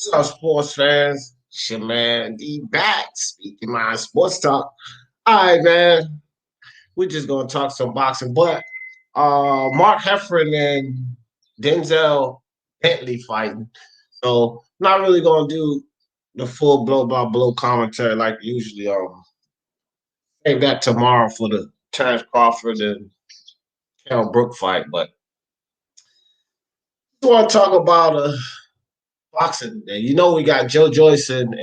What's up, sports fans? It's your man D back speaking my sports talk. All right, man. We're just gonna talk some boxing, but Mark Heffron and Denzel Bentley fighting. So not really gonna do the full blow by blow commentary like usually. Save that tomorrow for the Terrence Crawford and Kell Brook fight. But I want to talk about boxing today. You know, we got Joe Joyce and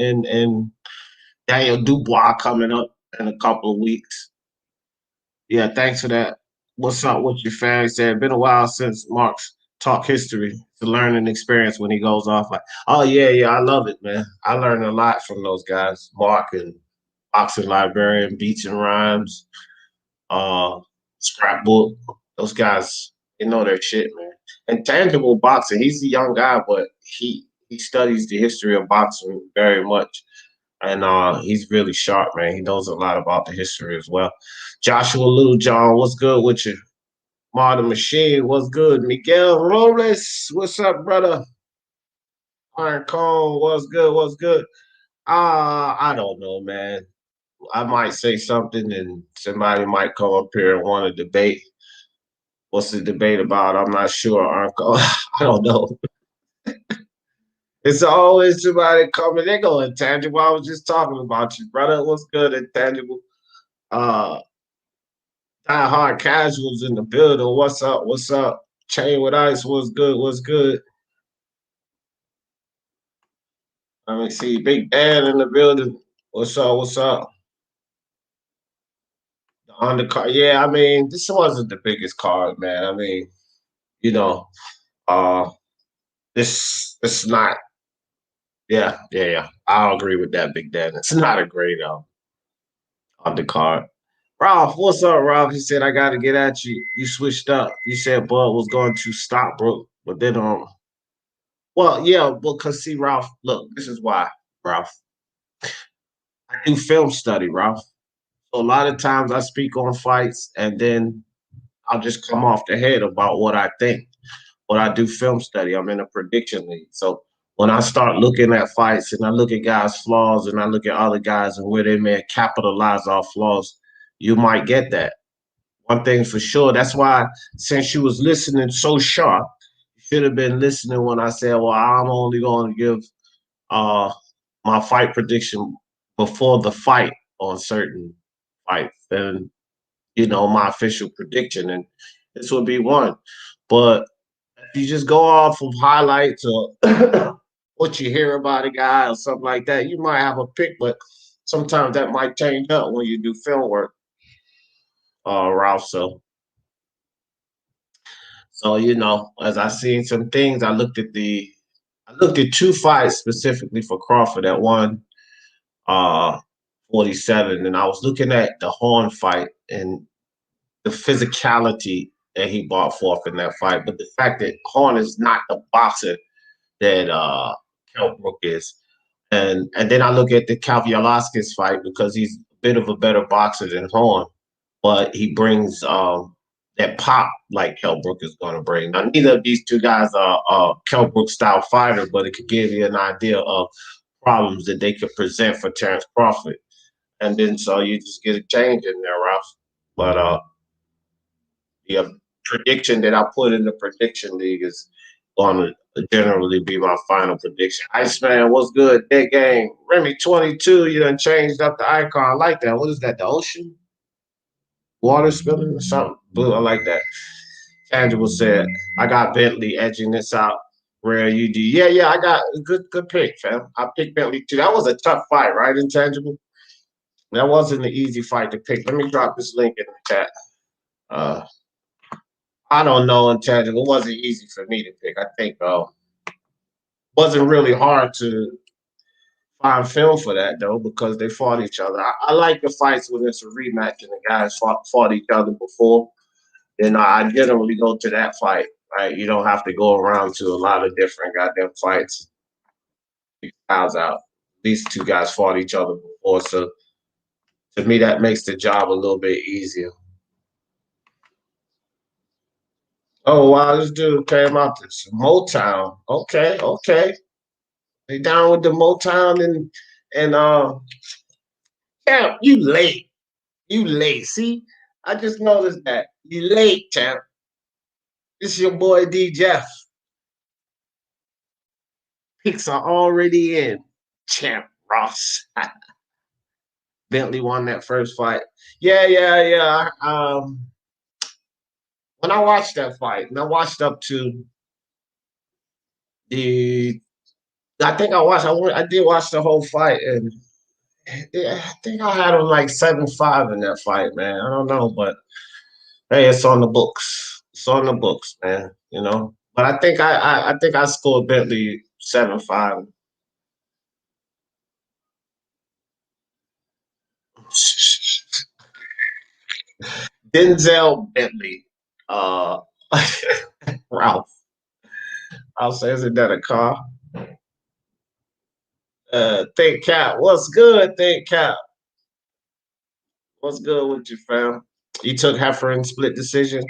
Daniel Dubois coming up in a couple of weeks. Yeah, thanks for that. What's up with your fans? Said been a while since Mark's talk history. It's a learning experience when he goes off like, oh yeah, I love it, man. I learned a lot from those guys, Mark and Boxing Librarian, Beats and Rhymes, uh, Scrapbook. Those guys, they know their shit, man. And tangible boxing. He's a young guy, but he studies the history of boxing very much. And he's really sharp, man. He knows a lot about the history as well. Joshua Littlejohn, what's good with you? Martin Machine, what's good? Miguel Robles, what's up, brother? Iron Cone, what's good? What's good? I don't know, man. I might say something and somebody might come up here and want to debate. What's the debate about? I'm not sure, Iron Cone. I don't know. It's always somebody coming. They go intangible. I was just talking about you, brother. What's good, intangible? Uh, Die hard casuals in the building. What's up? What's up? Chain with ice. What's good? What's good? Let me see. Big Dan in the building. What's up? What's up? The undercard. Yeah, I mean, this wasn't the biggest card, man. I mean, you know, uh, this is not. Yeah. I'll agree with that, Big Dan. It's not a great undercard. Ralph, what's up, Ralph? He said I got to get at you. You switched up. You said Bud was going to stop, bro, but then well, yeah, because see, Ralph, look, this is why, Ralph. I do film study, Ralph. So a lot of times I speak on fights and then I'll just come off the head about what I think. When I do film study, I'm in a prediction league. So when I start looking at fights and I look at guys' flaws and I look at other guys and where they may capitalize off flaws, you might get that. One thing for sure. That's why since you was listening so sharp, you should have been listening when I said, well, I'm only going to give uh, my fight prediction before the fight on certain fights and my official prediction, and this would be one. But if you just go off of highlights or what you hear about a guy or something like that, you might have a pick, but sometimes that might change up when you do film work, Ralph. So as I seen some things, I looked at two fights specifically for Crawford at one. 47, and I was looking at the Horn fight and the physicality that he brought forth in that fight, but the fact that Horn is not the boxer that Kell Brook is, and then I look at the Kavyalaskas fight because he's a bit of a better boxer than Horn, but he brings that pop like Kell Brook is going to bring. Now, neither of these two guys are Kell Brook style fighter, but it could give you an idea of problems that they could present for Terrence Crawford. And then so you just get a change in there, Ralph. But the prediction that I put in the prediction league is going to generally be my final prediction. Iceman, what's good? That game. Remy 22, you done changed up the icon. I like that. What is that? The ocean? Water spilling or something? Blue. I like that. Tangible said, I got Bentley edging this out. Rare UD. Yeah, I got a good pick, fam. I picked Bentley too. That was a tough fight, right, Intangible? That wasn't an easy fight to pick. Let me drop this link in the chat. Uh, I don't know, Intangible. It wasn't easy for me to pick. I think wasn't really hard to find film for that though because they fought each other. I like the fights when it's a rematch and the guys fought each other before. Then I generally go to that fight. Right, you don't have to go around to a lot of different goddamn fights. Styles out. These two guys fought each other before, so to me that makes the job a little bit easier. Oh wow, this dude came out to Motown. Okay. They down with the Motown and champ, you late. You late. See, I just noticed that. You late, champ. This is your boy D Jeff. Picks are already in. Champ Ross. Bentley won that first fight. Yeah, yeah, yeah. When I watched that fight, and I watched up to the, I think I did watch the whole fight, and yeah, I think I had him like 7-5 in that fight, man. I don't know, but hey, it's on the books. It's on the books, man. You know. But I think I scored Bentley 7-5. Denzel Bentley. Uh Ralph. I'll say, isn't that a car? Think Cap. What's good, Think Cap? What's good with you, fam? You took Heffron split decision?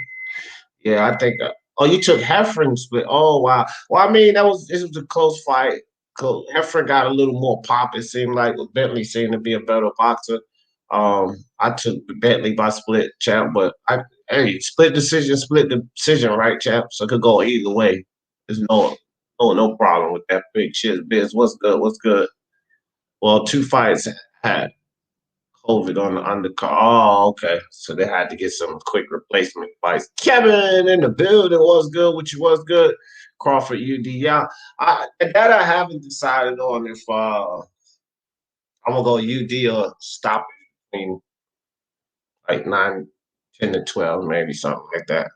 Yeah, I think. Oh, you took Heffron split. Oh, wow. Well, I mean, this was a close fight. Heffron got a little more pop. It seemed like Bentley seemed to be a better boxer. I took Bentley by split, champ. But hey, split decision, right, champ? So it could go either way. There's no problem with that. Big shit, biz. What's good? What's good? Well, two fights had COVID on the undercard. Oh, okay. So they had to get some quick replacement fights. Kevin in the building. Was good? Which was good? Crawford UD. Yeah, I haven't decided on if I'm gonna go UD or stop it between like 9, 10 to 12, maybe something like that.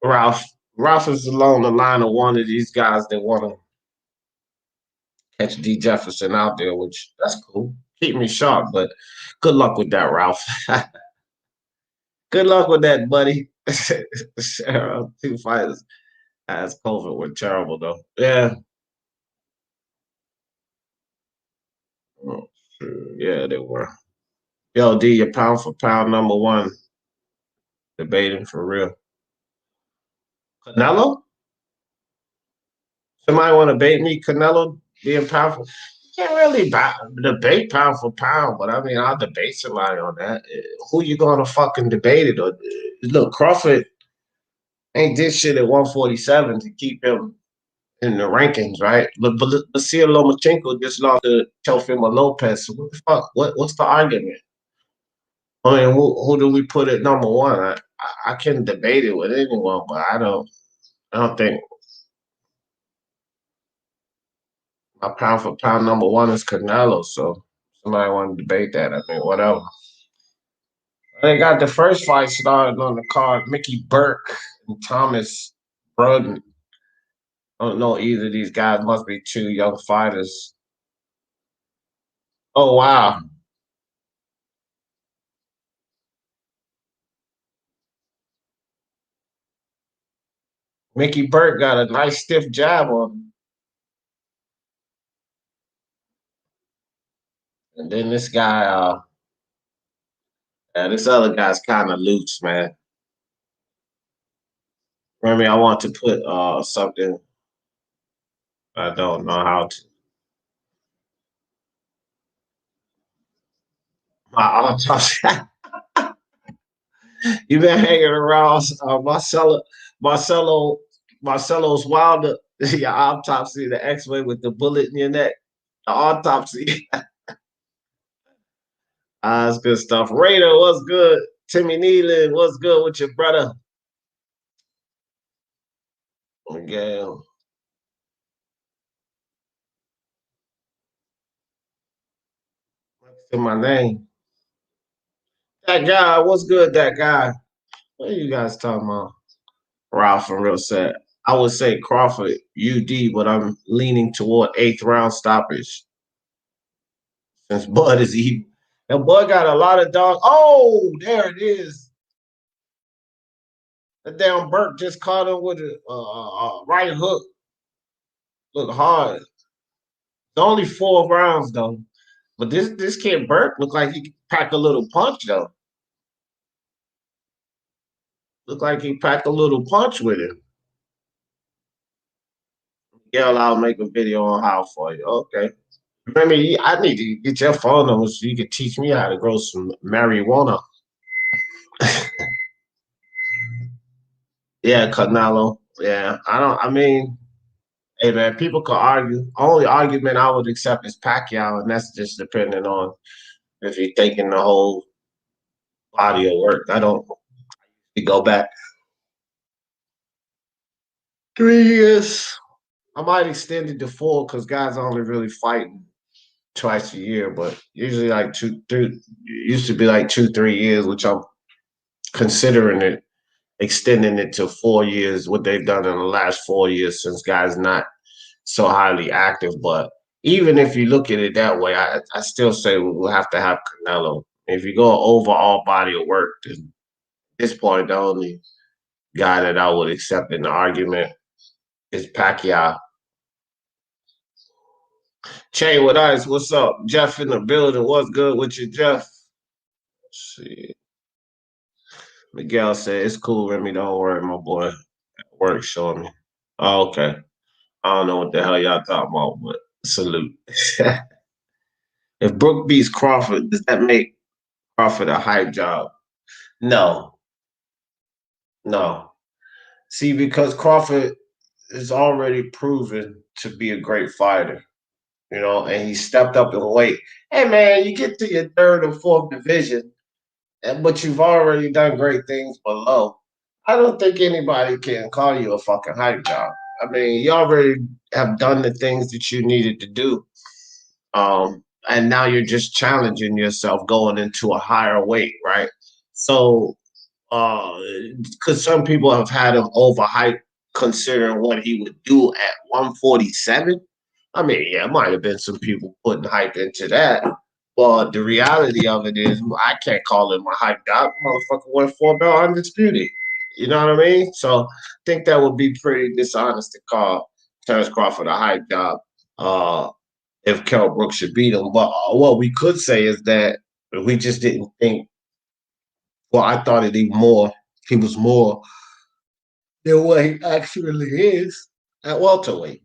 Ralph. Ralph is along the line of one of these guys that want to catch D Jefferson out there, which that's cool. Keep me sharp, but good luck with that, Ralph. Good luck with that, buddy. Two fighters as COVID were terrible though. Yeah. Oh, sure. Yeah, they were. Yo, D, your pound for pound number one. Debating for real. Canelo? Somebody want to bait me? Canelo being powerful? Can't really debate pound for pound, but I mean, I'll debate somebody on that. Who you gonna fucking debate it? Or look, Crawford ain't did shit at 147 to keep him in the rankings, right? But Lucia Lomachenko just lost to Teofimo Lopez. So what the fuck? What's the argument? I mean, who do we put at number one? I can debate it with anyone, but I don't think my pound for pound number one is Canelo. So somebody want to debate that? I mean, whatever. They got the first fight started on the card. Mickey Burke and Thomas Bruden. I don't know either of these guys. Must be two young fighters. Oh wow, Mickey Burke got a nice stiff jab on him. And then this other guy's kind of loose, man. Remy, I want to put something. I don't know how to. My autopsy. You been hanging around Marcelo, Marcelo's Wilder. Your autopsy, the X-ray with the bullet in your neck. The autopsy. That's good stuff. Raider, what's good? Timmy Nealon, what's good with your brother? Miguel. What's in my name? That guy, what's good, that guy? What are you guys talking about? Ralph and real set. I would say Crawford, UD, but I'm leaning toward eighth round stoppage since Bud is even. And Bud got a lot of dog. Oh, there it is. The damn Burke just caught him with a right hook. Look hard. It's only 4 rounds though. But this kid Burke look like he could pack a little punch though. Look like he packed a little punch with him. Miguel, I'll make a video on how for you. Okay. Remember, I need to get your phone number so you can teach me how to grow some marijuana. Yeah, Canelo. Yeah, I mean, hey man, people could argue. Only argument I would accept is Pacquiao, and that's just depending on if you're taking the whole body of work. I don't. You go back 3 years. I might extend it to 4 because guys only really fighting twice a year, but usually like 2, 3. It used to be like 2, 3 years, which I'm considering it extending it to 4 years. What they've done in the last 4 years since guys not so highly active. But even if you look at it that way, I still say we'll have to have Canelo. If you go overall body of work, then at this point, the only guy that I would accept in the argument is Pacquiao. Che with us, what's up? Jeff in the building. What's good with you, Jeff? Let's see. Miguel said, it's cool, Remy. Don't worry, my boy. Work showing me. Oh, okay. I don't know what the hell y'all talking about, but salute. If Brooke beats Crawford, does that make Crawford a hype job? No, no. See, because Crawford is already proven to be a great fighter, and he stepped up in weight. Hey, man, you get to your third or fourth division, but you've already done great things below. I don't think anybody can call you a fucking hype job. I mean, you already have done the things that you needed to do. And now you're just challenging yourself going into a higher weight, right? So, because some people have had him overhyped considering what he would do at 147. I mean, yeah, it might have been some people putting hype into that. But the reality of it is, I can't call him a hype job. Motherfucker won 4 belt undisputed. You know what I mean? So I think that would be pretty dishonest to call Terrence Crawford a hype job. If Kell Brooks should beat him. But what we could say is that we just didn't think. Well, I thought it even more. He was more than what he actually is at welterweight.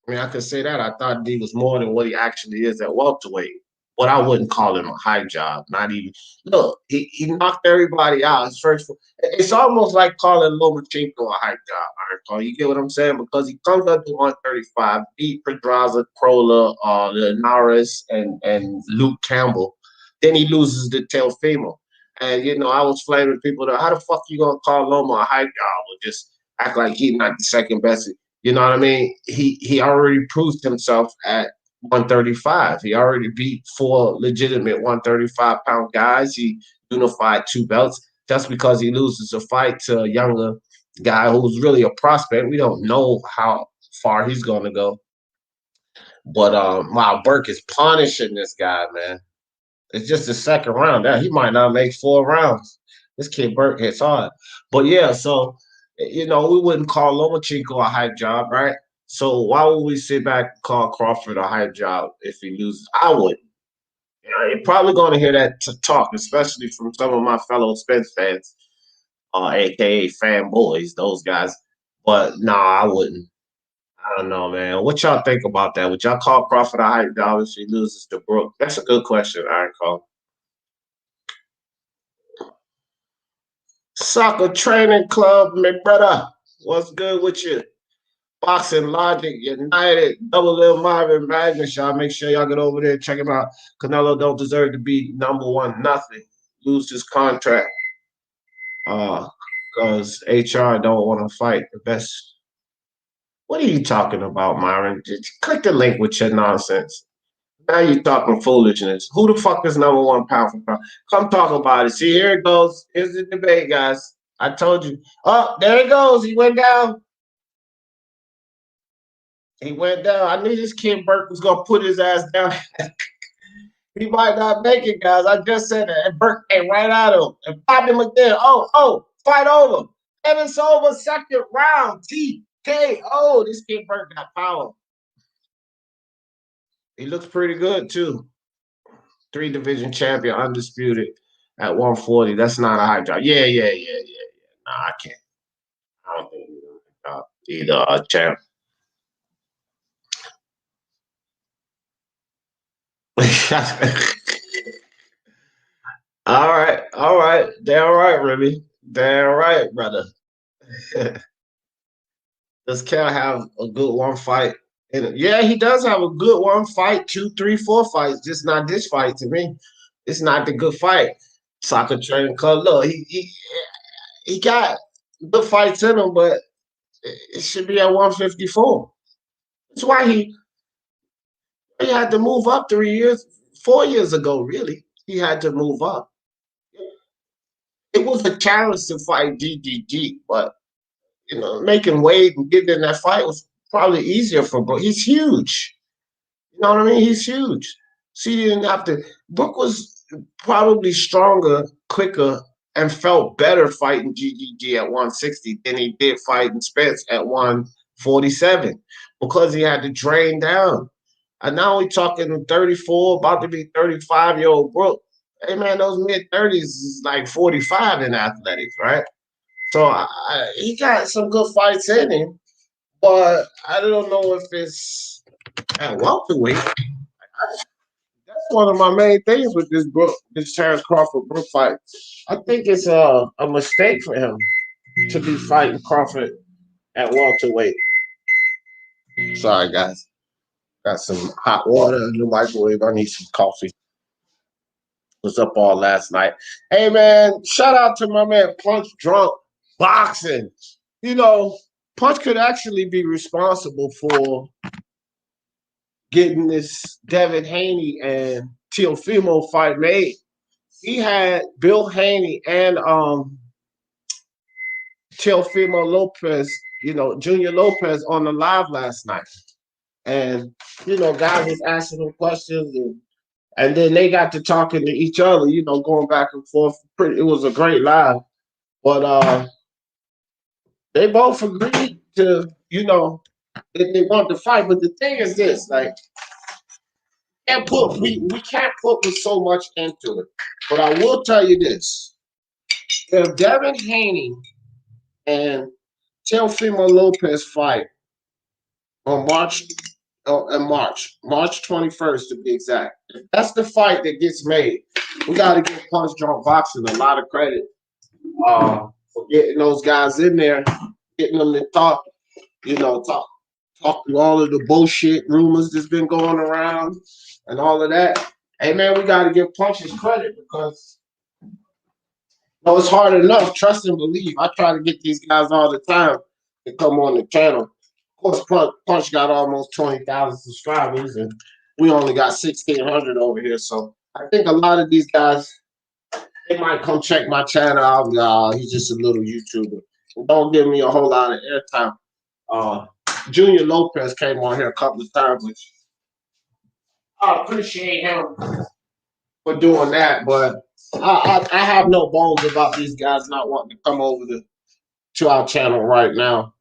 I mean, I could say that. I thought he was more than what he actually is at welterweight. But I wouldn't call him a hype job. Not even. Look, he knocked everybody out. His first. It's almost like calling Lomachenko a hype job. You get what I'm saying? Because he comes up to 135, beat Pedraza, Prola, Linares, and Luke Campbell. Then he loses to Teofimo. And I was flaming people that how the fuck you gonna call Loma a hype job or just act like he's not the second best? You know what I mean? He already proved himself at 135. He already beat 4 legitimate 135-pound guys. He unified 2 belts. Just because he loses a fight to a younger guy who's really a prospect, we don't know how far he's going to go. But wow, Burke is punishing this guy, man. It's just the second round. Now he might not make 4 rounds. This kid Burke hits hard. But yeah, so we wouldn't call Lomachenko a hype job, right? So why would we sit back and call Crawford a hype job if he loses? I wouldn't. You're probably going to hear that talk, especially from some of my fellow Spence fans, aka fanboys, those guys. But nah, I wouldn't. I don't know, man. What y'all think about that? Would y'all call Crawford a hype job if he loses to Brooke? That's a good question, Iron Call. Soccer Training Club, my brother. What's good with you? Boxing Logic United, Double L Marvin Magnus. Y'all make sure y'all get over there and check him out. Canelo don't deserve to be #1 nothing. Lose his contract. Because HR don't want to fight the best. What are you talking about, Myron? Just click the link with your nonsense. Now you're talking foolishness. Who the fuck is #1 pound for pound? Come talk about it. See, here it goes. Here's the debate, guys. I told you. Oh, there he goes. He went down. He went down. I knew this kid Burke was gonna put his ass down. He might not make it, guys. I just said that. And Burke came right at him and popped him again. Oh, fight over. And it's over. Second round. TKO. This kid Burke got power. He looks pretty good too. 3-division champion, undisputed at 140. That's not a high job. Yeah. Nah, I can't. I don't think he's either champ. All right. They're all right, Remy. They're all right, brother. Does Cal have a good one fight? Yeah, he does have a good one fight, two, three, four fights. Just not this fight to me. It's not the good fight. Soccer training club. Look, he got good fights in him, but it should be at 154. That's why he had to move up 3 years, 4 years ago. Really, he had to move up. It was a challenge to fight DDG, but making weight and getting in that fight was probably easier for Brook. He's huge. You know what I mean? He's huge. So he didn't have to. Brook was probably stronger, quicker, and felt better fighting GGG at 160 than he did fighting Spence at 147 because he had to drain down. And now we're talking 34, about to be 35-year-old Brook. Hey man, those mid-30s is like 45 in athletics, right? So he got some good fights in him, but I don't know if it's at welterweight. That's one of my main things with this Terrence Crawford Brook fight. I think it's a mistake for him to be fighting Crawford at welterweight. Sorry, guys. Got some hot water in the microwave. I need some coffee. Was up all last night. Hey man, shout out to my man Punch Drunk Boxing. You know, Punch could actually be responsible for getting this Devin Haney and Teofimo fight made. He had Bill Haney and Teofimo Lopez, Junior Lopez on the live last night. And, guys was asking them questions and then they got to talking to each other, going back and forth. It was a great live. But they both agreed to, that they want to fight. But the thing is this, like, we can't put so much into it. But I will tell you this. If Devin Haney and Teofimo Lopez fight on March 21st to be exact. If that's the fight that gets made, we got to give Punch Drunk Boxing a lot of credit for getting those guys in there, getting them to talk, talk through all of the bullshit rumors that's been going around and all of that. Hey man, we got to give Punch his credit because it's hard enough. Trust and believe. I try to get these guys all the time to come on the channel. Of course, Punch got almost 20,000 subscribers, and we only got 1,600 over here. So I think a lot of these guys, they might come check my channel out. He's just a little YouTuber. Don't give me a whole lot of airtime. Junior Lopez came on here a couple of times, which I appreciate him for doing that. But I have no bones about these guys not wanting to come over to our channel right now.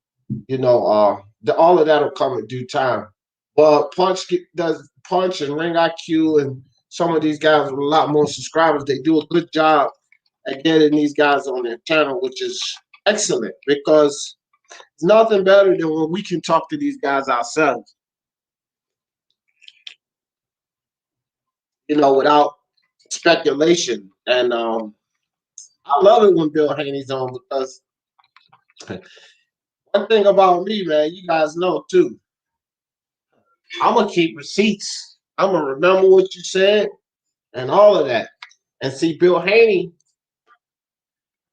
All of that will come in due time. But Punch and Ring IQ and some of these guys with a lot more subscribers, they do a good job at getting these guys on their channel, which is excellent because it's nothing better than when we can talk to these guys ourselves, without speculation. And I love it when Bill Haney's on because one thing about me, man, you guys know too, I'm going to keep receipts. I'm going to remember what you said and all of that. And see, Bill Haney,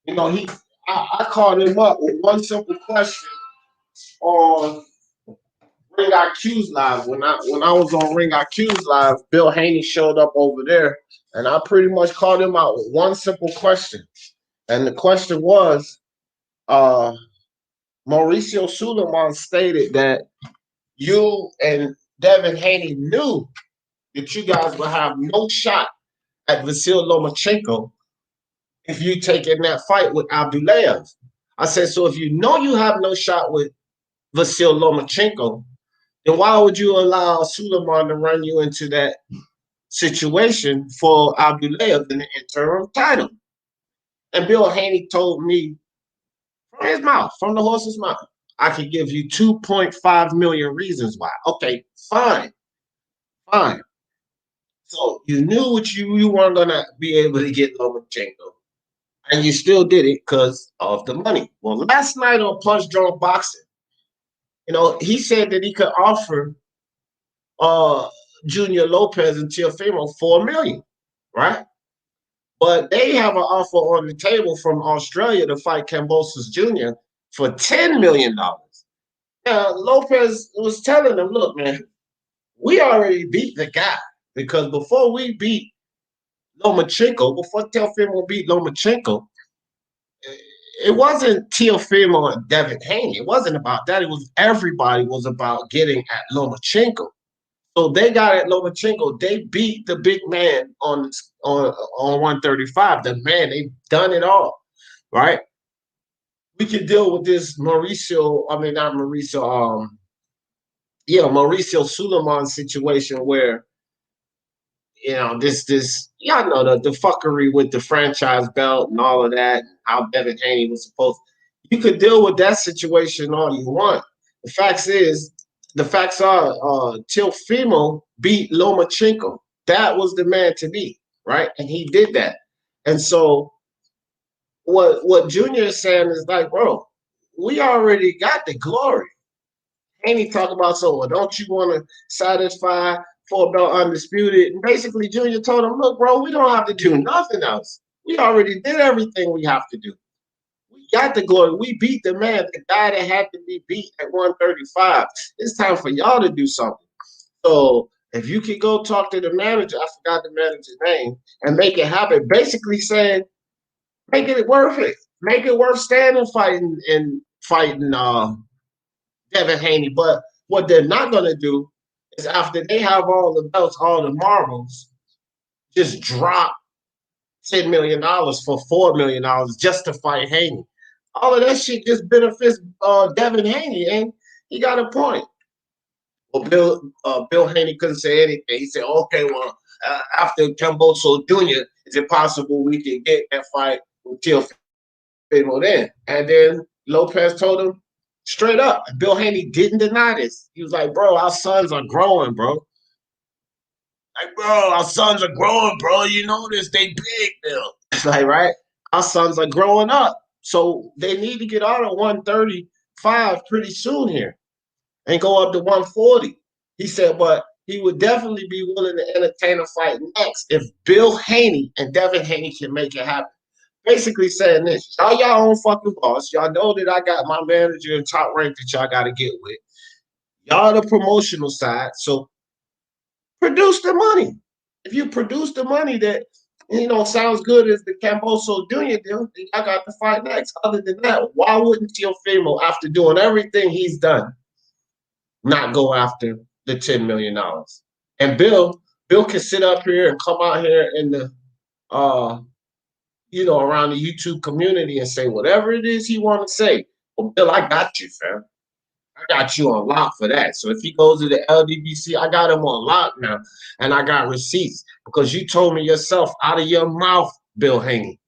I called him up with one simple question on Ring IQ's live. When I was on Ring IQ's live, Bill Haney showed up over there, and I pretty much called him out with one simple question. And the question was, Mauricio Suleiman stated that you and Devin Haney knew that you guys would have no shot at Vasil Lomachenko if you take in that fight with Abdulayev. I said, so if you know you have no shot with Vasil Lomachenko, then why would you allow Suleiman to run you into that situation for Abdulayev in the interim title? And Bill Haney told me from his mouth, from the horse's mouth, I could give you 2.5 million reasons why. Okay, fine. So you knew what you weren't gonna be able to get Lomachenko, and you still did it because of the money. Well, last night on Punch Drunk Boxing, he said that he could offer uh Junior Lopez and Teofimo 4 million, right? But they have an offer on the table from Australia to fight Kambosos Jr. for $10 million. Now Lopez was telling them, "Look, man, we already beat the guy because before we beat Lomachenko, before Teofimo beat Lomachenko, it wasn't Teofimo and Devin Haney. It wasn't about that. It was everybody was about getting at Lomachenko. So they got at Lomachenko. They beat the big man on 135. The man, they've done it all, right? We can deal with this Mauricio. I mean, not Mauricio. Mauricio Suleiman situation where this y'all know the fuckery with the franchise belt and all of that, and how Devin Haney was supposed. You could deal with that situation all you want. The facts are, Teofimo beat Lomachenko. That was the man to beat, right? And he did that. And so what Junior is saying is like, bro, we already got the glory. Haney talk about, so well, don't you want to satisfy for belt undisputed? And basically, Junior told him, look, bro, we don't have to do nothing else. We already did everything we have to do. We got the glory. We beat the man, the guy that had to be beat at 135. It's time for y'all to do something. So if you could go talk to the manager, I forgot the manager's name, and make it happen, basically saying, make it worth it. Make it worth standing fighting Devin Haney. But what they're not going to do is after they have all the belts, all the marbles, just drop $10 million for $4 million just to fight Haney. All of that shit just benefits Devin Haney, and he got a point. Well, Bill Haney couldn't say anything. He said, "Okay, well, after Kambosos Jr., is it possible we can get that fight with Teofimo then?" And then Lopez told him straight up. Bill Haney didn't deny this. He was like, "Bro, our sons are growing, bro. Like, bro, our sons are growing, bro. You know this? They big, Bill." It's like, right? Our sons are growing up, so they need to get out of 135 pretty soon here and go up to 140. He said, but he would definitely be willing to entertain a fight next if Bill Haney and Devin Haney can make it happen. Basically saying this, y'all own fucking boss. Y'all know that I got my manager and top rank that y'all got to get with. Y'all the promotional side, so produce the money. If you produce the money that sounds good as the Kambosos Jr. deal, then I got to fight next. Other than that, why wouldn't Teofimo, after doing everything he's done, not go after the $10 million? And Bill can sit up here and come out here in the around the YouTube community and say whatever it is he want to say. Well, Bill, I got you, fam. I got you on lock for that. So if he goes to the LDBC, I got him on lock now, and I got receipts because you told me yourself out of your mouth, Bill Haney,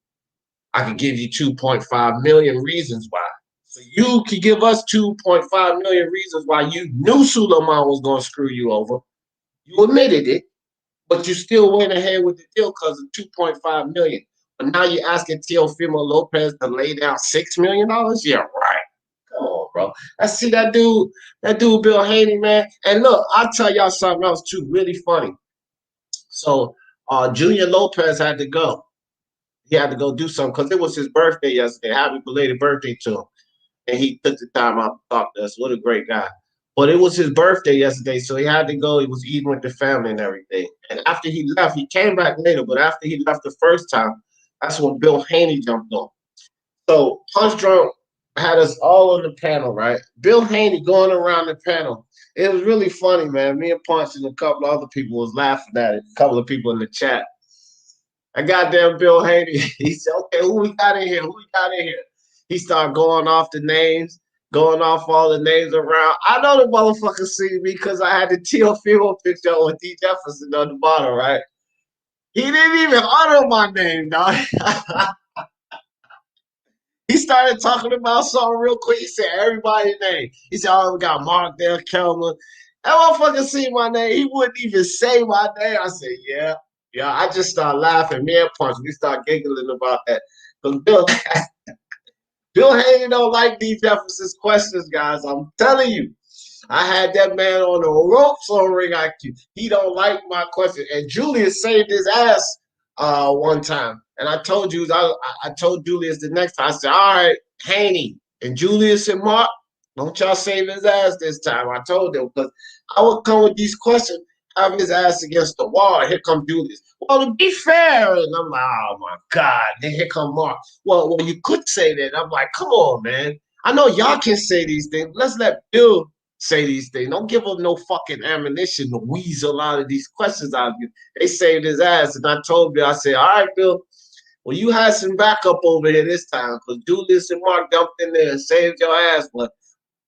I could give you 2.5 million reasons why. So you could give us 2.5 million reasons why you knew Suleiman was going to screw you over. You admitted it, but you still went ahead with the deal because of 2.5 million. But now you're asking Teofimo Lopez to lay down $6 million? Yeah, right. Come on, bro. I see that dude Bill Haney, man. And look, I'll tell y'all something else too, really funny. So Junior Lopez had to go. He had to go do something because it was his birthday yesterday. Happy belated birthday to him. And he took the time out to talk to us. What a great guy. But it was his birthday yesterday, so he had to go. He was eating with the family and everything. And after he left, he came back later, but after he left the first time, that's when Bill Haney jumped on. So Punch Drunk had us all on the panel, right? Bill Haney going around the panel. It was really funny, man. Me and Punch and a couple of other people was laughing at it. A couple of people in the chat. I goddamn Bill Haney. He said, "Okay, who we got in here? Who we got in here?" He started going off the names, going off all the names around. I know the motherfucker see me because I had the Teofimo picture with D. Jefferson on the bottom, right? He didn't even utter my name, dog. He started talking about something real quick. He said everybody's name. He said, "Oh, we got Mark there, Kelman." That motherfucker see my name. He wouldn't even say my name. I said, yeah. Yeah, I just started laughing. Me and Punch, we start giggling about that. Because Bill Haney don't like these Jefferson's questions, guys. I'm telling you. I had that man on the ropes on Ring IQ. He don't like my question. And Julius saved his ass one time. And I told you, I told Julius the next time, I said, all right, Haney. And Julius and Mark, don't y'all save his ass this time. I told them, because I would come with these questions, have his ass against the wall. Here come Julius. Well, to be fair. And I'm like, oh my God. Then here come Mark. Well, you could say that. I'm like, come on, man. I know y'all can say these things. Let's let Bill say these things. Don't give them no fucking ammunition to weasel out of these questions out of you. They saved his ass. And I told Bill, I said, all right, Bill, well, you had some backup over here this time because Julius and Mark dumped in there and saved your ass. But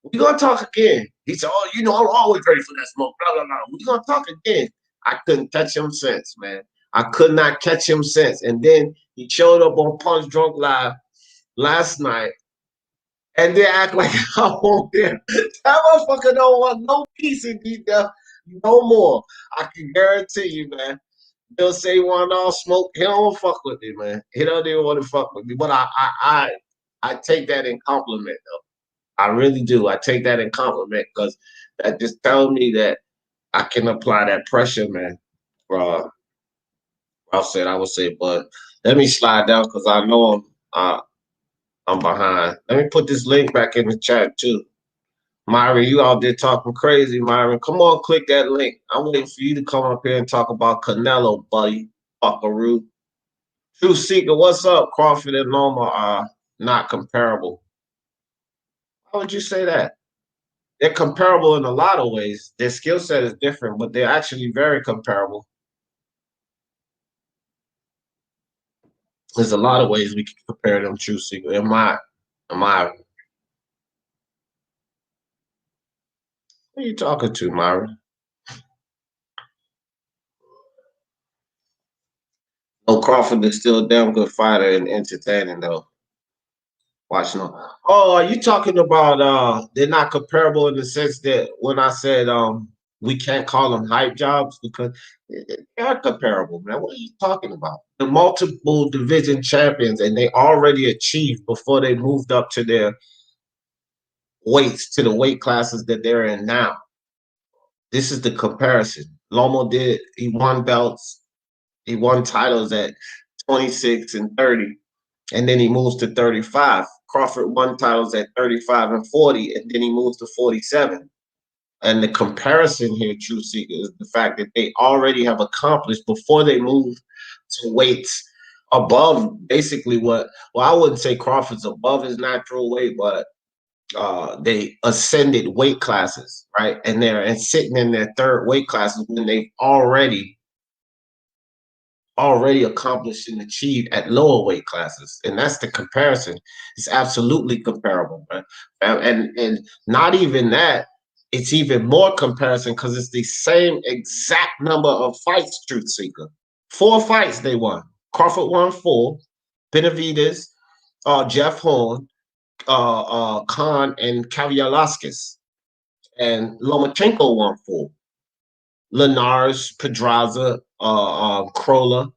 we're going to talk again. He said, oh, you know, I'm always ready for that smoke. Blah, blah, blah. We're going to talk again. I couldn't catch him since, man. I could not catch him since. And then he showed up on Punch Drunk Live last night and then act like I won't there. That motherfucker don't want no peace in detail no more. I can guarantee you, man. He'll say he want all smoke. He don't fuck with me, man. He don't even want to fuck with me. But I take that in compliment, though. I really do. I take that in compliment because that just tells me that I can apply that pressure, man. I would say, but let me slide down because I know I'm behind. Let me put this link back in the chat too. Myron, you out there talking crazy, Myron. Come on, click that link. I'm waiting for you to come up here and talk about Canelo, buddy. Buckaroo. True Seeker, what's up? Crawford and Loma are not comparable. How would you say that? They're comparable in a lot of ways. Their skill set is different, but they're actually very comparable. There's a lot of ways we can compare them, True Seeker. Who are you talking to, Myron? No, Crawford is still a damn good fighter and entertaining, though. Watching them. Oh, are you talking about they're not comparable in the sense that when I said we can't call them hype jobs because they're comparable, man. What are you talking about? The multiple division champions and they already achieved before they moved up to their weights, to the weight classes that they're in now. This is the comparison. Loma he won belts, he won titles at 26 and 30, and then he moves to 35. Crawford won titles at 35 and 40, and then he moves to 47. And the comparison here, True Seeker, is the fact that they already have accomplished before they move to weights above basically I wouldn't say Crawford's above his natural weight, but they ascended weight classes, right? And they're sitting in their third weight classes when they've already accomplished and achieved at lower weight classes. And that's the comparison. It's absolutely comparable, right? And not even that, it's even more comparison because it's the same exact number of fights, Truth Seeker. 4 fights they won. Crawford won 4. Benavidez, Jeff Horn, Khan, and Kavyalaskas. And Lomachenko won 4. Linares, Pedraza, Krola,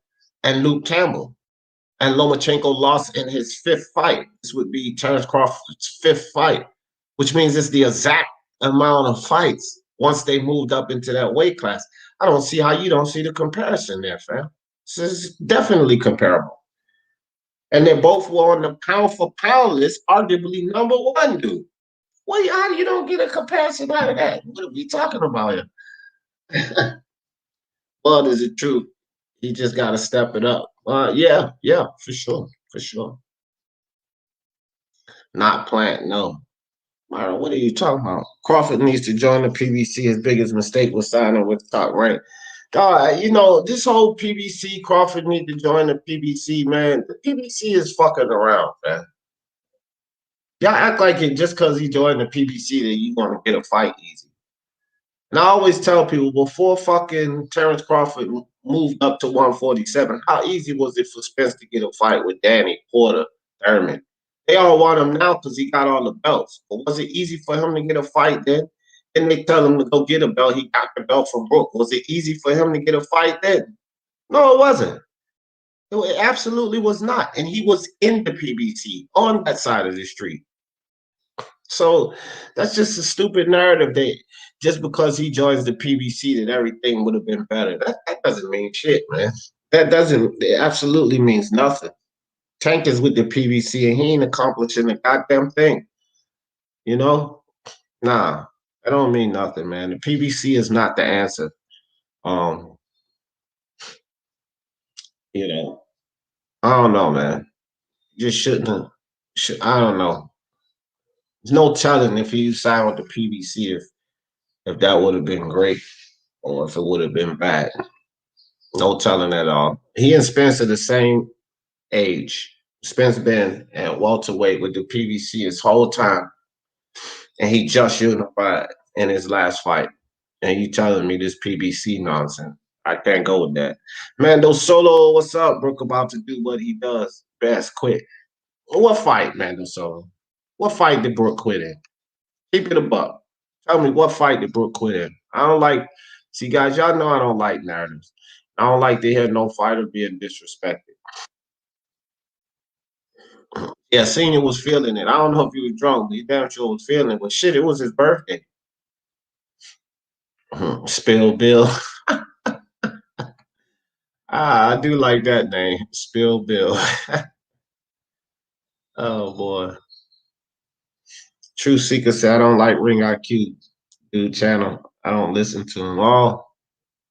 and Luke Campbell. And Lomachenko lost in his 5th fight. This would be Terence Crawford's 5th fight, which means it's the exact amount of fights once they moved up into that weight class. I don't see how you don't see the comparison there, fam. This is definitely comparable. And they both were on the pound for pound list, arguably number 1, dude. Well, how you don't get a comparison out of that? What are we talking about here? Well, is it true? He just got to step it up. Yeah, for sure. Not Plant, no. Myron, what are you talking about? Crawford needs to join the PBC. His biggest mistake was signing with Top Rank. This whole PBC, Crawford need to join the PBC, man. The PBC is fucking around, man. Y'all act like it just because he joined the PBC that you want to get a fight easy. And I always tell people before fucking Terence Crawford moved up to 147, how easy was it for Spence to get a fight with Danny, Porter, Thurman? They all want him now because he got all the belts. But was it easy for him to get a fight then? Then they tell him to go get a belt. He got the belt from Brook. Was it easy for him to get a fight then? No, it wasn't. It absolutely was not. And he was in the PBC on that side of the street. So that's just a stupid narrative that just because he joins the PBC that everything would have been better. That doesn't mean shit, man. It absolutely means nothing. Tank is with the PBC and he ain't accomplishing a goddamn thing. You know? Nah, that don't mean nothing, man. The PBC is not the answer. Um, you know, I don't know, man. Just shouldn't have. I don't know. There's no telling if he signed with the PBC if that would have been great or if it would have been bad. No telling at all. He and Spence are the same age. Spence been at welterweight with the PBC his whole time, and he just unified in his last fight. And you telling me this PBC nonsense? I can't go with that. Mando Solo, what's up? Brooke about to do what he does best, quit. What fight, Mando Solo? What fight did Brooke quit in? Keep it a buck. Tell me what fight did Brooke quit in? I don't like, see, guys, y'all know I don't like narratives. I don't like to hear no fighter being disrespected. Yeah, Senior was feeling it. I don't know if he was drunk, but he damn sure was feeling it. But shit, it was his birthday. Spill Bill. I do like that name. Spill Bill. Oh boy. True Seeker said I don't like Ring IQ dude channel. I don't listen to him. Oh,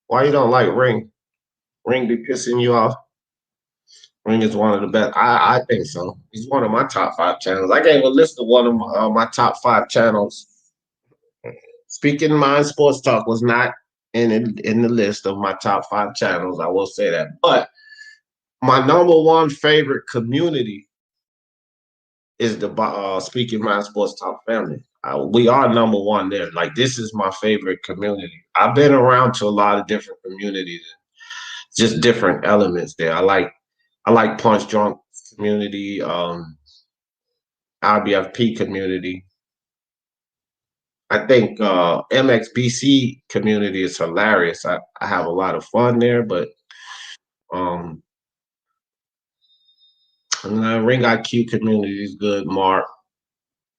why you don't like Ring? Ring be pissing you off? Ring is one of the best. I think so. He's one of my top 5 channels. I gave a list of one of my top 5 channels. Speaking Mind Sports Talk was not in the list of my top 5 channels. I will say that. But my number one favorite community is the Speaking Mind Sports Talk family. We are number one there. Like this is my favorite community. I've been around to a lot of different communities, just different elements there. I like Punch Drunk community, IBFP community. I think MXBC community is hilarious. I have a lot of fun there, but um, Ring IQ community is good. Mark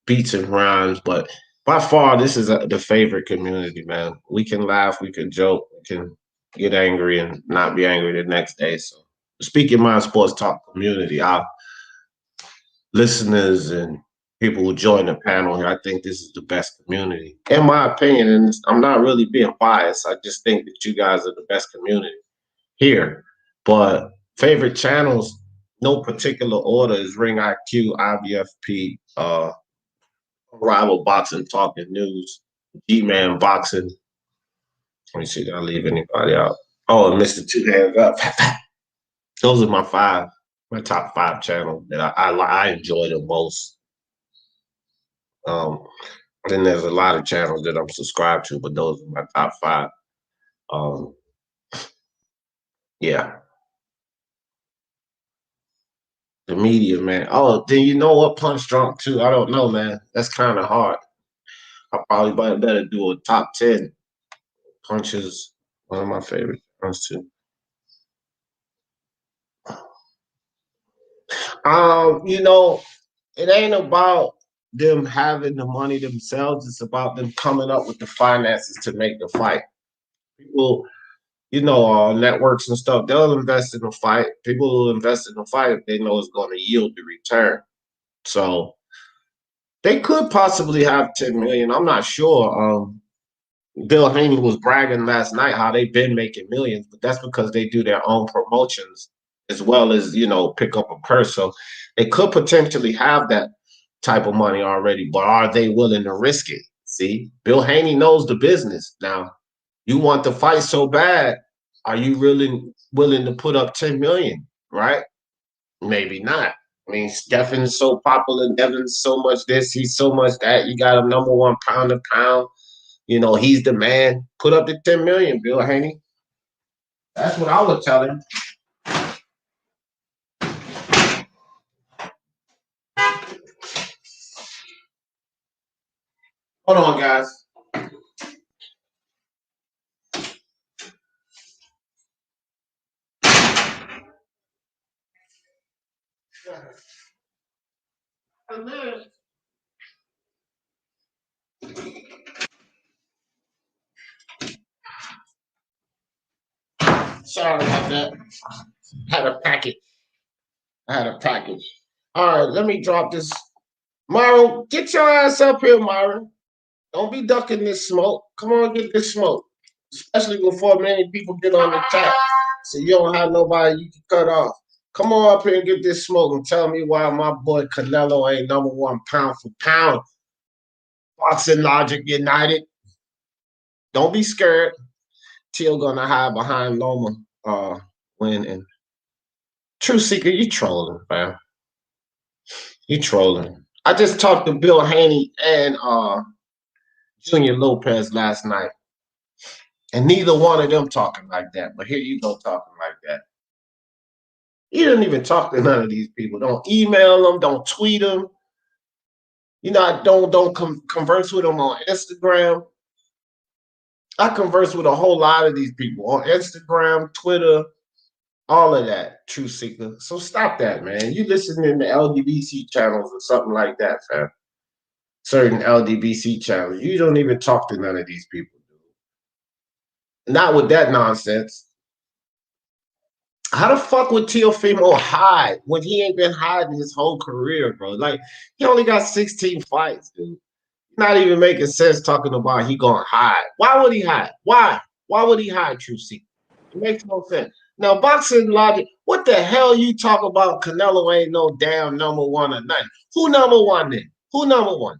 beats and rhymes, but by far this is the favorite community, man. We can laugh, we can joke, we can get angry and not be angry the next day. So, Speaking Mind Sports Talk community, our listeners and people who join the panel here, I think this is the best community, in my opinion. And I'm not really being biased. I just think that you guys are the best community here. But favorite channels, no particular order, is Ring IQ, IBFP, Rival Boxing, Talking News, G-Man Boxing. Let me see, did I leave anybody out? Oh, and Mr. Two Hands Up. Those are my top 5 channels that I enjoy the most. Um, then there's a lot of channels that I'm subscribed to, but those are my top 5. Um, yeah, the media, man. Oh, then you know what? Punch Drunk too. I don't know, man. That's kind of hard. I probably better do a top 10. Punch is one of my favorite ones too. You know, it ain't about them having the money themselves. It's about them coming up with the finances to make the fight. People, networks and stuff, they'll invest in the fight. People will invest in the fight if they know it's going to yield the return. So they could possibly have 10 million. I'm not sure. Bill Haney was bragging last night how they've been making millions, but that's because they do their own promotions as well as, pick up a purse. So they could potentially have that type of money already, but are they willing to risk it? See, Bill Haney knows the business. Now, you want the fight so bad, are you really willing to put up 10 million, right? Maybe not. I mean, Devin's so popular, Devin's so much this, he's so much that. You got him number one pound to pound. He's the man. Put up the 10 million, Bill Haney. That's what I would tell him. Hold on, guys. And then, sorry about that. Had a package. I had a package. All right, let me drop this. Myron, get your ass up here, Myron. Don't be ducking this smoke. Come on, get this smoke. Especially before many people get on the chat. So you don't have nobody you can cut off. Come on up here and get this smoke and tell me why my boy Canelo ain't #1 pound for pound. Boxing Logic United. Don't be scared. Teal gonna hide behind Loma winning. True Seeker, you trolling, fam. You trolling. I just talked to Bill Haney and Junior Lopez last night. And neither one of them talking like that. But here you go talking like that. You don't even talk to none of these people. Don't email them. Don't tweet them. You know, don't converse with them on Instagram. I converse with a whole lot of these people on Instagram, Twitter, all of that, True Seeker. So stop that, man. You listening to LDBC channels or something like that, fam. Certain LDBC channels. You don't even talk to none of these people, dude. Not with that nonsense. How the fuck would Teofimo hide when he ain't been hiding his whole career, bro? Like, he only got 16 fights, dude. Not even making sense talking about he gonna hide. Why would he hide? Why? Why would he hide, True Seeker? It makes no sense. Now, Boxing Logic, what the hell you talk about Canelo ain't no damn #1 or nothing? Who #1 then? Who #1?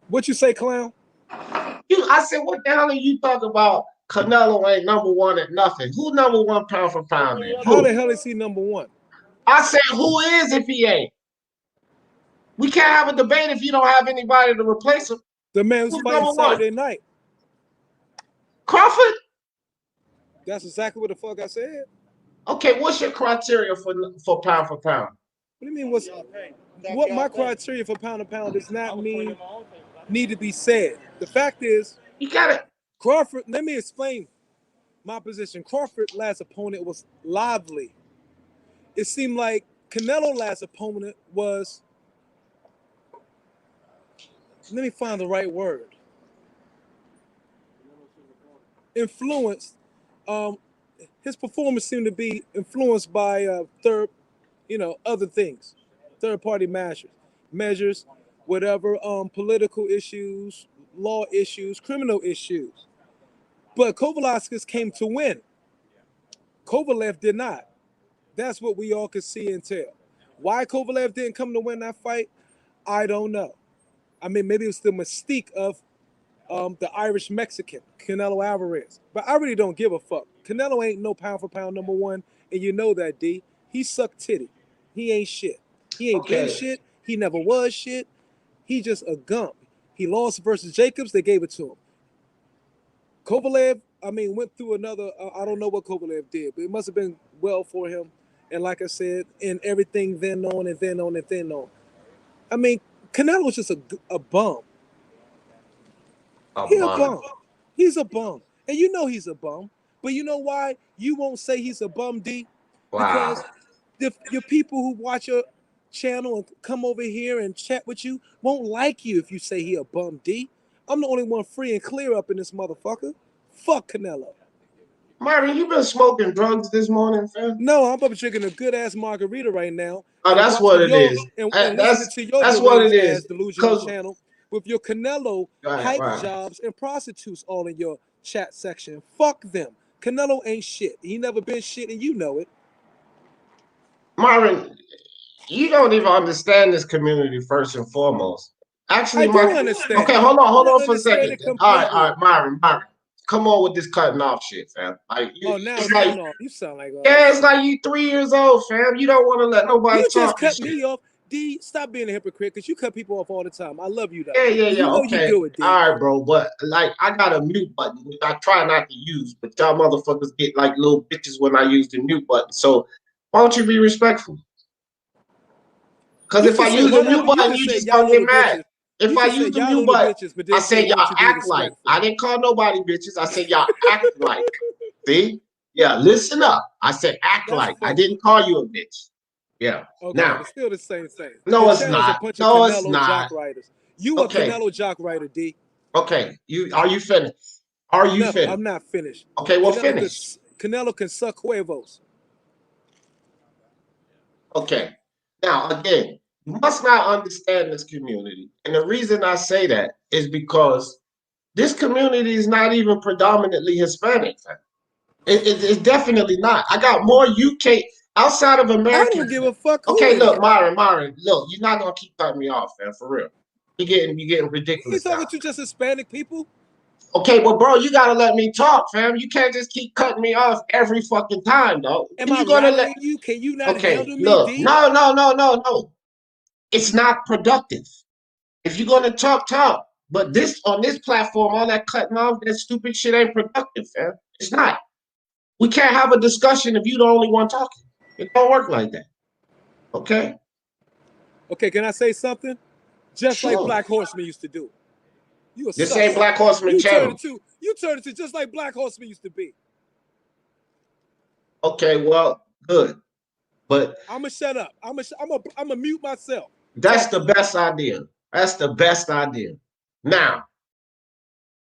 What you say, clown? I said, what the hell are you talking about? Canelo ain't #1 at nothing. Who #1 pound for pound then? How the hell is he #1? I said, who is if he ain't? We can't have a debate if you don't have anybody to replace him. The man who's fighting Saturday night. Crawford? That's exactly what the fuck I said. Okay, what's your criteria for pound for pound? What do you mean? What my criteria for pound to pound does not need to be said. The fact is, you got it. Crawford. Let me explain my position. Crawford's last opponent was lively. It seemed like Canelo's last opponent was. Let me find the right word. Influenced. His performance seemed to be influenced by other things, third-party measures, whatever, political issues, law issues, criminal issues. But Kovalaskis came to win. Kovalev did not. That's what we all could see and tell. Why Kovalev didn't come to win that fight, I don't know. I mean, maybe it was the mystique of the Irish Mexican, Canelo Alvarez. But I really don't give a fuck. Canelo ain't no pound for pound #1, and you know that, D. He sucked titty. He ain't shit. He ain't been shit. He never was shit. He just a gump. He lost versus Jacobs. They gave it to him. Kovalev, went through another, I don't know what Kovalev did, but it must have been well for him. And like I said, and everything then on and then on and then on. I mean, Canelo was just a bum. He's a bum. He's a bum. And you know he's a bum. But you know why you won't say he's a bum, D? Wow. Because your people who watch your channel and come over here and chat with you won't like you if you say he a bum, D. I'm the only one free and clear up in this motherfucker. Fuck Canelo. Marvin, you been smoking drugs this morning, fam? No, I'm up drinking a good-ass margarita right now. Oh, that's what it is. And listening to your that's what it is. Delusional channel with your Canelo hype jobs and prostitutes all in your chat section. Fuck them. Canelo ain't shit. He never been shit, and you know it. Marvin, you don't even understand this community first and foremost. Actually, I do understand. Okay, hold on for a second. All right, Marvin. Come on with this cutting off shit, fam. Like, now it's cutting off. You sound like it's like you 3 years old, fam. You don't want to let nobody talk. You just cut me off. D, stop being a hypocrite, because you cut people off all the time. I love you, though. Yeah. You know okay. You do it, D. All right, bro. But like, I got a mute button, which I try not to use, but y'all motherfuckers get like little bitches when I use the mute button. So why don't you be respectful? Because if I use the mute button, you just gonna get mad. If I use the mute button, I said y'all act like. I didn't call nobody bitches. I said y'all act like. See? Yeah, listen up. I said act That's like. I funny. didn't call you a bitch. Yeah. Okay, Now, but still the same thing. no, Your it's channel's a not. bunch of No, it's Canelo not. jock writers. You a Okay. Canelo jock writer, D. Okay. Are you finished? Are you No, finished? I'm not finished. Okay, well, finish. Canelo can suck huevos. Okay. Now, again, you must not understand this community. And the reason I say that is because this community is not even predominantly Hispanic. It's definitely not. I got more UK outside of I America. don't give a fuck who Okay, it look, is. Myron, look, you're not gonna keep cutting me off, man, for real. You're getting ridiculous. He's talking to just Hispanic people. Okay, well, bro, you gotta let me talk, fam. You can't just keep cutting me off every fucking time, though. Am I rallying you? Can you not handle me, Look, D? no. It's not productive. If you're gonna talk, talk. But this on this platform, all that cutting off, that stupid shit ain't productive, fam. It's not. We can't have a discussion if you're the only one talking. It don't work like that. Okay? Okay, can I say something? Just Sure. like Black Horseman used to do. You a This sucker. ain't Black Horseman channel. You turned it to just like Black Horseman used to be. Okay, well, good. But I'ma shut up. I'ma mute myself. that's the best idea. That's the best idea. Now,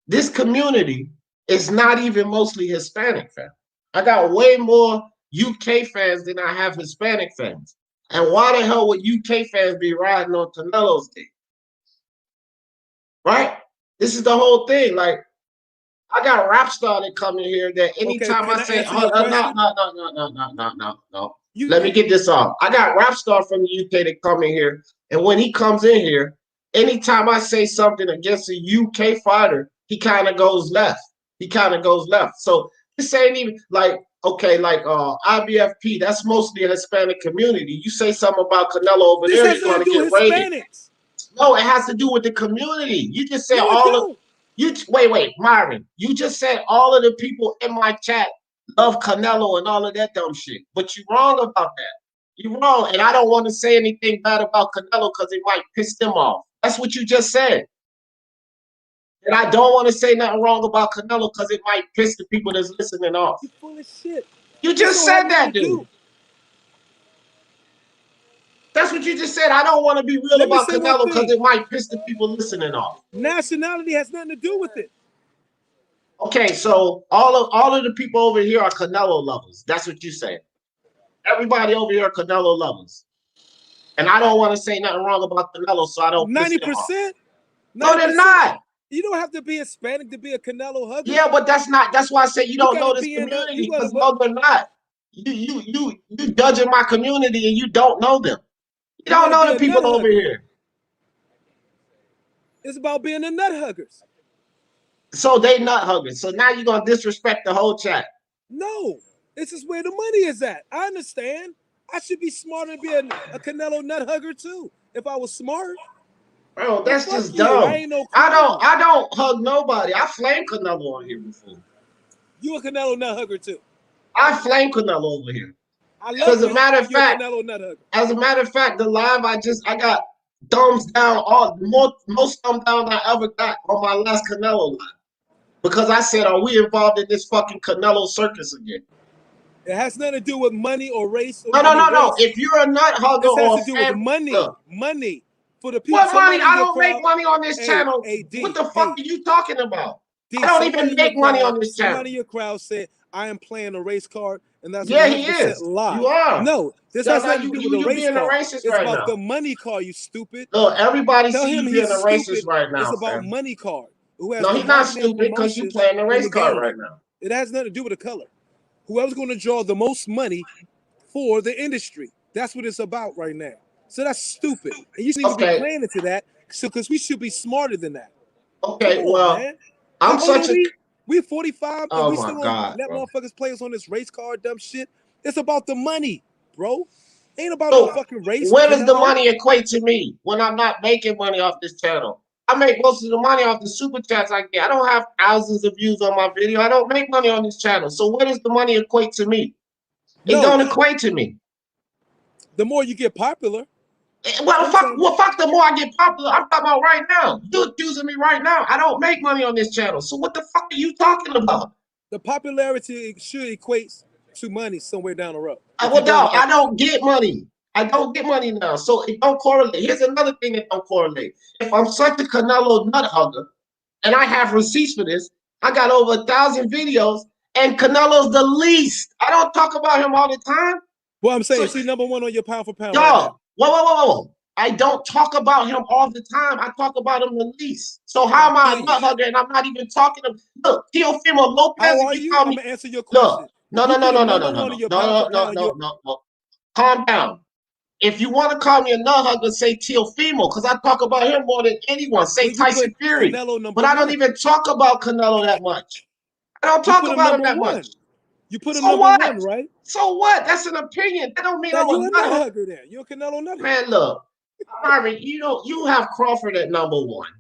this community is not even mostly Hispanic fans. I got way more UK fans than I have Hispanic fans. And why the hell would UK fans be riding on Canelo's dick? Right? This is the whole thing. Like, I got rap star that come in here that anytime Okay, I say, no. Let me get this off. I got rap star from the UK that come in here, and when he comes in here, anytime I say something against a UK fighter, he kind of goes left. So this ain't even like, okay, like IBFP, that's mostly a Hispanic community. You say something about Canelo over there, you're going to get raided. No, it has to do with the community. You just said wait, Myron. You just said all of the people in my chat love Canelo and all of that dumb shit. But you're wrong about that. You're wrong. And I don't want to say anything bad about Canelo because it might piss them off. That's what you just said. And I don't want to say nothing wrong about Canelo because it might piss the people that's listening off. You full of shit. You just said that, dude. That's what you just said. I don't want to be real about Canelo because it might piss the people listening off. Nationality has nothing to do with it. Okay, so all of the people over here are Canelo lovers. That's what you say. Everybody over here are Canelo lovers. And I don't want to say nothing wrong about Canelo, so I don't 90%? No, they're not. You don't have to be Hispanic to be a Canelo hugger. Yeah, but that's why I say you don't know this community, because no, they're not. You judging my community and you don't know them. You don't know the people over here. It's about being a nut huggers. So they nut huggers. So now you're gonna disrespect the whole chat. No, this is where the money is at. I understand. I should be smarter to be a Canelo nut hugger too. If I was smart. Bro, that's just dumb. I don't hug nobody. I flamed Canelo on here before. You a Canelo nut hugger too. I flamed Canelo over here. I love as a matter of fact, as a matter of fact, the live I got thumbs down, most thumbs down I ever got on my last Canelo live. Because I said, are we involved in this fucking Canelo circus again? It has nothing to do with money or race. Or no. If you're a nut hugger or has to do with money for the people. What money? I don't make money on this channel. What the fuck are you talking about? I don't even make money on this channel. Somebody in your crowd said, I am playing a race card, and that's he is. Lie. You are. No, this has nothing to do with a race card. It's about the money card, you stupid. No, everybody see you being a racist right now. It's about money card. No, he's not stupid because you playing the race card right now. It has nothing to do with the color. Whoever's going to draw the most money for the industry. That's what it's about right now. So that's stupid. And you shouldn't even be playing into that. So because we should be smarter than that. Okay, man. We 45 and we still let motherfuckers play us on this race card dumb shit. It's about the money, bro. Ain't about no fucking race. Where does the money equate to me when I'm not making money off this channel? I make most of the money off the super chats I get. I don't have thousands of views on my video. I don't make money on this channel. So where does the money equate to me? It don't equate to me. The more you get popular. Well, fuck the more I get popular. I'm talking about right now. You're accusing me right now. I don't make money on this channel. So what the fuck are you talking about? The popularity should equate to money somewhere down the road. Well, no, I don't get money. I don't get money now, so it don't correlate. Here's another thing that don't correlate. If I'm such a Canelo nut hugger, and I have receipts for this, I got over 1,000 videos, and Canelo's the least. I don't talk about him all the time. Well, I'm saying, see, number one on your pound for pound. Yo, whoa. I don't talk about him all the time. I talk about him the least. So how am I a nut hugger and I'm not even talking to look, Teofimo Lopez? How are you? I'm gonna answer your question. No. Calm down. If you want to call me a nut hugger, say Teofimo, because I talk about him more than anyone. Say Tyson Fury. But I don't even talk about Canelo that much. I don't talk about him that much. You put him number one, right? So what? That's an opinion. That don't mean I'm a nut hugger then. You're a Canelo nut hugger. Man, look. Marvin, you have Crawford at number one.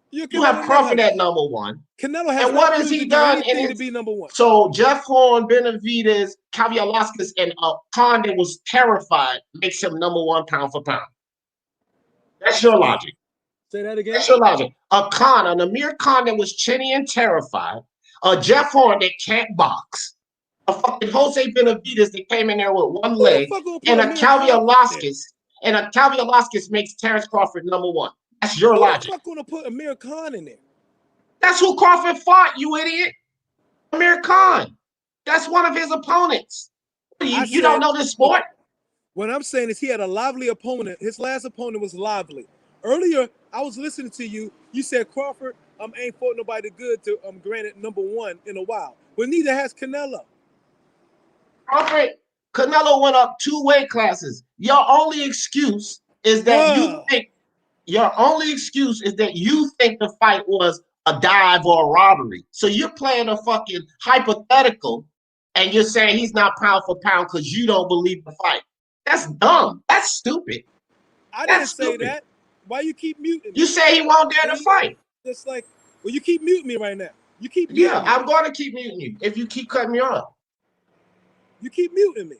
You have Crawford at number one. Canelo has and what has he done in to be number one? So Jeff Horn, Benavidez, Kavialaskas, and a Khan that was terrified makes him number one pound for pound. That's your logic. Say that again. That's your logic. A Khan, an Amir Khan that was chinny and terrified. A Jeff Horn that can't box. A fucking Jose Benavidez that came in there with one leg. And a Kavialaskas. And a Kavialaskas makes Terrence Crawford number one. That's your logic. I'm not going to put Amir Khan in there. That's who Crawford fought, you idiot. Amir Khan. That's one of his opponents. You don't know this sport? What I'm saying is he had a lively opponent. His last opponent was lively. Earlier, I was listening to you. You said Crawford ain't fought nobody good to granted number one in a while. But neither has Canelo. Crawford, Canelo went up 2 weight classes. Your only excuse is that you think the fight was a dive or a robbery. So you're playing a fucking hypothetical and you're saying he's not pound for pound because you don't believe the fight. That's dumb. That's stupid. I didn't say that. Why you keep muting me? You say he won't dare to fight. It's like, well, you keep muting me right now. You keep muting me. I'm going to keep muting you if you keep cutting me off. You keep muting me.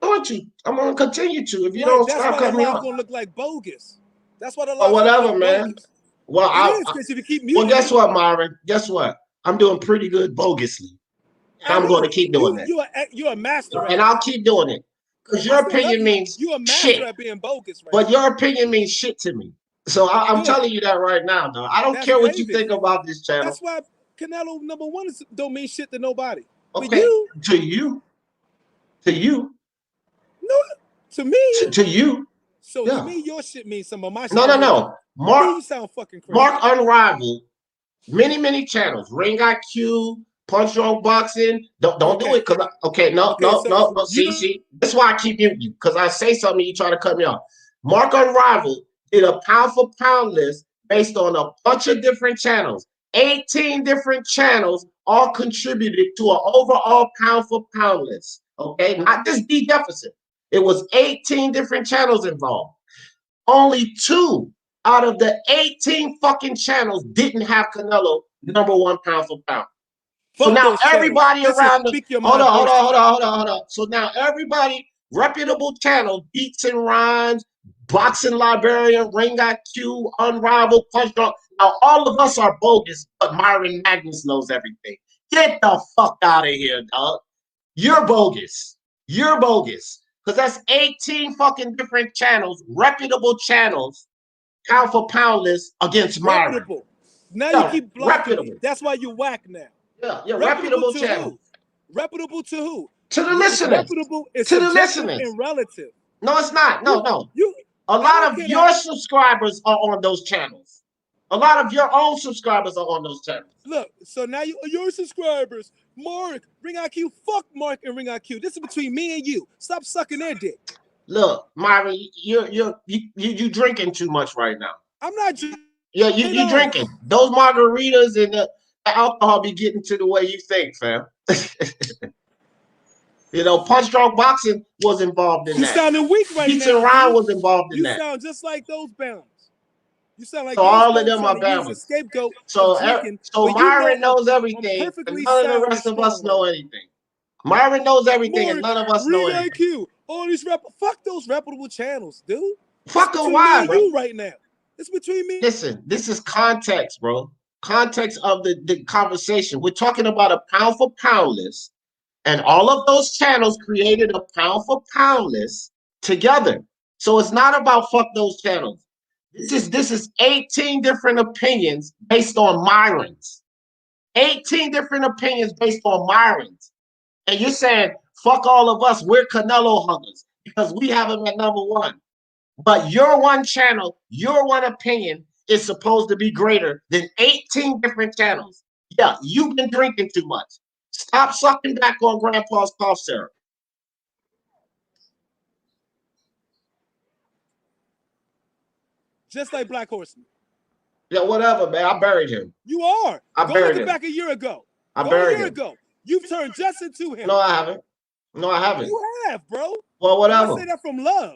Don't you? I'm going to continue to if you don't stop cutting me off. That's going to look like bogus. That's what a lot. Whatever, man. Bogus. Well, if you keep muting guess what, Myron? Guess what? I'm doing pretty good bogusly. And I'm going to keep doing that. You're a master. And I'll keep doing it. Because your opinion means you're a master shit. At being bogus, right? But your opinion means shit to me. So I'm telling you that right now, though. I don't care what you think about this channel. That's why Canelo number one don't mean shit to nobody. Okay. To you. No, to me. To you. So to me, your shit means some of my shit. No. Mark, you sound fucking crazy. Mark Unrivaled, many channels. Ring IQ, Punch Drunk Boxing. Don't do it. No. See. That's why I keep muting you. Because I say something, you try to cut me off. Mark Unrivaled did a pound for pound list based on a bunch of different channels. 18 different channels all contributed to an overall pound for pound list. Okay, not just D deficit. It was 18 different channels involved. Only 2 out of the 18 fucking channels didn't have Canelo number one pound for pound. So now everybody around the hold on. So now everybody, reputable channel, Beats and Rhymes, Boxing Librarian, Ring IQ, Unrivaled, Punch Drunk. Now all of us are bogus, but Myron Magnus knows everything. Get the fuck out of here, dog. You're bogus. Because that's 18 fucking different channels, reputable channels, pound for pound list against Myron. Reputable. Now you keep blocking me. That's why you whack now. Yeah, reputable channels. Reputable to who? To the listeners. Reputable is to the listeners and relative. No, it's not. No. A lot of your subscribers are on those channels. A lot of your own subscribers are on those channels. Look, so now your subscribers, Mark, Ring IQ, fuck Mark and Ring IQ. This is between me and you. Stop sucking their dick. Look, Myron, you drinking too much right now. I'm not drinking. Yeah, you drinking. Those margaritas and the alcohol be getting to the way you think, fam. Punch Drunk Boxing was involved in that. You sounding weak right now. Beats and Ryan was involved in that. You sound just like those bounds. You sound like all of them are balanced. Scapegoat. So Myron knows everything, and none of the rest of us know anything. Myron knows everything, and none of us know anything. IQ, all these fuck those reputable channels, dude. Fuck them, why, bro? You right now. It's between me. Listen, this is context, bro. context of the conversation. We're talking about a pound for pound list, and all of those channels created a pound for pound list together. So it's not about fuck those channels. This is 18 different opinions based on Myron's. 18 different opinions based on Myron's. And you're saying, fuck all of us, we're Canelo huggers because we have him at number one. But your one channel, your one opinion is supposed to be greater than 18 different channels. Yeah, you've been drinking too much. Stop sucking back on grandpa's cough syrup. Just like Black Horseman. Yeah, whatever, man. I buried him. You are. I Go buried look him. Back a year ago. I buried a year him. ago. You've turned just into him. No, I haven't. No, I haven't. You have, bro. Well, whatever. I say that from love.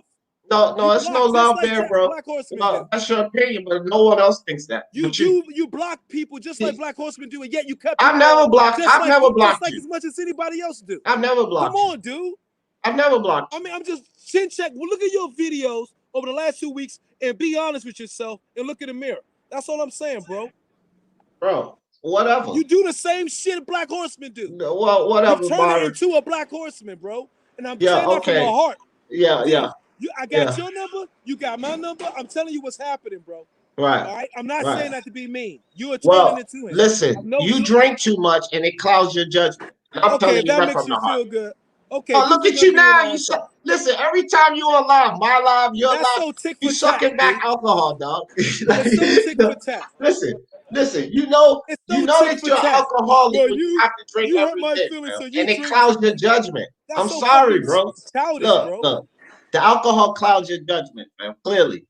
No, it's no love there, bro. Black Horseman No, that's your opinion, but no one else thinks that. You block people just like Black Horseman do, and yet you kept. I've never blocked. I've never blocked just like as much as anybody else do. I've never blocked. Come on, dude. I've never blocked. I mean, I'm just chin check. Well, look at your videos over the last 2 weeks and be honest with yourself and look in the mirror. That's all I'm saying, bro. Bro, whatever. You do the same shit Black Horseman do. Well, whatever. You turn it into a Black Horseman, bro. And I'm saying that from my heart. Yeah. I got your number. You got my number. I'm telling you what's happening, bro. Right. All right. I'm not saying that to be mean. You are turning it to him. Listen, you drink too much and it clouds your judgment. I'm telling you that makes you feel good. Okay. Oh, look at you now. Listen, every time you on live, my live, your live, so you sucking back alcohol, dog. That's so tick for tat. Listen. You know that you're alcoholic when you have to drink every day, and it clouds your judgment. I'm sorry, bro. Look. The alcohol clouds your judgment, man. Clearly,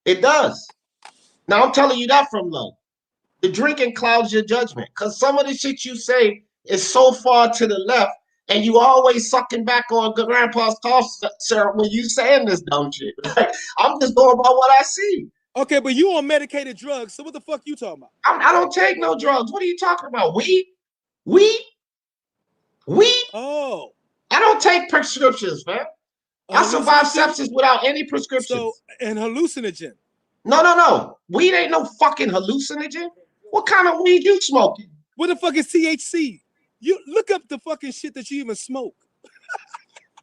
it does. Now I'm telling you that from love. The drinking clouds your judgment because some of the shit you say is so far to the left, and you always sucking back on grandpa's cough syrup when you saying this dumb shit. Like, I'm just going by what I see. Okay, but you on medicated drugs, so what the fuck you talking about? I don't take no drugs. What are you talking about? Weed? Oh. I don't take prescriptions, man. I survived sepsis without any prescriptions. So, and hallucinogen. No. Weed ain't no fucking hallucinogen. What kind of weed you smoking? What the fuck is THC? You look up the fucking shit that you even smoke.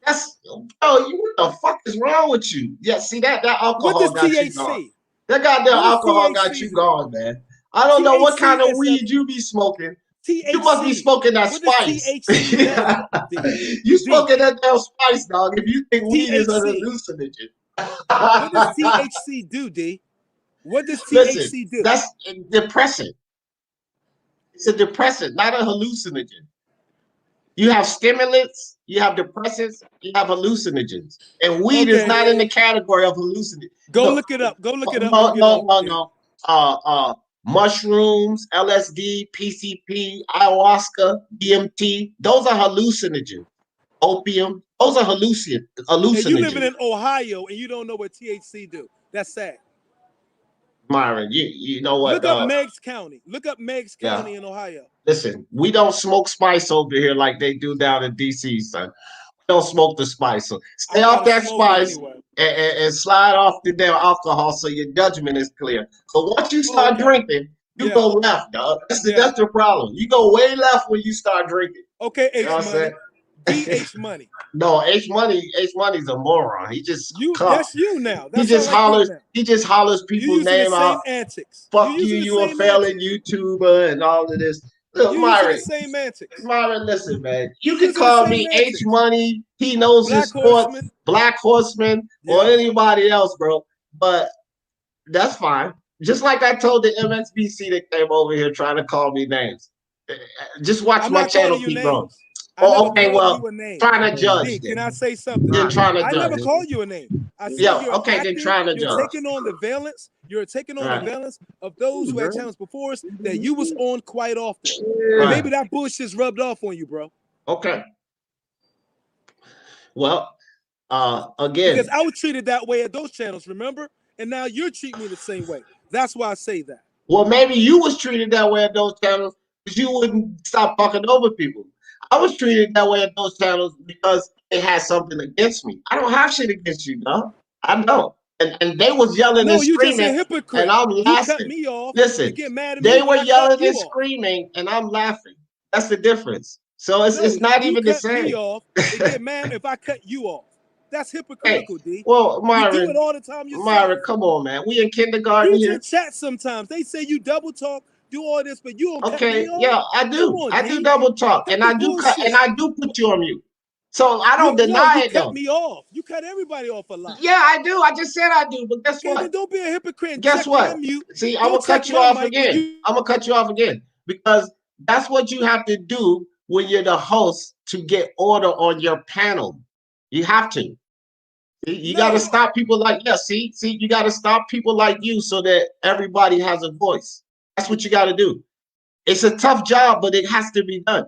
What the fuck is wrong with you? Yeah, see that alcohol got you gone. That goddamn alcohol got you gone, man. I don't know what kind of weed you be smoking. THC. You must be smoking that spice. You smoking that damn spice, dog. If you think weed is a hallucinogen. What does THC do, D? What does THC do? That's depressant. It's a depressant, not a hallucinogen. You have stimulants, you have depressants, you have hallucinogens. And weed is not in the category of hallucinogens. Look it up. No. Mushrooms, LSD, PCP, ayahuasca, DMT, those are hallucinogens. Opium, those are hallucinogens. And you living in Ohio and you don't know what THC do. That's sad. Myron, you know what? Look up Meigs County. Look up Meigs County in Ohio. Listen, we don't smoke spice over here like they do down in DC, son. We don't smoke the spice. So stay off that spice and slide off the damn alcohol so your judgment is clear. So once you start drinking, you go left, dog. That's the problem. You go way left when you start drinking. Okay, H Money. H Money. No, H Money's a moron. He just that's you now. That's he just hollers people's name out. Antics. Fuck you a failing YouTuber and all of this. Look, Myron, same antics. Myron, listen, man. You can call me H Money. He knows his sport, Black Horseman, or anybody else, bro. But that's fine. Just like I told the MSBC that came over here trying to call me names. Just watch my channel keep going. Oh, okay, well, trying to judge. D, can I say something? You're trying to judge. I never called you a name. I said then trying to judge. You're taking on the valence. You're taking on the valence of those who had channels before us that you was on quite often. And maybe that bullshit's rubbed off on you, bro. Okay. Well, again. Because I was treated that way at those channels, remember? And now you're treating me the same way. That's why I say that. Well, maybe you was treated that way at those channels because you wouldn't stop talking over people. I was treated that way at those channels because they had something against me. I don't have shit against you, dog. I don't. and they was yelling No, and you just a screaming, and hypocrite. I'm You cut laughing. me off Listen, and get mad at me they when were I cut yelling you and off. screaming, and I'm laughing. That's the difference. So No, it's not you even the cut me same. off and get mad if I cut you off. That's Hey, hypocritical, D. well, You do it all the time yourself. Myron, come on, man. We in kindergarten Read here. your chat sometimes. They say you double talk, do all this, but you don't cut me Okay, off. yeah, I Come do. on, I do D. double talk, Cut and the I do cut, and bullshit. I do put you on mute. So I don't No, deny you it cut though. me off. You cut everybody off a lot. Yeah, I do. I just said I do, but guess Okay, what? then don't be a hypocrite and Guess check my what? mute. See, I'm Don't gonna check cut you my off mic when again. you. I'm gonna cut you off again because that's what you have to do when you're the host to get order on your panel. You have to. You got to No. stop people like see, you got to stop people like you so that everybody has a voice. That's what you got to do. It's a tough job, but it has to be done.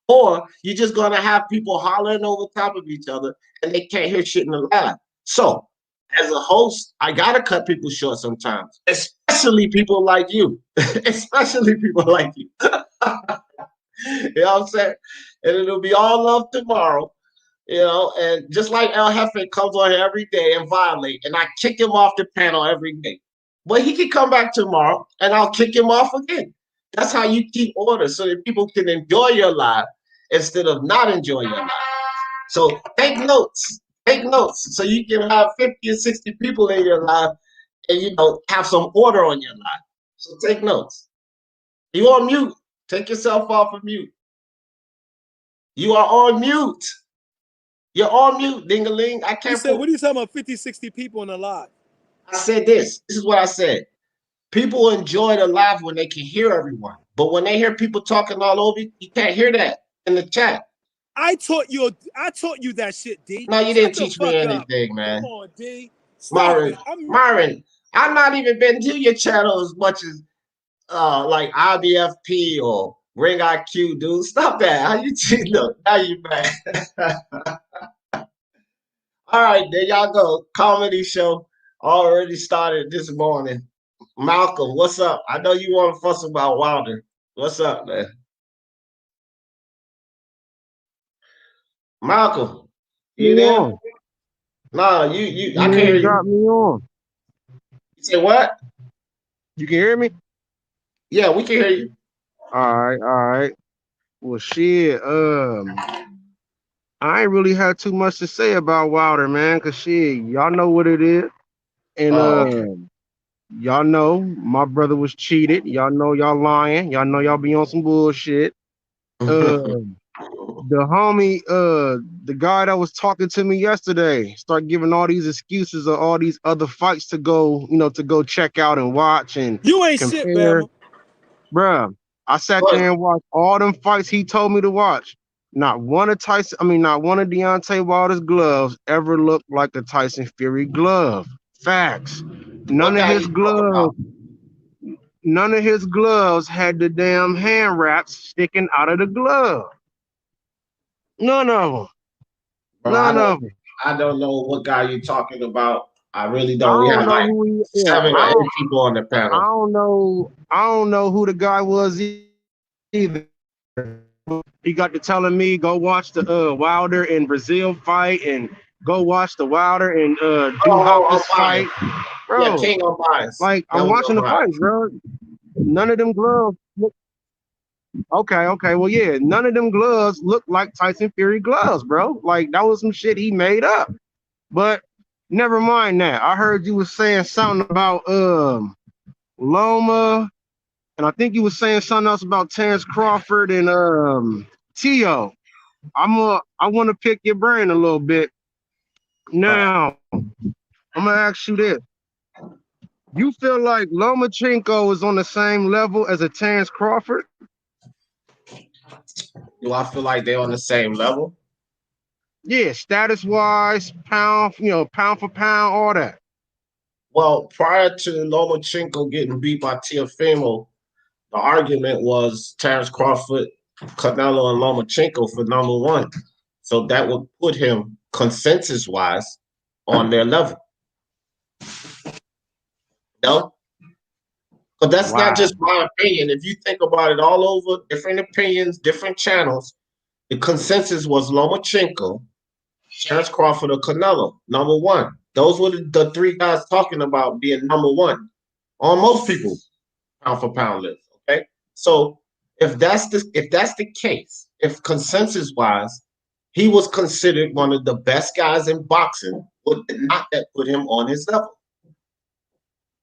Or you're just gonna have people hollering over top of each other and they can't hear shit in the live. So, as a host, I gotta cut people short sometimes, especially people like you, especially people like you. You know what I'm saying? And it'll be all love tomorrow. You know, and just like El Jefe comes on here every day and violate, and I kick him off the panel every day. But he can come back tomorrow and I'll kick him off again. That's how you keep order so that people can enjoy your live instead of not enjoying your live. So take notes. Take notes so you can have 50 or 60 people in your live and have some order on your live. So take notes. You on mute. Take yourself off of mute. You are on mute. You're on mute, ding-a-ling. I You can't said, put. what are you talking about? 50, 60 people in the live. I said this. This is what I said. People enjoy the live when they can hear everyone. But when they hear people talking all over, you can't hear that in the chat. I taught you that shit, D. No, you Shut didn't the teach me fuck up. anything, man. Come on, D. Stop it. Myron, I'm not even been to your channel as much as like IBFP or Ring IQ, dude. Stop that. How you look? Now you mad. All right, there y'all go. Comedy show already started this morning. Malcolm, what's up? I know you want to fuss about Wilder. What's up, man? Malcolm, you there? On. Nah, I can't hear you. Drop me on. You say what? You can hear me? Yeah, we can hear you. All right. Well, shit. I ain't really had too much to say about Wilder, man, cause shit, y'all know what it is, and Okay. y'all know my brother was cheated. Y'all know y'all lying. Y'all know y'all be on some bullshit. The homie, the guy that was talking to me yesterday, start giving all these excuses of all these other fights to go, to go check out and watch and You ain't compare. shit, Bama. Bruh, I sat there and watched all them fights he told me to watch. Not one of Deontay Wilder's gloves ever looked like a Tyson Fury glove. Facts. None of his gloves had the damn hand wraps sticking out of the glove. None of them. I don't know what guy you're talking about. I really don't. I We don't have know like who he is. 7 or 8 people on the panel. I don't know who the guy was either. He got to telling me go watch the Wilder and Brazil fight and go watch the Wilder and Duhaupas fight. Bro, yeah, King on bias. Like I'm watching the fight, bro. None of them gloves look okay. Well, yeah, none of them gloves look like Tyson Fury gloves, bro. Like that was some shit he made up. But never mind that. I heard you was saying something about Loma, and I think you was saying something else about Terrence Crawford and Teo. I want to pick your brain a little bit. Now, I'm gonna ask you this: you feel like Lomachenko is on the same level as a Terrence Crawford? Do I feel like they're on the same level? Yeah, status wise, pound for pound, all that. Well, prior to Lomachenko getting beat by Teofimo, the argument was Terrence Crawford, Canelo, and Lomachenko for number 1. So that would put him consensus-wise on their level. No? But that's not just my opinion. If you think about it all over, different opinions, different channels, the consensus was Lomachenko, Terrence Crawford, or Canelo, number 1. Those were the three guys talking about being number one on most people's pound for pound list. Okay, so if that's the case, if consensus wise, he was considered one of the best guys in boxing, would not that put him on his level?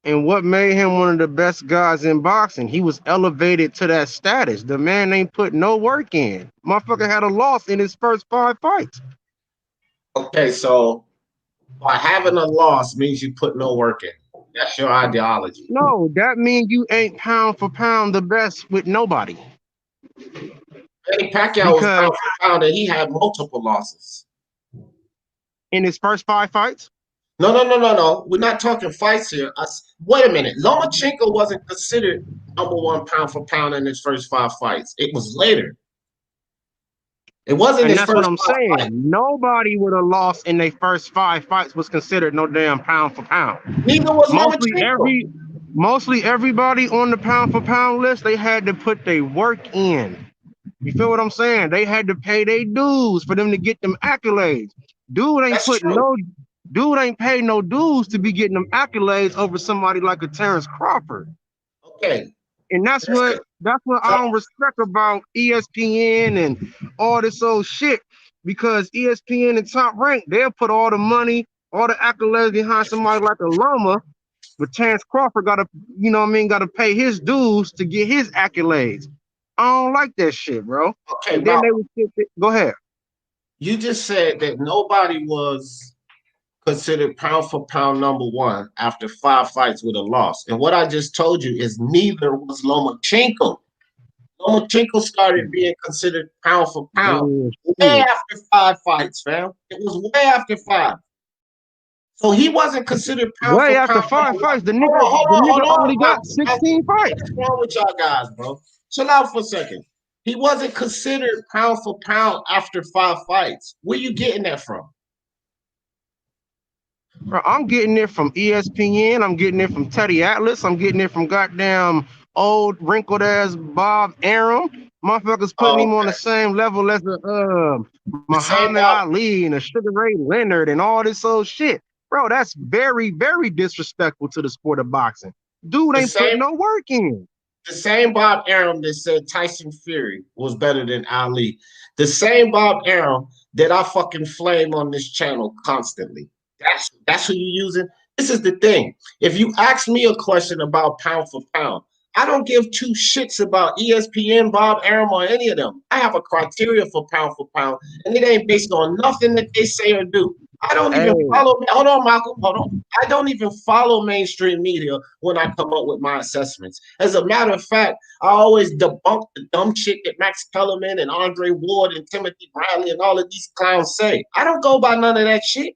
And what made him one of the best guys in boxing? He was elevated to that status. The man ain't put no work in. Motherfucker had a loss in his first 5 fights. Okay, so by having a loss means you put no work in. That's your ideology. No, that means you ain't pound for pound the best with nobody. Manny Pacquiao was pound for pound and he had multiple losses. In his first 5 fights? No. We're not talking fights here. Wait a minute. Lomachenko wasn't considered number one pound for pound in his first 5 fights. It was later. It wasn't and his that's first what I'm saying. Fight. Nobody with a loss in their first 5 fights was considered no damn pound for pound. Neither was Lomachenko. Mostly everybody on the pound for pound list, they had to put their work in. You feel what I'm saying? They had to pay their dues for them to get them accolades. Dude ain't paid no dues to be getting them accolades over somebody like a Terrence Crawford. Okay. And that's what I don't respect about ESPN and all this old shit, because ESPN and Top Rank, they'll put all the money, all the accolades behind somebody like a Loma, but Terrence Crawford gotta pay his dues to get his accolades. I don't like that shit, bro. Okay, and then they would go ahead. You just said that nobody was considered pound for pound number one after 5 fights with a loss. And what I just told you is neither was Lomachenko. Lomachenko started being considered pound for pound way after 5 fights, fam. It was way after 5. So he wasn't considered pound way for after pound. 5 fights. The nigga only got 16 fights. What's wrong with y'all guys, bro? Chill out for a second. He wasn't considered pound for pound after 5 fights. Where you getting that from? Bro, I'm getting it from ESPN. I'm getting it from Teddy Atlas. I'm getting it from goddamn old wrinkled ass Bob Arum. Motherfuckers putting him on the same level as Muhammad Ali and a Sugar Ray Leonard and all this old shit. Bro, that's very, very disrespectful to the sport of boxing. Dude ain't putting no work in. The same Bob Arum that said Tyson Fury was better than Ali. The same Bob Arum that I fucking flame on this channel constantly. That's who you're using. This is the thing. If you ask me a question about pound for pound, I don't give 2 shits about ESPN, Bob Arum, or any of them. I have a criteria for pound, and it ain't based on nothing that they say or do. I don't even follow. Hold on, Malcolm. Hold on. I don't even follow mainstream media when I come up with my assessments. As a matter of fact, I always debunk the dumb shit that Max Kellerman and Andre Ward and Timothy Bradley and all of these clowns say. I don't go by none of that shit.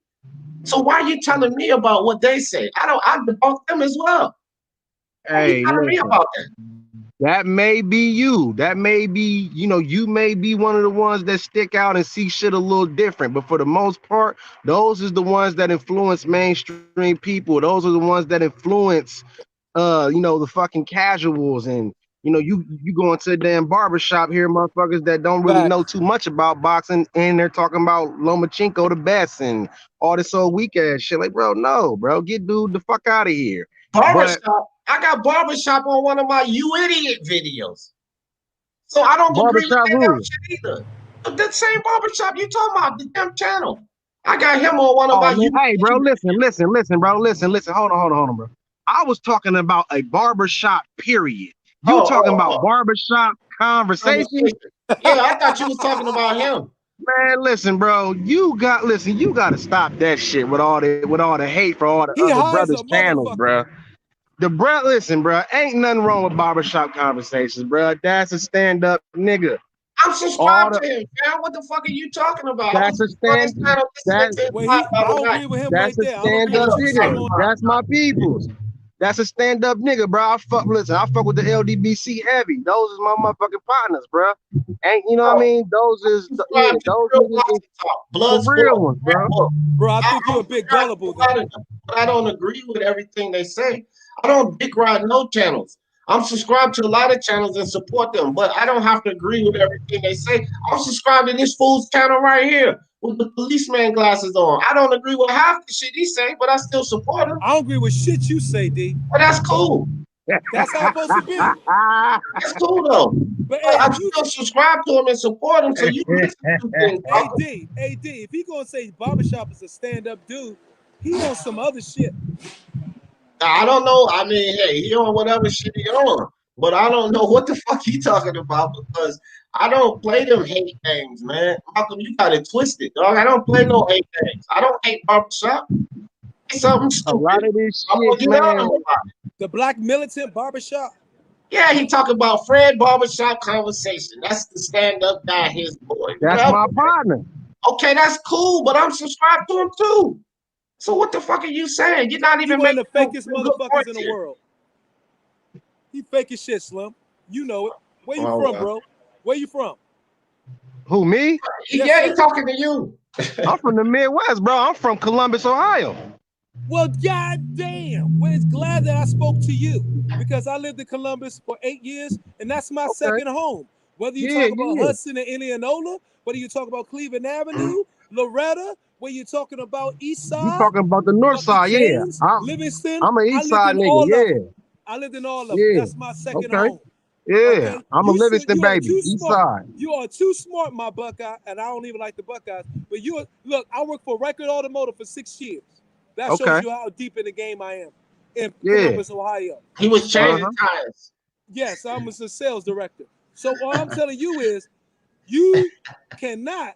So why are you telling me about what they say? I debunk them as well. Hey, telling me about that? That may be you. That may be, you may be one of the ones that stick out and see shit a little different. But for the most part, those is the ones that influence mainstream people. Those are the ones that influence, the fucking casuals. And, you go into a damn barbershop here, motherfuckers that don't really know too much about boxing, and they're talking about Lomachenko the best and all this old weak ass shit. Like, bro, no, bro, get dude the fuck out of here. Barbershop. I got barbershop on one of my You Idiot videos. So I don't agree with that shit either. The same barbershop you talking about, the damn channel. I got him on one of my Hey, bro, listen, bro. Listen. Hold on, bro. I was talking about a barbershop, period. You talking about barbershop conversation? Yeah, I thought you was talking about him. Man, listen, bro. You got to stop that shit with all the hate for all the other brothers' channels, bro. Listen, bro, ain't nothing wrong with barbershop conversations, bro. That's a stand-up nigga. I'm subscribed to him, man. What the fuck are you talking about? That's a stand-up. That's a stand-up nigga. That's my peoples. That's a stand-up nigga, bro. I fuck with the LDBC heavy. Those is my motherfucking partners, bro. And you know what I mean? Those is the real ones, bro. Bro, I think you're a bit gullible, though. But I don't agree with everything they say. I don't dick ride no channels. I'm subscribed to a lot of channels and support them, but I don't have to agree with everything they say. I'm subscribed to this fool's channel right here. with the policeman glasses on. I don't agree with half the shit he say, but I still support him. I don't agree with shit you say, D. But that's cool. That's how it's supposed to be. That's cool though. But hey, I still subscribe to him and support him, so you listen to things. AD, if he gonna say Barbershop is a stand-up dude, he on some other shit. I don't know. I mean, hey, he on whatever shit he on. But I don't know what the fuck he talking about because I don't play them hate games, man. Malcolm, you got it twisted, dog. I don't play no hate games. I don't hate Barbershop. It's something stupid. A lot of this I'm gonna shit, get man. on him about it. The Black Militant Barbershop. Yeah, he talking about Fred Barbershop Conversation. That's the stand-up guy, his boy. That's Whatever. my partner. Okay, that's cool, but I'm subscribed to him too. So what the fuck are you saying? You're not even He one making of the fakest no good motherfuckers points in the here. world. He fake as shit, Slim. You know it. Where you Oh, from, well. bro? Where you from? Who, me? Yes, Yeah, sir. he talking to you. I'm from the Midwest, bro. I'm from Columbus, Ohio. Well, goddamn. Well, it's glad that I spoke to you because I lived in Columbus for 8 years, and that's my second home. Whether you talk about Hudson and Indianola, whether you talk about Cleveland Avenue, Loretta, where you're talking about East Side, You talking about the North Side, Kings, yeah. Livingston. I'm an I East lived Side in nigga, all of yeah. them. I lived in all of them. Yeah. That's my second Okay. home. Yeah, Okay? I'm a Livingston You are baby, too East smart. Side. You are too smart, my Buckeye, and I don't even like the Buckeyes. But you look, I worked for Record Automotive for 6 years. That shows Okay. you how deep in the game I am in Yeah. Columbus, Ohio. He was changing tires. Yes, I'm a sales director. So all I'm telling you is you cannot,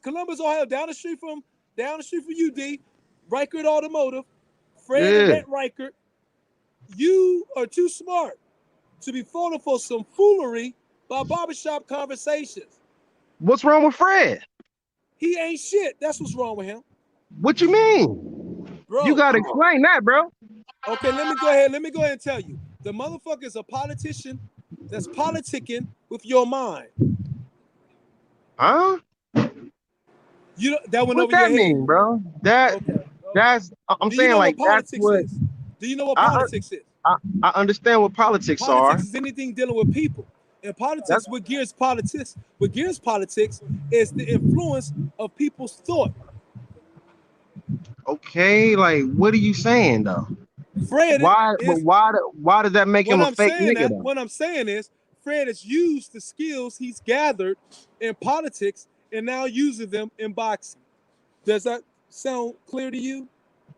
Columbus, Ohio, down the street from UD, Reichert Automotive, Fred and Rent Reichert. You are too smart to be falling for some foolery by barbershop conversations. What's wrong with Fred? He ain't shit. That's what's wrong with him. What you mean? Bro. You gotta explain that, bro. Okay, let me go ahead and tell you. The motherfucker is a politician that's politicking with your mind. Huh? You know, that went What over that your head. mean, bro? That's I'm saying like that's what. Is? Do you know what politics is? I understand what politics are. Politics is anything dealing with people. In politics, what gears politics is the influence of people's thought. Okay, like what are you saying though? Fred why does that make him a fake nigga though? What I'm saying is Fred has used the skills he's gathered in politics and now uses them in boxing. Does that sound clear to you?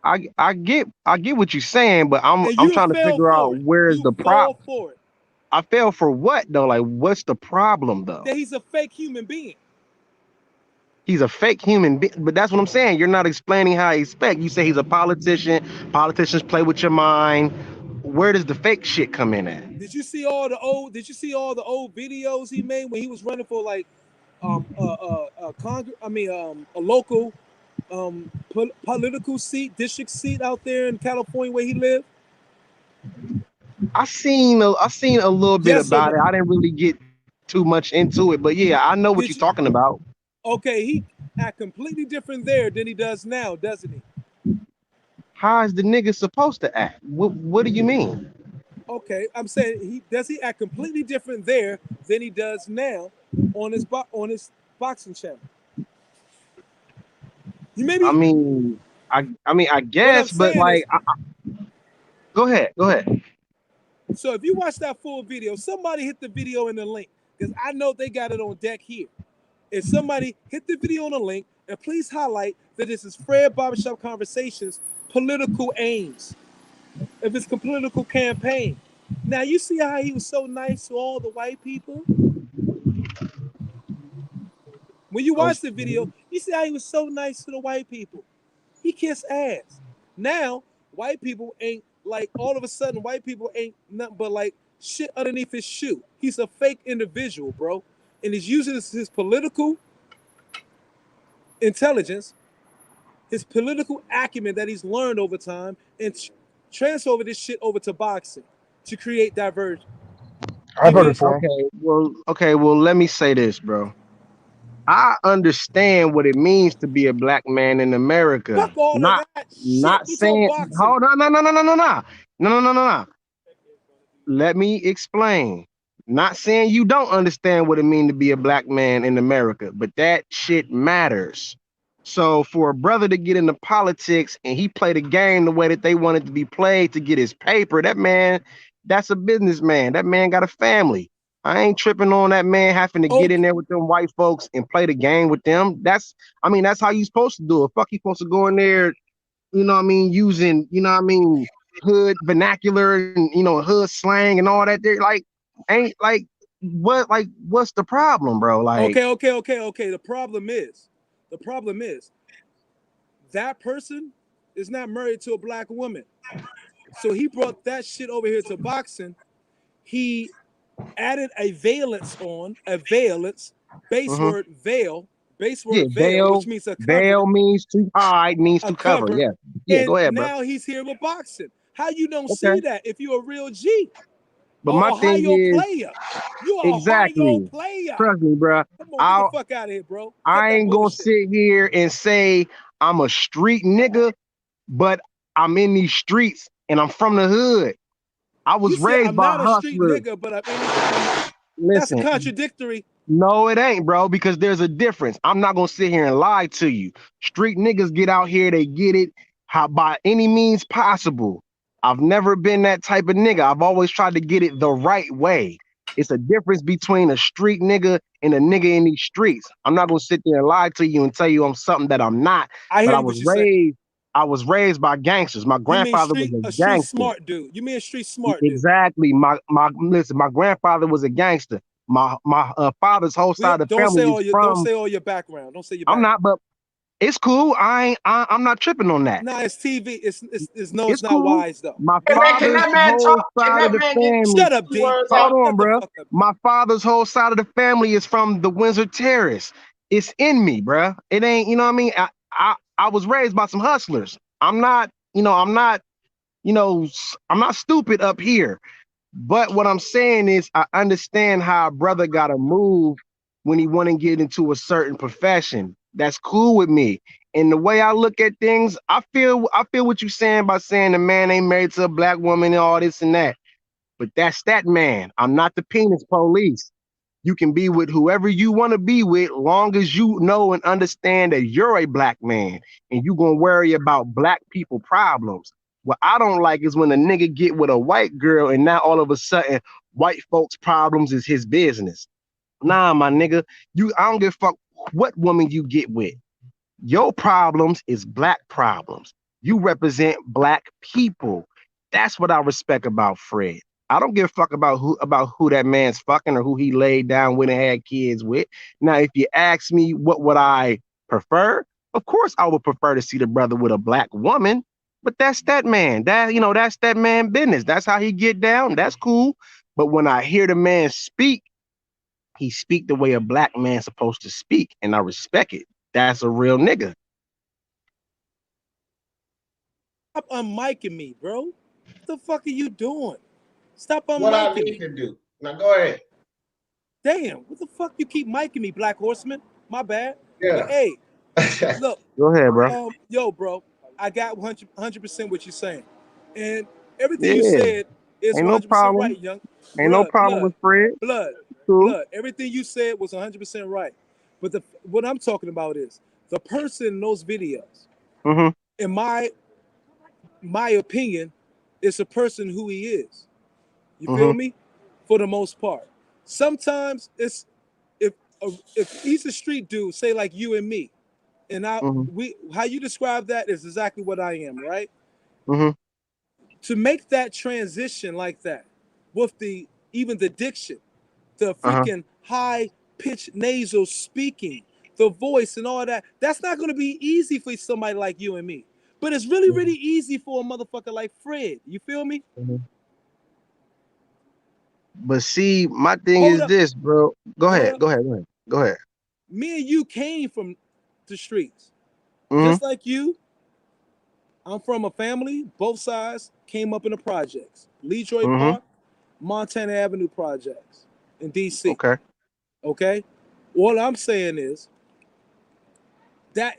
I get what you're saying, but I'm trying to figure out where's the problem. For it. I fell for what though? Like, what's the problem though? That he's a fake human being. He's a fake human being, but that's what I'm saying. You're not explaining how he's fake. You say he's a politician. Politicians play with your mind. Where does the fake shit come in at? Did you see all the old videos he made when he was running for like a local political seat, district seat out there in California where he lived? I seen a little bit about it. I didn't really get too much into it, but yeah, I know what you're talking about. Okay, he act completely different there than he does now, doesn't he? How is the nigga supposed to act? What do you mean? Okay, I'm saying he act completely different there than he does now on his boxing channel. You maybe. I guess, but like, go ahead. So if you watch that full video, somebody hit the video in the link because I know they got it on deck here. If somebody hit the video on the link and please highlight that this is Fred Barbershop Conversations political aims. If it's a political campaign. Now you see how he was so nice to all the white people? When you watch the video, you see how he was so nice to the white people. He kissed ass. Now, white people ain't like all of a sudden white people ain't nothing but like shit underneath his shoe. He's a fake individual, bro. And he's using his political intelligence, his political acumen that he's learned over time, and transfer this shit over to boxing to create diversion. I voted for him. Okay, well, let me say this, bro. I understand what it means to be a black man in America. Fuck all not, of that not shit. saying. Hold on, no. Let me explain. Not saying you don't understand what it means to be a black man in America, but that shit matters. So for a brother to get into politics and he played the game the way that they wanted to be played to get his paper, that man, that's a businessman. That man got a family. I ain't tripping on that man having to get in Okay, there with them white folks and play the game with them. I mean, that's how you supposed to do it. Fuck, you supposed to go in there, you know what I mean, using, you know what I mean, hood vernacular and, you know, hood slang and all that. They're like, ain't like, what's the problem, bro? Like, okay. The problem is that person is not married to a black woman. So he brought that shit over here to boxing. He added a valence, base mhm. word veil, Yeah, which means a veil cover, means to hide, means a to cover. cover, Yeah. Yeah, and go ahead, bro. now he's here with boxing. How you don't Okay. see that if you're a real G But or my thing Ohio is, player? You are Ohio exactly. player. Trust me, bro. Come on, get the I fuck out of here, bro. Cut I that ain't gonna bullshit. sit here and say I'm a street nigga, but I'm in these streets and I'm from the hood. I You was said raised I'm by not a street hustlers. nigga, but I'm that's a Listen, contradictory. no, it ain't, bro, because there's a difference. I'm not gonna sit here and lie to you. Street niggas get out here, they get it how, by any means possible. I've never been that type of nigga. I've always tried to get it the right way. It's a difference between a street nigga and a nigga in these streets. I'm not gonna sit there and lie to you and tell you I'm something that I'm not. I But hear what you're saying. I was raised by gangsters. My You mean grandfather was a street gangster. smart dude. You mean a street smart dude. Exactly. My listen, my grandfather was a gangster. My father's whole side of the family is Don't from. say all your background. Don't say your I'm background. not, but it's cool. I'm not tripping on that. Nah, it's TV. It's no, It's it's not cool. wise though. My Hey man, can father's that man whole talk? Can side of that the man get family. Shut up, two D. words Hold out? on, Shut the bro. fuck up, D. My father's whole side of the family is from the Windsor Terrace. It's in me, bro. It ain't, you know what I mean? I was raised by some hustlers. I'm not, I'm not stupid up here. But what I'm saying is, I understand how a brother got to move when he want to get into a certain profession. That's cool with me. And the way I look at things, I feel what you're saying by saying the man ain't married to a black woman and all this and that. But that's that man. I'm not the penis police. You can be with whoever you want to be with, long as you know and understand that you're a black man and you're gonna worry about black people problems. What I don't like is when a nigga get with a white girl and now all of a sudden white folks' problems is his business. Nah, my nigga, I don't give a fuck what woman you get with. Your problems is black problems. You represent black people. That's what I respect about Fred. I don't give a fuck about who that man's fucking or who he laid down with and had kids with. Now, if you ask me what would I prefer, of course I would prefer to see the brother with a black woman. But that's that man. That's that man business. That's how he get down. That's cool. But when I hear the man speak, he speak the way a black man's supposed to speak, and I respect it. That's a real nigga. Stop unmiking me, bro. What the fuck are you doing? Stop What I unmiking need me. to do. Now go ahead. Damn, what the fuck you keep miking me, Black Horseman? My bad. But Yeah. hey, look, Go ahead, bro. yo, bro, I got 100% what you're saying. And everything you Yeah, said is ain't no 100% problem. right, young. Ain't no problem Blood, with Fred. blood, Cool. blood. Everything you said was 100% right. But what I'm talking about is the person in those videos, Mm-hmm. in my opinion, is a person who he is. You feel Mm-hmm. me? For the most part. Sometimes it's if he's a street dude, say like you and me, and Mm-hmm. how you describe that is exactly what I am, right? Mm-hmm. To make that transition like that, with even the diction, the Uh-huh. freaking high pitched nasal speaking, the voice and all that, that's not gonna be easy for somebody like you and me. But it's really, really easy for a motherfucker like Fred. You feel me? Mm-hmm. But see, my thing Hold is up, this, bro. Go hold ahead. up. Go ahead. Go ahead. Go ahead. Me and you came from the streets. Mm-hmm. Just like you, I'm from a family, both sides came up in the projects. Leroy Mm-hmm. Park, Montana Avenue projects in DC. Okay. Okay? All I'm saying is that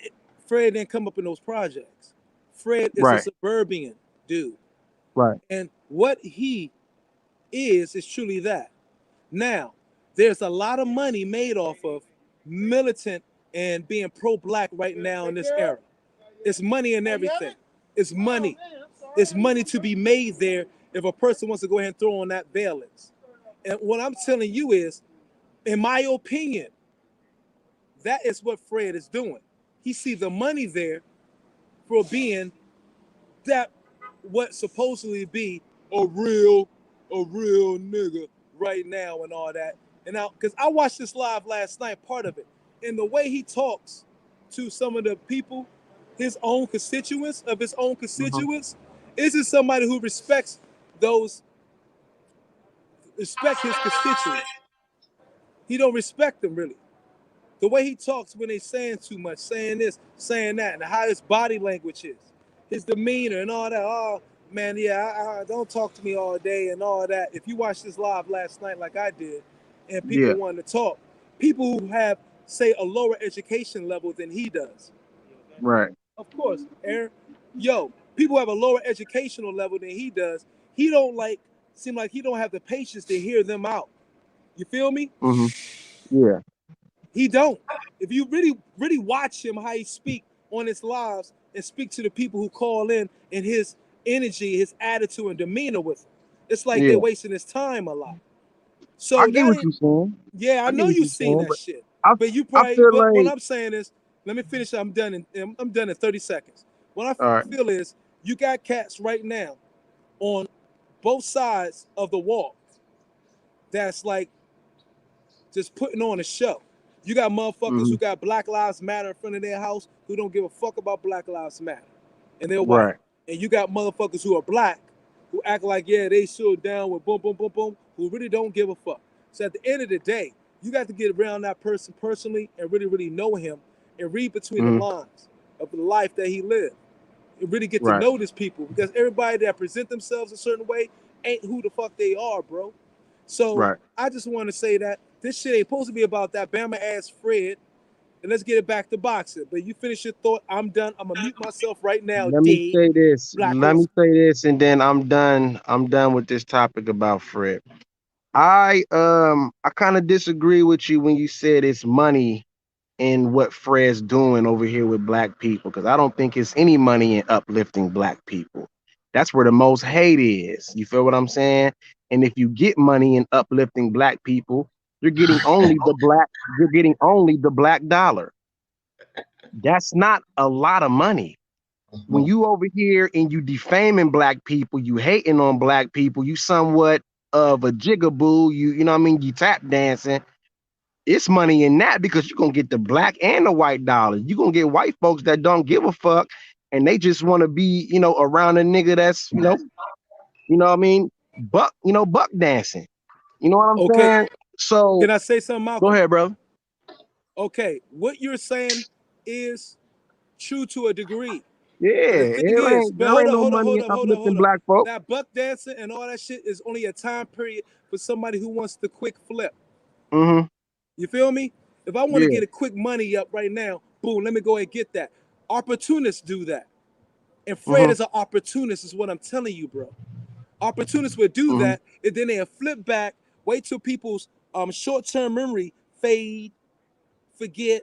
Fred didn't come up in those projects. Fred is a Right. suburban dude. Right. And what he is truly that. Now, there's a lot of money made off of militant and being pro-black right now in this era. It's money and everything. It's money. It's money to be made there if a person wants to go ahead and throw on that valence. And what I'm telling you is, in my opinion, that is what Fred is doing. He sees the money there for being that what supposedly be a real nigga right now and all that. And now, because I watched this live last night, part of it, and the way he talks to some of the people, his own constituents, is this somebody who respects his constituents. He don't respect them really. The way he talks when they saying too much, saying this, saying that, and how his body language is, his demeanor and all that. Oh man, yeah, I don't talk to me all day and all that. If you watched this live last night like I did, and people wanted to talk, people who have, say, a lower education level than he does. Right. Of course, Aaron. People who have a lower educational level than he does. He don't seem like he don't have the patience to hear them out. You feel me? Mm-hmm. Yeah. He don't. If you really watch him, how he speak on his lives and speak to the people who call in, and his energy, his attitude and demeanor with him, it's like they're wasting his time a lot. So I get what you're saying. Yeah, I know you've seen that shit. But you probably. But like, what I'm saying is, let me finish. I'm done in 30 seconds. What I feel is, you got cats right now on both sides of the wall that's like just putting on a show. You got motherfuckers who got Black Lives Matter in front of their house who don't give a fuck about Black Lives Matter, and they're white. Right. And you got motherfuckers who are black who act like, yeah, they still down with boom, boom, boom, boom, who really don't give a fuck. So at the end of the day, you got to get around that person personally and really, really know him and read between the lines of the life that he lived. And really get to know these people, because everybody that present themselves a certain way ain't who the fuck they are, bro. So I just want to say that this shit ain't supposed to be about that Bama ass Fred. And let's get it back to boxing. But you finish your thought. I'm done. I'm gonna mute myself right now. Let me say this, and then I'm done. I'm done with this topic about Fred. I kind of disagree with you when you said it's money in what Fred's doing over here with black people, because I don't think it's any money in uplifting black people. That's where the most hate is. You feel what I'm saying? And if you get money in uplifting black people, you're getting only the black dollar. That's not a lot of money. When you over here and you defaming black people, you hating on black people, you somewhat of a jigaboo, you know what I mean? You tap dancing. It's money in that, because you're gonna get the black and the white dollar. You're gonna get white folks that don't give a fuck, and they just want to be, around a nigga that's, what I mean, buck dancing. You know what I'm saying? So can I say something, Malcolm? Go ahead, bro. Okay, what you're saying is true to a degree. Yeah, the thing is, but hold on. Black folk. That buck dancing and all that shit is only a time period for somebody who wants the quick flip. Mm-hmm. You feel me? If I want to get a quick money up right now, boom, let me go and get that. Opportunists do that. And Fred is an opportunist, is what I'm telling you, bro. Opportunists would do that, and then they'll flip back, wait till people's short-term memory fade, forget,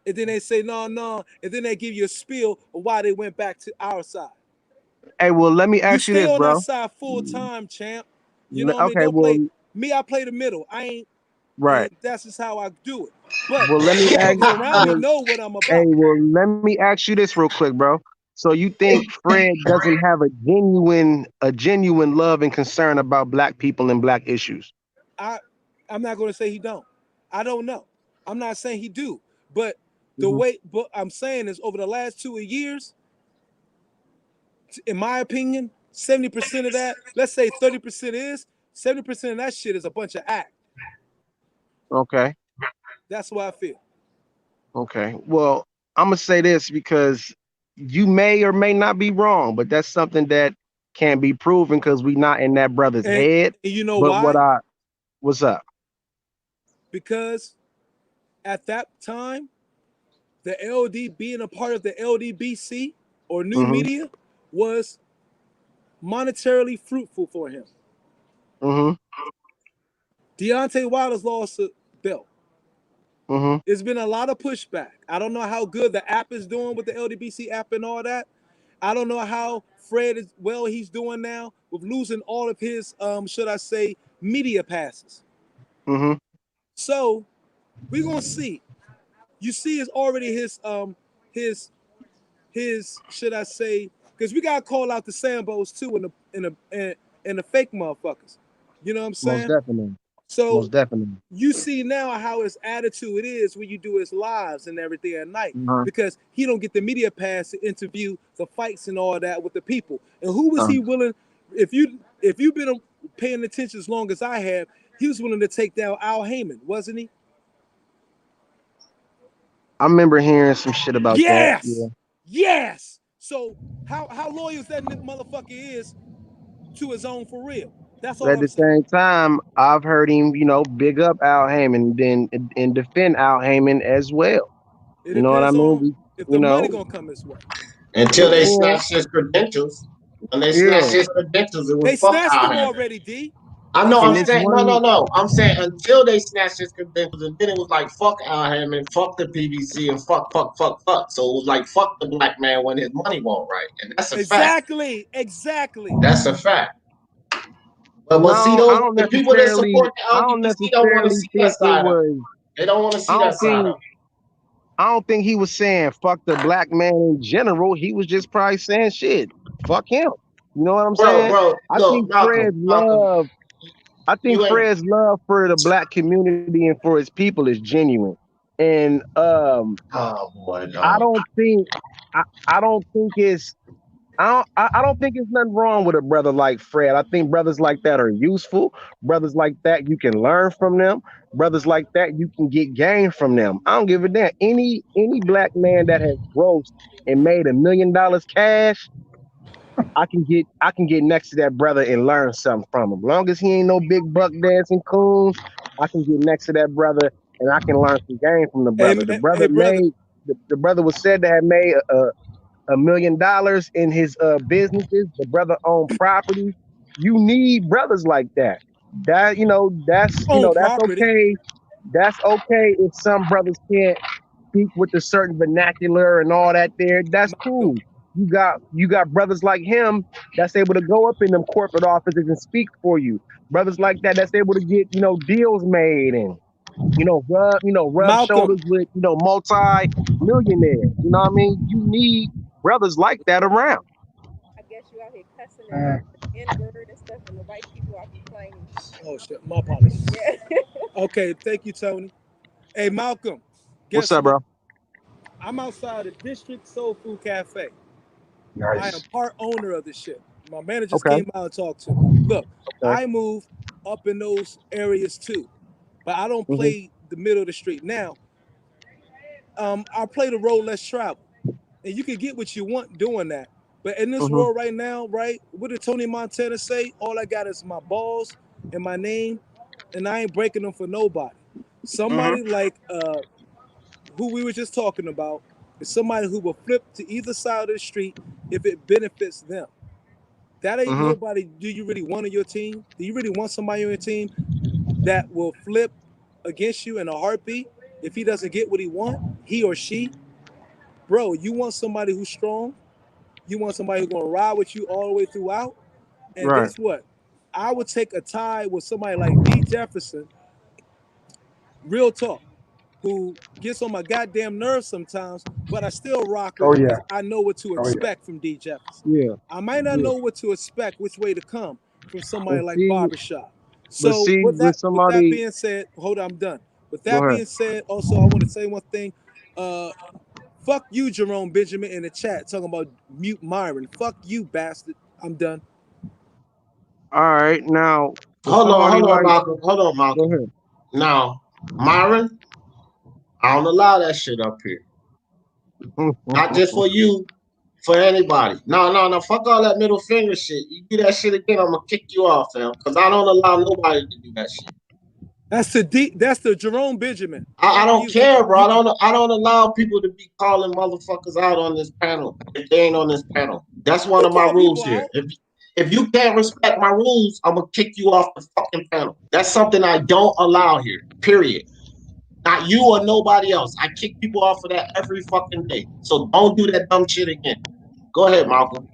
and then they say no, and then they give you a spiel of why they went back to our side. Hey, well, let me ask you this, bro. You stay on that side full time, champ. You know what I mean? Don't play me. I play the middle. I ain't. Right. That's just how I do it. But let me ask you, around me know what I'm about. Hey, well, let me ask you this real quick, bro. So you think Fred doesn't have a genuine love and concern about black people and black issues? I'm not going to say he don't. I don't know. I'm not saying he do. But the way, but I'm saying is, over the last 2 years, in my opinion, 70% of that, let's say 30% is, 70% of that shit is a bunch of act. Okay. That's what I feel. Okay. Well, I'm going to say this, because you may or may not be wrong, but that's something that can't be proven, because we're not in that brother's head. And you know why? What's up? Because at that time, the LD, being a part of the LDBC or new media, was monetarily fruitful for him. Deontay Wilder's lost a belt. There's been a lot of pushback. I don't know how good the app is doing with the LDBC app and all that. I don't know how Fred he's doing now with losing all of his should I say media passes. So we're gonna see. You see, it's already his should I say, because we gotta call out the Sambos too and the fake motherfuckers. You know what I'm saying? Most definitely. So Most definitely. You see now how his attitude is when you do his lives and everything at night, because he don't get the media pass to interview the fights and all that with the people. And who was he willing? If you've been paying attention as long as I have, he was willing to take down Al Heyman, wasn't he? I remember hearing some shit about that. Yeah. Yes. So how loyal that motherfucker is to his own for real. That's all. But at the same time, I've heard him, big up Al Heyman and defend Al Heyman as well. You know what I mean? If the money gonna come this way. Until they snatch his credentials. When they snatched his credentials, it was they snatched them already, D. I know. I'm saying no. I'm saying until they snatched his credentials, and then it was like fuck Al Heyman, fuck the PBC, and fuck. So it was like fuck the black man when his money won't right, and that's a fact. Exactly. That's a fact. But see, the people that support the LGBT don't want to see that side. They don't want to see that side. I don't think he was saying fuck the black man in general. He was just probably saying shit. Fuck him. You know what I'm saying? Bro, I think Fred's love for the black community and for his people is genuine. And I don't think it's nothing wrong with a brother like Fred. I think brothers like that are useful. Brothers like that, you can learn from them. Brothers like that, you can get gain from them. I don't give a damn. Any black man that has grossed and made $1 million cash, I can get next to that brother and learn something from him. As long as he ain't no big buck dancing coons, I can get next to that brother and I can learn some gain from the brother. The brother was said to have made $1 million in his businesses. The brother owned property. You need brothers like that. That's okay. That's okay if some brothers can't speak with a certain vernacular and all that there. That's cool. You got brothers like him that's able to go up in them corporate offices and speak for you. Brothers like that's able to get, deals made and rub shoulders with, multi-millionaires. You know what I mean? You need brothers like that around. I guess you out here cussing and N-word and stuff, and the white people are complaining. Oh shit, my apologies. Yeah. Okay, thank you, Tony. Hey, Malcolm. What's up, bro? I'm outside the District Soul Food Cafe. Nice. I am part owner of this shit. My manager just came out and talked to me. Look, I move up in those areas too, but I don't play the middle of the street. Now, I play the road less traveled, and you can get what you want doing that. But in this world right now, right, what did Tony Montana say? All I got is my balls and my name, and I ain't breaking them for nobody. Somebody like who we were just talking about is somebody who will flip to either side of the street if it benefits them. That ain't nobody. Do you really want on your team? Do you really want somebody on your team that will flip against you in a heartbeat if he doesn't get what he want, he or she? Bro, you want somebody who's strong. You want somebody who's gonna ride with you all the way throughout. And guess what? I would take a tie with somebody like D. Jefferson. Real talk. Who gets on my goddamn nerves sometimes, but I still rock with because I know what to expect from D. Jefferson. Yeah. I might not know what to expect, which way to come from somebody like Barbershop. So with that being said, hold on, I'm done. With that being said, also I want to say one thing. Fuck you, Jerome Benjamin, in the chat talking about mute Myron. Fuck you, bastard. I'm done. All right, now hold on, Malcolm. Hold on, Malcolm. Go ahead. Now, Myron, I don't allow that shit up here. Not just for you, for anybody. No. Fuck all that middle finger shit. You do that shit again, I'm gonna kick you off, fam. Because I don't allow nobody to do that shit. That's the Jerome Benjamin. I don't care, bro. I don't allow people to be calling motherfuckers out on this panel if they ain't on this panel. That's one of my rules here. If you can't respect my rules, I'm gonna kick you off the fucking panel. That's something I don't allow here. Period. Not you or nobody else. I kick people off of that every fucking day. So don't do that dumb shit again. Go ahead, Malcolm.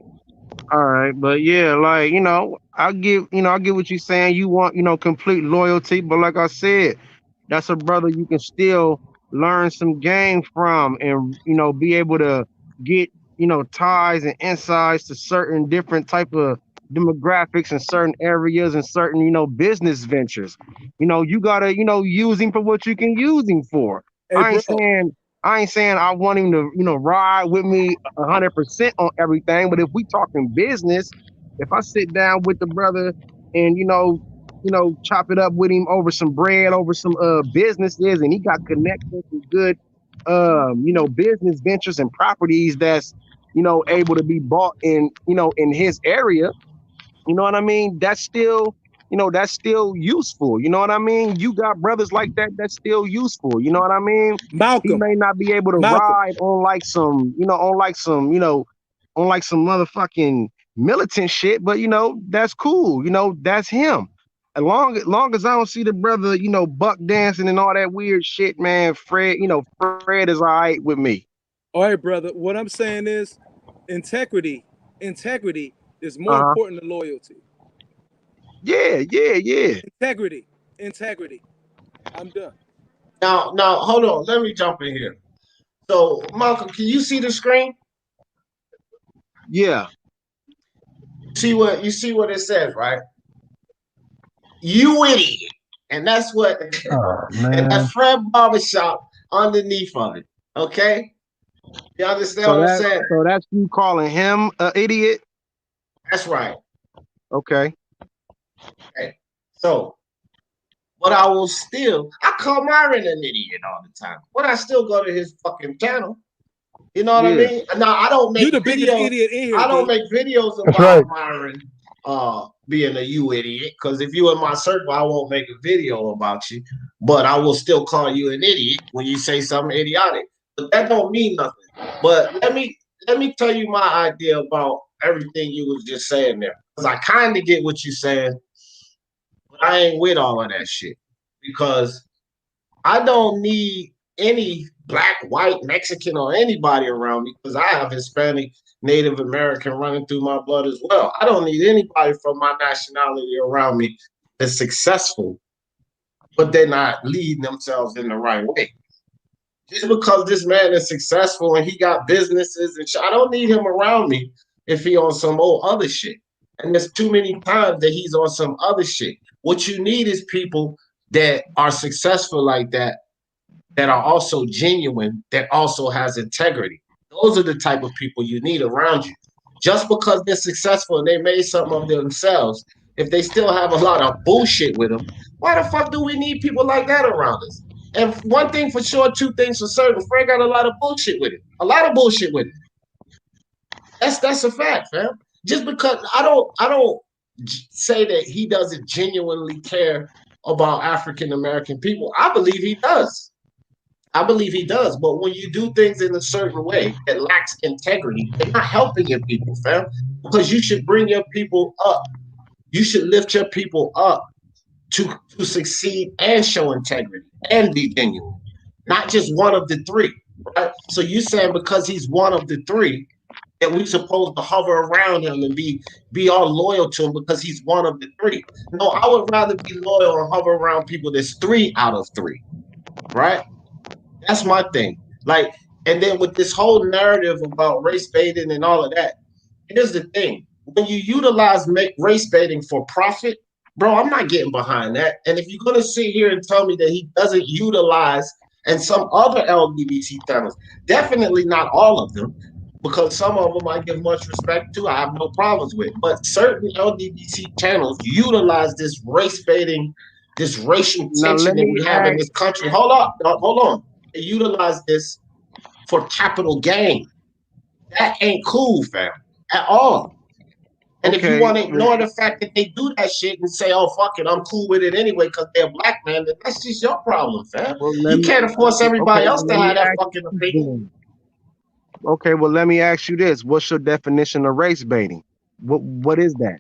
All right, but yeah, like, I get what you're saying. You want, complete loyalty, but like I said, that's a brother you can still learn some game from, and be able to get ties and insights to certain different type of demographics in certain areas and certain business ventures. You gotta use him for what you can use him for. Hey, I bro. ain't saying I want him to ride with me 100% on everything, but if we talking business, if I sit down with the brother and chop it up with him over some bread, over some businesses, and he got connections and good business ventures and properties that's able to be bought in his area. You know what I mean? That's still useful. You know what I mean? You got brothers like that that's still useful. You know what I mean? He Malcolm. may not be able to ride on like some, on like some motherfucking militant shit, but that's cool. That's him. Long as I don't see the brother, buck dancing and all that weird shit, man, Fred is all right with me. All right, brother. What I'm saying is integrity is more important than loyalty. Yeah. Integrity. I'm done. Now, hold on. Let me jump in here. So, Malcolm, can you see the screen? Yeah. You see what it says, right? You idiot. And that's what and that Fred Barbershop underneath of it. Okay? You understand what I'm saying? So that's you calling him an idiot? That's right. Okay. So, but I call Myron an idiot all the time. But I still go to his fucking channel. You know what I mean? Now I don't make videos. I don't make videos about Myron being a you idiot. Because if you're in my circle, I won't make a video about you. But I will still call you an idiot when you say something idiotic. But that don't mean nothing. But let me tell you my idea about everything you was just saying there. Because I kind of get what you're saying, but I ain't with all of that shit. Because I don't need any black, white, Mexican, or anybody around me because I have Hispanic, Native American running through my blood as well. I don't need anybody from my nationality around me that's successful, but they're not leading themselves in the right way. Just because this man is successful and he got businesses and shit, I don't need him around me if he on some old other shit. And there's too many times that he's on some other shit. What you need is people that are successful like that are also genuine, that also has integrity. Those are the type of people you need around you. Just because they're successful and they made something of themselves, if they still have a lot of bullshit with them, why the fuck do we need people like that around us? And one thing for sure, two things for certain, Frank got a lot of bullshit with it. A lot of bullshit with it. That's a fact, fam. Just because I don't say that he doesn't genuinely care about African American people. I believe he does. But when you do things in a certain way that lacks integrity, you're not helping your people, fam. Because you should bring your people up. You should lift your people up to succeed and show integrity and be genuine. Not just one of the three, right? So you saying because he's one of the three, that we supposed to hover around him and be all loyal to him because he's one of the three. No, I would rather be loyal and hover around people that's 3 out of 3, right? That's my thing. Like, and then with this whole narrative about race baiting and all of that, here's the thing. When you utilize race baiting for profit, bro, I'm not getting behind that. And if you're going to sit here and tell me that he doesn't utilize, and some other LGBT channels, definitely not all of them, because some of them I give much respect to, I have no problems with. But certain LGBT channels utilize this race baiting, this racial tension that we have in this country. Hold on. They utilize this for capital gain. That ain't cool, fam, at all. And if you want to ignore the fact that they do that shit and say, oh, fuck it, I'm cool with it anyway because they're a black man, then that's just your problem, fam. You can't force everybody else to have that fucking opinion. Okay, well, let me ask you this. What's your definition of race baiting? What is that?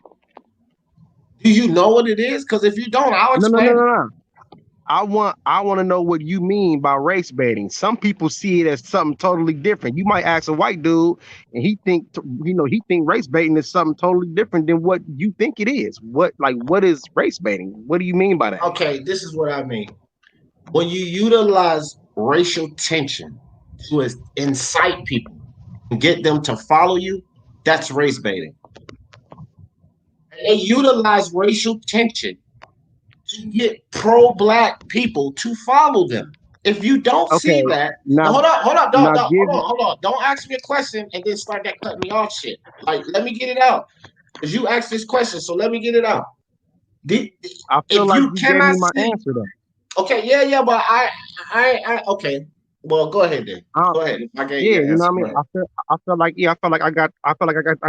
Do you know what it is? Because if you don't, I'll explain. No. want to know what you mean by race baiting. Some people see it as something totally different. You might ask a white dude, and he think race baiting is something totally different than what you think it is. What is race baiting? What do you mean by that? Okay, this is what I mean. When you utilize racial tension to incite people and get them to follow you, that's race baiting. And they utilize racial tension to get pro-black people to follow them. If you don't see that, now hold on, now don't ask me a question and then start that cutting me off shit. Like, let me get it out. Because you asked this question, so let me get it out. I feel If like you you gave me my see, answer though. okay, yeah, but I okay. Well, go ahead then. Go ahead. I gave you know answer. what I mean. I feel like I got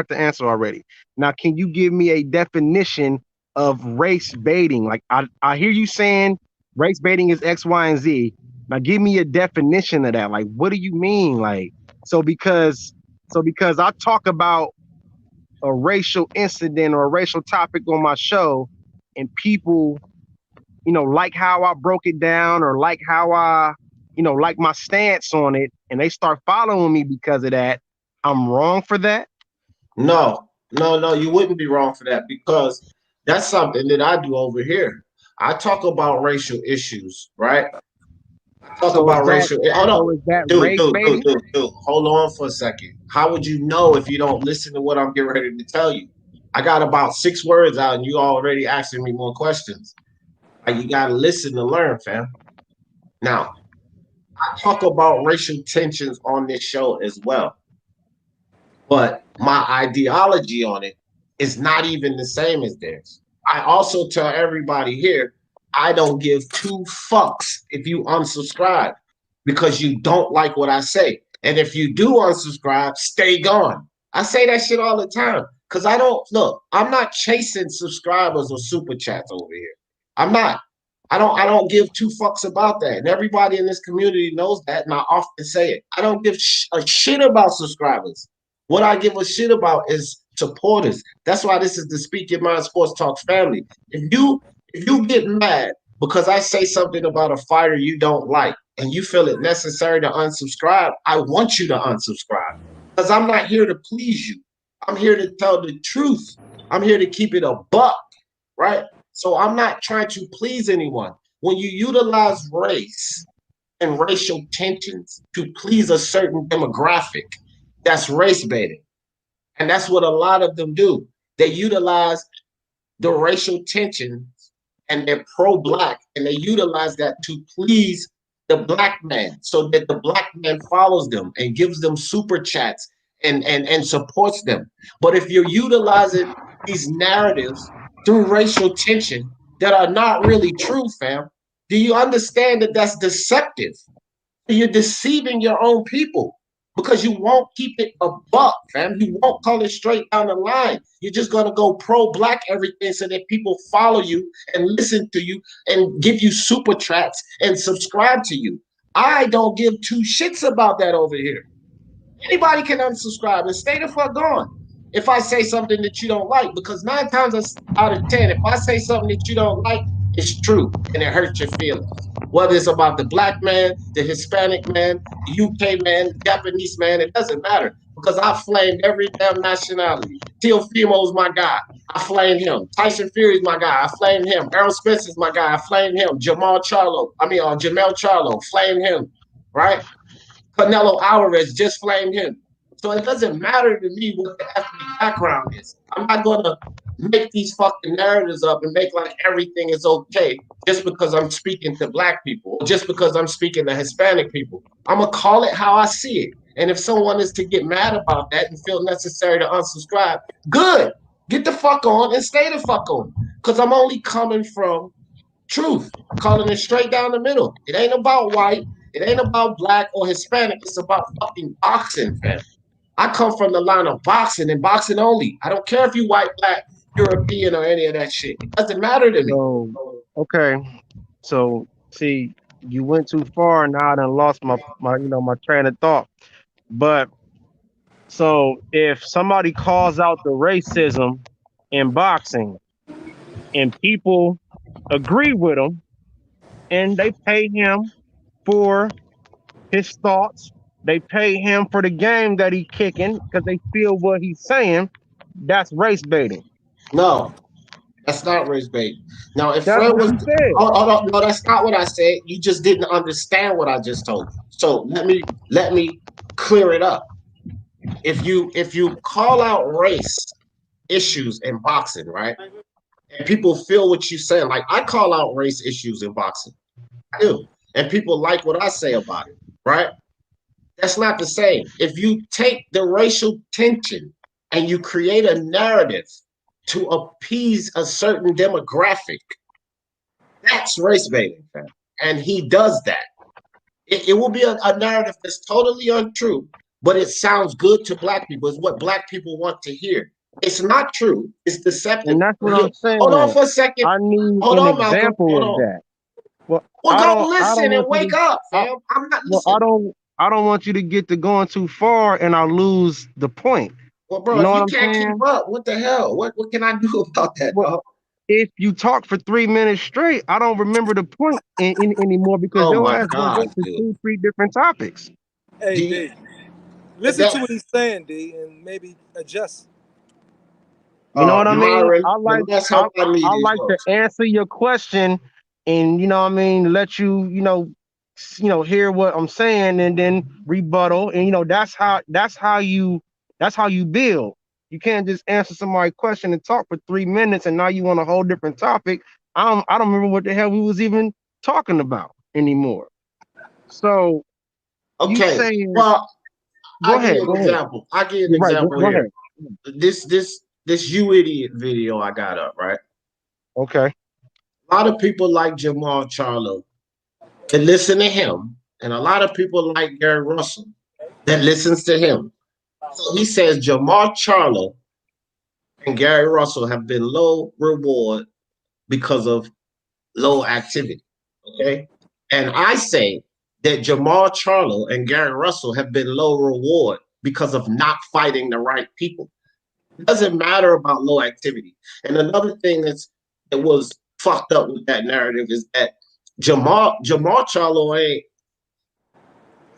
the answer already. Now, can you give me a definition of race baiting? Like I hear you saying race baiting is X, Y, and Z. Now, give me a definition of that. Like, what do you mean? Like, because I talk about a racial incident or a racial topic on my show, and people, like how I broke it down or like how I, like my stance on it, and they start following me because of that, I'm wrong for that? No, you wouldn't be wrong for that, because that's something that I do over here. I talk about racial issues, right? Hold on. Is that Dude, race baiting? hold on for a second. How would you know if you don't listen to what I'm getting ready to tell you? I got about 6 words out and you already asking me more questions. You got to listen to learn, fam. Now, I talk about racial tensions on this show as well, but my ideology on it is not even the same as theirs. I also tell everybody here, I don't give 2 fucks if you unsubscribe because you don't like what I say. And if you do unsubscribe, stay gone. I say that shit all the time because I'm not chasing subscribers or super chats over here. I'm not. I don't give 2 fucks about that. And everybody in this community knows that. And I often say it. I don't give a shit about subscribers. What I give a shit about is supporters. That's why this is the Speak Your Mind Sports Talk family. If you get mad because I say something about a fighter you don't like and you feel it necessary to unsubscribe, I want you to unsubscribe because I'm not here to please you. I'm here to tell the truth. I'm here to keep it a buck, right? So I'm not trying to please anyone. When you utilize race and racial tensions to please a certain demographic, that's race baiting. And that's what a lot of them do. They utilize the racial tensions and they're pro-black, and they utilize that to please the black man so that the black man follows them and gives them super chats and supports them. But if you're utilizing these narratives through racial tension that are not really true, fam, do you understand that that's deceptive? You're deceiving your own people because you won't keep it a buck, fam. You won't call it straight down the line. You're just going to go pro-black everything so that people follow you and listen to you and give you super chats and subscribe to you. I don't give 2 shits about that over here. Anybody can unsubscribe and stay the fuck on if I say something that you don't like, because 9 times out of 10, if I say something that you don't like, it's true and it hurts your feelings. Whether it's about the black man, the Hispanic man, the UK man, the Japanese man, it doesn't matter because I flamed every damn nationality. Teofimo's my guy. I flamed him. Tyson Fury's my guy. I flamed him. Errol Spencer's my guy. I flamed him. Jamel Charlo, flamed him, right? Canelo Alvarez just flamed him. So it doesn't matter to me what the ethnic background is. I'm not going to make these fucking narratives up and make like everything is okay just because I'm speaking to black people, or just because I'm speaking to Hispanic people. I'm going to call it how I see it. And if someone is to get mad about that and feel necessary to unsubscribe, good. Get the fuck on and stay the fuck on. Because I'm only coming from truth, calling it straight down the middle. It ain't about white. It ain't about black or Hispanic. It's about fucking boxing, fam. I come from the line of boxing and boxing only. I don't care if you white, black, European, or any of that shit. It doesn't matter to me. So, okay. So, see, you went too far. Now I done lost my train of thought. But so if somebody calls out the racism in boxing and people agree with them, and they pay him for his thoughts. They pay him for the game that he kicking because they feel what he's saying. That's race baiting. No, that's not race bait. Now, if That's Fred what was, you said. no, that's not what I said. You just didn't understand what I just told you. So let me clear it up. If you call out race issues in boxing, right? And people feel what you say. Like I call out race issues in boxing. I do. And people like what I say about it, right? That's not the same. If you take the racial tension and you create a narrative to appease a certain demographic, that's race baiting, fam. And he does that. It will be a narrative that's totally untrue, but it sounds good to black people. It's what black people want to hear. It's not true. It's deceptive. And that's what I'm Hold on saying. for a second. I need Hold an on, Malcolm. example Hold of on. that. Well, Well, go I don't listen want and you wake to. up, I, fam. I'm not well, listening. I don't want you to get to going too far and I'll lose the point. Well, bro, You if know what you I'm can't keep saying? up, what the hell? What can I do about that, Well, dog? if you talk for 3 minutes straight, I don't remember the point anymore because Oh your my ass gonna go God, to dude. 2, 3 different topics. Hey, Do you, D, listen to that what he's saying, D, and maybe adjust. You know what I mean? Myron, the last help I need I is like to yours. answer your question, and you know what I mean, let you hear what I'm saying, and then rebuttal, and that's how you build. You can't just answer somebody's question and talk for 3 minutes, and now you want a whole different topic. I don't remember what the hell we was even talking about anymore. So you Okay. saying, Well, go I'll give ahead, you an go ahead. example. I'll give you an You're right. example Go here. ahead. This you idiot video I got up, right? Okay. A lot of people like Jamal Charlo that listen to him, and a lot of people like Gary Russell that listens to him. So he says Jamal Charlo and Gary Russell have been low reward because of low activity. Okay. And I say that Jamal Charlo and Gary Russell have been low reward because of not fighting the right people. It doesn't matter about low activity. And another thing that was fucked up with that narrative is that Jamal Charlo ain't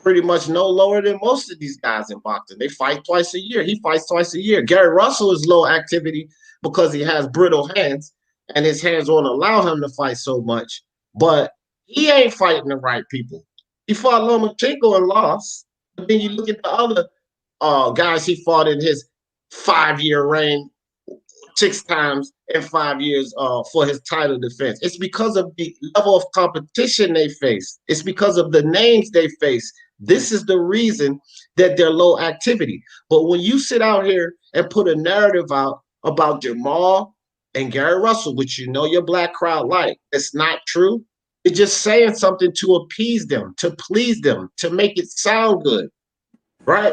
pretty much no lower than most of these guys in boxing. They fight twice a year. He fights twice a year. Gary Russell is low activity because he has brittle hands and his hands won't allow him to fight so much. But he ain't fighting the right people. He fought Lomachenko and lost. But then you look at the other guys he fought in his 5-year reign 6 times in 5 years for his title defense. It's because of the level of competition they face. It's because of the names they face. This is the reason that they're low activity. But when you sit out here and put a narrative out about Jamal and Gary Russell, which you know your black crowd like, it's not true. It's just saying something to appease them, to please them, to make it sound good, right?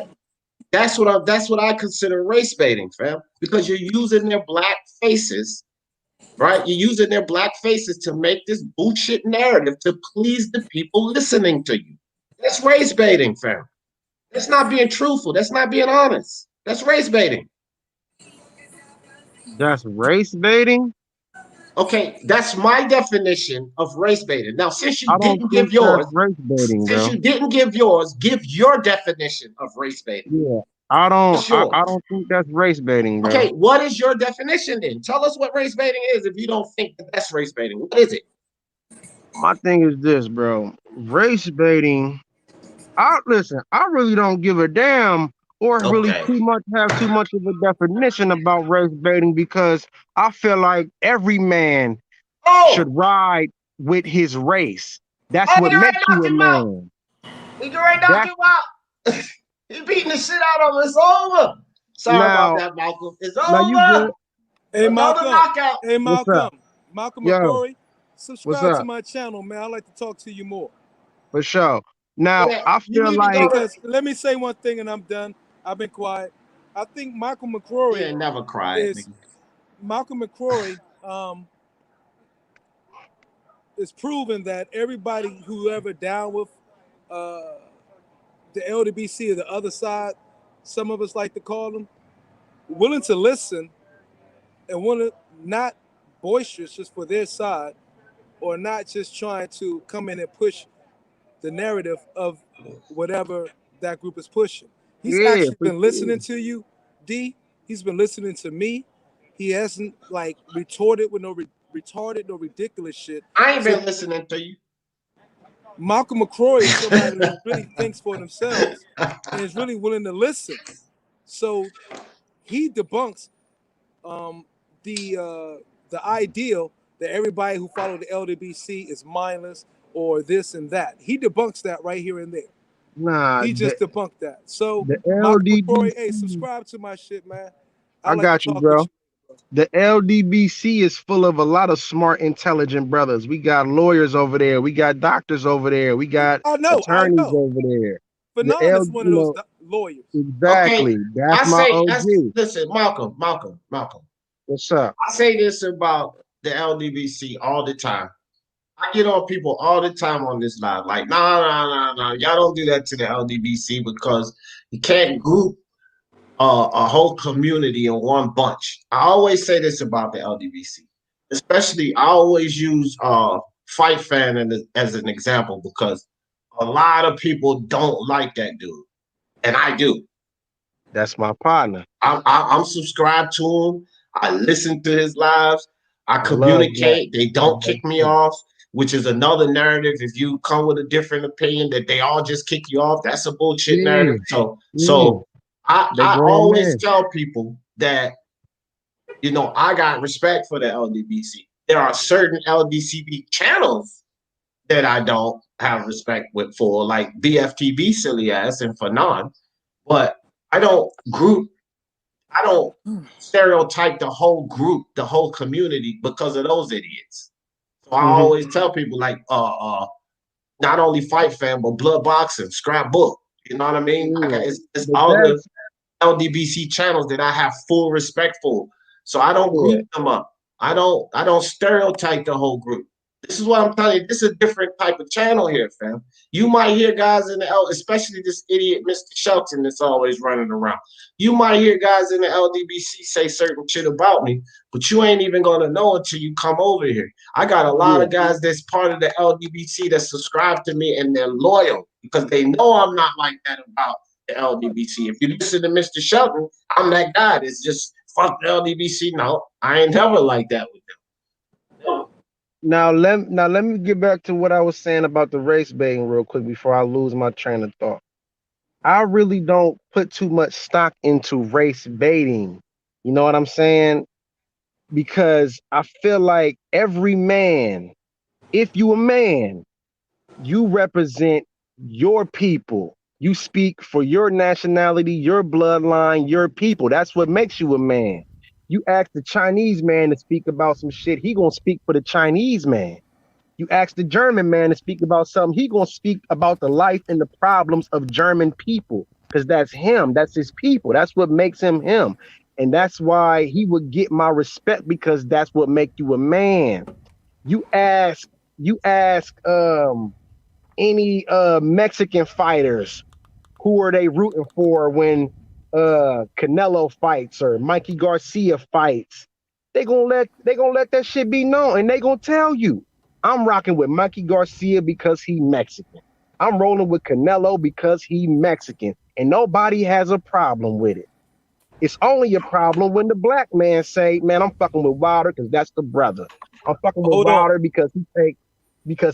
That's what I consider race baiting, fam. Because you're using their black faces, right? You're using their black faces to make this bullshit narrative to please the people listening to you. That's race baiting, fam. That's not being truthful. That's not being honest. That's race baiting. That's race baiting. Okay, that's my definition of race baiting. Now, I don't think that's race baiting, since bro. you didn't give yours, give your definition of race baiting. Yeah, What's yours? I don't think that's race baiting, bro. Okay, what is your definition then? Tell us what race baiting is if you don't think that that's race baiting. What is it? My thing is this, bro. Race baiting. I listen. I really don't give a damn, or really Okay. have too much of a definition about race baiting because I feel like every man Oh, should ride with his race. Oh, That's we what already makes you knocked a him out. man. We already knocked That's him out. He beating the shit out of him. It's over. Sorry about now. that, Malcolm. It's Now you good? over. Hey, Another Malcolm. knockout. Hey, What's up? Malcolm Yo, McCrory, what's subscribe to up? my channel, man. I'd like to talk to you more. For sure. Now Yeah, I you feel need to go like to. Because let me say one thing and I'm done. I've been quiet. I think He ain't never cried, is nigga. Malcolm McCrory is proven that everybody who ever down with uh, the LDBC or the other side, some of us like to call them, willing to listen and willing not boisterous just for their side or not just trying to come in and push the narrative of whatever that group is pushing. He's Yeah, actually for been sure. listening to you, D. He's been listening to me. He hasn't like retorted with no retarded, no ridiculous shit. I ain't So been listening to you. Malcolm McCrory is somebody who really thinks for themselves and is really willing to listen. So he debunks the ideal that everybody who followed the LDBC is mindless or this and that. He debunks that right here and there. Nah, He just debunked that. So the Malcolm LDBC. McCrory, hey, subscribe to my shit, man. I Like to got you, talk with bro. you. The LDBC is full of a lot of smart, intelligent brothers. We got lawyers over there. We got doctors over there. We got I know. attorneys over there. The Fanon L, is one you of those know, lawyers. Okay, exactly. That's my OG. listen, Malcolm. What's up? I say this about the LDBC all the time. I get on people all the time on this live, like, nah. Y'all don't do that to the LDBC because you can't group a whole community in one bunch. I always say this about the LDBC, especially I always use Fight Fan as an example because a lot of people don't like that dude, and I do. That's my partner. I'm subscribed to him. I listen to his lives. I I love that. communicate. They don't kick me off, which is another narrative. If you come with a different opinion, that they all just kick you off, that's a bullshit narrative. So I always tell people that, you know, I got respect for the LDBC. There are certain LDCB channels that I don't have respect for, like BFTB silly ass and Fanon, but I don't stereotype the whole group, the whole community because of those idiots. So I always tell people like not only Fight Fan, but Blood Boxing, Scrapbook. You know what I mean? It's all the LDBC channels that I have full respect for. So I don't group them up. I don't stereotype the whole group. This is what I'm telling you. This is a different type of channel here, fam. You might hear guys in the especially this idiot Mr. Shelton that's always running around. You might hear guys in the LDBC say certain shit about me, but you ain't even gonna know until you come over here. I got a lot of guys that's part of the LDBC that subscribe to me and they're loyal because they know I'm not like that about the LDBC. If you listen to Mr. Shelton, I'm that guy that's just fuck the LDBC. No, I ain't never like that with them. Now let me get back to what I was saying about the race baiting real quick before I lose my train of thought. I really don't put too much stock into race baiting. You know what I'm saying? Because I feel like every man, if you a man, you represent your people. You speak for your nationality, your bloodline, your people. That's what makes you a man. You ask the Chinese man to speak about some shit, he gonna speak for the Chinese man. You ask the German man to speak about something, he gonna speak about the life and the problems of German people, because that's him, that's his people, that's what makes him him. And that's why he would get my respect, because that's what make you a man. You ask any Mexican fighters, who are they rooting for when Canelo fights or Mikey Garcia fights? They gonna let that shit be known, and they gonna tell you, I'm rocking with Mikey Garcia because he Mexican. I'm rolling with Canelo because he Mexican, and nobody has a problem with it. It's only a problem when the black man say, "Man, I'm fucking with Wilder because that's the brother. I'm fucking with Wilder because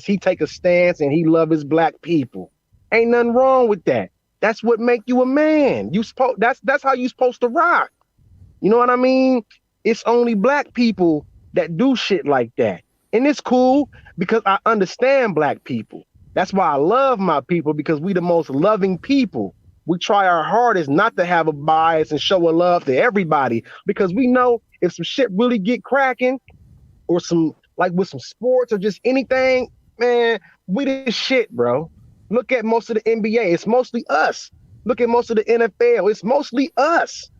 he take a stance and he love his black people." Ain't nothing wrong with that. That's what make you a man. That's how you supposed to rock. You know what I mean? It's only black people that do shit like that. And it's cool because I understand black people. That's why I love my people, because we the most loving people. We try our hardest not to have a bias and show a love to everybody, because we know if some shit really get cracking, or some, like with some sports or just anything, man, we the shit, bro. Look at most of the NBA. It's mostly us. Look at most of the NFL. It's mostly us.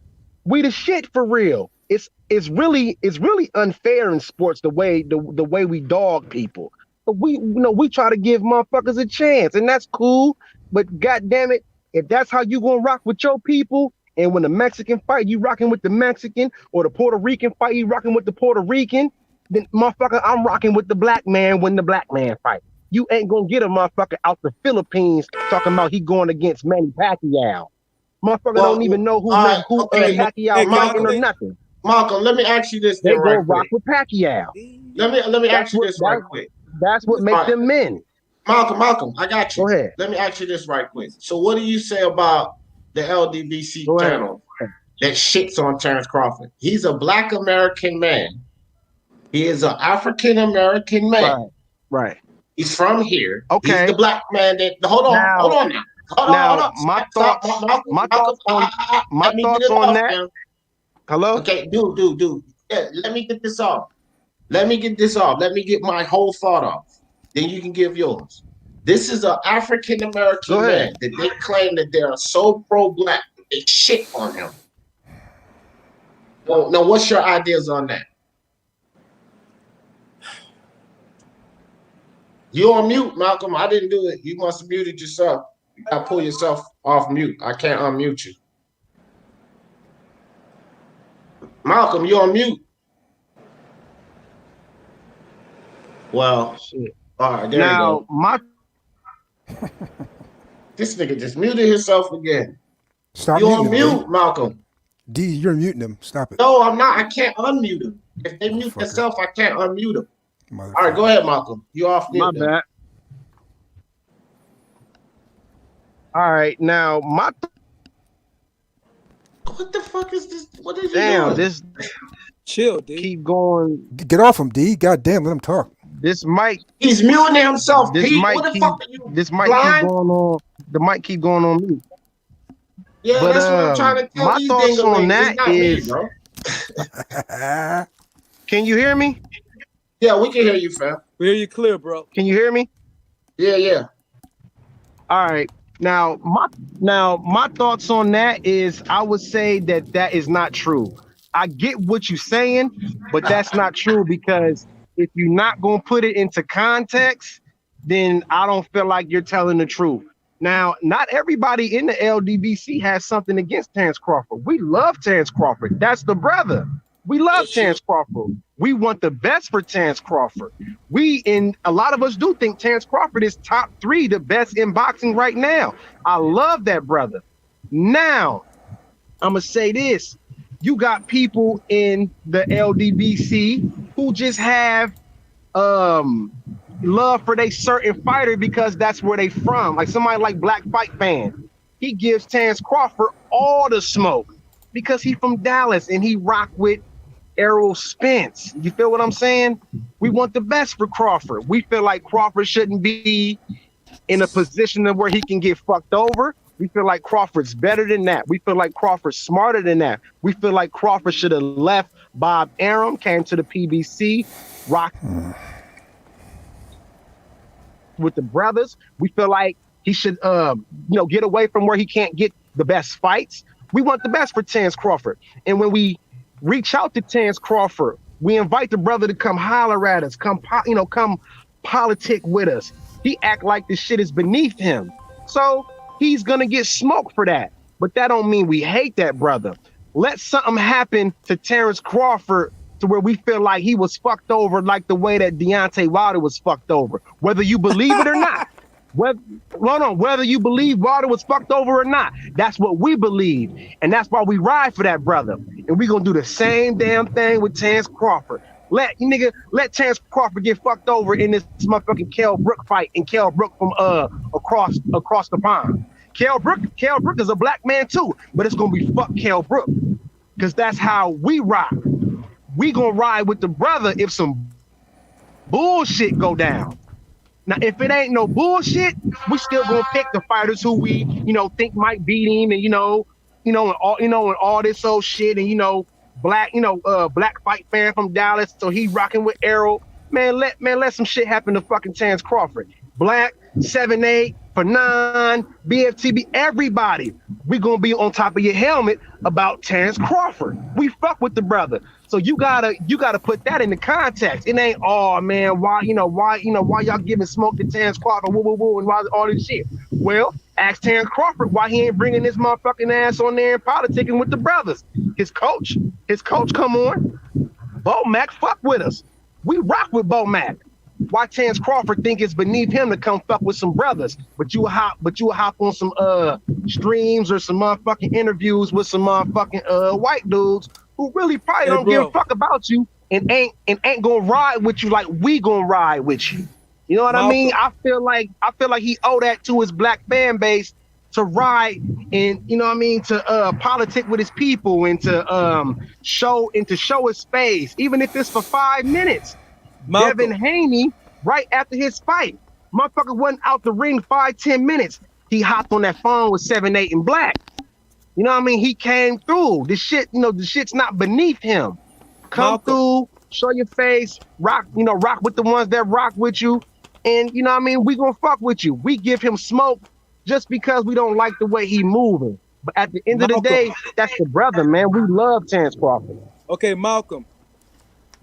We the shit for real. It's really unfair in sports the way we dog people. But we try to give motherfuckers a chance, and that's cool. But goddamn it, if that's how you gonna rock with your people, and when the Mexican fight, you rocking with the Mexican, or the Puerto Rican fight, you rocking with the Puerto Rican, then motherfucker, I'm rocking with the black man when the black man fight. You ain't gonna get a motherfucker out the Philippines talking about he going against Manny Pacquiao. Motherfucker don't even know who okay, Hey, Pacquiao fighting or nothing. Malcolm, let me ask you this They then go right rock quick. with Pacquiao. Let me ask you this right quick. That's what makes them men. Malcolm, I got you. Go ahead. Let me ask you this right quick. So what do you say about the LDBC Go ahead. channel that shits on Terrence Crawford? He's a black American man. He is an African American man. Right. He's from here. Okay. He's the black man that hold on now. Hold on. My thoughts on that. Now. Hello? Okay, dude. Yeah, let me get this off. Let me get my whole thought off. Then you can give yours. This is an African American man that they claim that they are so pro-black that they shit on him. Now, what's your ideas on that? You on mute, Malcolm. I didn't do it. You must have muted yourself. You gotta pull yourself off mute. I can't unmute you. Malcolm, you on mute. Well, shit. All right, there you go. This nigga just muted himself again. Stop. You on mute, D. Malcolm. D, you're muting him. Stop it. No, I'm not. I can't unmute him. If they mute themselves, I can't unmute him. All right, go ahead, Malcolm. You off mute. My bad. All right, now what the fuck is this? What is doing? This chill, D. Keep going. Get off him, D. God damn, let him talk. This mic. He's muting himself. This Pete, mic what the fuck are you? This mic keep going on. The mic keep going on mute. Yeah, but, that's what I'm trying to tell my thoughts on that is. Can you hear me? Yeah, we can hear you, fam. We hear you clear, bro. Can you hear me? Yeah. All right. Now my thoughts on that is I would say that is not true. I get what you're saying, but that's not true because if you're not going to put it into context, then I don't feel like you're telling the truth. Now, not everybody in the LDBC has something against Terrence Crawford. We love Terrence Crawford. That's the brother. We love Terrence Crawford. We want the best for Terrence Crawford. A lot of us do think Terrence Crawford is top 3, the best in boxing right now. I love that brother. Now, I'm going to say this. You got people in the LDBC who just have love for they certain fighter because that's where they from. Like somebody like Black Fight Fan. He gives Terrence Crawford all the smoke because he from Dallas and he rock with Errol Spence. You feel what I'm saying? We want the best for Crawford. We feel like Crawford shouldn't be in a position of where he can get fucked over. We feel like Crawford's better than that. We feel like Crawford's smarter than that. We feel like Crawford should have left Bob Arum, came to the PBC, rock with the brothers. We feel like he should get away from where he can't get the best fights. We want the best for Terrence Crawford. And when we reach out to Terrence Crawford, we invite the brother to come holler at us, come politic with us. He act like this shit is beneath him. So he's gonna get smoked for that. But that don't mean we hate that brother. Let something happen to Terrence Crawford to where we feel like he was fucked over like the way that Deontay Wilder was fucked over. Whether you believe it or not. Whether you believe Wilder was fucked over or not, that's what we believe. And that's why we ride for that brother. And we gonna do the same damn thing with Terrence Crawford. Let Terrence Crawford get fucked over in this motherfucking Kell Brook fight and Kell Brook from across the pond. Kell Brook is a black man too, but it's gonna be fuck Kell Brook. Because that's how we rock. We gonna ride with the brother if some bullshit go down. Now, if it ain't no bullshit, we still gonna pick the fighters who we, think might beat him, and and all this old shit, and Black Fight Fan from Dallas, so he rocking with Errol. Let some shit happen to fucking Terrence Crawford. Black 7-8 for 9 BFTB, everybody. We gonna be on top of your helmet about Terrence Crawford. We fuck with the brother. So you gotta put that into context. It ain't, oh man, why y'all giving smoke to Terrence Crawford, and why all this shit. Well, ask Terrence Crawford why he ain't bringing this motherfucking ass on there and politicking with the brothers. His coach come on. Bo Mac fuck with us. We rock with Bo Mac. Why Terrence Crawford think it's beneath him to come fuck with some brothers? But you hop on some streams or some motherfucking interviews with some motherfucking white dudes who really probably don't give a fuck about you and ain't gonna ride with you like we gonna ride with you. You know what I mean? I feel like he owe that to his black fan base to ride and you know what I mean to politic with his people and to show his face, even if it's for 5 minutes. Devin Haney, right after his fight, motherfucker wasn't out the ring 5-10 minutes. He hopped on that phone with 7-8 and Black. You know what I mean? He came through. The shit's not beneath him. Come through, show your face, rock with the ones that rock with you. And you know what I mean? We gonna fuck with you. We give him smoke just because we don't like the way he moving. But at the end of the day, that's the brother, man. We love Terrence Crawford. Okay, Malcolm.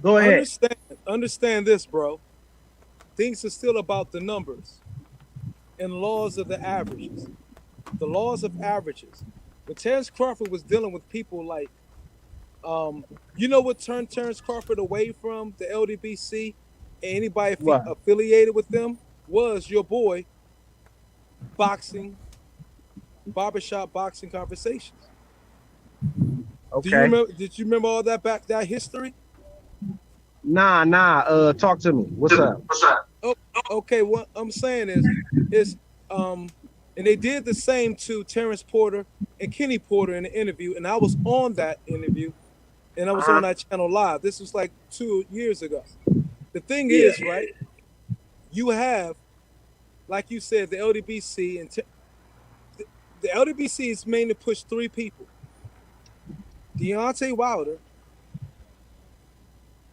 Go ahead. Understand this, bro. Things are still about the numbers and laws of the averages. The laws of averages. When Terrence Crawford was dealing with people like, you know what turned Terrence Crawford away from the LDBC and anybody affiliated with them was your boy boxing, barbershop boxing conversations. Okay. Did you remember all that history? Nah. Talk to me. What's up? Oh, okay. What I'm saying is, and they did the same to Terrence Porter and Kenny Porter in the interview, and I was on that interview, and I was on that channel live. This was like 2 years ago. The thing is, right? You have, like you said, the LDBC, and the LDBC is mainly pushed 3 people: Deontay Wilder,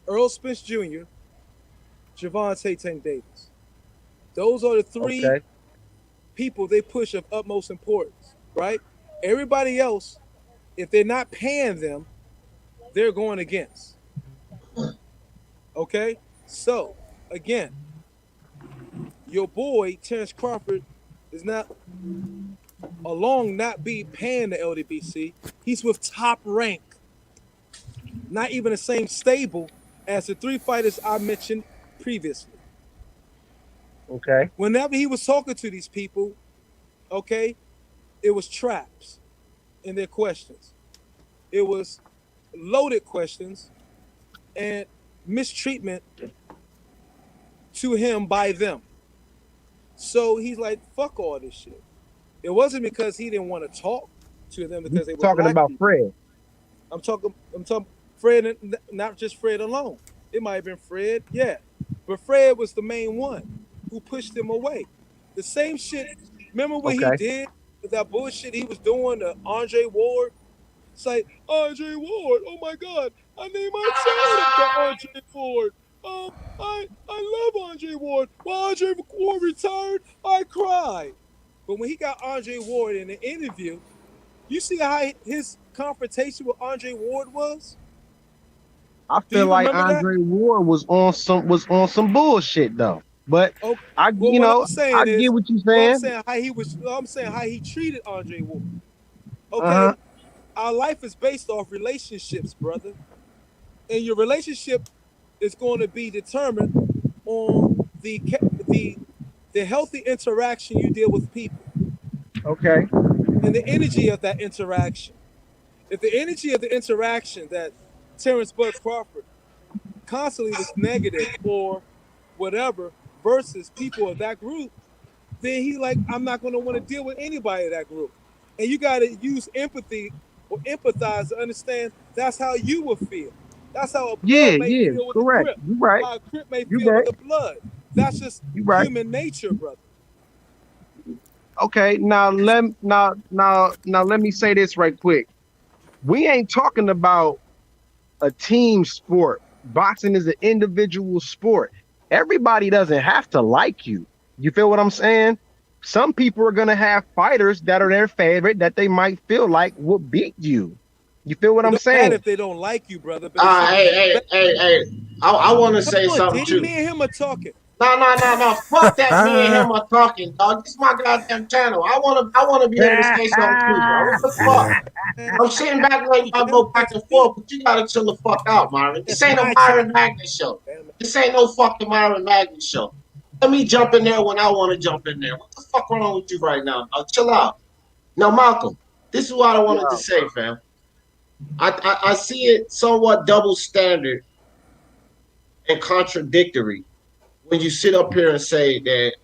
Earl Spence Jr., Gervonta Tank Davis. Those are the 3 people they push of utmost importance, right? Everybody else, if they're not paying them, they're going against. Okay? So, again, your boy, Terrence Crawford, is not be paying the LDBC. He's with Top Rank. Not even the same stable as the 3 fighters I mentioned previously. Okay. Whenever he was talking to these people, okay, it was traps in their questions. It was loaded questions and mistreatment to him by them. So he's like, fuck all this shit. It wasn't because he didn't want to talk to them because they were talking about people. Fred. I'm talking Fred, and not just Fred alone. It might have been Fred, yeah. But Fred was the main one who pushed him away. The same shit. Remember what he did with that bullshit he was doing to Andre Ward? It's like, Andre Ward, oh my God, I named my child after Andre Ward. I love Andre Ward. When Andre Ward retired, I cried. But when he got Andre Ward in the interview, you see how his confrontation with Andre Ward was? I feel like Andre Ward was on some bullshit though. But I get what you're saying. I'm saying how he treated Andre Ward. Okay, our life is based off relationships, brother, and your relationship is going to be determined on the healthy interaction you deal with people. Okay. And the energy of that interaction. If the energy of the interaction that Terrence Bud Crawford constantly was negative or whatever versus people of that group, then he like, I'm not going to want to deal with anybody of that group. And you got to use empathy or empathize to understand that's how you will feel. That's how a blood may feel with correct. the Crip. You're right. How a Crip may feel with the blood. That's just human nature, brother. Okay, now let me say this right quick. We ain't talking about a team sport. Boxing is an individual sport. Everybody doesn't have to like you. You feel what I'm saying? Some people are gonna have fighters that are their favorite that they might feel like will beat you. You feel what I'm saying? If they don't like you, brother. Hey. I want to say something too. Me and him are talking. No. Fuck that. Me and him are talking, dog. This is my goddamn channel. I wanna be able to say something to you, bro. What the fuck? Yeah. I'm sitting back like I go back and forth, but you gotta chill the fuck out, Myron. This ain't a My Myron Magnet show. This ain't no fucking Myron Magnet show. Let me jump in there when I want to jump in there. What the fuck wrong with you right now, dog? Chill out. Now, Malcolm, this is what I wanted to say, fam. I see it somewhat double standard and contradictory when you sit up here and say that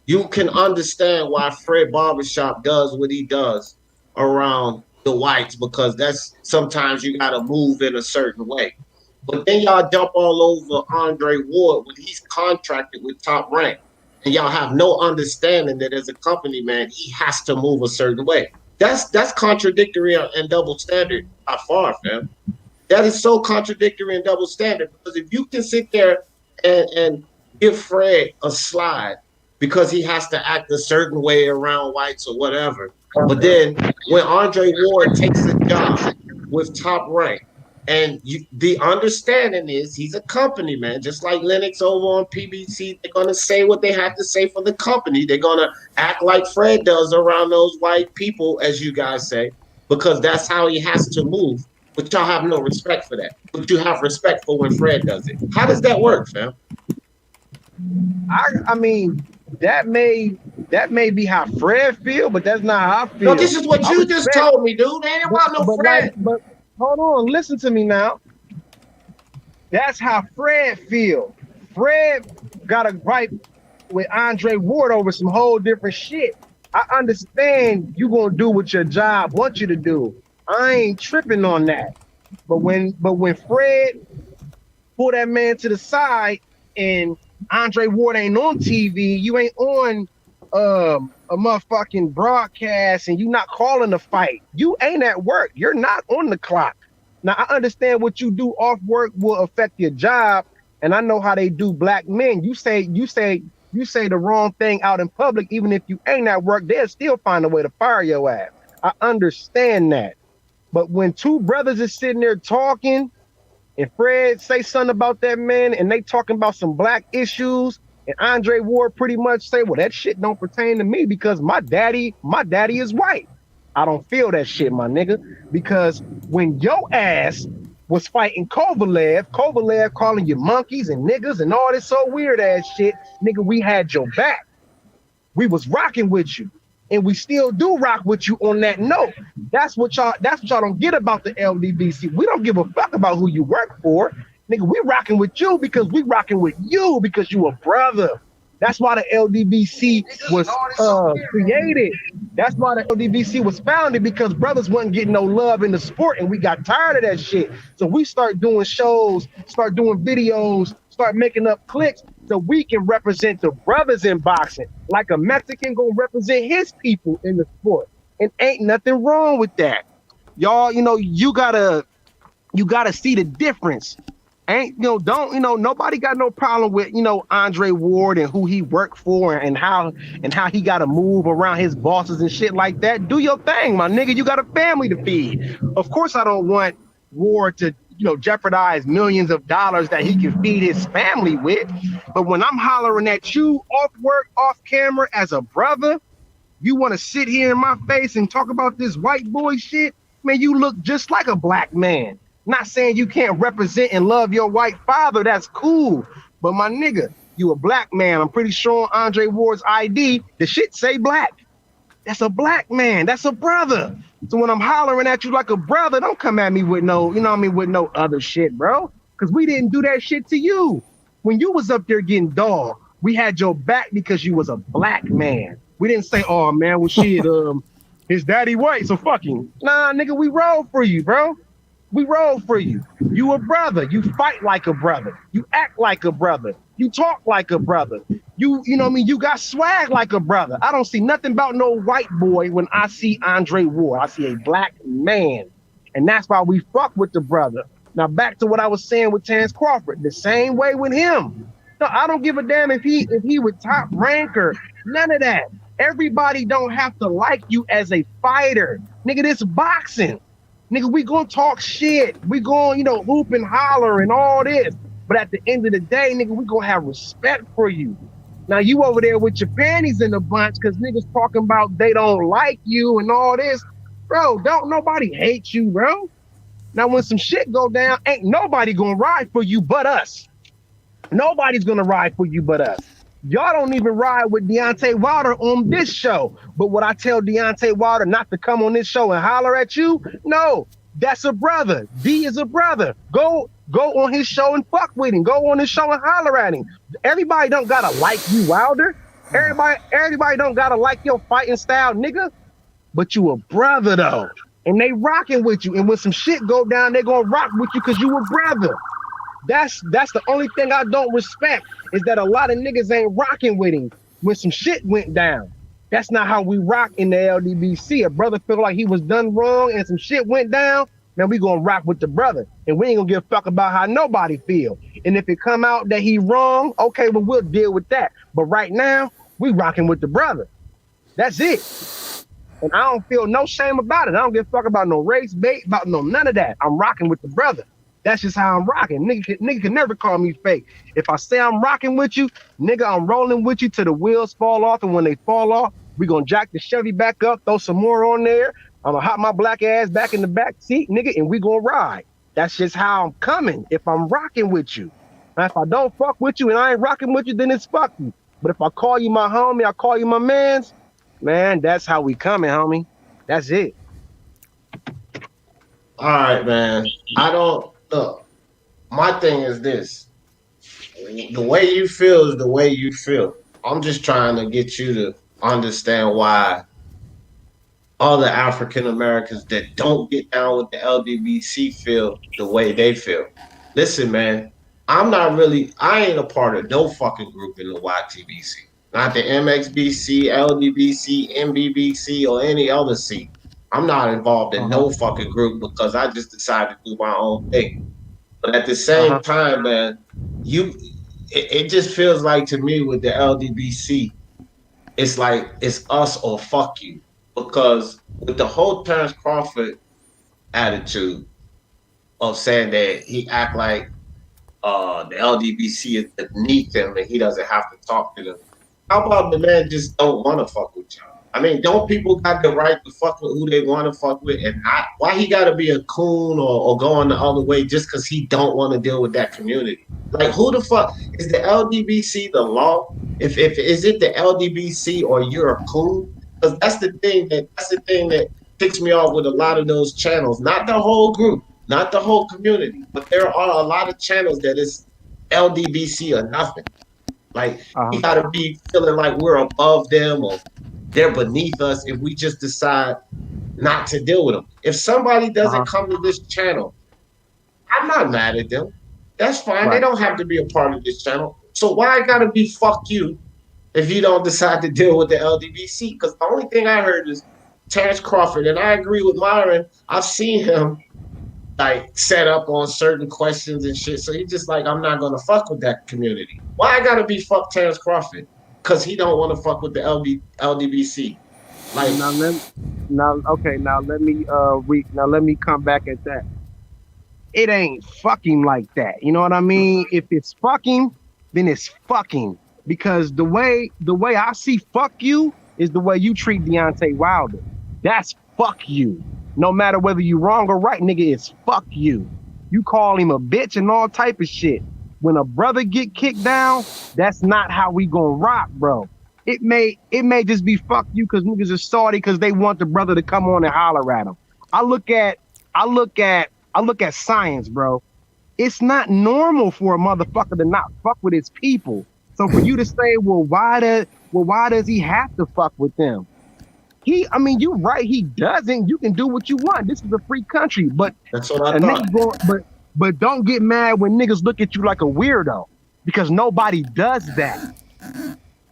you can understand why Fred Barbershop does what he does around the whites, because that's sometimes you got to move in a certain way. But then y'all dump all over Andre Ward when he's contracted with Top Rank, and y'all have no understanding that as a company man, he has to move a certain way. That's contradictory and double standard by far, fam. That is so contradictory and double standard, because if you can sit there and give Fred a slide because he has to act a certain way around whites or whatever, but then when Andre Ward takes a job with Top Rank, and the understanding is he's a company man, just like Lennox over on PBC. They're gonna say what they have to say for the company. They're gonna act like Fred does around those white people, as you guys say, because that's how he has to move. But y'all have no respect for that. But you have respect for when Fred does it. How does that work, fam? I mean, that may be how Fred feel, but that's not how I feel. No, this is what you just told me, dude. Ain't about no Fred. But hold on, listen to me now. That's how Fred feel. Fred got a gripe with Andre Ward over some whole different shit. I understand you gonna do what your job wants you to do. I ain't tripping on that. But when Fred pull that man to the side and Andre Ward ain't on TV, you ain't on a motherfucking broadcast, and you not calling the fight. You ain't at work. You're not on the clock. Now I understand what you do off work will affect your job, and I know how they do black men. You say the wrong thing out in public, even if you ain't at work, they'll still find a way to fire your ass. I understand that. But when two brothers is sitting there talking, and Fred say something about that man, and they talking about some black issues, and Andre Ward pretty much say, well, that shit don't pertain to me because my daddy is white. I don't feel that shit, my nigga, because when your ass was fighting Kovalev calling you monkeys and niggas and all this so weird ass shit, nigga, we had your back. We was rocking with you. And we still do rock with you on that note. That's what y'all don't get about the LDBC. We don't give a fuck about who you work for. Nigga, we rocking with you because we rocking with you because you a brother. That's why the LDBC was created. That's why the LDBC was founded, because brothers wasn't getting no love in the sport, and we got tired of that shit. So we start doing shows, start doing videos, start making up clips so we can represent the brothers in boxing, like a Mexican gonna represent his people in the sport. And ain't nothing wrong with that. Y'all, you gotta see the difference. Nobody got no problem with, Andre Ward and who he worked for and how he got to move around his bosses and shit like that. Do your thing, my nigga. You got a family to feed. Of course, I don't want Ward to, jeopardize millions of dollars that he can feed his family with. But when I'm hollering at you off work, off camera as a brother, you want to sit here in my face and talk about this white boy shit? Man, you look just like a black man. Not saying you can't represent and love your white father. That's cool. But my nigga, you a black man. I'm pretty sure on Andre Ward's ID, the shit say black. That's a black man. That's a brother. So when I'm hollering at you like a brother, don't come at me with no, with no other shit, bro. Because we didn't do that shit to you. When you was up there getting dogged, we had your back because you was a black man. We didn't say, oh man, well shit, his daddy white, so fuck him. Nah, nigga, we rolled for you, bro. We roll for you. You a brother. You fight like a brother. You act like a brother. You talk like a brother. You got swag like a brother. I don't see nothing about no white boy when I see Andre Ward. I see a black man. And that's why we fuck with the brother. Now back to what I was saying with Terrence Crawford. The same way with him. No, I don't give a damn if he was Top Ranker. None of that. Everybody don't have to like you as a fighter. Nigga, this boxing. Nigga, we gonna talk shit. We gonna, hoop and holler and all this. But at the end of the day, nigga, we gonna have respect for you. Now you over there with your panties in a bunch because niggas talking about they don't like you and all this. Bro, don't nobody hate you, bro. Now when some shit go down, ain't nobody gonna ride for you but us. Nobody's gonna ride for you but us. Y'all don't even ride with Deontay Wilder on this show. But would I tell Deontay Wilder not to come on this show and holler at you? No, that's a brother. D is a brother. Go on his show and fuck with him. Go on his show and holler at him. Everybody don't gotta like you, Wilder. Everybody don't gotta like your fighting style, nigga. But you a brother though. And they rocking with you. And when some shit go down, they gonna rock with you because you a brother. That's the only thing I don't respect is that a lot of niggas ain't rocking with him when some shit went down. That's not how we rock in the LDBC. A brother feel like he was done wrong and some shit went down, man, we gonna rock with the brother. And we ain't gonna give a fuck about how nobody feel. And if it come out that he wrong, okay, well, we'll deal with that. But right now, we rocking with the brother. That's it. And I don't feel no shame about it. I don't give a fuck about no race bait, about no none of that. I'm rocking with the brother. That's just how I'm rocking. Nigga can never call me fake. If I say I'm rocking with you, nigga, I'm rolling with you till the wheels fall off. And when they fall off, we gonna jack the Chevy back up, throw some more on there. I'm gonna hop my black ass back in the back seat, nigga, and we gonna ride. That's just how I'm coming if I'm rocking with you. Now, if I don't fuck with you and I ain't rocking with you, then it's fuck you. But if I call you my homie, I call you my mans, man, that's how we coming, homie. That's it. All right, man. I don't look. My thing is this: the way you feel is the way you feel. I'm just trying to get you to understand why other African Americans that don't get down with the LDBC feel the way they feel. Listen, man, I ain't a part of no fucking group in the YTBC. Not the MXBC, LDBC, MBBC, or any other C. I'm not involved in no fucking group because I just decided to do my own thing. But at the same time, man, it just feels like to me with the LDBC, it's like it's us or fuck you. Because with the whole Terrence Crawford attitude of saying that he act like the LDBC is beneath him and he doesn't have to talk to them. How about the man just don't want to fuck with y'all? I mean, don't people got the right to fuck with who they want to fuck with and not? Why he got to be a coon or going the other way just because he don't want to deal with that community? Like, who the fuck is the LDBC the law? If is it the LDBC or you're a coon? Because that's the thing that ticks me off with a lot of those channels. Not the whole group, not the whole community, but there are a lot of channels that is LDBC or nothing. Like, you gotta be feeling like we're above them or they're beneath us if we just decide not to deal with them. If somebody doesn't come to this channel, I'm not mad at them. That's fine. Right. They don't have to be a part of this channel. So why I gotta be fuck you if you don't decide to deal with the LDBC? Because the only thing I heard is Terrence Crawford, and I agree with Myron. I've seen him like set up on certain questions and shit. So he's just like, I'm not gonna fuck with that community. Why I gotta be fuck Terrence Crawford? Because he don't want to fuck with the LDBC. Like let me come back at that. It ain't fucking like that. You know what I mean? If it's fucking, then it's fucking. Because the way I see fuck you is the way you treat Deontay Wilder. That's fuck you. No matter whether you wrong or right, nigga, it's fuck you. You call him a bitch and all type of shit. When a brother get kicked down, that's not how we gonna rock, bro. It may just be fuck you because niggas are salty because they want the brother to come on and holler at him. I look at science, bro. It's not normal for a motherfucker to not fuck with his people. So for you to say, why does he have to fuck with them? You right, he doesn't. You can do what you want. This is a free country. But that's what I thought. But don't get mad when niggas look at you like a weirdo. Because nobody does that.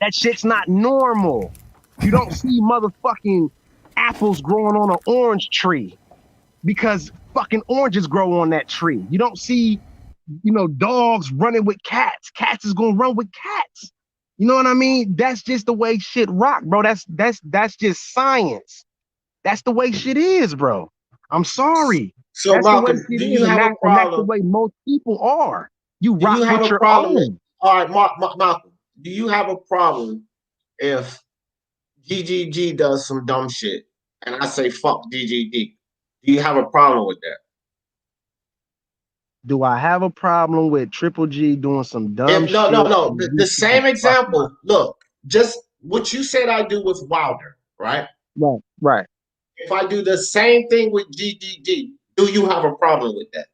That shit's not normal. You don't see motherfucking apples growing on an orange tree. Because fucking oranges grow on that tree. You don't see, dogs running with cats. Cats is gonna run with cats. You know what I mean? That's just the way shit rock, bro. That's just science. That's the way shit is, bro. I'm sorry. So that's Malcolm, the way shit is, and that's the way most people are. You Do rock you have with a your problem? own. All right, Malcolm. Do you have a problem if GGG does some dumb shit and I say fuck GGG? Do you have a problem with that? Do I have a problem with Triple G doing some dumb If no, no, shit? no. And The you saying, same fuck him? example. Look, just what you said I do with Wilder, right? Right, right. If I do the same thing with GGG, do you have a problem with that?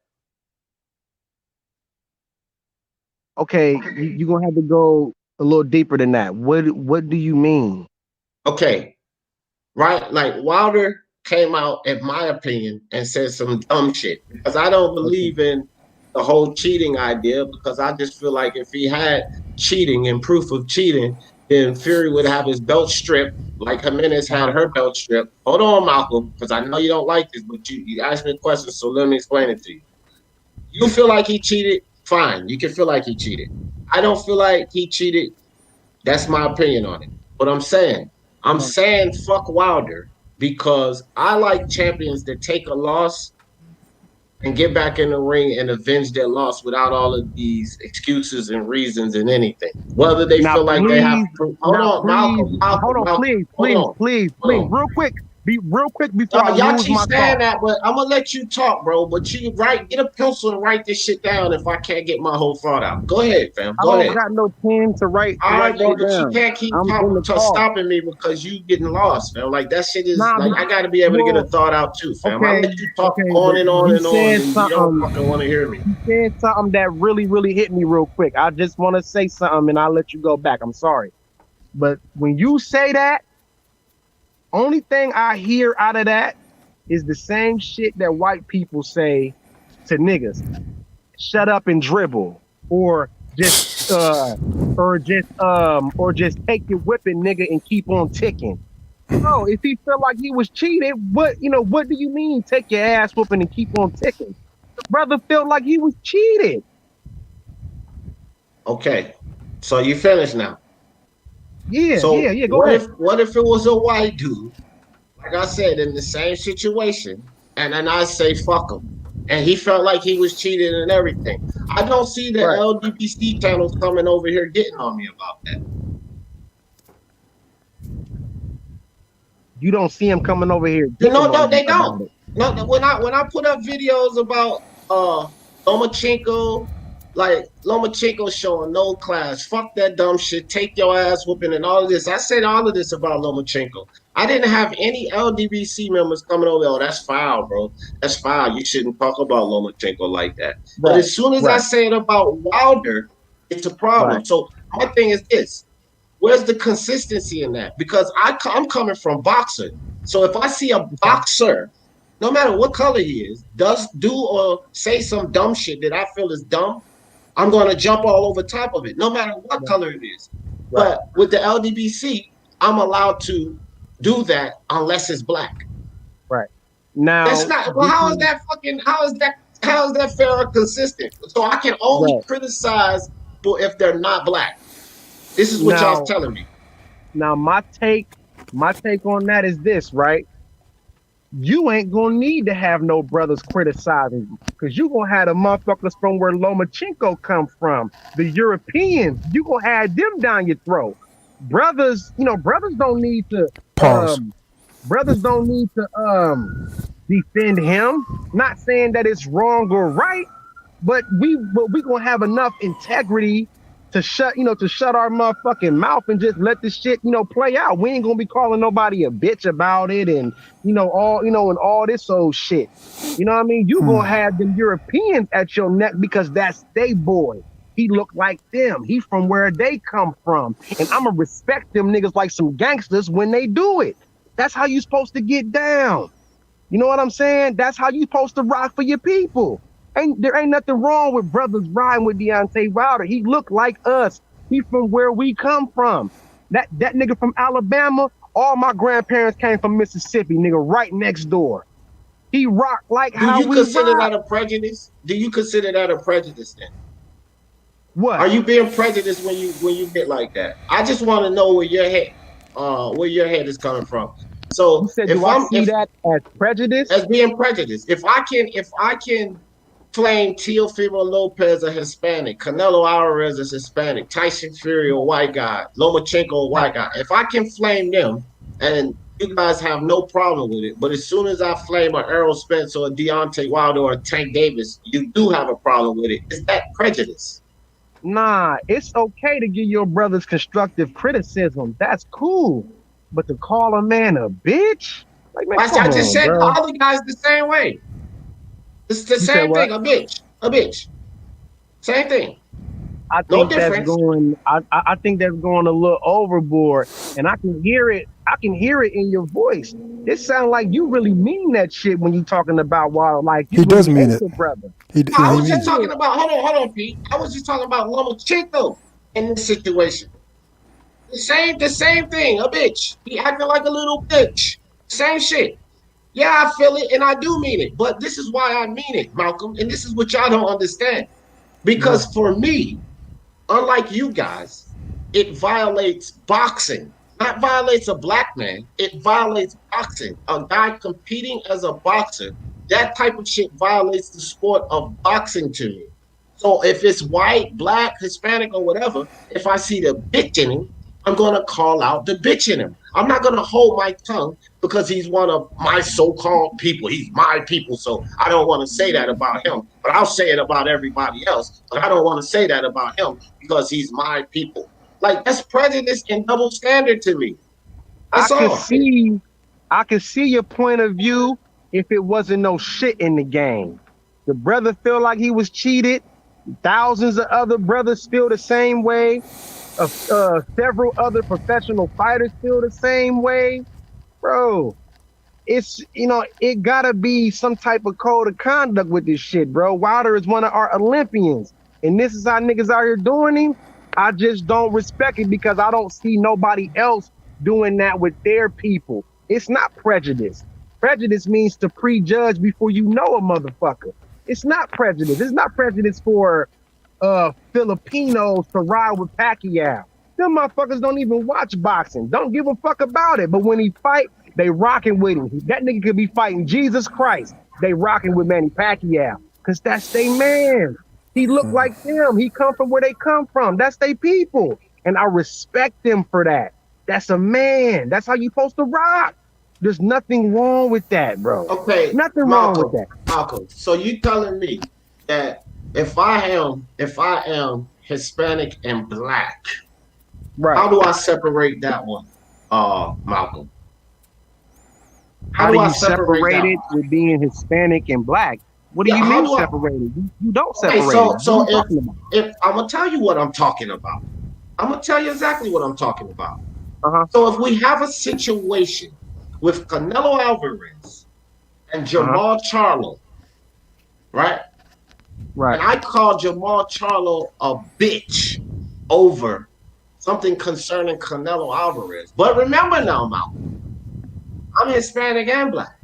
Okay, you're gonna have to go a little deeper than that. What do you mean? Okay, right? Like Wilder came out, in my opinion, and said some dumb shit because I don't Okay. believe in the whole cheating idea because I just feel like if he had cheating and proof of cheating, then Fury would have his belt stripped like Jimenez had Uh-huh. her belt stripped. Hold on, Malcolm, because I know you don't like this, but you asked me a question, so let me explain it to you. You feel like he cheated? Fine, you can feel like he cheated. I don't feel like he cheated. That's my opinion on it. But I'm Uh-huh. saying fuck Wilder because I like champions that take a loss and get back in the ring and avenge their loss without all of these excuses and reasons and anything. Whether they Now, feel like they have please, to. Hold now, on, please, hold on, Malcolm. please, Hold please, on, please, hold please, on. real quick before I Y'all lose keep my saying thought. that, but I'm gonna let you talk, bro. But you get a pencil and write this shit down if I can't get my whole thought out. Go ahead, fam. I Go don't ahead. got no pen to All right, write bro, shit but you down. can't keep I'm in the car. stopping me because you getting lost, fam. Like that shit is Nah, like I got to be able to get a well, thought out too, fam. I okay, let you talk okay, on but and on and on, and you don't fucking want to hear me. you said something that really, really hit me real quick. I just want to say something and I'll let you go back. I'm sorry. But when you say that, only thing I hear out of that is the same shit that white people say to niggas. Shut up and dribble. Or just uh or just take your whipping nigga and keep on ticking. Bro, if he felt like he was cheated, what do you mean take your ass whooping and keep on ticking? The brother felt like he was cheated. Okay, so you finished now. Yeah, So yeah, yeah. Go ahead. what if it was a white dude, like I said, in the same situation, and then I say fuck him, and he felt like he was cheated and everything. I don't see the Right. LDBC channels coming over here getting on me about that. You don't see him coming over here No, dicking no, on you they don't. about it. No, when I put up videos about Lomachenko, like Lomachenko showing no class, fuck that dumb shit, take your ass whooping and all of this. I said all of this about Lomachenko. I didn't have any LDBC members coming over. Oh, that's foul, bro. That's foul. You shouldn't talk about Lomachenko like that. But Right, as soon as I right, say it about Wilder, it's a right. problem. So my thing is this. Where's the consistency in that? Because I'm coming from boxing. So if I see a Okay. boxer, no matter what color he is, does do or say some dumb shit that I feel is dumb, I'm going to jump all over top of it, no matter what Right, color it is. right, But with the LDBC, I'm allowed to do that unless it's black. right. That's Now, not. Well, this how is is that fucking? How is that fair or consistent? So I can only right. criticize people if they're not black. This is what y'all Now, telling me. now my take on that is this, right? You ain't gonna need to have no brothers criticizing you because you gonna have the motherfuckers from where Lomachenko come from, the Europeans. You gonna have them down your throat. Brothers, brothers don't need to Pause. brothers don't need to defend him. Not saying that it's wrong or right, but we gonna have enough integrity to shut our motherfucking mouth and just let this shit play out. We ain't gonna be calling nobody a bitch about it and and all this old shit. You know what I mean? You gonna have them Europeans at your neck because that's they boy. He look like them. He from where they come from. And I'ma respect them niggas like some gangsters when they do it. That's how you supposed to get down. You know what I'm saying? That's how you supposed to rock for your people. There ain't nothing wrong with brothers riding with Deontay Wilder. He look like us. He from where we come from. That nigga from Alabama, all my grandparents came from Mississippi, nigga, right next door. He rock like Do how you we consider rock. that a prejudice? Do you consider that a prejudice then? Are What? you being prejudiced when you get like that? I just want to know where your head is coming from. You So said, do I see if that as prejudice? as being prejudiced, if I can claim Teofimo Lopez a Hispanic, Canelo Alvarez is Hispanic, Tyson Fury a white guy, Lomachenko a white guy. If I can flame them and you guys have no problem with it, but as soon as I flame an Errol Spence or a Deontay Wilder or a Tank Davis, you do have a problem with it. Is that prejudice? Nah, it's okay to give your brothers constructive criticism. That's cool. But to call a man a bitch? Like, man, I just said bro. all the guys the same way. It's the same thing, a bitch. Same thing. I think that's going. I think that's going a little overboard, and I can hear it. I can hear it in your voice. It sounds like you really mean that shit when you talking about wild. Like you he does mean it, brother. I was just talking about. Hold on, Pete. I was just talking about Lomachenko in this situation. The same thing. A bitch. He acting like a little bitch. Same shit. Yeah, I feel it, and I do mean it. But this is why I mean it, Malcolm, and this is what y'all don't understand. Because for me, unlike you guys, it violates boxing. Not violates a black man. It violates boxing. A guy competing as a boxer, that type of shit violates the sport of boxing to me. So if it's white, black, Hispanic, or whatever, if I see the bitch in him, I'm going to call out the bitch in him. I'm not going to hold my tongue because he's one of my so-called people. He's my people, so I don't want to say that about him. But I'll say it about everybody else. But I don't want to say that about him because he's my people. Like, that's prejudice and double standard to me. That's all. I can see your point of view if it wasn't no shit in the game. The brother feel like he was cheated. Thousands of other brothers feel the same way. Several other professional fighters feel the same way. Bro, it's, it gotta be some type of code of conduct with this shit, bro. Wilder is one of our Olympians, and this is how niggas out here doing him. I just don't respect it because I don't see nobody else doing that with their people. It's not prejudice. Prejudice means to prejudge before you know a motherfucker. It's not prejudice. It's not prejudice for Filipinos to ride with Pacquiao. Them motherfuckers don't even watch boxing. Don't give a fuck about it. But when he fight, they rocking with him. That nigga could be fighting Jesus Christ. They rocking with Manny Pacquiao. Cause that's they man. He look like them. He come from where they come from. That's they people. And I respect them for that. That's a man. That's how you supposed to rock. There's nothing wrong with that, bro. Okay. Nothing wrong with that. Malcolm, so you telling me that if I am Hispanic and black, right? How do I separate that one, Malcolm? How do you separate it with being Hispanic and black? What do you mean separated? You don't separate it. So if I'm gonna tell you what I'm talking about, I'm gonna tell you exactly what I'm talking about. So if we have a situation with Canelo Alvarez and Jamal Charlo, right? Right. And I call Jamal Charlo a bitch over something concerning Canelo Alvarez. But remember now, Malcolm, I'm Hispanic and black.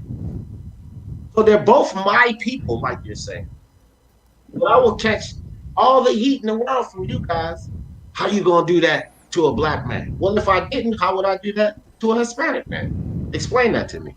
So they're both my people, like you're saying. But I will catch all the heat in the world from you guys. How you gonna do that to a black man? Well, if I didn't, how would I do that to a Hispanic man? Explain that to me.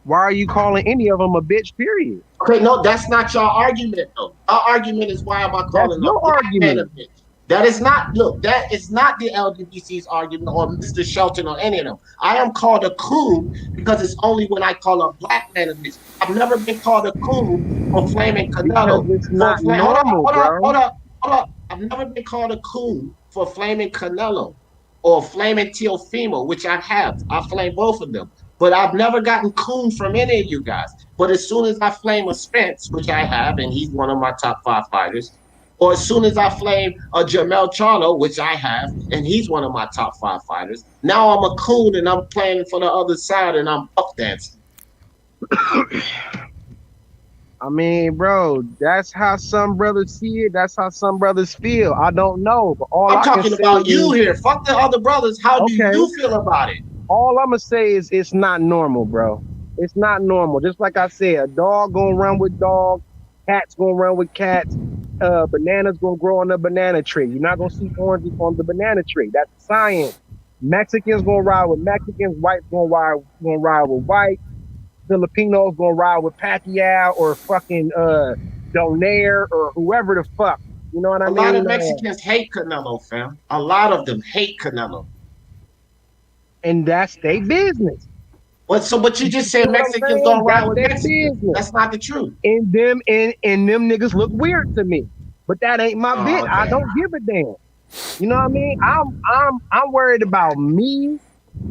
Why are you calling any of them a bitch, period? Okay, no, that's not your argument, though. Our argument is why am I calling a black man a bitch? That is not, look, that is not the LDBC's argument or Mr. Shelton or any of them. I am called a coon because it's only when I call a black man a bitch. I've never been called a coon for flaming Canelo. It's not normal, hold up. I've never been called a coon for flaming Canelo or flaming Teofimo, which I have. I flame both of them. But I've never gotten coon from any of you guys. But as soon as I flame a Spence, which I have, and he's one of my top 5 fighters, or as soon as I flame a Jamel Charlo, which I have, and he's one of my top 5 fighters, now I'm a coon and I'm playing for the other side and I'm up dancing. I mean, bro, that's how some brothers see it. That's how some brothers feel. I don't know. But all I'm talking about you here. Fuck the other brothers. How do you feel about it? All I'm going to say is it's not normal, bro. It's not normal. Just like I said, a dog going to run with dogs. Cats going to run with cats. Bananas going to grow on the banana tree. You're not going to see oranges on the banana tree. That's science. Mexicans going to ride with Mexicans. Whites going to ride with white. Filipinos going to ride with Pacquiao or fucking Donaire or whoever the fuck. You know what I A mean? lot of Mexicans hate Canelo, fam. A lot of them hate Canelo. And that's their business. But you just said Mexicans saying? don't ride That's with their Mexicans. business. That's not the truth. And them niggas look weird to me. But that ain't my bit. Okay. I don't give a damn. You know what I mean? I'm worried about me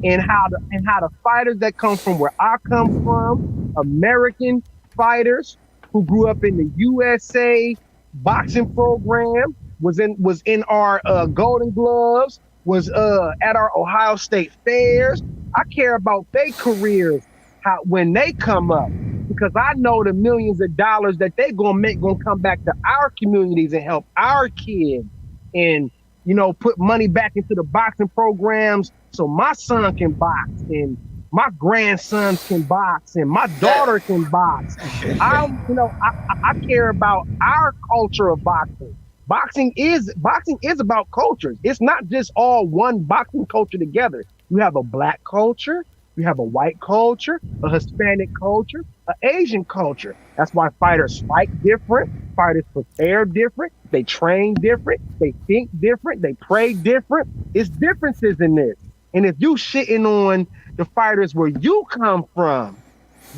and how the fighters that come from where I come from, American fighters who grew up in the USA boxing program, was in our Golden Gloves, was at our Ohio State fairs. I care about their careers when they come up, because I know the millions of dollars that they gonna come back to our communities and help our kids, and put money back into the boxing programs so my son can box and my grandsons can box and my daughter can box. I care about our culture of boxing. Boxing is about cultures. It's not just all one boxing culture together. You have a black culture, you have a white culture, a Hispanic culture, an Asian culture. That's why fighters fight different. Fighters prepare different. They train different. They think different. They pray different. It's differences in this. And if you shitting on the fighters where you come from,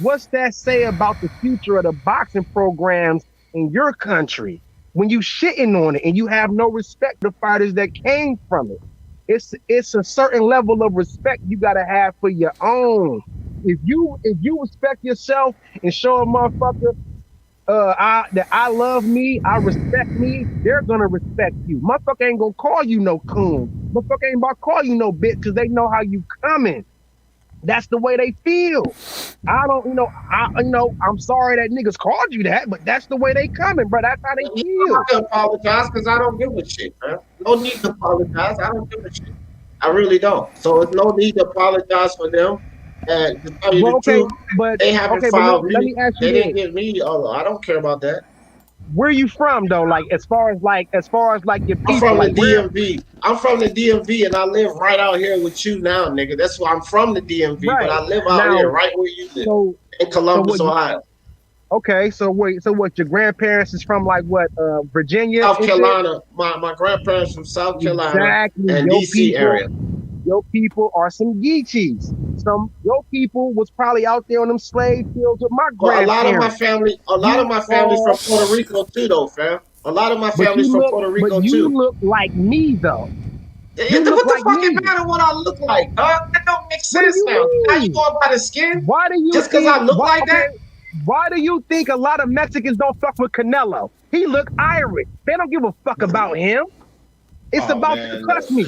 what's that say about the future of the boxing programs in your country? When you shitting on it and you have no respect for the fighters that came from it. It's a certain level of respect you gotta have for your own. If you respect yourself and show a motherfucker that I love me, I respect me, they're gonna respect you. Motherfucker ain't gonna call you no coon. Motherfucker ain't about to call you no bitch because they know how you coming. That's the way they feel. I'm sorry that niggas called you that, but that's the way they coming, bro. That's how they feel. I don't have to apologize because I don't give a shit, man. No need to apologize. I don't give a shit. I really don't. So it's no need to apologize for them. And to tell you the truth, they haven't filed me. Let me ask you they didn't get me. I don't care about that. Where you from though? Like as far as your people. I'm from the DMV. I'm from the DMV, and I live right out here with you now, nigga. That's why I'm from the DMV, right. But I live out here, right where you live, in Columbus, Ohio. Okay, so what? Your grandparents is from like what? Virginia, South Carolina. My grandparents from South Carolina and DC area. Your people are some Geechees. Your people was probably out there on them slave fields with my grandparents. A lot of my family's from Puerto Rico too, though, fam. A lot of my family's from Puerto Rico too. But you look like me, though. What the fuck it matter what I look like, dog? That don't make sense now. Now you going by the skin? Why do you just because I look like that? Why do you think a lot of Mexicans don't fuck with Canelo? He look Irish. They don't give a fuck about him. It's trust me.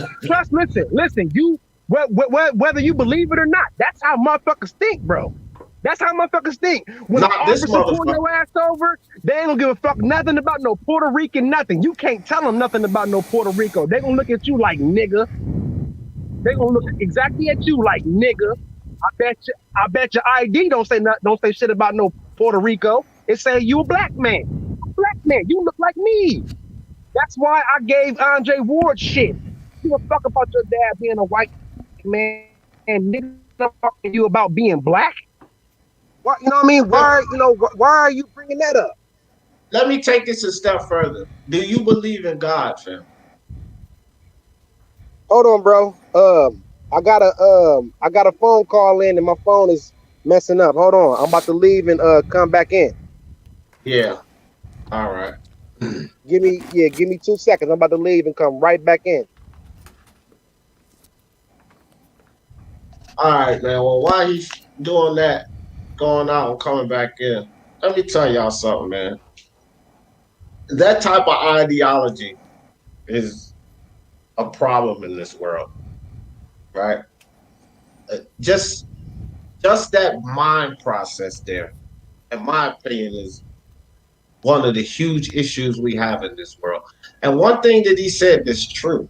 Listen. You whether you believe it or not, that's how motherfuckers think, bro. That's how motherfuckers think. When the officer pull your ass over, they ain't gonna give a fuck nothing about no Puerto Rican, nothing. You can't tell them nothing about no Puerto Rico. They gonna look at you like nigga. They gonna look exactly at you like nigga. I bet your ID don't say shit about no Puerto Rico. It say you a black man. You look like me. That's why I gave Andre Ward shit. You give a fuck about your dad being a white man and niggas talking to you about being black. Why, you know what I mean? Why are you bringing that up? Let me take this a step further. Do you believe in God, fam? Hold on, bro. I got a phone call in and my phone is messing up. Hold on. I'm about to leave and come back in. Yeah. All right. Give me 2 seconds. I'm about to leave and come right back in. All right, man. Well, while he's doing that, going out and coming back in, let me tell y'all something, man. That type of ideology is a problem in this world, right? Just that mind process there, in my opinion, is one of the huge issues we have in this world. And one thing that he said that's true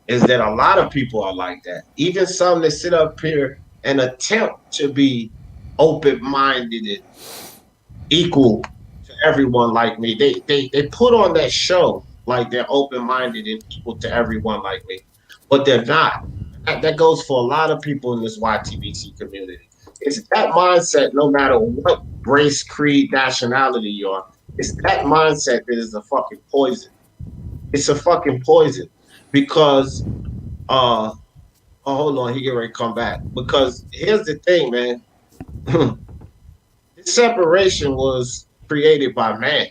is that a lot of people are like that. Even some that sit up here and attempt to be open-minded and equal to everyone like me. They put on that show like they're open-minded and equal to everyone like me, but they're not. That goes for a lot of people in this YTBC community. It's that mindset, no matter what race, creed, nationality you are. It's that mindset that is a fucking poison. It's a fucking poison because oh, hold on, he get ready to come back. Because here's the thing, man. This separation was created by man.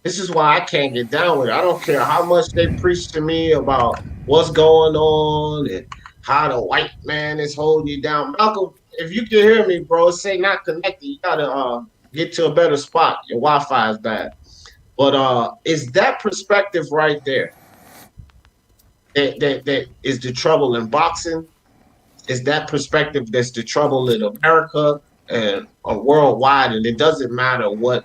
This is why I can't get down with it. I don't care how much they preach to me about what's going on and how the white man is holding you down. Malcolm, if you can hear me, bro, say not connected. You gotta get to a better spot. Your Wi-Fi is bad. But it's that perspective right there that is the trouble in boxing. Is that perspective that's the trouble in America and worldwide, and it doesn't matter what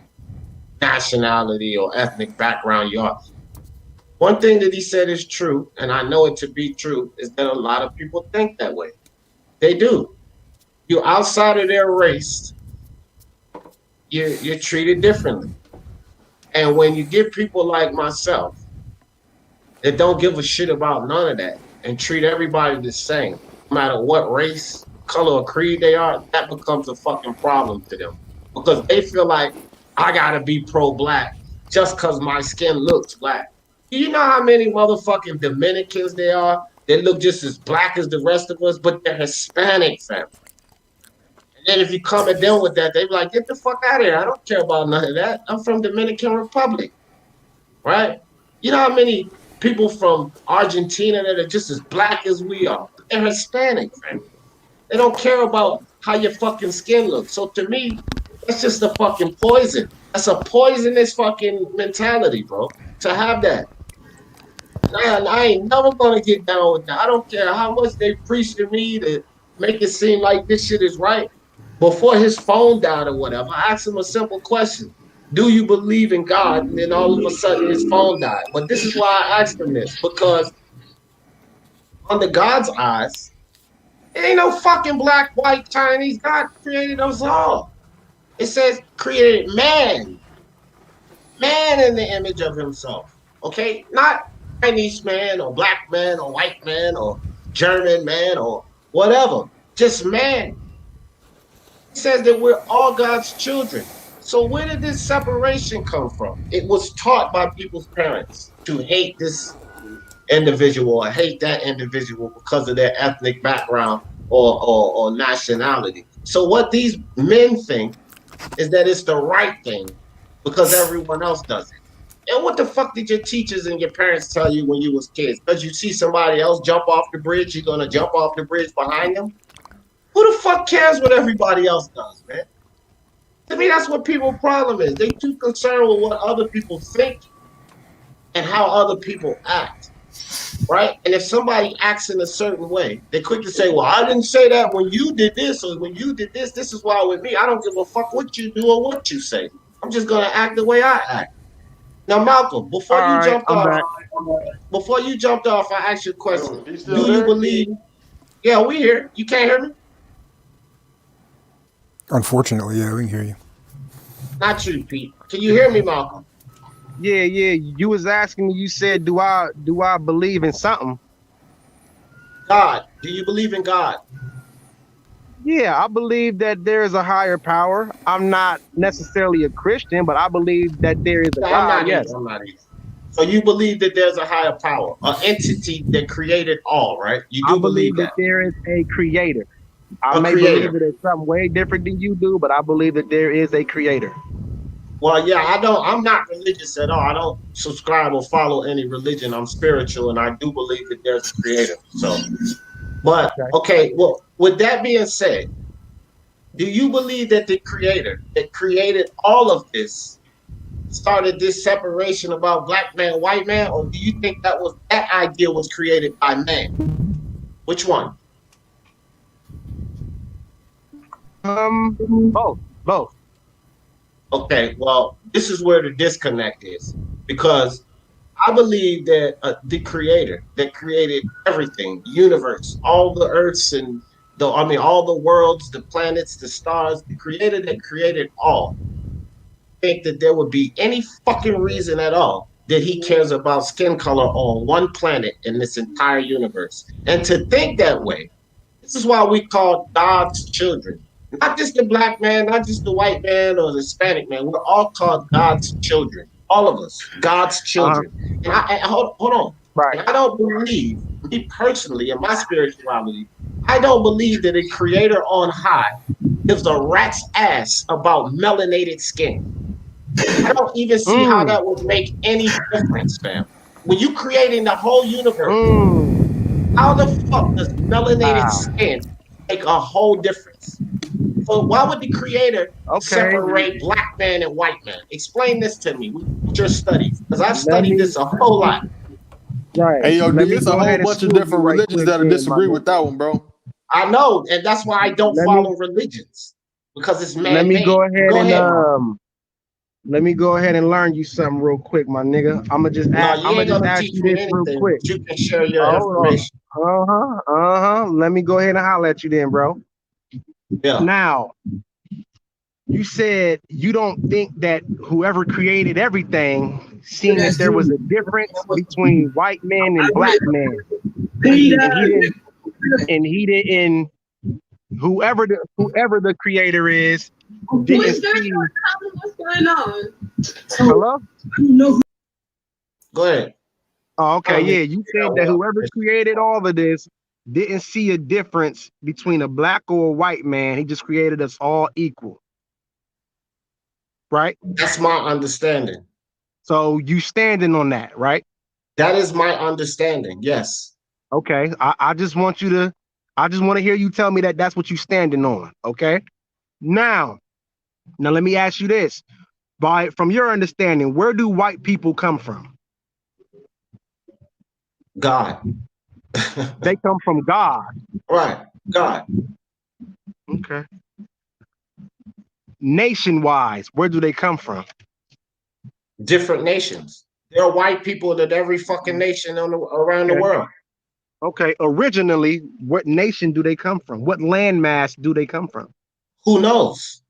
nationality or ethnic background you are. One thing that he said is true, and I know it to be true, is that a lot of people think that way. They do. You're outside of their race, you're treated differently. And when you get people like myself that don't give a shit about none of that and treat everybody the same, no matter what race, color, or creed they are, that becomes a fucking problem to them. Because they feel like I gotta be pro-black just because my skin looks black. Do you know how many motherfucking Dominicans there are that look just as black as the rest of us, but they're Hispanic, fam? And then if you come at them with that, they be like, get the fuck out of here. I don't care about none of that. I'm from Dominican Republic, right? You know how many people from Argentina that are just as black as we are? They're Hispanic, fam. They don't care about how your fucking skin looks. So to me, that's just a fucking poison. That's a poisonous fucking mentality, bro, to have that. And I ain't never gonna get down with that. I don't care how much they preach to me to make it seem like this shit is right. Before his phone died or whatever, I asked him a simple question. Do you believe in God? And then all of a sudden his phone died. But this is why I asked him this, because under God's eyes, there ain't no fucking black, white, Chinese. God created us all. It says created man in the image of himself. Okay? Not Chinese man or black man or white man or German man or whatever. Just man. It says that we're all God's children. So where did this separation come from? It was taught by people's parents to hate this individual or hate that individual because of their ethnic background or nationality. So what these men think is that it's the right thing because everyone else does it. And what the fuck did your teachers and your parents tell you when you was kids? Because you see somebody else jump off the bridge, you're gonna jump off the bridge behind them? Who the fuck cares what everybody else does, man? To me, that's what people's problem is. They too concerned with what other people think and how other people act, right? And if somebody acts in a certain way, they quick to say, well, I didn't say that when you did this or when you did this. This is why with me, I don't give a fuck what you do or what you say. I'm just going to act the way I act. Now, Malcolm, before you jumped off, I asked you a question. Do you believe? Yeah, we here. You can't hear me? Unfortunately, yeah, we can hear you. Not you, Pete. Can you hear me, Malcolm? Yeah. You was asking me. You said, do I believe in something? God. Do you believe in God? Yeah, I believe that there is a higher power. I'm not necessarily a Christian, but I believe that there is a God. Yes. I'm not either. So you believe that there's a higher power, an entity that created all, right? You do believe that there is a creator. I may believe it is something way different than you do, but I believe that there is a creator. Well, yeah, I'm not religious at all. I don't subscribe or follow any religion. I'm spiritual, and I do believe that there's a creator. So, but okay, well, with that being said, do you believe that the creator that created all of this started this separation about black man, white man, or do you think that idea was created by man? Which one? Both. Okay, well, this is where the disconnect is, because I believe that the creator that created everything, the universe, all the earths and all the worlds, the planets, the stars, the creator that created all, think that there would be any fucking reason at all that he cares about skin color on one planet in this entire universe. And to think that way, this is why we call God's children. Not just the black man, not just the white man or the Hispanic man. We're all called God's children. All of us, God's Uh-huh. children. And hold on. Right. And I don't believe, me personally, in my spirituality, I don't believe that a creator on high gives a rat's ass about melanated skin. I don't even see how that would make any difference, fam. When you creating the whole universe, how the fuck does melanated Wow. skin make a whole difference? So why would the creator Okay. separate black man and white man? Explain this to me with your studies, because I've Let studied me. this a whole lot. Right. Hey, yo, Let me it's a go whole ahead and bunch of school you different right religions quick, that'll then, my disagree with nigga. that one, bro. I know, and that's why I don't Let follow me religions, because it's let me man-made. go ahead Go and ahead, man. let me go ahead and learn you something real quick, my nigga. No, you ain't gonna ask teach you me this real anything, quick. but you can share your Hold on. information. Let me go ahead and holler at you then, bro. Yeah. Now, you said you don't think that whoever created everything seen that there was a difference between white men and black men. And he didn't whoever the creator is didn't see. What's going on? Hello? Go ahead. Oh, okay, Tell me, yeah. You said that whoever created all of this didn't see a difference between a black or a white man. He just created us all equal. Right? That's my understanding. So you standing on that, right? That is my understanding. Yes. Okay. I just want to hear you tell me that that's what you standing on. Okay. Now let me ask you this. From your understanding, where do white people come from? God. They come from God. Right. God. Okay. Nation-wise, where do they come from? Different nations. There are white people in every fucking nation around the world. Okay. Originally, what nation do they come from? What landmass do they come from? Who knows?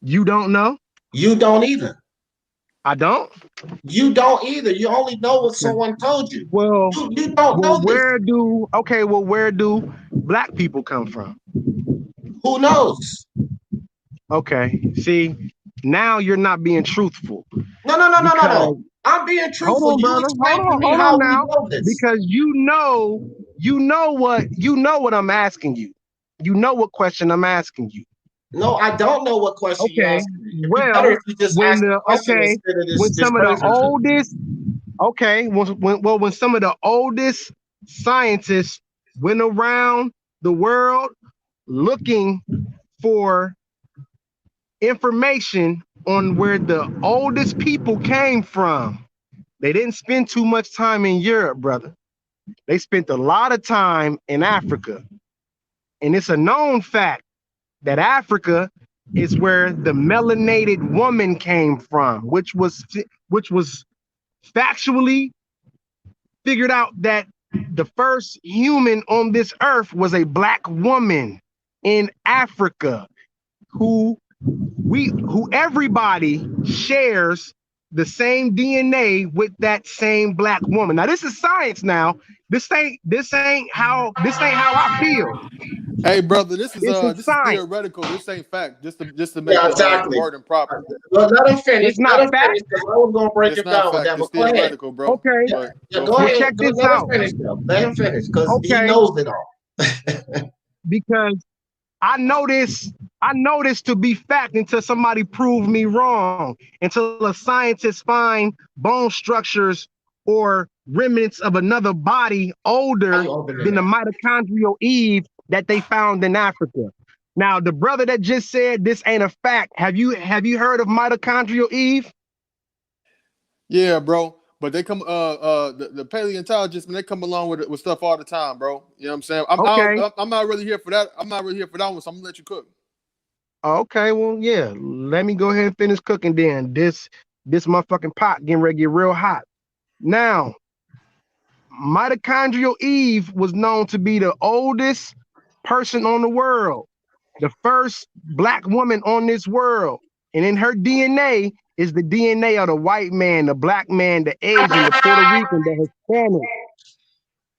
You don't know? You don't either. I don't? You don't either. You only know what someone told you. Well, You don't know this. Where do black people come from? Who knows? Okay. See, now you're not being truthful. No. I'm being truthful. Hold on, You brother. explain to me Hold how on we now. know this. Because you know what I'm asking you. You know what question I'm asking you. No, I don't know what question you're asking me. It'd be Well, better if you just ask the question when instead of this some of the crazy shit. oldest, when some of the oldest scientists went around the world looking for information on where the oldest people came from, they didn't spend too much time in Europe, brother. They spent a lot of time in Africa. And it's a known fact that Africa is where the melanated woman came from, which was factually figured out that the first human on this earth was a black woman in Africa who everybody shares the same DNA with that same black woman. Now this is science now. This ain't how I feel. Hey, brother, this is science. theoretical. This ain't fact. Just to make Yeah, the exactly. wording proper. Well, let him finish. It's not fact. Because I was gonna break It's it not down with fact. that. It's But go ahead. theoretical, bro. Okay. But Yeah, go go for ahead. it. Check this Let him out. finish though. Let him finish because he Okay. knows it all. Because I know this to be fact until somebody prove me wrong, until a scientist find bone structures or remnants of another body older than the mitochondrial Eve that they found in Africa. Now, the brother that just said this ain't a fact, have you heard of mitochondrial Eve? Yeah, bro. But they come the paleontologists, man, they come along with stuff all the time, bro. You know what I'm saying? I'm not really here for that. I'm not really here for that one, so I'm gonna let you cook. Okay, well, yeah. Let me go ahead and finish cooking then. This motherfucking pot getting ready to get real hot. Now, mitochondrial Eve was known to be the oldest person on the world, the first black woman on this world. And in her DNA is the DNA of the white man, the black man, the Asian, the Puerto Rican, the Hispanic.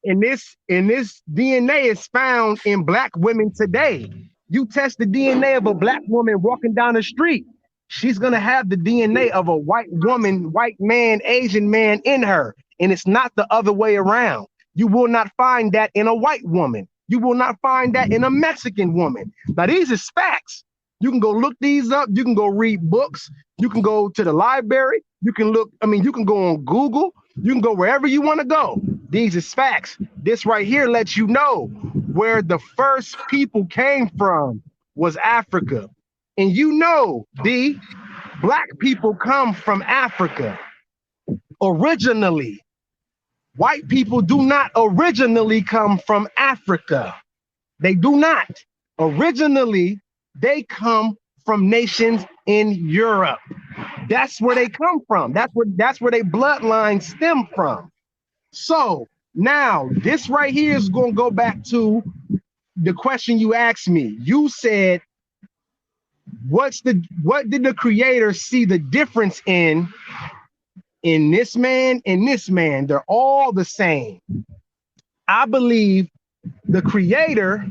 And this DNA is found in black women today. You test the DNA of a black woman walking down the street, she's gonna have the DNA of a white woman, white man, Asian man in her. And it's not the other way around. You will not find that in a white woman. You will not find that in a Mexican woman. Now, these is facts. You can go look these up. You can go read books. You can go to the library. You can look, you can go on Google. You can go wherever you want to go. These is facts. This right here lets you know where the first people came from was Africa. And you know, D, black people come from Africa originally. White people do not originally come from Africa. They do not. Originally, they come from nations in Europe. That's where they come from. That's where their bloodline stem from. So now this right here is going to go back to the question you asked me. You said, what did the creator see the difference in this man and this man? They're all the same. I believe the creator,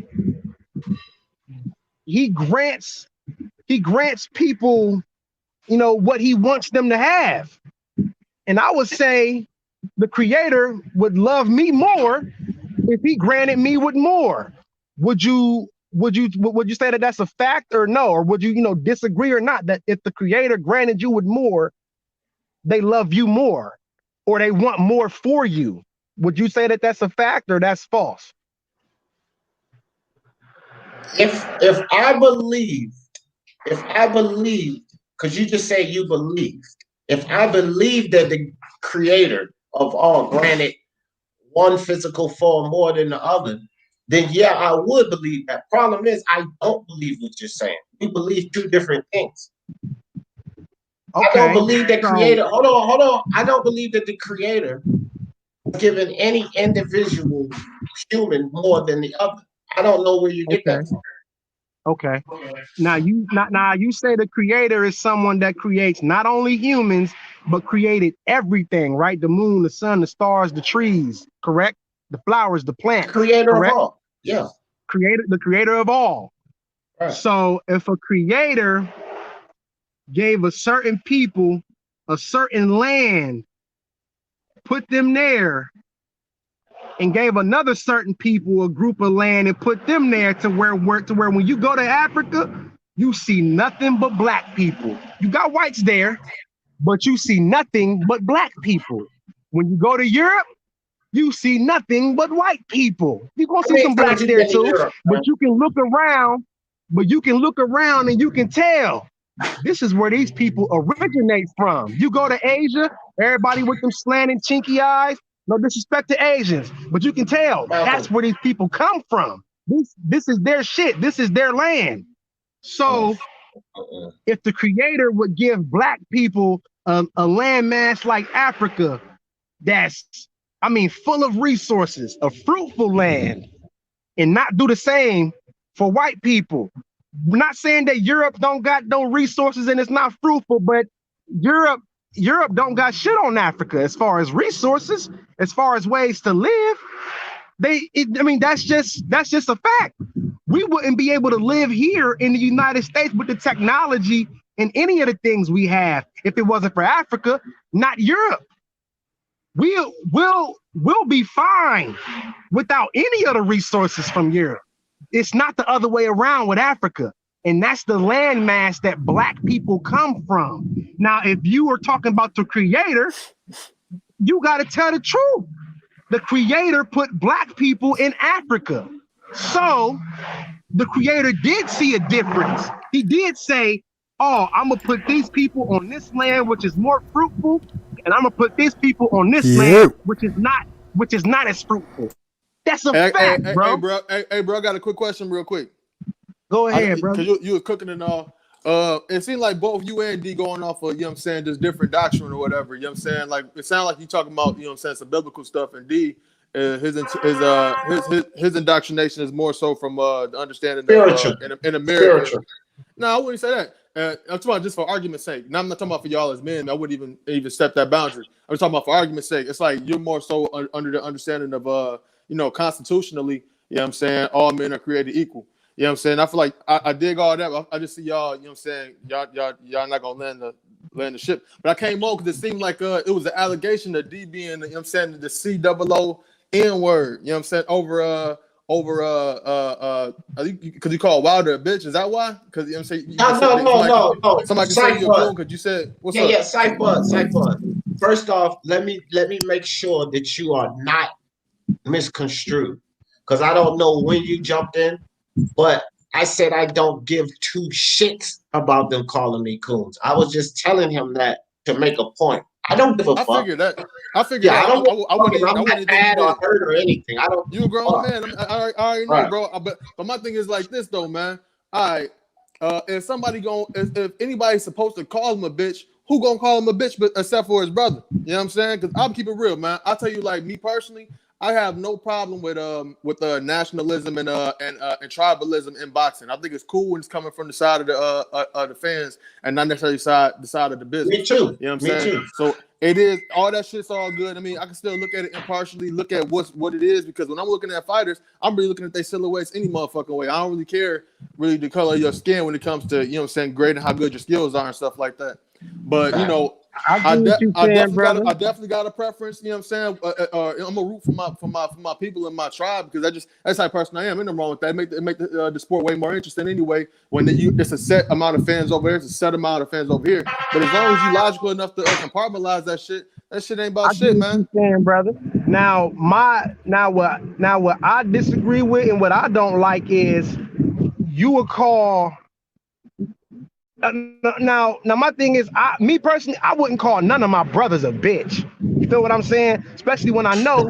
he grants people, what he wants them to have. And I would say the creator would love me more if he granted me with more. Would you say that that's a fact or no? Or would you, disagree or not, that if the creator granted you with more, they love you more, or they want more for you? Would you say that that's a fact or that's false? If I believed, because you just say you believe, if I believe that the creator of all granted one physical form more than the other, then yeah, I would believe that. Problem is, I don't believe what you're saying. You believe two different things. Okay. I don't believe that creator. Hold on. I don't believe that the creator has given any individual human more than the other. I don't know where you get that from. Okay. Now you say the creator is someone that creates not only humans, but created everything, right? The moon, the sun, the stars, the trees, correct? The flowers, the plants. Creator correct? Of all. Yeah. The creator of all. Right. So if a creator gave a certain people a certain land, put them there, and gave another certain people a group of land and put them there to where when you go to Africa, you see nothing but black people. You got whites there, but you see nothing but black people. When you go to Europe, you see nothing but white people. You're gonna see some blacks there too, Europe, but you can look around, and you can tell this is where these people originate from. You go to Asia, everybody with them slanted, chinky eyes. No disrespect to Asians, but you can tell that's where these people come from. This is their shit. This is their land. So if the creator would give black people a landmass like Africa, that's, full of resources, a fruitful land, and not do the same for white people. We're not saying that Europe don't got no resources and it's not fruitful, but Europe don't got shit on Africa as far as resources, as far as ways to live. That's just a fact. We wouldn't be able to live here in the United States with the technology and any of the things we have if it wasn't for Africa, not Europe. We'll be fine without any of the resources from Europe. It's not the other way around with Africa. And that's the landmass that black people come from. Now, if you are talking about the creator, you got to tell the truth. The creator put black people in Africa. So the creator did see a difference. He did say, oh, I'm going to put these people on this land, which is more fruitful. And I'm going to put these people on this land, which is not as fruitful. That's a fact, bro. Hey, bro, I got a quick question real quick. Go ahead, bro. Because you were cooking and all. It seemed like both you and D going off of, just different doctrine or whatever. Like, it sounded like you talking about, some biblical stuff. And D, his indoctrination is more so from the understanding that in America. Spiritual. No, I wouldn't say that. I'm talking about just for argument's sake. Now, I'm not talking about for y'all as men. I wouldn't even step that boundary. I'm talking about for argument's sake. It's like you're more so under the understanding of, constitutionally, all men are created equal. You know what I'm saying? I feel like I dig all that. I just see y'all, you know what I'm saying? Y'all not gonna land the ship. But I came on because it seemed like it was an allegation of D being, you know what I'm saying, the COO word, you know what I'm saying, over I think because you call Wilder a bitch. Is that why? Because you know what I'm saying, No. somebody can say you're a coon because you said what's up? Yeah, Cypher. First off, let me make sure that you are not misconstrued, because I don't know when you jumped in, but I said I don't give two shits about them calling me coons. I was just telling him that to make a point. I don't give a fuck. I figured that. Yeah, I don't give a fuck. I'm not even mad or hurt or anything. I don't. You a grown man. I already know, bro. But my thing is like this though, man. All right. If anybody's supposed to call him a bitch, who gonna call him a bitch but except for his brother? You know what I'm saying? Because I'll keep it real, man. I'll tell you, like, me personally, I have no problem with nationalism and tribalism in boxing. I think it's cool when it's coming from the side of the fans and not necessarily the side of the business. Me too. You know what I'm saying? Too. So it is, all that shit's all good. I mean, I can still look at it impartially, look at what it is, because when I'm looking at fighters, I'm really looking at their silhouettes any motherfucking way. I don't really care the color of your skin when it comes to, you know what I'm saying, grading how good your skills are and stuff like that. But you know, I definitely got a preference. You know what I'm saying? I'm a root for my people in my tribe, because that's the type of person I am. Ain't nothing wrong with that. It make the sport way more interesting anyway. When it's a set amount of fans over here, it's a set amount of fans over here. But as long as you logical enough to compartmentalize that shit ain't about shit, man. Saying, brother. Now what I disagree with and what I don't like is you would call. Now, my thing is, me personally, I wouldn't call none of my brothers a bitch. You feel what I'm saying? Especially when I know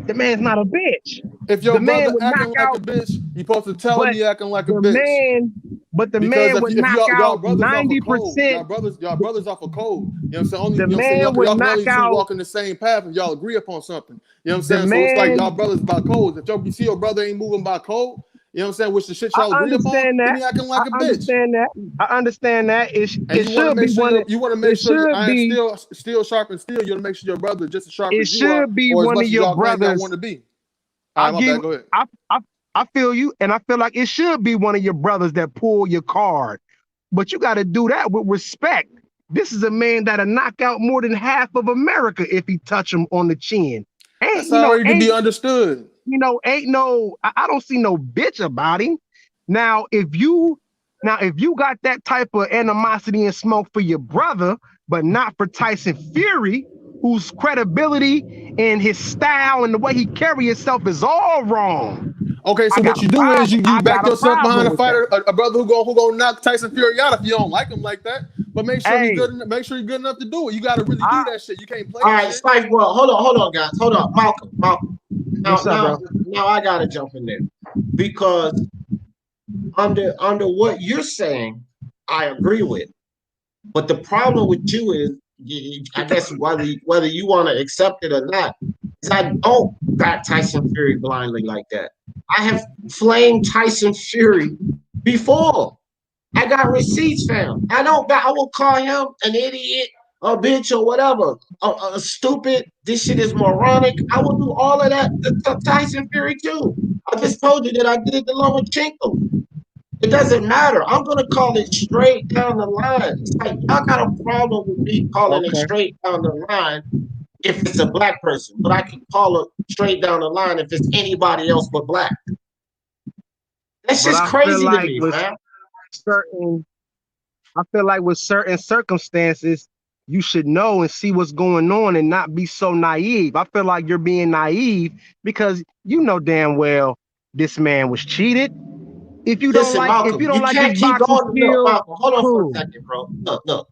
the man's not a bitch. If your brother acting like a bitch, you supposed to tell him he acting like a bitch. But the man would knock out 90%. Y'all brothers off a code. You know what I'm saying? The man would knock out. Walking the same path if y'all agree upon something. You know what I'm saying? So it's like y'all brothers by codes. If you see your brother ain't moving by code, you know what I'm saying, which the shit y'all agree upon, then he acting like a bitch. I understand that. It should be one. You want to make sure I am still sharp and steel. You want to make sure your brother just as sharp as you are, it should be or as one much of as your y'all brothers. Want to be. Go ahead. I feel you, and I feel like it should be one of your brothers that pull your card, but you got to do that with respect. This is a man that'll knock out more than half of America if he touch him on the chin. That's already to be understood. You know, I don't see no bitch about him. Now, if you got that type of animosity and smoke for your brother, but not for Tyson Fury, whose credibility and his style and the way he carry himself is all wrong. Okay, so what you do is you back yourself behind a fighter, a brother who gonna knock Tyson Fury out if you don't like him like that. But make sure you're good. Make sure you're good enough to do it. You got to really do that shit. You can't play. All right, Spike. Well, hold on, guys. Hold on, Malcolm. Now I gotta jump in there, because under what you're saying, I agree with. But the problem with you is, I guess whether you want to accept it or not, is I don't back Tyson Fury blindly like that. I have flamed Tyson Fury before. I got receipts, fam. I will call him an idiot, a bitch, or whatever, a stupid. This shit is moronic. I will do all of that to Tyson Fury too. I just told you that I did it to Loma. It doesn't matter. I'm gonna call it straight down the line. It's like y'all got a problem with me calling it straight down the line if it's a black person, but I can call it straight down the line if it's anybody else but black. That's just crazy to me, man. I feel like with certain circumstances, you should know and see what's going on and not be so naive. I feel like you're being naive because you know damn well this man was cheated. If you don't like, Malcolm, if you don't like can't his keep boxing skill, Malcolm, hold on for a second, bro. Look.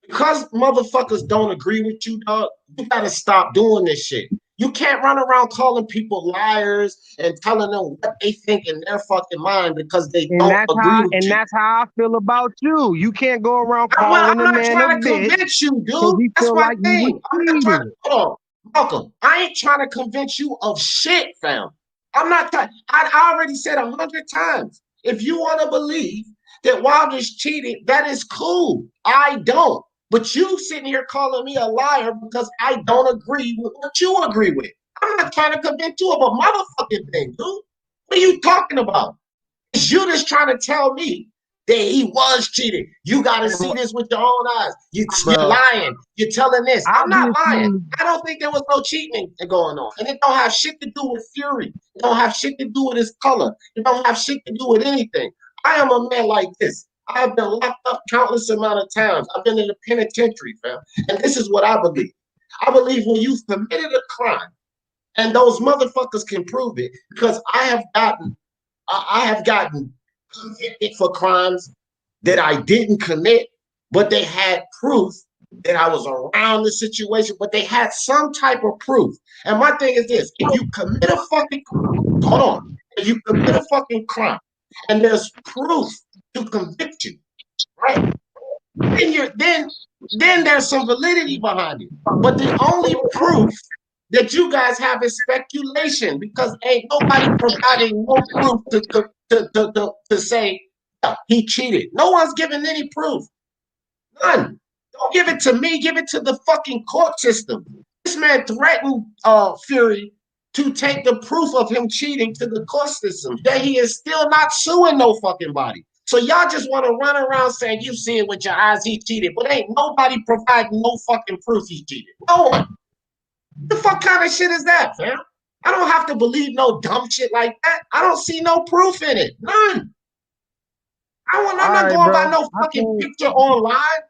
Because motherfuckers don't agree with you, dog, you gotta stop doing this shit. You can't run around calling people liars and telling them what they think in their fucking mind because they don't agree with you. And that's how I feel about you. You can't go around calling a man a bitch. I'm not trying to convince you, dude. That's my thing. I'm not trying to, hold on, Malcolm. I ain't trying to convince you of shit, fam. I'm not trying. I already said 100 times. If you want to believe that Wilder's cheated, that is cool. I don't. But you sitting here calling me a liar because I don't agree with what you agree with. I'm not trying to convince you of a motherfucking thing, dude. What are you talking about? It's you that's trying to tell me that he was cheated. You got to see this with your own eyes. You're lying. You're telling this. I'm not lying. I don't think there was no cheating going on. And it don't have shit to do with Fury. It don't have shit to do with his color. It don't have shit to do with anything. I am a man like this. I have been locked up countless amount of times. I've been in the penitentiary, fam. And this is what I believe. I believe when you've committed a crime, and those motherfuckers can prove it, because I have gotten convicted for crimes that I didn't commit, but they had proof that I was around the situation, but they had some type of proof. And my thing is this: if you commit a fucking if you commit a fucking crime and there's proof to convict you, right? Then there's some validity behind it. But the only proof that you guys have is speculation, because ain't nobody providing no proof to say he cheated. No one's giving any proof. None. Don't give it to me. Give it to the fucking court system. This man threatened Fury to take the proof of him cheating to the court system. That he is still not suing no fucking body. So y'all just want to run around saying you see it with your eyes he cheated, but ain't nobody providing no fucking proof he cheated. No one. The fuck kind of shit is that, fam? I don't have to believe no dumb shit like that. I don't see no proof in it. None. I'm not going by no fucking picture online.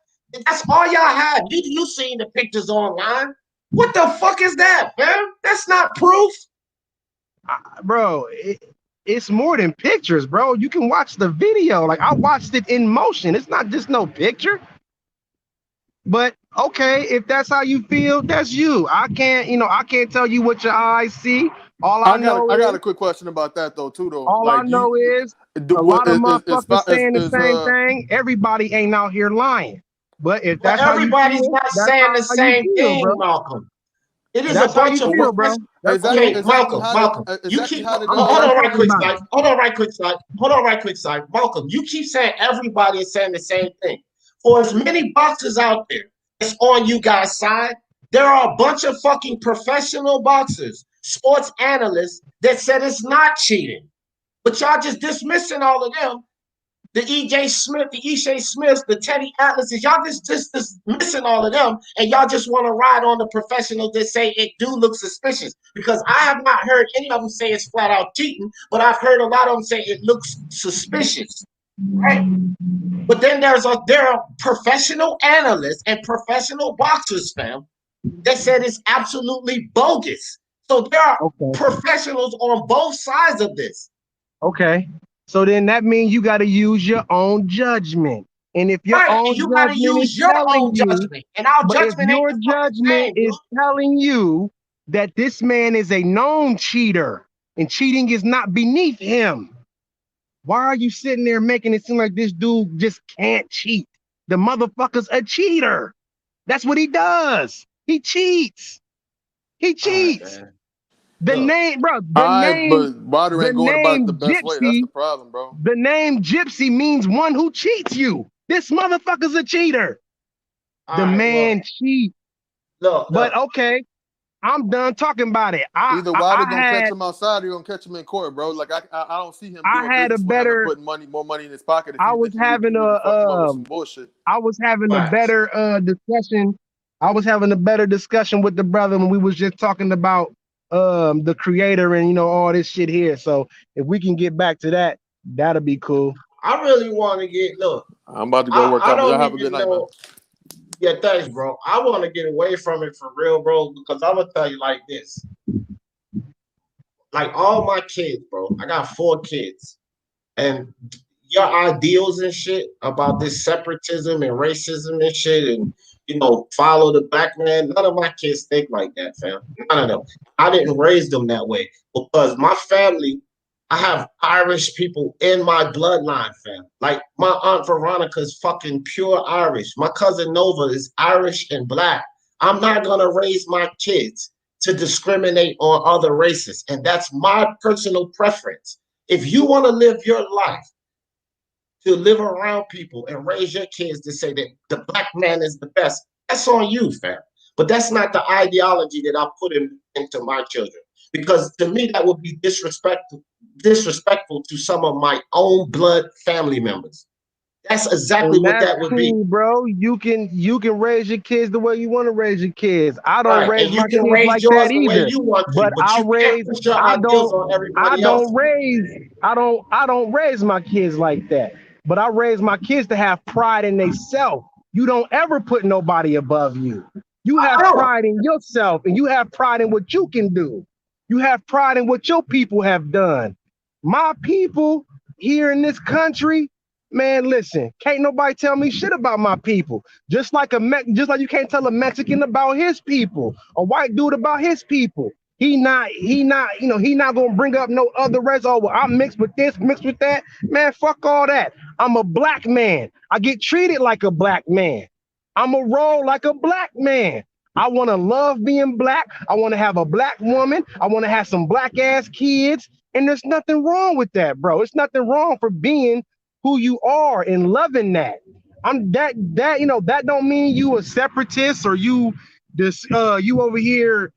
That's all y'all had. You seen the pictures online. What the fuck is that, fam? That's not proof. Bro, it's more than pictures, bro. You can watch the video. Like, I watched it in motion. It's not just no picture. But okay, if that's how you feel, that's you. I can't tell you what your eyes see. I got a quick question about that though, too. Though, all I know is a lot of motherfuckers saying the same thing. Everybody ain't out here lying. But if that's how everybody's not saying the same thing, bro. Malcolm. It is a bunch of bro. Okay, Malcolm. You keep hold on right quick, side. Malcolm, you keep saying everybody is saying the same thing. For as many boxers out there that's on you guys' side, there are a bunch of fucking professional boxers, sports analysts that said it's not cheating. But y'all just dismissing all of them. The E.J. Smith, the Ishe Smiths, the Teddy Atlases, y'all just dismissing all of them, and y'all just want to ride on the professionals that say it do look suspicious. Because I have not heard any of them say it's flat out cheating, but I've heard a lot of them say it looks suspicious. Right? But then there are professional analysts and professional boxers, fam, that said it's absolutely bogus. So there are professionals on both sides of this. Okay. So then that means you got to use your own judgment. And if your own judgment is telling you, and our judgment, if your judgment is telling you that this man is a known cheater and cheating is not beneath him, why are you sitting there making it seem like this dude just can't cheat? The motherfucker's a cheater. That's what he does. He cheats. He cheats. The name, bro. But Ryder ain't going about it the best way. That's the problem, bro. The name Gypsy means one who cheats you. This motherfucker's a cheater. The man cheats. But okay, I'm done talking about it. Either Ryder gonna catch him outside or you gonna catch him in court, bro. Like I don't see him putting more money in his pocket. I was having a better discussion. I was having a better discussion with the brother when we was just talking about the creator and all this shit here. So if we can get back to that, that'll be cool. I really want to I'm about to go work out. Y'all have a good night, man. Yeah, thanks, bro. I want to get away from it for real, bro, because I'm gonna tell you like this. Like all my kids, bro. I got 4 kids. And your ideals and shit about this separatism and racism and shit and follow the black man. None of my kids think like that, fam. None of them. I didn't raise them that way because my family, I have Irish people in my bloodline, fam. Like my Aunt Veronica is fucking pure Irish. My cousin Nova is Irish and black. I'm not gonna raise my kids to discriminate on other races. And that's my personal preference. If you want to live your life to live around people and raise your kids to say that the black man is the best, that's on you, fam. But that's not the ideology that I put into my children. because to me that would be disrespectful to some of my own blood family members. That's exactly And what that's that would be. cool, bro. You can raise your kids the way you want to raise your kids. I don't Right. raise And you my can kids raise like yours that the way either. you want to, But but you can't push your ideals on everybody else. I don't raise my kids like that. But I raise my kids to have pride in themselves. You don't ever put nobody above you. You have pride in yourself, and you have pride in what you can do. You have pride in what your people have done. My people here in this country, man, listen, can't nobody tell me shit about my people. Just like you can't tell a Mexican about his people, a white dude about his people. He not, he not gonna bring up no other race. Oh, well, I'm mixed with this, mixed with that. Man, fuck all that. I'm a black man. I get treated like a black man. I'm a roll like a black man. I want to love being black. I want to have a black woman. I want to have some black ass kids. And there's nothing wrong with that, bro. It's nothing wrong for being who you are and loving that. That don't mean you a separatist or you over here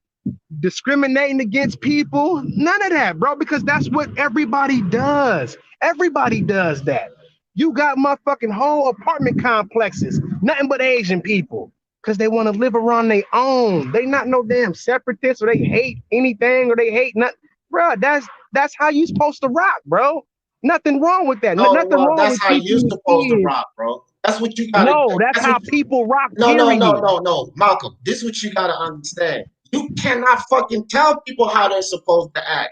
discriminating against people. None of that, bro, because that's what everybody does. Everybody does that. You got motherfucking whole apartment complexes, nothing but Asian people, because they want to live around their own. They not no damn separatists, or they hate anything, or they hate nothing. Bro, that's how you supposed to rock, bro. Nothing wrong with that. No, Nothing well, wrong that's with how you're teaching supposed to kids. rock, bro. That's what you gotta No, that's how what people rock, No, period. no, Malcolm. This is what you gotta understand. You cannot fucking tell people how they're supposed to act.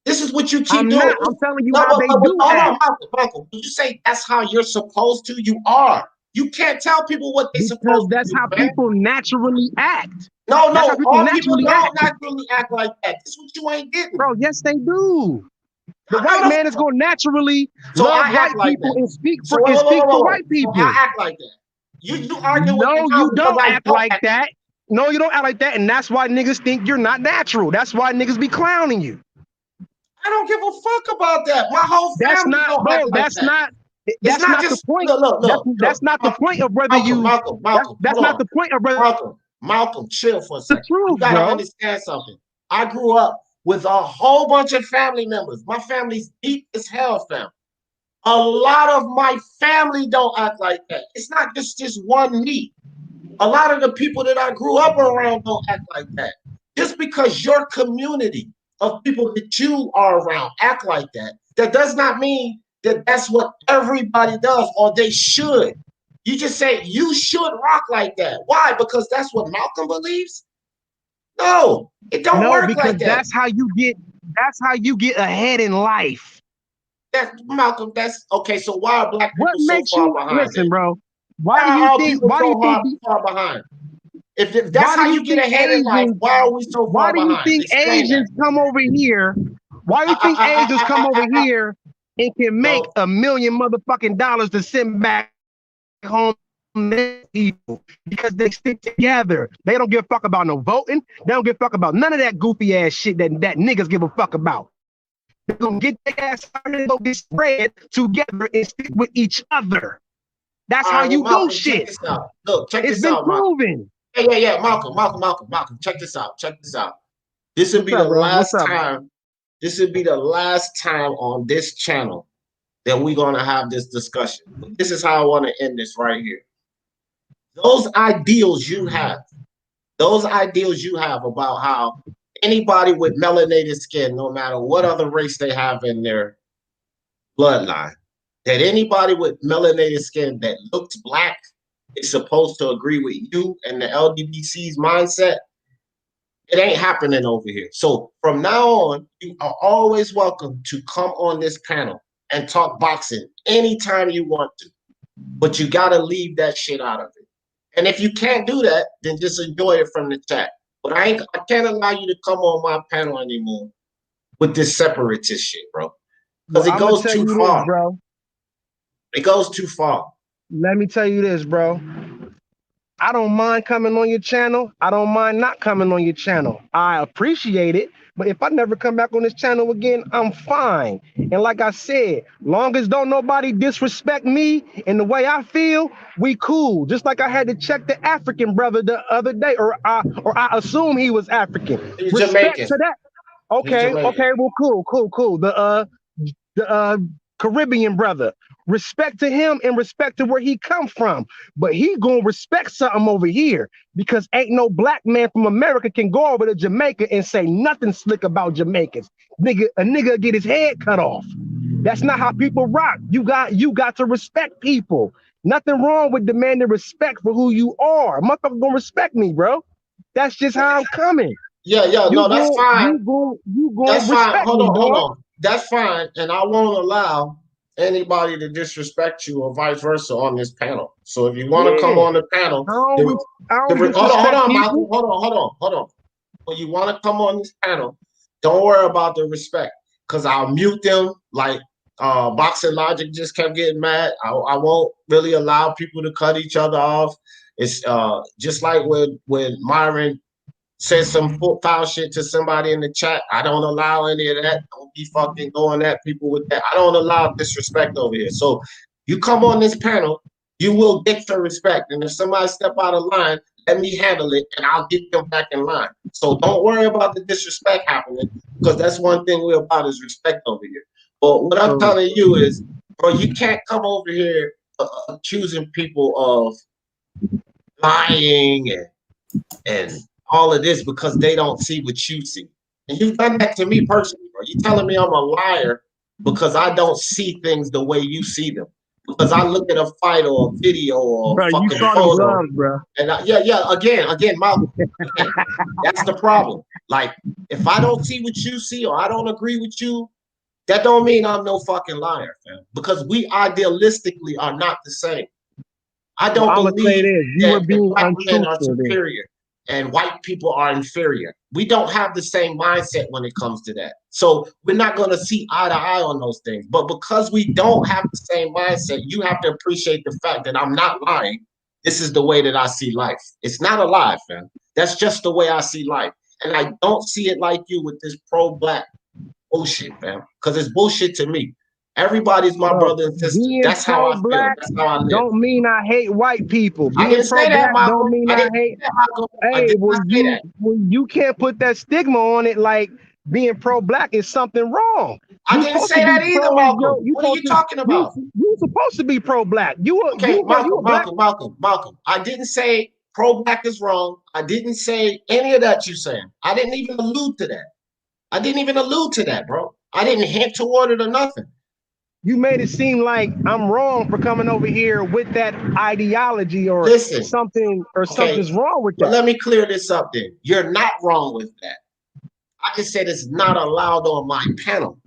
This is what you keep doing. I'm telling you how they do hold that. on, Malcolm. When you say that's how you're supposed to, you are. You can't tell people what they're supposed to do. Because that's how man. people naturally act. No, That's how all people naturally don't act. naturally act like that. This is what you ain't getting. Bro, yes, they do. The white man is going to naturally love white people and speak for white people. So I act like that. You argue with me now you because don't I act like that. No, you don't act like that, and that's why niggas think you're not natural. That's why niggas be clowning you. I don't give a fuck about that. My whole family That's not, don't bro. act like That's that. not. It's That's not not just the point. Look, That's not the point of whether you. Malcolm, That's not the point of whether. Malcolm, chill for a second. Truth, you gotta bro. understand something. I grew up with a whole bunch of family members. My family's deep as hell, fam. A lot of my family don't act like that. It's not just one me. A lot of the people that I grew up around don't act like that. Just because your community of people that you are around act like that, that does not mean that that's what everybody does or they should. You just say you should rock like that. Why? Because that's what Malcolm believes? No, it don't work like that. That's how you get ahead in life. Malcolm, that's okay. So why are black people so far behind? Listen, bro. Why do you think far behind? If that's how you get ahead in life, why are we so far behind? Why do you think Asians come over here? Why do you think Asians come over here and can make $1 million motherfucking dollars to send back home people? Because they stick together. They don't give a fuck about no voting. They don't give a fuck about none of that goofy ass shit that niggas give a fuck about. They're gonna get their ass out and go get spread together and stick with each other. That's how you do shit. Look, check this out. It's been proven. Yeah. Malcolm, check this out. This would be the last time. This would be the last time on this channel that we're gonna have this discussion. This is how I want to end this right here. Those ideals you have about how anybody with melanated skin, no matter what other race they have in their bloodline, that anybody with melanated skin that looks black is supposed to agree with you and the LGBT's mindset, it ain't happening over here. So from now on, you are always welcome to come on this panel and talk boxing anytime you want to. But you got to leave that shit out of it. And if you can't do that, then just enjoy it from the chat. But I can't allow you to come on my panel anymore with this separatist shit, bro. Because it goes too far. Bro. It goes too far. Let me tell you this, bro. I don't mind coming on your channel. I don't mind not coming on your channel. I appreciate it. But if I never come back on this channel again, I'm fine. And like I said, long as don't nobody disrespect me and the way I feel, we cool. Just like I had to check the African brother the other day, or I assume he was African. He's Jamaican. To that. Okay, well, cool. The Caribbean brother. Respect to him and respect to where he come from. But he gonna respect something over here because ain't no black man from America can go over to Jamaica and say nothing slick about Jamaicans. A nigga get his head cut off. That's not how people rock. You got to respect people. Nothing wrong with demanding respect for who you are. Motherfucker gonna respect me, bro. That's just how I'm coming. Yeah, no, that's fine. You That's gonna fine. respect Hold me, on, boy. hold on. That's fine, and I won't allow anybody to disrespect you or vice versa on this panel. So if you want to come on the panel, I don't hold disrespect on, people. Michael. Hold on. When you want to come on this panel, don't worry about the respect, because I'll mute them like Boxing Logic just kept getting mad. I won't really allow people to cut each other off. It's just like when Myron says some foul shit to somebody in the chat. I don't allow any of that. Don't be fucking going at people with that. I don't allow disrespect over here. So you come on this panel, you will get the respect. And if somebody step out of line, let me handle it and I'll get them back in line. So don't worry about the disrespect happening, because that's one thing we're about is respect over here. But what I'm telling you is, bro, you can't come over here accusing people of lying and all of this because they don't see what you see. And you've done that to me personally, bro. You telling me I'm a liar because I don't see things the way you see them. Because I look at a fight or a video or a fucking photo. Gloves, bro. And again, Malcolm, that's the problem. Like, if I don't see what you see or I don't agree with you, that don't mean I'm no fucking liar, fam. Because we idealistically are not the same. I don't believe that the black men are superior and white people are inferior. We don't have the same mindset when it comes to that. So we're not going to see eye to eye on those things. But because we don't have the same mindset, you have to appreciate the fact that I'm not lying. This is the way that I see life. It's not a lie, fam. That's just the way I see life. And I don't see it like you with this pro-black bullshit, fam. Because it's bullshit to me. Everybody's my brother and sister. That's how I feel. That's how I live. Don't mean I hate white people. I didn't say that, Michael. Don't mean I hate. Hey, you can't put that stigma on it like being pro-black is something wrong. I didn't say that either, Malcolm. What are you talking about? You're supposed to be pro-black. Malcolm. I didn't say pro-black is wrong. I didn't say any of that you're saying. I didn't even allude to that. Bro. I didn't hint toward it or nothing. You made it seem like I'm wrong for coming over here with that ideology or something's wrong with that. But let me clear this up then. You're not wrong with that. I just said it's not allowed on my panel.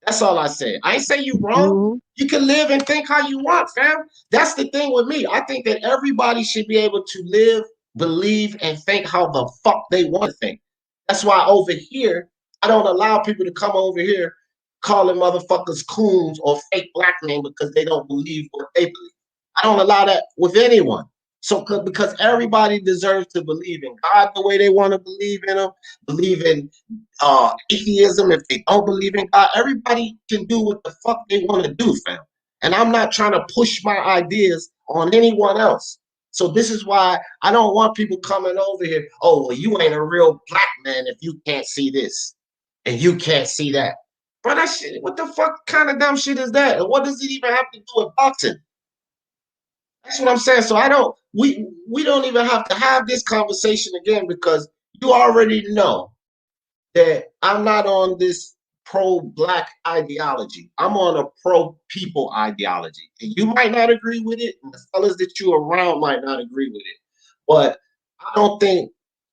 That's all I said. I ain't say you wrong. Mm-hmm. You can live and think how you want, fam. That's the thing with me. I think that everybody should be able to live, believe, and think how the fuck they want to think. That's why over here, I don't allow people to come over here calling motherfuckers coons or fake black men because they don't believe what they believe. I don't allow that with anyone. So because everybody deserves to believe in God the way they want to believe in him, believe in atheism if they don't believe in God. Everybody can do what the fuck they want to do, fam. And I'm not trying to push my ideas on anyone else. So this is why I don't want people coming over here, oh, well, you ain't a real black man if you can't see this and you can't see that. But that shit, what the fuck kind of dumb shit is that? And what does it even have to do with boxing? That's what I'm saying. So we don't even have to have this conversation again, because you already know that I'm not on this pro-black ideology. I'm on a pro-people ideology. And you might not agree with it, and the fellas that you're around might not agree with it. But I don't think,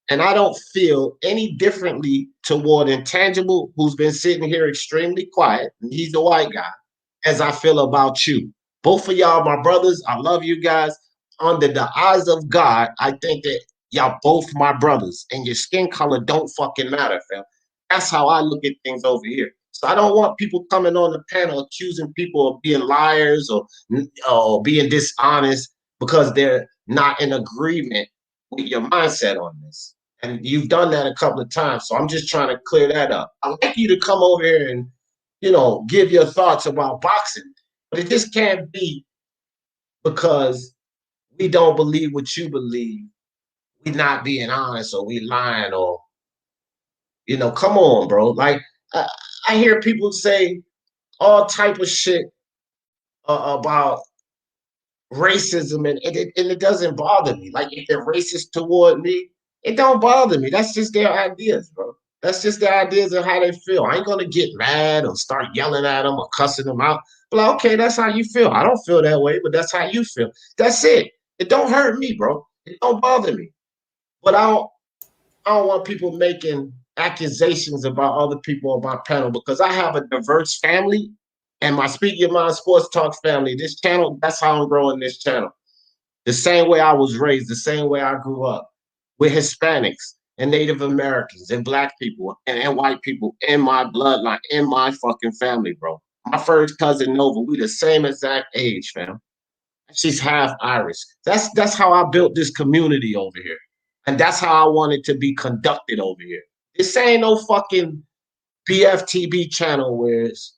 and I don't feel any differently toward Intangible, who's been sitting here extremely quiet, and he's a white guy, as I feel about you. Both of y'all, my brothers, I love you guys. Under the eyes of God, I think that y'all both my brothers, and your skin color don't fucking matter, fam. That's how I look at things over here. So I don't want people coming on the panel accusing people of being liars or being dishonest because they're not in agreement with your mindset on this. And you've done that a couple of times. So I'm just trying to clear that up. I'd like you to come over here and, give your thoughts about boxing. But it just can't be because we don't believe what you believe. We not being honest, or we lying, or You know, come on, bro. Like I hear people say all type of shit about racism, and it doesn't bother me. Like if they're racist toward me, it don't bother me. That's just their ideas, bro. That's just their ideas of how they feel. I ain't gonna get mad or start yelling at them or cussing them out. But like, okay, that's how you feel. I don't feel that way, but that's how you feel. That's it. It don't hurt me, bro. It don't bother me. But I don't want people making accusations about other people on my panel because I have a diverse family and my Speak Your Mind Sports Talk family. This channel, that's how I'm growing this channel. The same way I was raised, the same way I grew up with Hispanics and Native Americans and Black people and white people in my bloodline, in my fucking family, bro. My first cousin Nova, we the same exact age, fam. She's half Irish. That's how I built this community over here. And that's how I want it to be conducted over here. This ain't no fucking BFTB channel where it's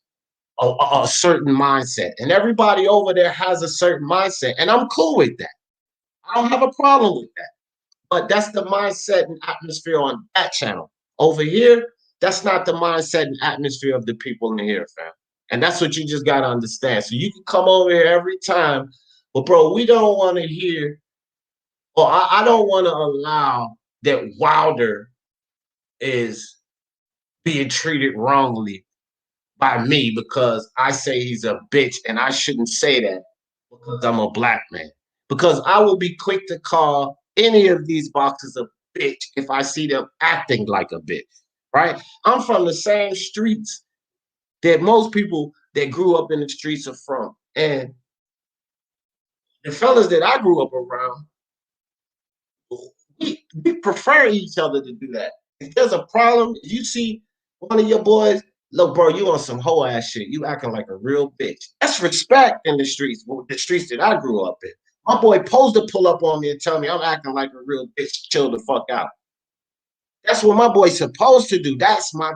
a certain mindset. And everybody over there has a certain mindset. And I'm cool with that. I don't have a problem with that. But that's the mindset and atmosphere on that channel. Over here, that's not the mindset and atmosphere of the people in here, fam. And that's what you just got to understand. So you can come over here every time, but bro, we don't want to hear, or I don't want to allow that Wilder is being treated wrongly by me because I say he's a bitch, and I shouldn't say that because I'm a black man. Because I will be quick to call any of these boxers a bitch if I see them acting like a bitch, right? I'm from the same streets that most people that grew up in the streets are from. And the fellas that I grew up around, we prefer each other to do that. If there's a problem, if you see one of your boys, look, bro, you on some hoe ass shit. You acting like a real bitch. That's respect in the streets, the streets that I grew up in. My boy posed to pull up on me and tell me I'm acting like a real bitch. Chill the fuck out. That's what my boy's supposed to do. That's my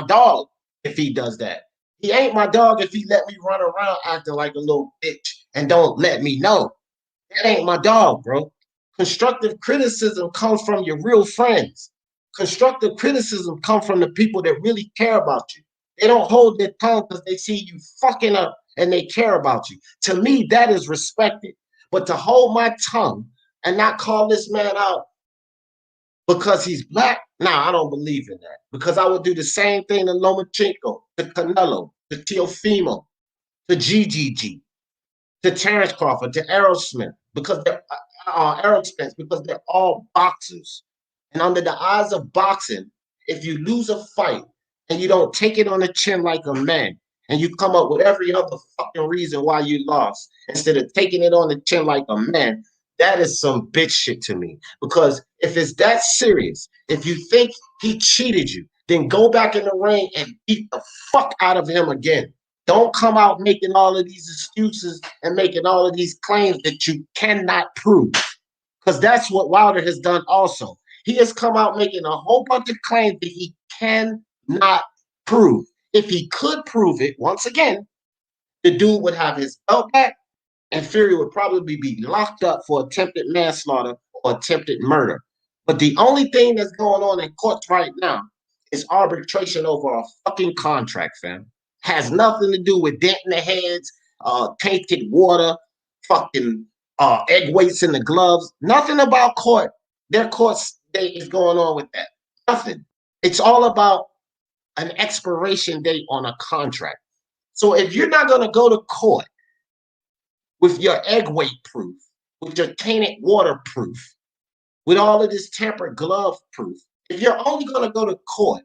dog if he does that. He ain't my dog if he let me run around acting like a little bitch and don't let me know. That ain't my dog, bro. Constructive criticism comes from your real friends. Constructive criticism comes from the people that really care about you. They don't hold their tongue because they see you fucking up and they care about you. To me, that is respected. But to hold my tongue and not call this man out because he's black, nah, I don't believe in that. Because I would do the same thing to Loma, to Canelo, to Teofimo, to GGG, to Terrence Crawford, to Aerosmith, because they're Aerosmith, because they're all boxers. And under the eyes of boxing, if you lose a fight and you don't take it on the chin like a man, and you come up with every other fucking reason why you lost, instead of taking it on the chin like a man, that is some bitch shit to me. Because if it's that serious, if you think he cheated you, then go back in the ring and beat the fuck out of him again. Don't come out making all of these excuses and making all of these claims that you cannot prove. Because that's what Wilder has done also. He has come out making a whole bunch of claims that he cannot prove. If he could prove it, once again, the dude would have his belt back and Fury would probably be locked up for attempted manslaughter or attempted murder. But the only thing that's going on in courts right now is arbitration over a fucking contract, fam. Has nothing to do with denting the heads, tainted water, fucking egg weights in the gloves. Nothing about court. Their court date is going on with that. Nothing. It's all about an expiration date on a contract. So if you're not going to go to court with your egg weight proof, with your tainted water proof, with all of this tempered glove proof, if you're only going to go to court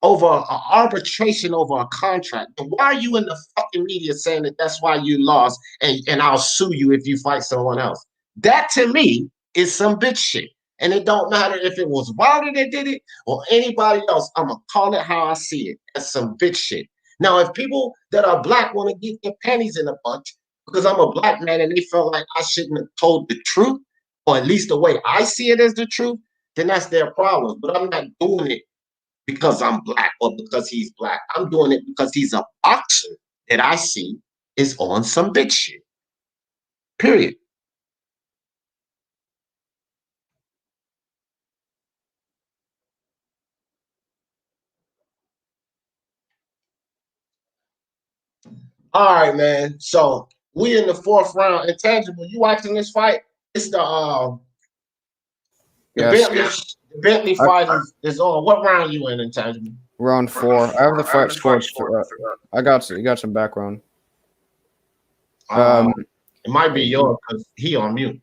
over an arbitration over a contract, then why are you in the fucking media saying that that's why you lost and I'll sue you if you fight someone else? That to me is some bitch shit. And it don't matter if it was Wilder that did it or anybody else. I'm going to call it how I see it. That's some bitch shit. Now, if people that are black want to get their panties in a bunch because I'm a black man and they felt like I shouldn't have told the truth, or at least the way I see it as the truth, then that's their problem. But I'm not doing it because I'm black or because he's black. I'm doing it because he's a boxer that I see is on some bitch shit. Period. All right, man. So we in the 4th round. Intangible, you watching this fight? It's the Yes. Bentley fight is on. What round you in, Intangible? Round 4. I have the fight scored. I got you got some background. It might be yours because he on mute.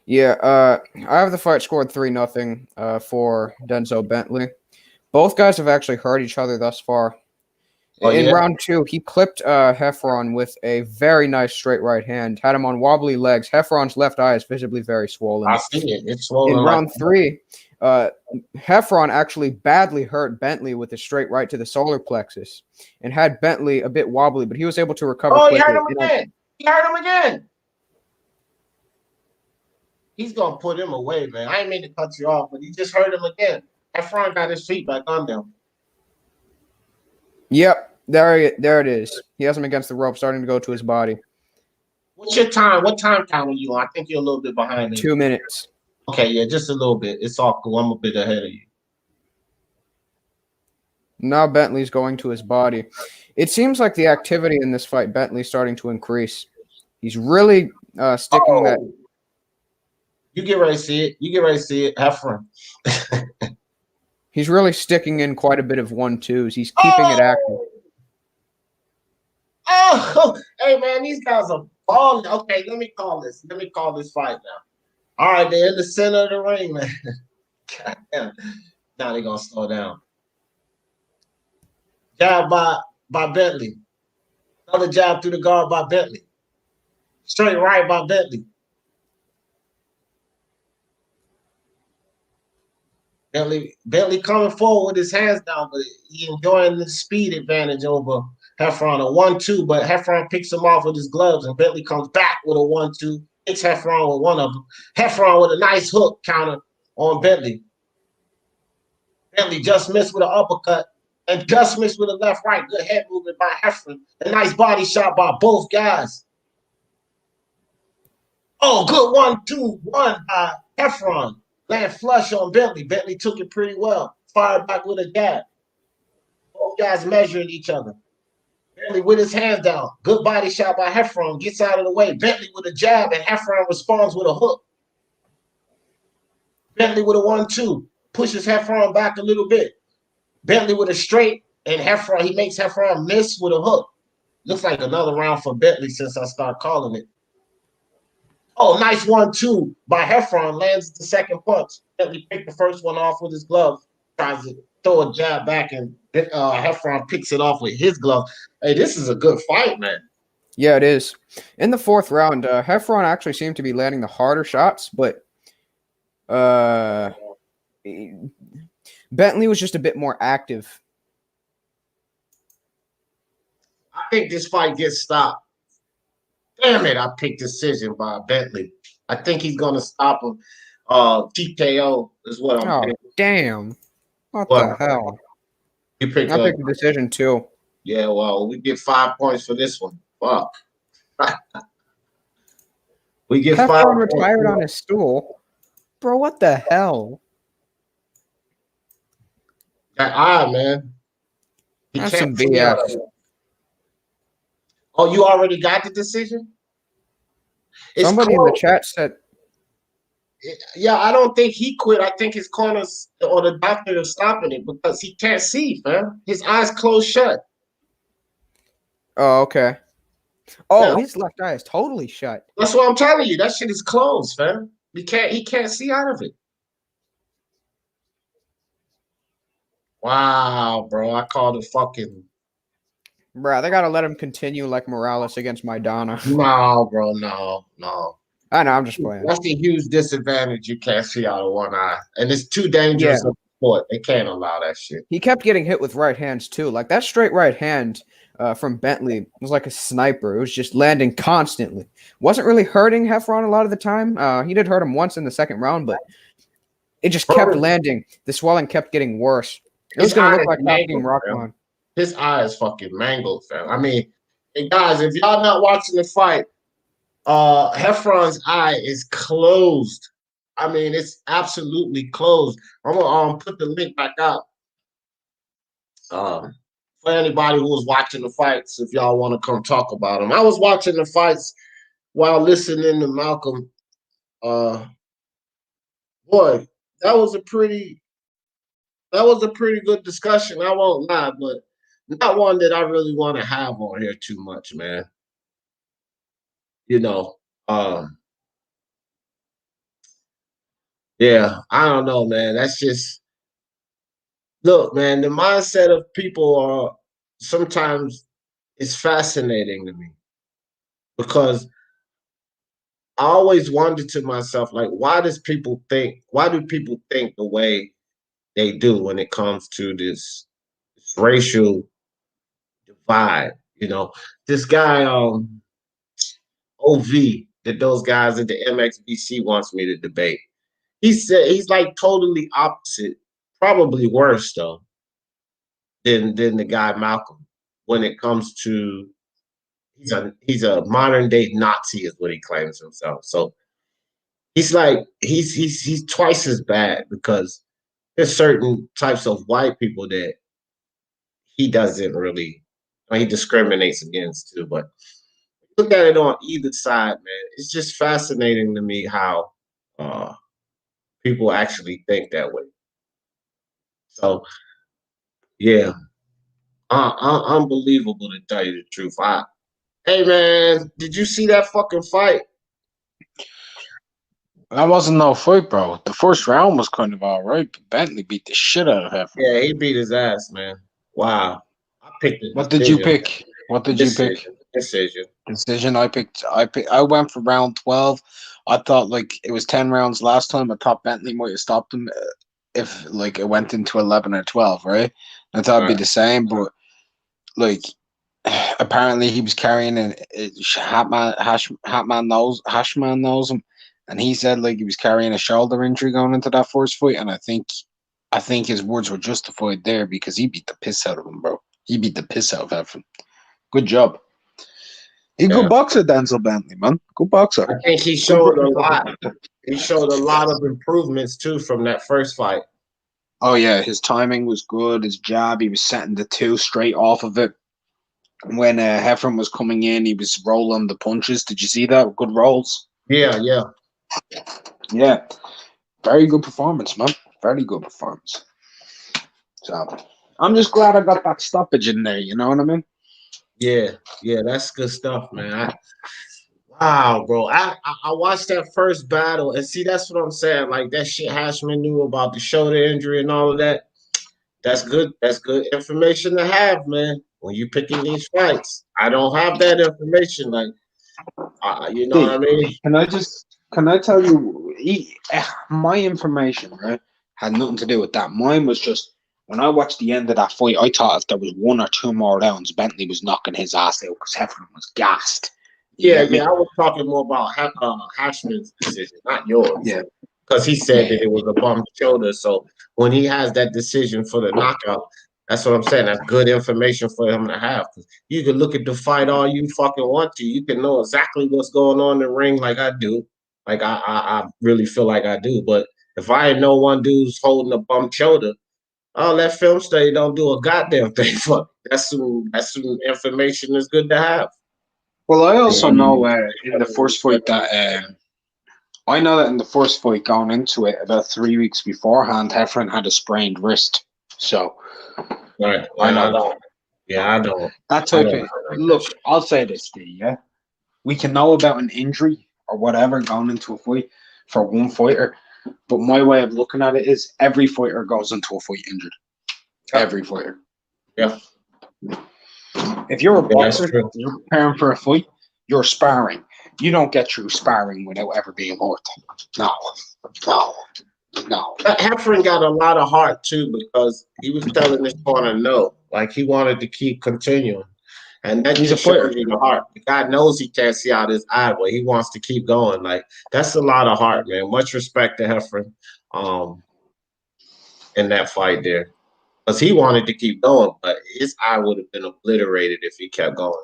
Yeah, I have the fight scored 3-0 for Denzel Bentley. Both guys have actually hurt each other thus far. In round 2, he clipped Heffron with a very nice straight right hand, had him on wobbly legs. Heffron's left eye is visibly very swollen. I see it. It's swollen. In round 3, Heffron actually badly hurt Bentley with a straight right to the solar plexus and had Bentley a bit wobbly, but he was able to recover quickly. He hurt him again. He hurt him again. He's going to put him away, man. I ain't mean to cut you off, but he just hurt him again. Heffron got his feet back on them. Yep, there it is. He has him against the rope, starting to go to his body. What's your time? What time count are you on? I think you're a little bit behind me. 2 minutes. Okay, yeah, just a little bit. It's all cool. I'm a bit ahead of you. Now Bentley's going to his body. It seems like the activity in this fight, Bentley's starting to increase. He's really sticking that. You get ready to see it. You get ready to see it. Heffron. He's really sticking in quite a bit of 1-2s. He's keeping it active. Oh, hey, man, these guys are balling. Okay, let me call this. Let me call this fight now. All right, they're in the center of the ring, man. God damn. Now they're going to slow down. Jab by Bentley. Another jab through the guard by Bentley. Straight right by Bentley. Bentley coming forward with his hands down, but he enjoying the speed advantage over Heffron. A 1-2, but Heffron picks him off with his gloves, and Bentley comes back with a 1-2. Hits Heffron with one of them. Heffron with a nice hook counter on Bentley. Bentley just missed with an uppercut and just missed with a left right. Good head movement by Heffron. A nice body shot by both guys. Oh, good 1-2-1 by Heffron. Land flush on Bentley. Bentley took it pretty well. Fired back with a jab. Both guys measuring each other. Bentley with his hands down. Good body shot by Heffron. Gets out of the way. Bentley with a jab, and Heffron responds with a hook. Bentley with a 1-2. Pushes Heffron back a little bit. Bentley with a straight, and Heffron, he makes Heffron miss with a hook. Looks like another round for Bentley since I start calling it. Oh, nice 1-2 by Heffron. Lands the second punch. Bentley picked the first one off with his glove. Tries to throw a jab back, and Heffron picks it off with his glove. Hey, this is a good fight, man. Yeah, it is. In the 4th round, Heffron actually seemed to be landing the harder shots, but Bentley was just a bit more active. I think this fight gets stopped. Damn it, I picked decision by Bentley. I think he's going to stop him. TKO is what I'm picking. Damn. What the hell? You picked I picked the decision too. Yeah, well, we get 5 points for this one. Fuck. We get 5 points. Retired on his stool. Bro, what the hell? That eye, man. He That's can't some BS. Oh, you already got the decision? Somebody in the chat said. Yeah, I don't think he quit. I think his corners or the doctor is stopping it because he can't see, fam. His eyes closed shut. Oh, okay. Oh, Yeah. his left eye is totally shut. That's what I'm telling you. That shit is closed, fam. He can't see out of it. Wow, bro. I called it fucking. Bro, they gotta let him continue like Morales against Maidana. No, bro. No. I know, I'm just playing. That's a huge disadvantage. You can't see out of one eye. And it's too dangerous of a sport. They can't allow that shit. He kept getting hit with right hands too. Like that straight right hand from Bentley was like a sniper. It was just landing constantly. Wasn't really hurting Heffron a lot of the time. He did hurt him once in the second round, but it just kept landing. The swelling kept getting worse. It was going to look like knocking Rockman. His eye is fucking mangled, fam. I mean, and guys, if y'all not watching the fight, Heffron's eye is closed. I mean, it's absolutely closed. I'm gonna put the link back out. for anybody who was watching the fights, if y'all want to come talk about them. I was watching the fights while listening to Malcolm. Boy, that was a pretty good discussion. I won't lie, but not one that I really want to have on here too much, man. You know, yeah, I don't know, man. That's just look, man. The mindset of people are sometimes it's fascinating to me because I always wondered to myself, like, why do people think the way they do when it comes to this racial divide? You know, this guy, OV, that those guys at the MXBC wants me to debate. He said he's like totally opposite, probably worse though, than the guy Malcolm when it comes to he's a modern day Nazi is what he claims himself. So he's like he's twice as bad because there's certain types of white people that he doesn't really he discriminates against too. But look at it on either side, man. It's just fascinating to me how people actually think that way. So yeah, unbelievable to tell you the truth. Hey man, did you see that fucking fight? That wasn't no fight, bro. The first round was kind of all right, but Bentley beat the shit out of Heffron. Yeah, he beat his ass, man. Wow. I picked it. What did you pick? What did you pick? Decision. Decision. I went for round 12. I thought like it was 10 rounds last time. I thought Bentley might have stopped him if like it went into 11 or 12, right? I thought it'd be the same, but like apparently he was carrying Hashman knows him, and he said like he was carrying a shoulder injury going into that first fight, and I think his words were justified there because he beat the piss out of him, bro. He beat the piss out of Heffron. Good job. He's a good boxer, Denzel Bentley, man. Good boxer. I think he showed a lot. He showed a lot of improvements too from that first fight. Oh yeah, his timing was good. His jab, he was setting the two straight off of it. When Heffron was coming in, he was rolling the punches. Did you see that? Good rolls. Yeah. Yeah. Very good performance, man. Very good performance. So I'm just glad I got that stoppage in there, you know what I mean? Yeah, that's good stuff, man. Wow, bro. I watched that first battle and see that's what I'm saying. Like that shit Hashman knew about the shoulder injury and all of that. That's good. That's good information to have, man. When you picking these fights, I don't have that information. Like, you know what I mean? Can I tell you? My information, right, had nothing to do with that. Mine was just when I watched the end of that fight, I thought if there was 1 or 2 more rounds, Bentley was knocking his ass out because Heffron was gassed. Yeah. I was talking more about Hashman's decision, not yours. Yeah. Because he said that it was a bum shoulder. So when he has that decision for the knockout, that's what I'm saying. That's good information for him to have. You can look at the fight all you fucking want to. You can know exactly what's going on in the ring like I do. Like I really feel like I do. But if I know one dude's holding a bum shoulder, oh, that film study don't do a goddamn thing for me. That's some information that's good to have. Well, I also know in the first fight that I know that in the first fight going into it about 3 weeks beforehand, Heffron had a sprained wrist. So right. I know that. Yeah, I don't. That type of look. I'll say this to you. Yeah, we can know about an injury or whatever going into a fight for one fighter, but my way of looking at it is every fighter goes into a fight injured. Every fighter. Yeah. If you're a boxer, you're preparing for a fight, you're sparring. You don't get through sparring without ever being hurt. No. Heffron got a lot of heart too because he was telling his corner no. Like he wanted to keep continuing. And that just shows you the heart. The guy knows he can't see out his eye, but he wants to keep going. Like that's a lot of heart, man. Much respect to Heffron in that fight there. Because he wanted to keep going, but his eye would have been obliterated if he kept going.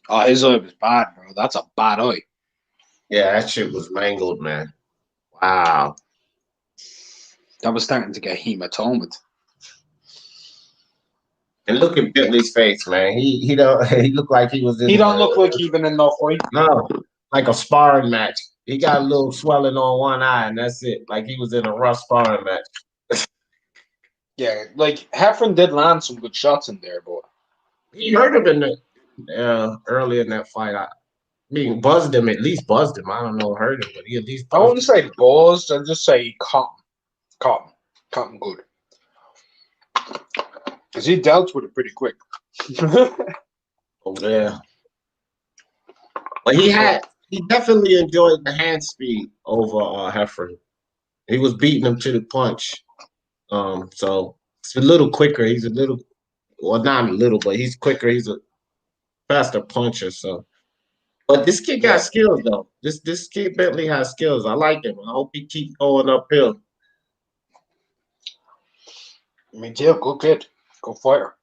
Oh, his eye was bad, bro. That's a bad eye. Yeah, that shit was mangled, man. Wow. That was starting to get hematomas. And look at Bentley's face, man. He don't he looked like he was in He don't look like he been in no fight. no, like a sparring match. He got a little swelling on one eye, and that's it. Like he was in a rough sparring match. Yeah, like Heffron did land some good shots in there, but He hurt him in the early in that fight. I mean, buzzed him, at least buzzed him. I don't know, hurt him, but he at least I buzzed wouldn't say buzzed. I'd just say caught him good. Because he dealt with it pretty quick. Oh yeah. But he definitely enjoyed the hand speed over Heffron. He was beating him to the punch. So it's a little quicker. He's a little, well, not a little, but he's quicker. He's a faster puncher. So, but this kid got skills though. This kid Bentley has skills. I like him. I hope he keeps going uphill. I mean, yeah, good kid. Go fire.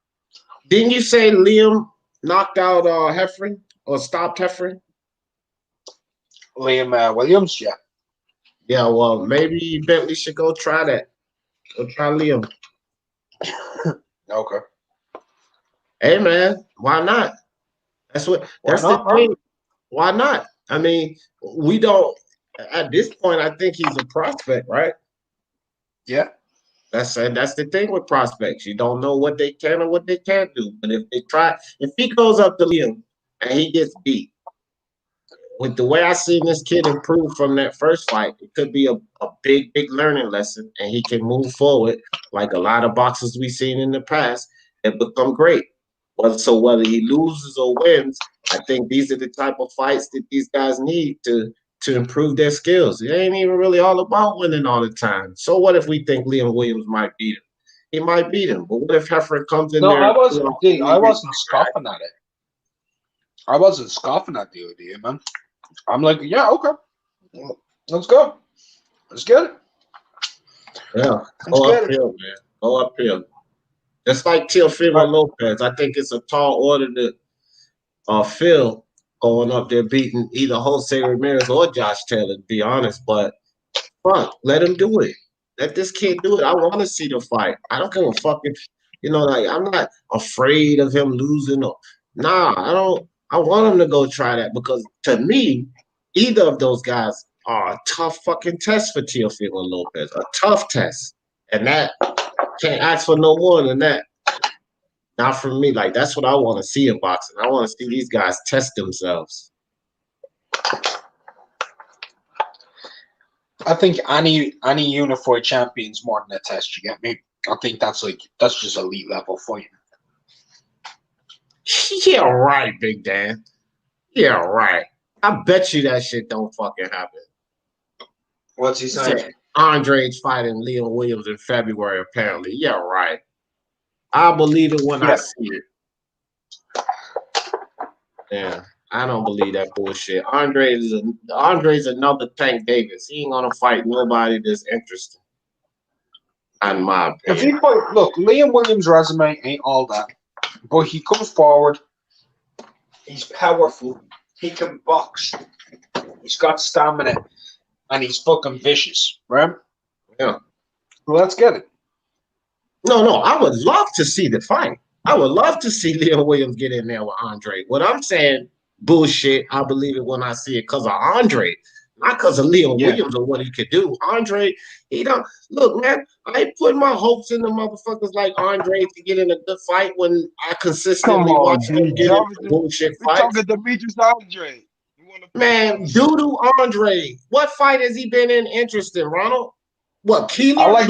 Didn't you say Liam knocked out Heffron or stopped Heffron? Liam Williams, yeah. Yeah, well, maybe Bentley should go try that. Go try Liam. Okay. Hey man, why not? That's the thing. Why not? I mean, we don't at this point. I think he's a prospect, right? Yeah. That's the thing with prospects. You don't know what they can or what they can't do. But if he goes up to Liam and he gets beat, with the way I seen this kid improve from that first fight, it could be a big learning lesson, and he can move forward like a lot of boxers we've seen in the past and become great. So whether he loses or wins, I think these are the type of fights that these guys need to improve their skills. It ain't even really all about winning all the time. So what if we think Liam Williams might beat him? He might beat him. But what if Heffron comes in there? I wasn't scoffing at it. I wasn't scoffing at the idea, man. I'm like, yeah, okay. Let's go. Let's get it. Yeah. Go uphill, man. Go uphill. Just like Teofimo Lopez. I think it's a tall order to fill going up there beating either Jose Ramirez or Josh Taylor, to be honest. But fuck, let him do it. Let this kid do it. I want to see the fight. I don't give a fucking, like I'm not afraid of him losing. I don't. I want him to go try that because to me, either of those guys are a tough fucking test for Teofimo Lopez. A tough test. And that can't ask for no more than that. Not from me. Like that's what I want to see in boxing. I want to see these guys test themselves. I think any unified champion's more than a test, you get me? I think that's just elite level fighting. Yeah, right, Big Dan. Yeah, right. I bet you that shit don't fucking happen. What's he saying? Andre's fighting Liam Williams in February, apparently. Yeah, right. I'll believe it when I see it. Yeah, I don't believe that bullshit. Andre's another Tank Davis. He ain't gonna fight nobody that's interesting. In my opinion. If he look, Liam Williams' resume ain't all that. But he comes forward. He's powerful. He can box. He's got stamina. And he's fucking vicious, right? Yeah. Well, let's get it. No, I would love to see the fight. I would love to see Liam Williams get in there with Andre. What I'm saying, bullshit, I believe it when I see it because of Andre. Not because of Liam Williams or what he could do. Andre, he don't look, man. I ain't putting my hopes in the motherfuckers like Andre to get in a good fight when I consistently watch him get in bullshit fights. We're talking Demetrius Andre. Man, doo-doo Andre. What fight has he been in interesting, Ronald? What, Keeler? I like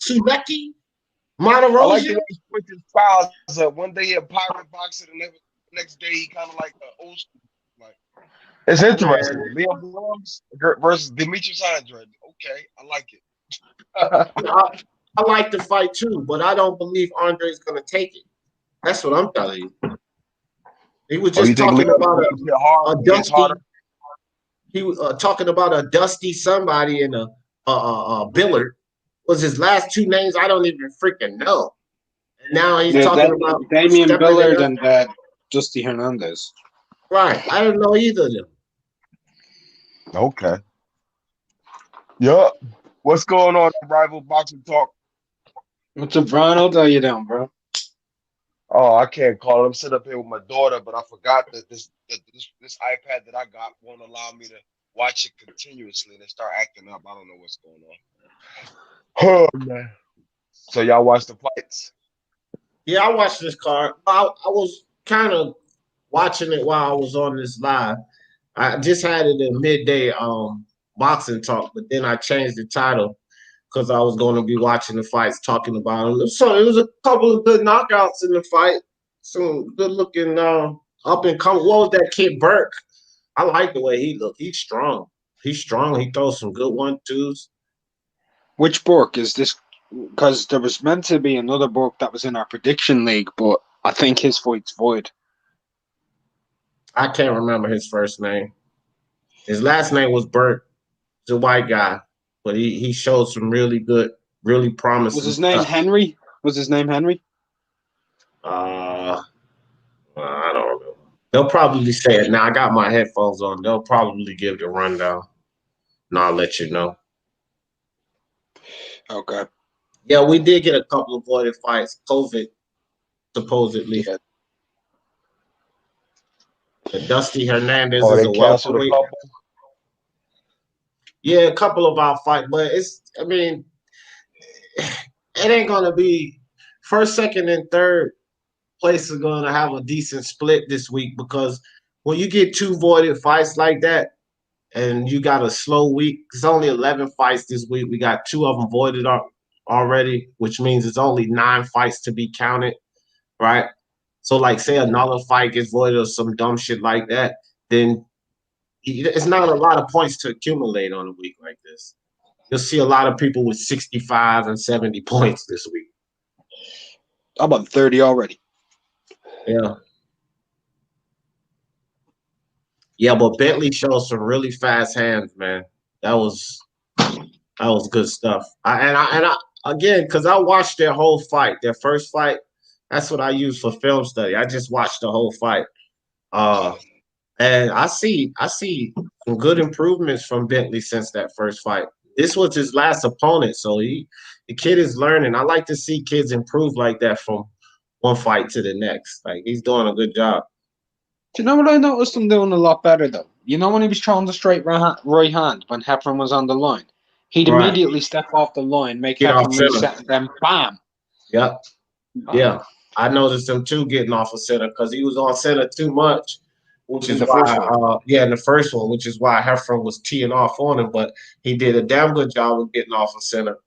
Sulecki? Monterosia? I like the way he switched his styles up. One day he a pirate boxer, the next day he kind of like an old school. It's interesting. Liam Williams versus Demetrius Andre. Okay, I like it. I like the fight too, but I don't believe Andre's going to take it. That's what I'm telling you. He was just talking about a dusty. He was talking about a dusty somebody in a Billard. Was his last two names? I don't even freaking know. And now he's talking about Damian Billard and Dusty Hernandez. Right. I didn't know either of them. Okay. Yup. What's going on, Rival Boxing Talk? What's up, Ronald? How you doing, bro? Oh, I can't call it. I'm sitting up here with my daughter, but I forgot that this iPad that I got won't allow me to watch it continuously, and they start acting up. I don't know what's going on. Oh man! So y'all watch the fights? Yeah, I watched this card. I was kind of watching it while I was on this live. I just had it in midday boxing talk, but then I changed the title because I was going to be watching the fights, talking about them. So it was a couple of good knockouts in the fight. Some good looking up and coming. What was that kid Burke? I like the way he looked. He's strong. He's strong. He throws some good 1-2s. Which Bork is this? Because there was meant to be another Bork that was in our prediction league, but I think his fight's void. I can't remember his first name. His last name was Burke. He's a white guy, but he showed some really good, really promising Was his name stuff. Henry? Was his name Henry? I don't know. They'll probably say it now. I got my headphones on. They'll probably give the rundown, and I'll let you know. Okay. Yeah, we did get a couple of voided fights. COVID, supposedly. Yeah. Dusty Hernandez Oh, is they a canceled a welterweight. couple. Yeah, a couple of our fights, but it ain't gonna be first, second, and third place are gonna have a decent split this week because when you get 2 voided fights like that and you got a slow week, it's only 11 fights this week. We got 2 of them voided already, which means it's only 9 fights to be counted, right? So, like, say another fight gets voided or some dumb shit like that, then it's not a lot of points to accumulate on a week like this. You'll see a lot of people with 65 and 70 points this week. I'm on 30 already. Yeah. Yeah, but Bentley shows some really fast hands, man. That was good stuff. Again, because I watched their whole fight, their first fight. That's what I use for film study. I just watched the whole fight. And I see some good improvements from Bentley since that first fight. This was his last opponent, so the kid is learning. I like to see kids improve like that from one fight to the next. Like, he's doing a good job. Do you know what I noticed him doing a lot better, though? You know when he was throwing the straight right hand when Heffron was on the line? He'd Right. immediately step off the line, make Get off Heffron center. reset, and then bam! Yep. Yeah. I noticed him, too, getting off of center because he was on center too much, which In is the why, first one. in the first one, which is why Heffron was teeing off on him. But he did a damn good job of getting off of center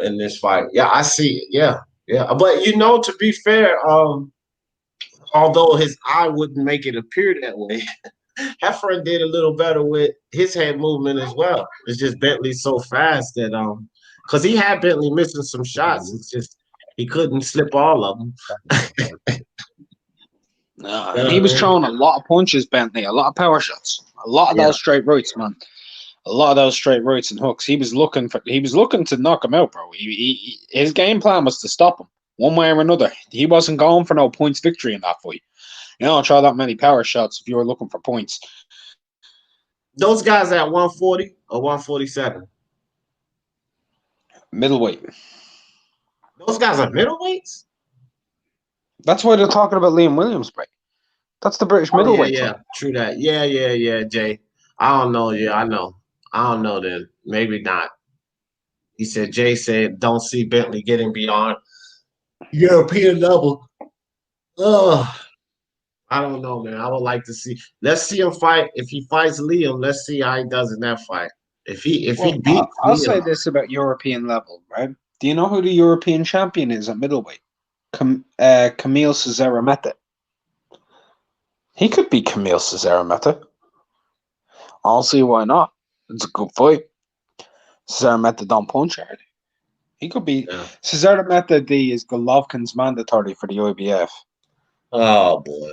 in this fight. Yeah, I see it. Yeah. Yeah. But, to be fair, although his eye wouldn't make it appear that way, Heffron did a little better with his head movement as well. It's just Bentley's so fast that because he had Bentley missing some shots. It's just he couldn't slip all of them. And he was throwing a lot of punches, Bentley, a lot of power shots, a lot of those straight rights, man. A lot of those straight rights and hooks. He was looking to knock him out, bro. His game plan was to stop him one way or another. He wasn't going for no points victory in that fight. You don't try that many power shots if you were looking for points. Those guys at 140 or 147? Middleweight. Those guys are middleweights? That's why they're talking about Liam Williams, bro. That's the British middleweight. Yeah, true that. Yeah, Jay. I don't know. Yeah, I know. I don't know then. Maybe not. He said, Jay said, don't see Bentley getting beyond European level. I don't know, man. I would like to see. Let's see him fight. If he fights Liam, let's see how he does in that fight. If he beats I'll Liam, say this about European level, right? Do you know who the European champion is at middleweight? Camille Cesare-Meta. He could be Camille Cesare-Meta. I'll see why not. It's a good fight. Cesare-Meta don't punch hard. He could be. Yeah. Cesare-Meta D is Golovkin's mandatory for the IBF. Oh, boy.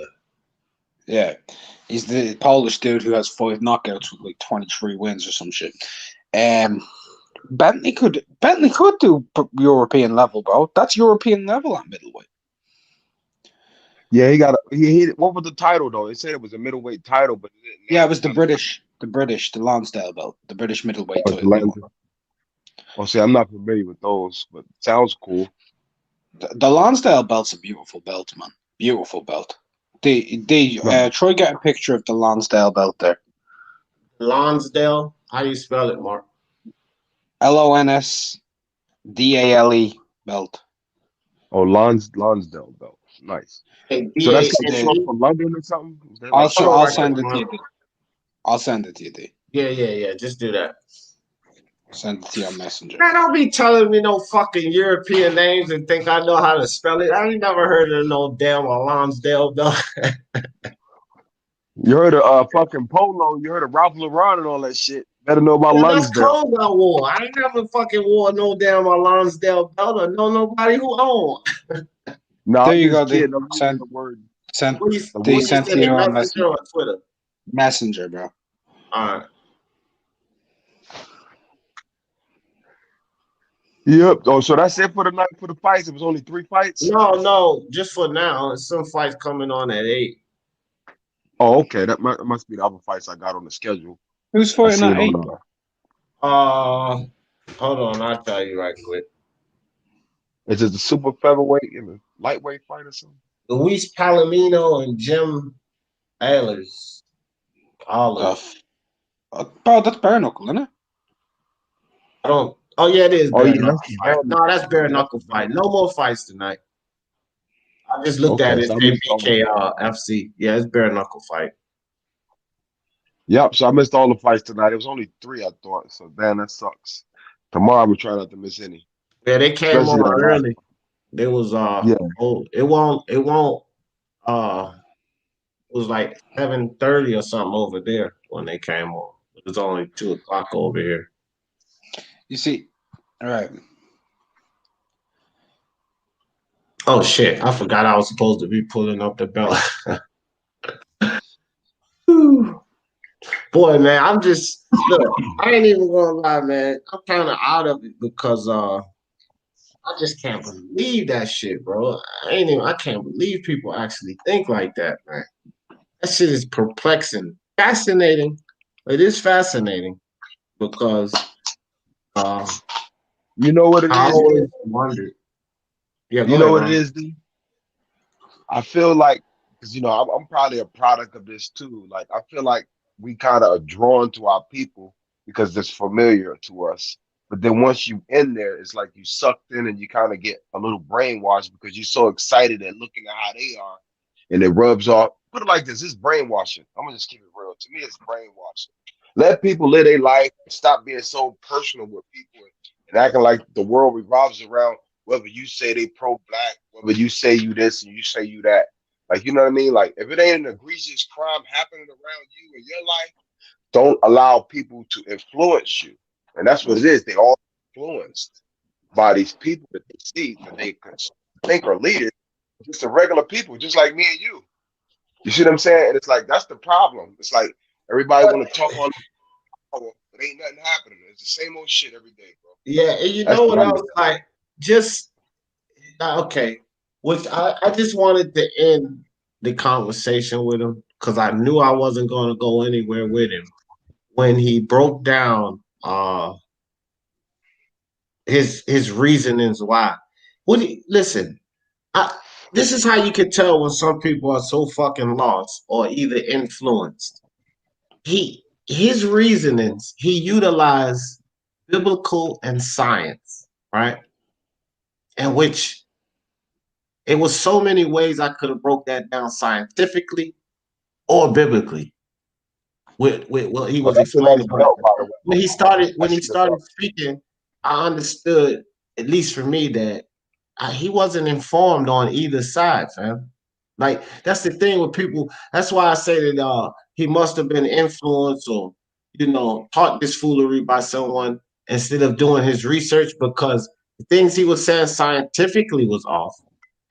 Yeah. He's the Polish dude who has 5 knockouts with like 23 wins or some shit. Bentley could do European level, bro. That's European level at middleweight. Yeah, he what was the title though? They said it was a middleweight title, but it was the Lonsdale belt, the British middleweight title. Well, see, I'm not familiar with those, but sounds cool. The Lonsdale belt's a beautiful belt, man. Beautiful belt. They Right. Troy got a picture of the Lonsdale belt there. Lonsdale. How do you spell it, Mark? Lonsdale belt. Oh, Lonsdale belt. Nice. Hey, So that's like short DANNE. for London or something? Is that like Hold Also, on I'll right quick, send it to Mark. you. I'll send it to you, D. Yeah. Just do that. Send it to you on Messenger. Man, don't be telling me no fucking European names and think I know how to spell it. I ain't never heard of no damn Lonsdale belt. You heard of fucking Polo, you heard of Ralph Lauren and all that shit. Better know about Yeah, that's Lonsdale. clothes I wore. I ain't never fucking wore no damn Lonsdale belt or know nobody who own. No, There I'm you go, just D. kidding. I'm using the word. What you, The They what word. you sent send to you it on Messenger Messenger. or Twitter? Messenger, bro. All right. Yep. Oh, so that's it for the night for the fights. It was only 3 fights. No, just for now. There's some fights coming on at 8. Oh, okay. That must be the other fights I got on the schedule. Who's I fighting seen at 8? on Hold on, I'll tell you right quick. Is it the super featherweight and the lightweight fight or something? Luis Palomino and Jim Ehlers. Bro, that's bare knuckle, isn't it? I don't. Oh yeah, it is Oh bare yeah, knuckle that's the fight. bare No, knuckle that's fight. bare Yeah, that's knuckle the bare fight. No knuckle. more fights tonight. I just looked at Okay, it. so I It missed all of BK them. FC. Yeah, it's bare knuckle fight. Yep, so I missed all the fights tonight. It was only 3, I thought. So damn, that sucks. Tomorrow I'm gonna try not to miss any. Yeah, they came Especially on that last. early. There was Yeah. it won't it was like 7:30 or something over there when they came on. It was only 2 o'clock over here. You see, all right. Oh shit! I forgot I was supposed to be pulling up the belt. Whew. Boy, man, I'm just look. I ain't even gonna lie, man. I'm kind of out of it because I just can't believe that shit, bro. I can't believe people actually think like that, man. That shit is perplexing, fascinating. It is fascinating because You know what it I is, D? always wondered. Yeah, You go know ahead, what it man. is, D? I feel like, because I'm probably a product of this too. Like I feel like we kind of are drawn to our people because it's familiar to us. But then once you in there, it's like you sucked in and you kind of get a little brainwashed because you're so excited at looking at how they are, and it rubs off. Put it like this: it's brainwashing. I'm gonna just keep it real. To me, it's brainwashing. Let people live their life. Stop being so personal with people and acting like the world revolves around whether you say they pro-black, whether you say you this and you say you that. Like, you know what I mean? Like, if it ain't an egregious crime happening around you in your life, don't allow people to influence you. And that's what it is. They all influenced by these people that they see, that they think are leaders, just the regular people, just like me and you. You see what I'm saying? And it's like, that's the problem. It's like everybody want to talk all power, but ain't nothing happening. It's the same old shit every day, bro. Yeah, and you That's know what what I'm else? Like, just okay. Which I just wanted to end the conversation with him because I knew I wasn't going to go anywhere with him when he broke down his reasonings why. Listen? This is how you can tell when some people are so fucking lost or either influenced. His reasonings, he utilized biblical and science, right? In which it was so many ways I could have broke that down scientifically or biblically with what he Oh, was that's a explaining. nice But belt, by the way. I when he see the started belt. speaking, I understood, at least for me, that he wasn't informed on either side, fam. Like that's the thing with people. That's why I say that he must have been influenced or taught this foolery by someone instead of doing his research because the things he was saying scientifically was off,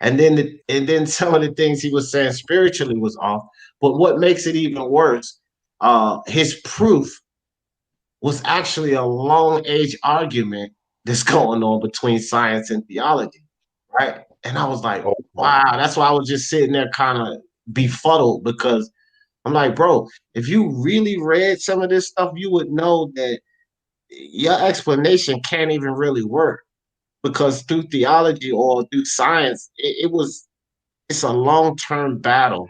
and then some of the things he was saying spiritually was off. But what makes it even worse, his proof was actually a long age argument that's going on between science and theology, right? And I was like, Okay. wow, that's why I was just sitting there kind of befuddled because I'm like, bro, if you really read some of this stuff, you would know that your explanation can't even really work because through theology or through science, it was it's a long-term battle.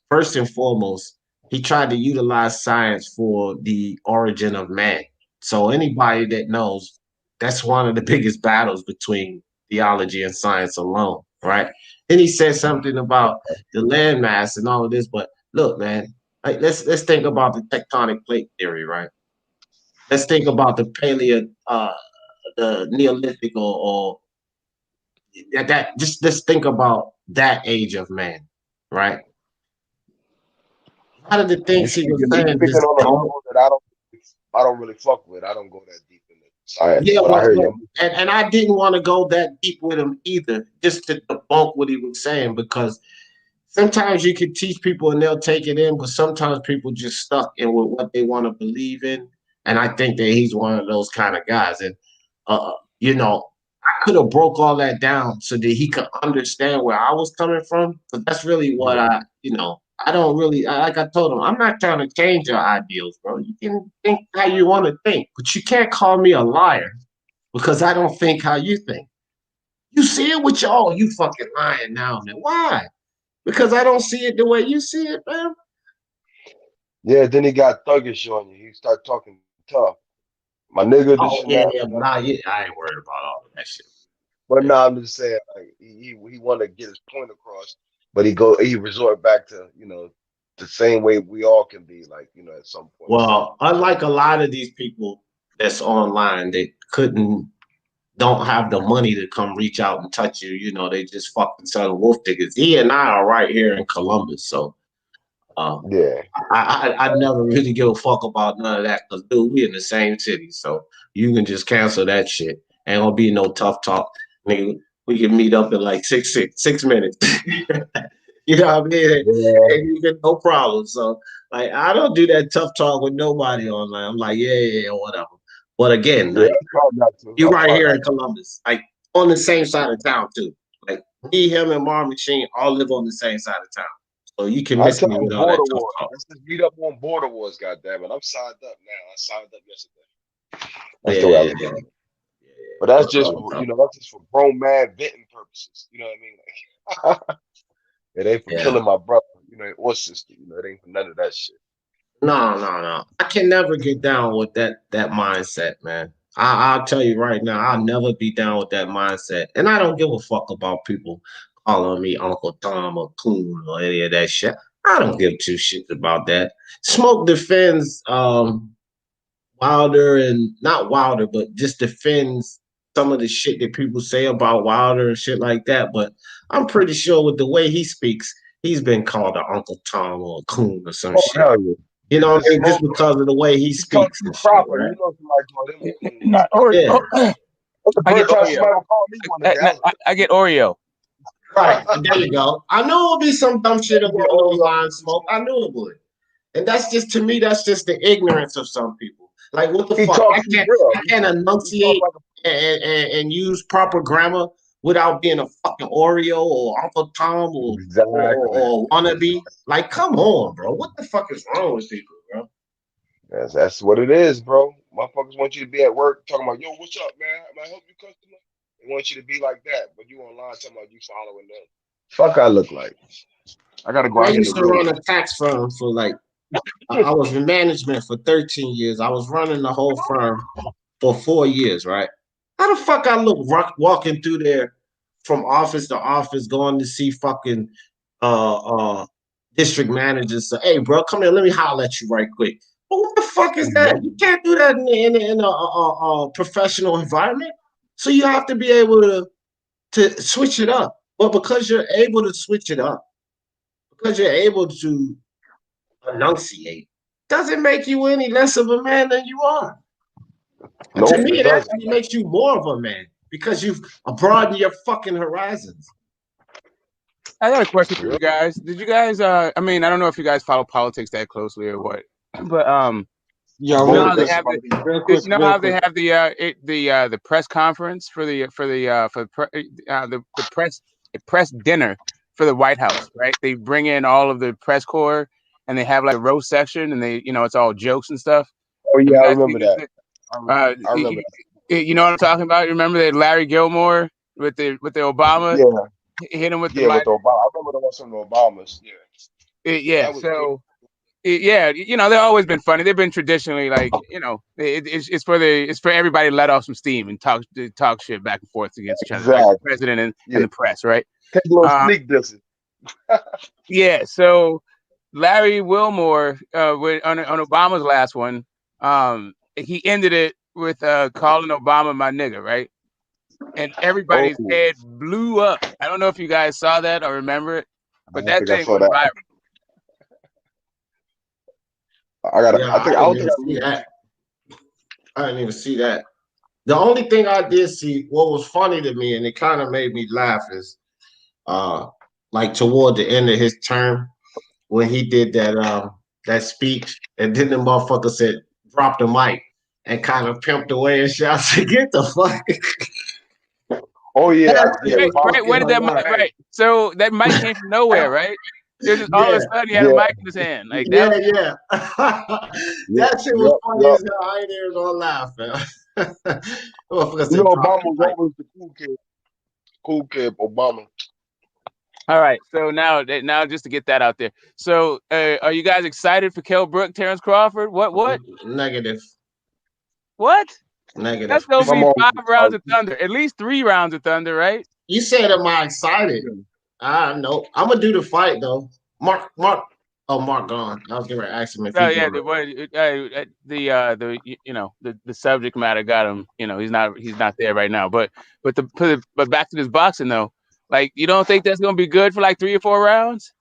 First and foremost, he tried to utilize science for the origin of man. So anybody that knows, that's one of the biggest battles between theology and science alone, right? Then he said something about the landmass and all of this. But look, man, like let's think about the tectonic plate theory, right? Let's think about the the Neolithic or that. Just let's think about that age of man, right? A lot of the things he was He's saying speaking just on a don't. level that I don't really fuck with. I don't go that deep into science, Yeah, but I hear you. and I didn't want to go that deep with him either, just to debunk what he was saying, because sometimes you can teach people and they'll take it in, but sometimes people just stuck in with what they want to believe in. And I think that he's one of those kind of guys. And you know, I could have broke all that down so that he could understand where I was coming from. But that's really what I don't really, like I told him, I'm not trying to change your ideals, bro. You can think how you want to think, but you can't call me a liar because I don't think how you think. You see it with y'all, you fucking lying now, man. Why? Because I don't see it the way you see it, man. Yeah, then he got thuggish on you. He start talking tough. My nigga, this Oh and yeah, that. yeah, but I ain't worried about all of that shit. But no, I'm just saying, like he want to get his point across, but he resort back to the same way we all can be, like at some point. Well, unlike a lot of these people that's online that don't have the money to come reach out and touch you, they just fucking selling wolf tickets. He and I are right here in Columbus, so yeah, I never really give a fuck about none of that because dude, we in the same city, so you can just cancel that shit. Ain't gonna be no tough talk, nigga. We can meet up in like 6 minutes. You know what I mean? yeah. And you get no problem. So like I don't do that tough talk with nobody online. I'm like, yeah, whatever. But again, Yeah, like I try not to. you're I right try here not in Columbus, like on the same side of town too. Like me, him, and Mar Machine all live on the same side of town. So you can I miss tell me you, with all that border tough wars. talk. Let's just meet up on border wars. Goddamn it, I'm signed up now. I signed up yesterday. That's the way I Yeah, look at it. But that's just for that's just for grown man venting purposes. You know what I mean? It ain't for killing my brother, or sister. It ain't for none of that shit. No. I can never get down with that mindset, man. I'll tell you right now, I'll never be down with that mindset. And I don't give a fuck about people calling me Uncle Tom or Coon or any of that shit. I don't give two shits about that. Smoke defends Wilder, and not Wilder, but just defends some of the shit that people say about Wilder and shit like that. But I'm pretty sure with the way he speaks, he's been called an Uncle Tom or a Coon or some shit. Hell yeah. You know what I mean? Just because of the way he speaks and shit, Crawford, right? somebody called him a coon. Not Oreo. Yeah. That's the I get first time Oreo. somebody would call me one of that. I get Oreo. Right. There you go. I knew it would be some dumb shit along those lines, Smoke. I knew it would. And that's just, to me, that's just the ignorance of some people. Like, what the He fuck? talks I real. can't enunciate and use proper grammar without being a fucking Oreo or Uncle Tom or wannabe. Like, come on, bro. What the fuck is wrong with people, bro? That's what it is, bro. Motherfuckers want you to be at work talking about, yo, what's up, man? Am I help you, customer? They want you to be like that, but you online talking about you following them. Fuck, I look like. I gotta go I out here used to run a tax firm for like, I was in management for 13 years. I was running the whole firm for 4 years, right? How the fuck I look walking through there from office to office, going to see fucking district managers. Say, hey, bro, come here. Let me holler at you right quick. Well, what the fuck is that? You can't do that in a professional environment. So you have to be able to switch it up. But because you're able to switch it up, because you're able to enunciate, doesn't make you any less of a man than you are. Nope, To me, it it doesn't. actually makes you more of a man because you've broadened your fucking horizons. I got a question for you guys. Did you guys? I mean, I don't know if you guys follow politics that closely or what, but Yeah, you know real how they quick, have real quick, you know real how quick. they have the press conference for the press dinner for the White House, right? They bring in all of the press corps and they have like a roast section and they it's all jokes and stuff. Oh yeah, I remember that. I remember You know what I'm talking about? You remember that Larry Gilmore with the Obama? Yeah. hit him with the Yeah, mic. with Obama. I remember there was some Obamas. Yeah. Yeah, That was good. so yeah, you know, they've always been funny. They've been traditionally like, you know, it's for everybody to let off some steam and talk shit back and forth against each other, like the Exactly. president and Yeah. the press, right? Take a little sneak dissing. Yeah. So Larry Wilmore, on Obama's last one, he ended it with calling Obama my nigga, right? And everybody's head blew up. I don't know if you guys saw that or remember it, but that thing went viral. I didn't even see that. The only thing I did see, what was funny to me, and it kind of made me laugh, is like toward the end of his term when he did that speech, and then the motherfucker said, "Drop the mic," and kind of pimped away and shouted, "Get the fuck!" Oh yeah, right. Where did that mic? Right. So that mic came from nowhere, right? It was just all of a sudden he had a mic in his hand. Like that. That shit was funny as hell. I ain't even gonna laugh, man. Obama was always the cool kid, Obama. All right, so now just to get that out there. So are you guys excited for Kell Brook, Terrence Crawford? What? Negative. What? Negative. That's gonna be 5 rounds of thunder, at least 3 rounds of thunder, right? You said, am I excited? No. I'm gonna do the fight though. Mark gone. I was gonna ask him if the subject matter got him. You know, he's not there right now. But back to this boxing though. Like, you don't think that's gonna be good for like 3 or 4 rounds?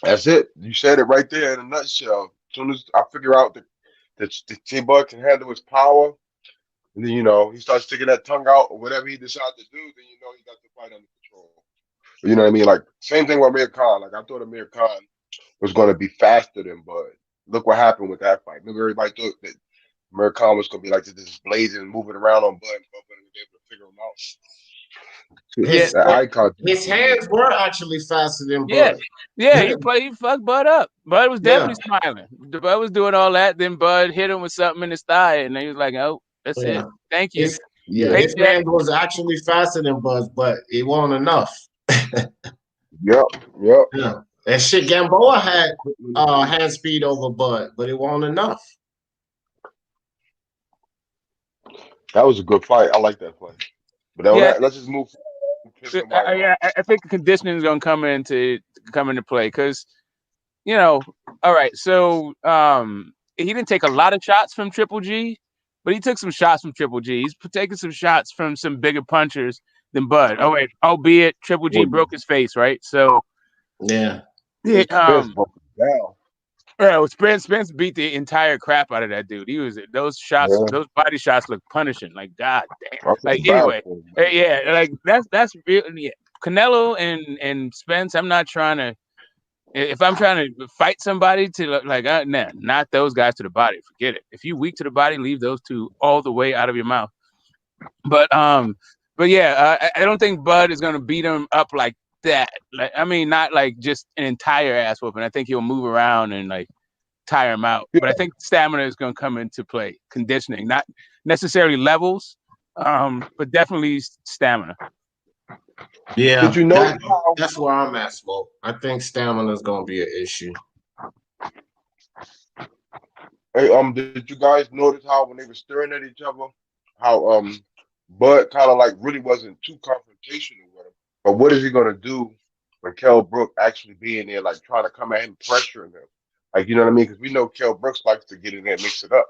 That's it. You said it right there in a nutshell. As soon as I figure out that the T-Bug can handle his power, and then he starts sticking that tongue out or whatever he decides to do, then he got the fight under control. You know what I mean? Like, same thing with Amir Khan. Like, I thought Amir Khan was going to be faster than Bud. Look what happened with that fight. Remember, everybody thought that Amir Khan was going to be like this blazing, moving around on Bud, and Bud wouldn't be able to figure him out. His hands were actually faster than Bud. He fucked Bud up. Bud was definitely smiling. Bud was doing all that. Then Bud hit him with something in his thigh, and he was like, "Oh, that's it. Thank you." His hand was actually faster than Bud's, but it wasn't enough. Yep. Yeah. That shit, Gamboa had hand speed over Bud, but it wasn't enough. That was a good fight. I like that fight. But let's just move. I think the conditioning is going to come into play because, all right. So he didn't take a lot of shots from Triple G, but he took some shots from Triple G. He's taking some shots from some bigger punchers than Bud. Oh wait, albeit Triple G broke his face, right? So Spence beat the entire crap out of that dude. He was those body shots look punishing. Like, god damn. Like, anyway, like that's real. Yeah. Canelo and Spence. I'm not trying to. If I'm trying to fight somebody to not those guys to the body. Forget it. If you weak to the body, leave those two all the way out of your mouth. But yeah, I don't think Bud is gonna beat him up like that. Like, I mean, not like just an entire ass whooping. I think he'll move around and like tire him out. But I think stamina is gonna come into play. Conditioning, not necessarily levels, but definitely stamina. Yeah, did you know that's where I'm at, Smoke. I think stamina is gonna be an issue. Hey, did you guys notice how when they were staring at each other, how Bud kind of like really wasn't too confrontational with him? But what is he gonna do when Kell Brook actually being there, like trying to come at him, pressuring him? Like, you know what I mean? Because we know Kell Brooks likes to get in there and mix it up.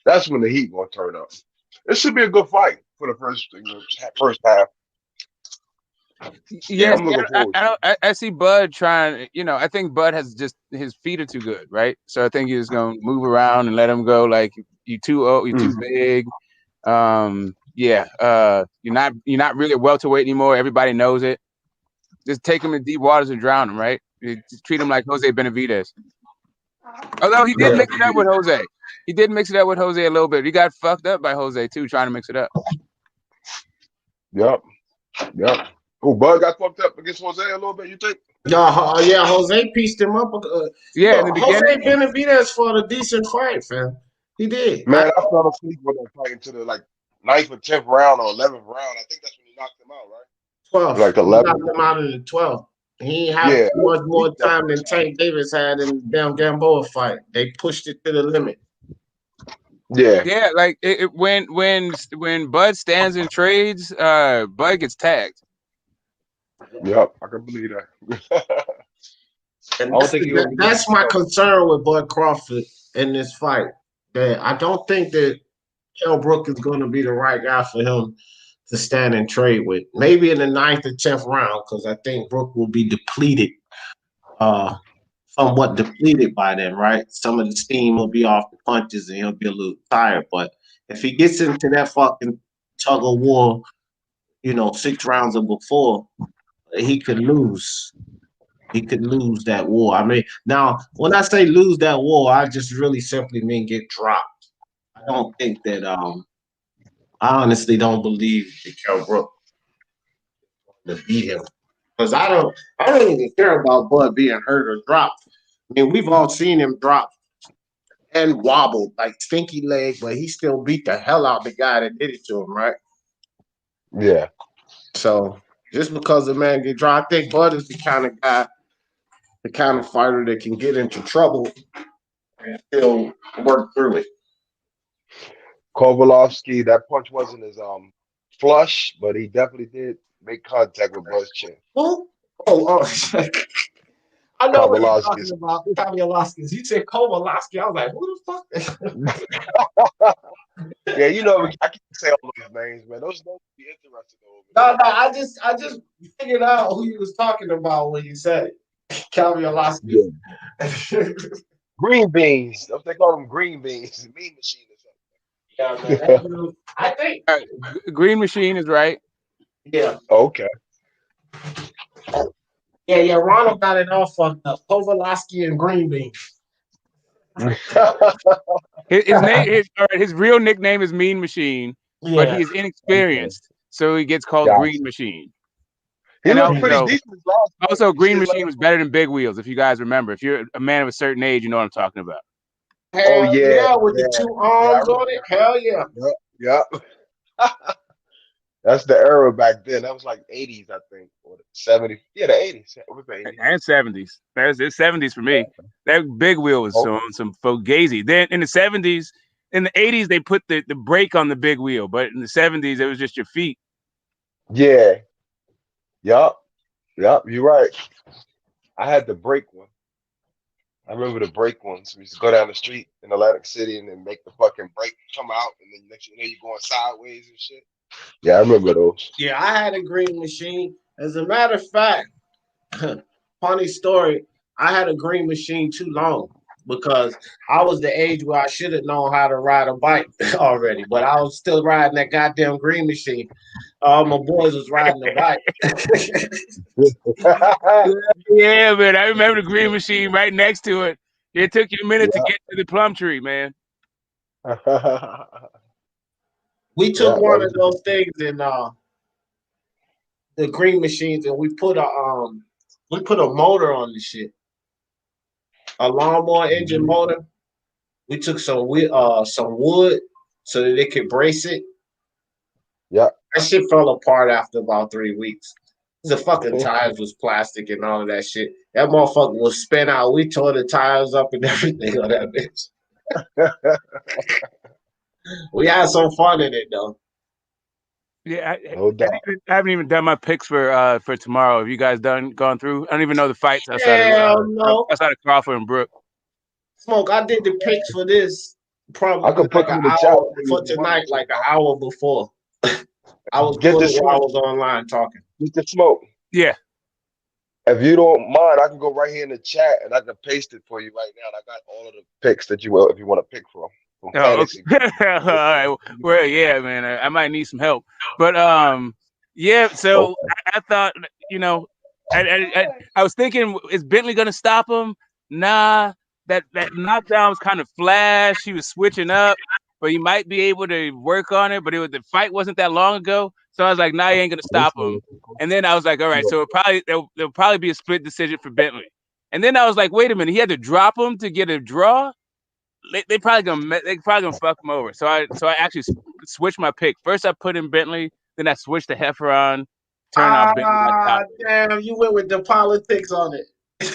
That's when the heat gonna turn up. It should be a good fight for the first half. Yeah, I see Bud trying. I think Bud has just his feet are too good, right? So I think he's gonna move around and let him go. Like, you too old, you too big. You're not really a welterweight anymore. Everybody knows it. Just take him in deep waters and drown him, right? Just treat him like Jose Benavidez. Although he did mix it up with Jose. He did mix it up with Jose a little bit. He got fucked up by Jose too, trying to mix it up. Yep. Oh, Bud got fucked up against Jose a little bit, you think? Yeah, Jose pieced him up. Jose Benavidez fought a decent fight, fam. He did. Man, I fell asleep when they fight into the 9th or 10th round or 11th round. I think that's when he knocked him out, right? 12th. Like He 11. knocked him out in the 12th. He ain't had too much more time than Tank Davis had in the damn Gamboa fight. They pushed it to the limit. Yeah, like when Bud stands in trades, Bud gets tagged. Yep, I can believe that. And I don't think he'll be. that's my concern with Bud Crawford in this fight. That I don't think that Kell Brook is going to be the right guy for him to stand and trade with. Maybe in the 9th or 10th round, because I think Brook will be depleted, somewhat depleted by then, right? Some of the steam will be off the punches and he'll be a little tired. But if he gets into that fucking tug of war, 6 rounds or before, he could lose. He could lose that war. I mean, now, when I say lose that war, I just really simply mean get dropped. I don't think that I honestly don't believe that Kell Brook to beat him. Because I don't even care about Bud being hurt or dropped. I mean, we've all seen him drop and wobble like stinky leg, but he still beat the hell out of the guy that did it to him, right? Yeah. So just because the man get dropped, I think Bud is the kind of guy, the kind of fighter that can get into trouble and still work through it. Kovalovsky, that punch wasn't as flush, but he definitely did make contact with Bud's chin. Who? Oh, I know what you're talking about. Kovalovsky. You said Kovalovsky. I was like, who the fuck? Yeah, I can't say all those names, man. Those don't be interesting No, I just figured out who you was talking about when you said it. Kovalovsky. Yeah. Green beans. They call them green beans. Mean machine or something. Yeah, man. I think Green Machine is right. Yeah. Okay. Yeah. Ronald got it all fucked up. Kovalovsky and green beans. His real nickname is Mean Machine, but he is inexperienced, so he gets called Green Machine. He looked pretty decent. Also, Green Machine was better than Big Wheels, if you guys remember. If you're a man of a certain age, you know what I'm talking about. Hell with the 2 arms on it. Hell yeah. Yep. That's the era back then. That was like 80s, I think, or 70s. Yeah, the 80s. And 70s. That's the 70s for me. That Big Wheel was some fugazi. Then in the 70s, in the 80s, they put the brake on the big wheel, but in the 70s, it was just your feet. Yeah. Yup. You're right. I had the brake one. I remember the brake ones. We used to go down the street in Atlantic City and then make the fucking brake come out, and then next thing you know, you're going sideways and shit. Yeah, I remember those. Yeah, I had a green machine. As a matter of fact, funny story, I had a green machine too long because I was the age where I should have known how to ride a bike already, but I was still riding that goddamn green machine. All my boys was riding the bike. Yeah, man, I remember the green machine right next to it. It took you a minute to get to the plum tree, man. We took one of those things in the green machines, and we put a motor on the shit, a lawnmower engine motor. We took some wood so that it could brace it. Yeah, that shit fell apart after about 3 weeks. The fucking tires was plastic and all of that shit. That motherfucker was spin out. We tore the tires up and everything on that bitch. We had some fun in it though. Yeah, I haven't even done my picks for tomorrow. Have you guys gone through? I don't even know the fights outside of Crawford and Brook. Smoke, I did the picks for this probably like an hour for tonight, like an hour before. I was doing it while I was online talking. Get the smoke. Yeah. If you don't mind, I can go right here in the chat and I can paste it for you right now. And I got all of the picks that you will if you want to pick from. Oh, okay. All right. Well, yeah, man. I might need some help. But yeah, so I thought, I was thinking, is Bentley gonna stop him? Nah, that knockdown was kind of flash. He was switching up, but he might be able to work on it. But the fight wasn't that long ago. So I was like, nah, he ain't gonna stop him. And then I was like, all right, so there'll probably be a split decision for Bentley. And then I was like, wait a minute, he had to drop him to get a draw. They probably gonna fuck him over. So I actually switched my pick. First I put in Bentley, then I switched to Heffron turn off Bentley got stopped. Damn, you went with the politics on it.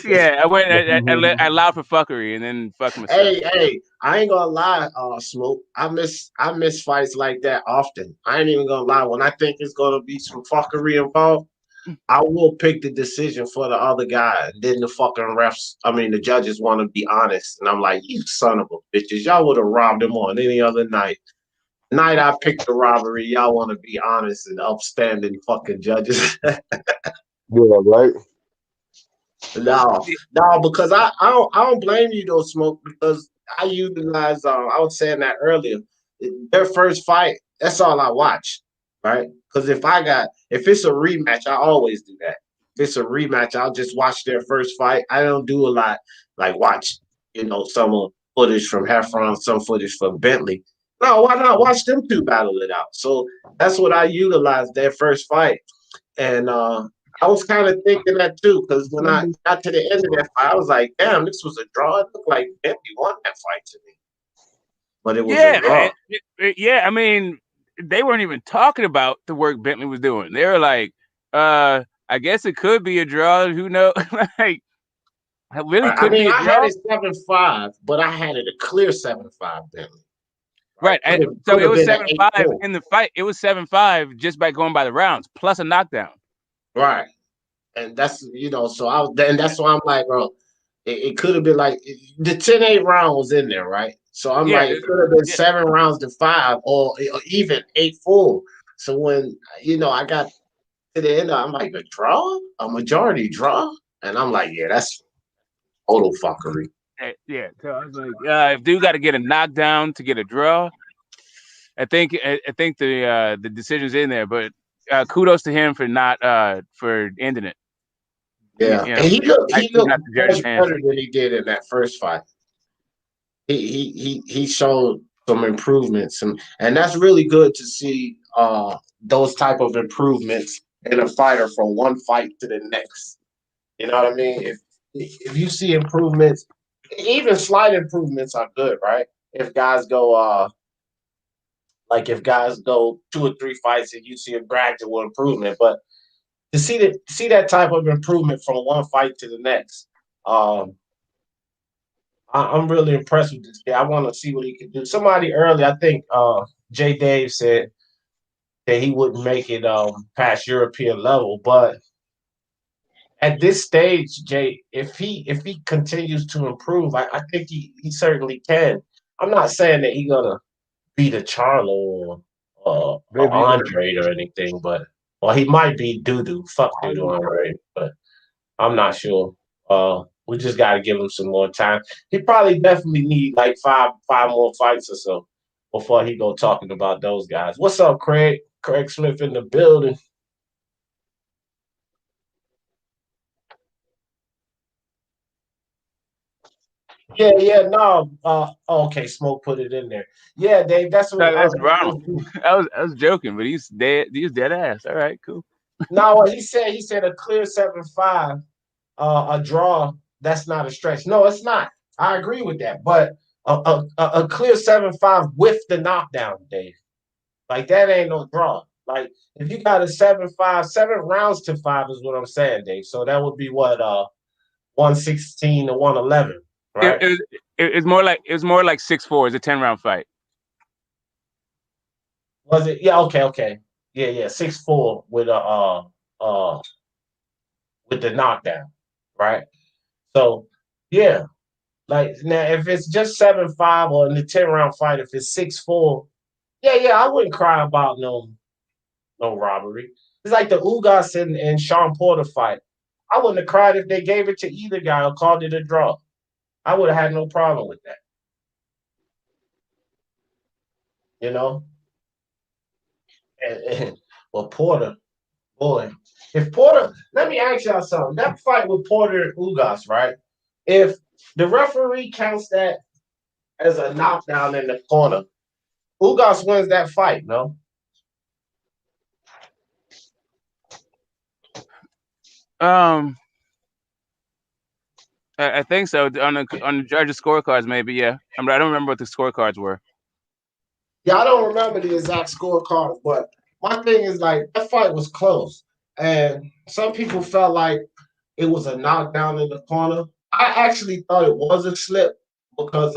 Yeah, I went. I allowed for fuckery and then fucked myself. Hey, I ain't gonna lie, Smoke. I miss fights like that often. I ain't even gonna lie. When I think it's gonna be some fuckery involved, I will pick the decision for the other guy. Then the fucking refs, the judges want to be honest. And I'm like, you son of a bitches. Y'all would have robbed him on any other night. Night I picked the robbery. Y'all want to be honest and upstanding fucking judges. Yeah, right. No, because I don't blame you though, Smoke, because I utilize I was saying that earlier. Their first fight, that's all I watch, right? Because if it's a rematch, I always do that. If it's a rematch, I'll just watch their first fight. I don't do a lot like watch, some footage from Heffron, some footage from Bentley. No, why not watch them two battle it out? So that's what I utilized their first fight. And I was kind of thinking that too, because when I got to the end of that fight, I was like, damn, this was a draw. It looked like Bentley won that fight to me. But it was a draw. Yeah, they weren't even talking about the work Bentley was doing. They were like, I guess it could be a draw. Who knows? Like, it really could be a draw. I had it 7-5, but I had it a clear 7-5 Bentley. Right. So it was 7-5 in the fight. It was 7-5 just by going by the rounds, plus a knockdown. Right. And that's, so that's why I'm like, bro, it could have been like the 10-8 round was in there, right? So I'm like, it could have been 7 rounds to 5 or even 8-4. So when, I got to the end, I'm like, a draw? A majority draw? And I'm like, yeah, that's total fuckery. Yeah, so I was like, if dude got to get a knockdown to get a draw, I think the decision's in there. But kudos to him for not for ending it. Yeah, and he looked much better than he did in that first fight. He showed some improvements, and that's really good to see those type of improvements in a fighter from one fight to the next. You know what I mean? If you see improvements, even slight improvements are good, right? If guys go 2 or 3 fights and you see a gradual improvement, but to see that type of improvement from one fight to the next, I'm really impressed with this guy. I want to see what he can do. Somebody earlier, I think J. Dave said that he wouldn't make it past European level, but at this stage, Jay, if he continues to improve, I think he certainly can. I'm not saying that he's gonna beat a Charlo or Andre or anything, or he might be Dudu. Fuck Dudu Andre, but I'm not sure. We just got to give him some more time. He probably definitely need like five more fights or so before he go talking about those guys. What's up, Craig? Craig Smith in the building. Yeah, no. Okay, Smoke put it in there. Yeah, Dave, that's what that's Ronald. I was joking, but he's dead ass. All right, cool. No, what he said a clear 7-5, a draw. That's not a stretch. No, it's not. I agree with that, but a clear 7-5 with the knockdown, Dave. Like that ain't no draw. Like if you got a 7-5, 7 rounds to 5 is what I'm saying, Dave. So that would be what 116 to 111. Right. It's more like 6-4. It's a 10-round fight. Was it? Yeah. Okay. Yeah. 6-4 with with the knockdown, right? So yeah, like now if it's just 7-5 or in the 10-round fight, if it's 6-4, yeah, I wouldn't cry about no robbery. It's like the Ugas and Sean Porter fight. I wouldn't have cried if they gave it to either guy or called it a draw. I would have had no problem with that. You know? Well, Porter, boy. If Porter, let me ask y'all something. That fight with Porter and Ugas, right? If the referee counts that as a knockdown in the corner, Ugas wins that fight, no? I think so. On the judges' scorecards, maybe, yeah. I don't remember what the scorecards were. Yeah, I don't remember the exact scorecards, but my thing is like that fight was close. And some people felt like it was a knockdown in the corner. I actually thought it was a slip because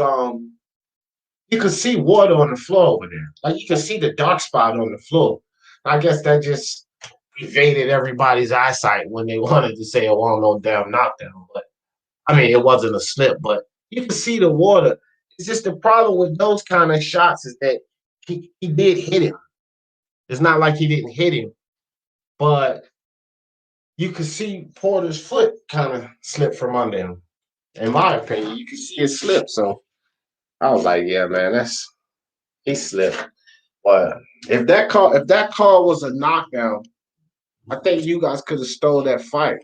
you could see water on the floor over there. Like you can see the dark spot on the floor. I guess that just evaded everybody's eyesight when they wanted to say it wasn't no damn knockdown. But I mean, it wasn't a slip, but you can see the water. It's just the problem with those kind of shots is that he did hit him. It's not like he didn't hit him, but you could see Porter's foot kind of slip from under him. In my opinion, you could see it slip. So I was like, yeah, man, he slipped. But if that call was a knockdown, I think you guys could have stole that fight.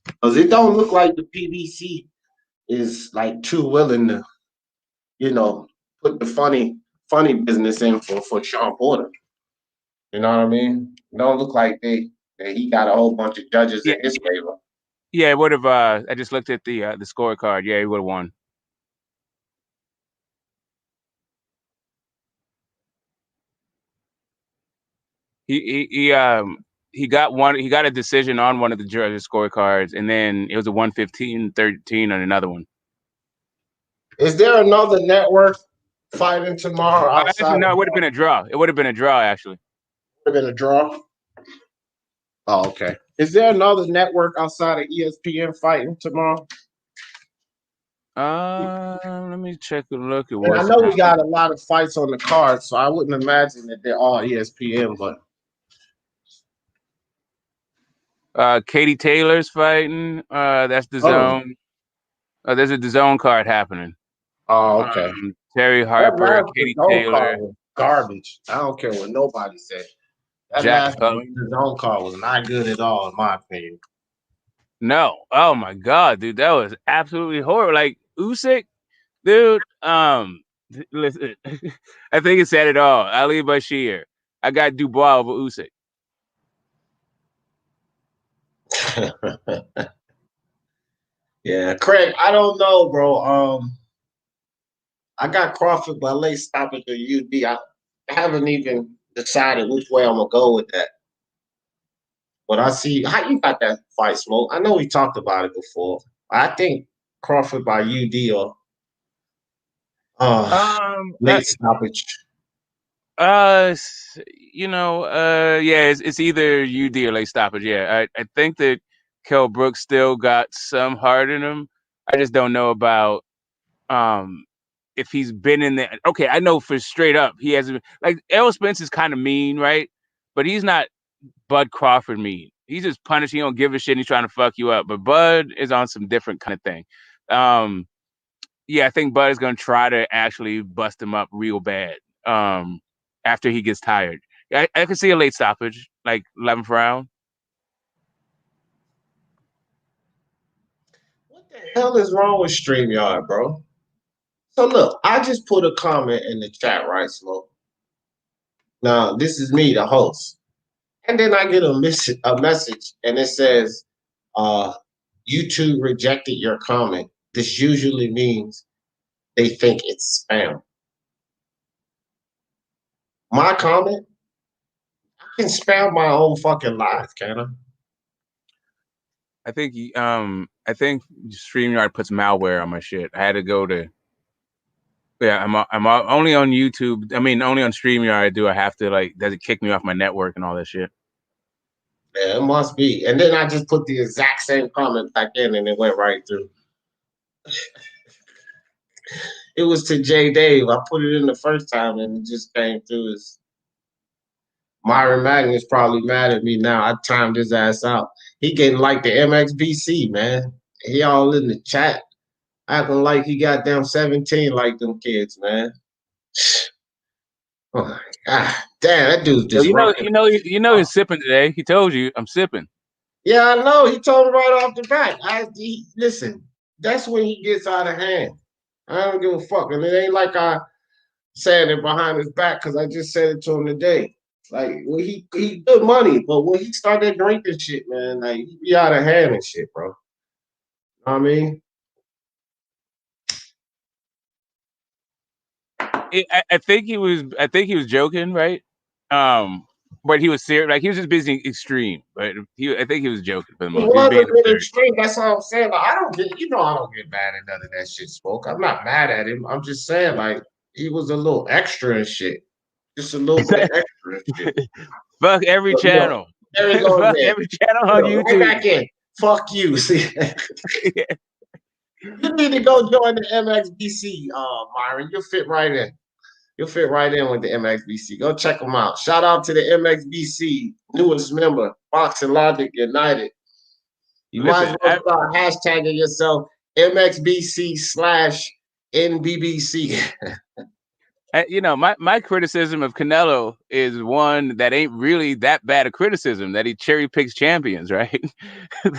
Because it don't look like the PBC is like too willing to, put the funny business in for Sean Porter. You know what I mean? It don't look like that he got a whole bunch of judges in his favor. Yeah, it would have. I just looked at the scorecard. Yeah, he would have won. He got one. He got a decision on one of the judges' scorecards, and then it was a 115-13 on another one. Is there another network fighting tomorrow outside? Actually, no, it would have been a draw. It would have been a draw, actually. Would have been a draw? Oh, okay. Is there another network outside of ESPN fighting tomorrow? Let me check a look at what. I know we got a lot of fights on the card, so I wouldn't imagine that they're all ESPN, but Katie Taylor's fighting. That's the zone. There's a DAZN card happening. Oh, okay. Terry Harper, Katie Taylor. Garbage. I don't care what nobody said. That Jack last DAZN card was not good at all, in my opinion. No. Oh my God, dude, that was absolutely horrible. Like Usyk, dude. Listen, I think it said it all. Ali Bashir. I got Dubois over Usyk. Yeah, Craig, I don't know, bro. I got Crawford by late stoppage to UD. I haven't even decided which way I'm gonna go with that. But I see how you got that fight, Smoke. I know we talked about it before. I think Crawford by UD or late stoppage. Yeah, it's either UD or late stoppage. Yeah, I think that Kell Brooks still got some heart in him. I just don't know about if he's been in there. Okay, I know for straight up he hasn't. Like Errol Spence is kind of mean, right? But he's not Bud Crawford mean. He's just punishing. He don't give a shit. And he's trying to fuck you up. But Bud is on some different kind of thing. Yeah, I think Bud is gonna try to actually bust him up real bad. After he gets tired. I can see a late stoppage, like 11th round. What the hell is wrong with StreamYard, bro? So look, I just put a comment in the chat, right, Smoke? Now, this is me, the host. And then I get a message, and it says, YouTube rejected your comment. This usually means they think it's spam. My comment? I can spam my own fucking life, can I? I think StreamYard puts malware on my shit. I had to go to. Yeah, I'm only on YouTube. I mean, only on StreamYard do I have to does it kick me off my network and all that shit? Yeah, it must be. And then I just put the exact same comment back in, and it went right through. It was to J Dave. I put it in the first time, and it just came through. Myron Magnus probably mad at me now. I timed his ass out. He getting like the MXBC, man. He all in the chat, acting like he got them 17 like them kids, man. Oh my God, damn, that dude's just he's sipping today. He told you I'm sipping. Yeah, I know. He told me right off the bat. Listen, that's when he gets out of hand. I don't give a fuck, and it ain't like I said it behind his back because I just said it to him today. Like, well, he good money, but when he started drinking shit, man, like he be out of hand and shit, bro. You know what I mean? I think he was joking, right? but he was serious. Like he was just being extreme. But I think he was joking for the He most. He was was being a bit absurd. extreme. That's all I'm saying. Like, I don't get mad at none of that shit, Smoke. I'm not mad at him. I'm just saying, like, he was a little extra and shit. Just a little bit extra and shit. Fuck every channel. There we go. Fuck every channel on YouTube. Right back in. Fuck you. See, you need to go join the MXBC, Myron. You'll fit right in. You'll fit right in with the MXBC. Go check them out. Shout out to the MXBC newest member, Boxing Logic United. You might as well start hashtagging yourself MXBC/NBBC. You know, my criticism of Canelo is one that ain't really that bad a criticism, that he cherry picks champions, right?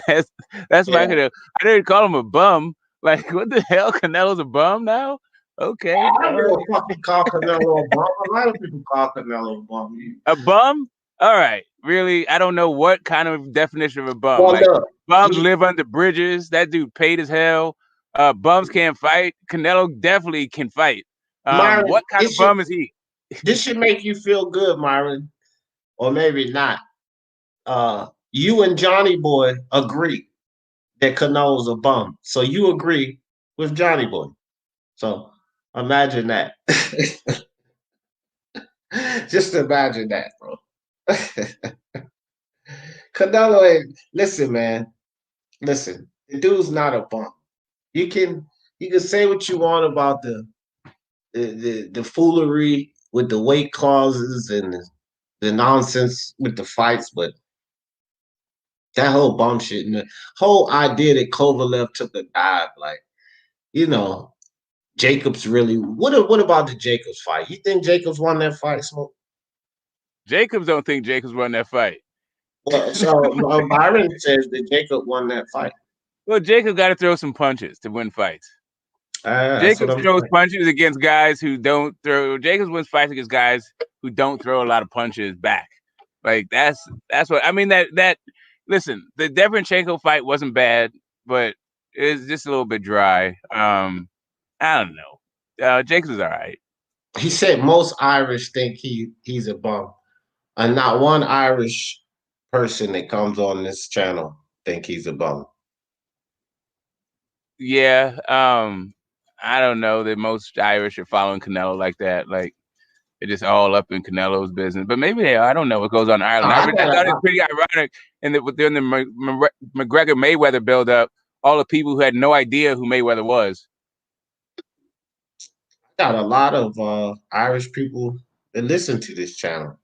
that's my criticism. I didn't call him a bum. Like, what the hell? Canelo's a bum now? Okay. I don't fucking call Canelo a bum. A lot of people call Canelo a bum. A bum? All right. Really? I don't know what kind of definition of a bum. Like, bums live under bridges. That dude paid as hell. Bums can't fight. Canelo definitely can fight. Myron, what kind of bum is he? This should make you feel good, Myron, or maybe not. You and Johnny Boy agree that Canelo's a bum, so you agree with Johnny Boy. So imagine that. Just imagine that, bro. Canelo ain't. Listen, man. Listen, the dude's not a bum. You can say what you want about the foolery with the weight clauses and the nonsense with the fights, but that whole bum shit and the whole idea that Kovalev took a dive, like, you know, Jacobs really. What about the Jacobs fight? You think Jacobs won that fight, Smoke? Jacobs don't think Jacobs won that fight. Well, so Byron says that Jacob won that fight. Well, Jacob got to throw some punches to win fights. Jacobs throws punches against guys who don't throw. Jacobs wins fights against guys who don't throw a lot of punches back. Like that's what I mean. That listen, the Deverenchenko fight wasn't bad, but it's just a little bit dry. I don't know. Jacobs is all right. He said most Irish think he's a bum, and not one Irish person that comes on this channel think he's a bum. Yeah. I don't know that most Irish are following Canelo like that. Like, they're just all up in Canelo's business. But maybe they are. I don't know what goes on in Ireland. I thought it was pretty ironic. And during the McGregor Mayweather build-up, all the people who had no idea who Mayweather was. Got a lot of Irish people that listen to this channel.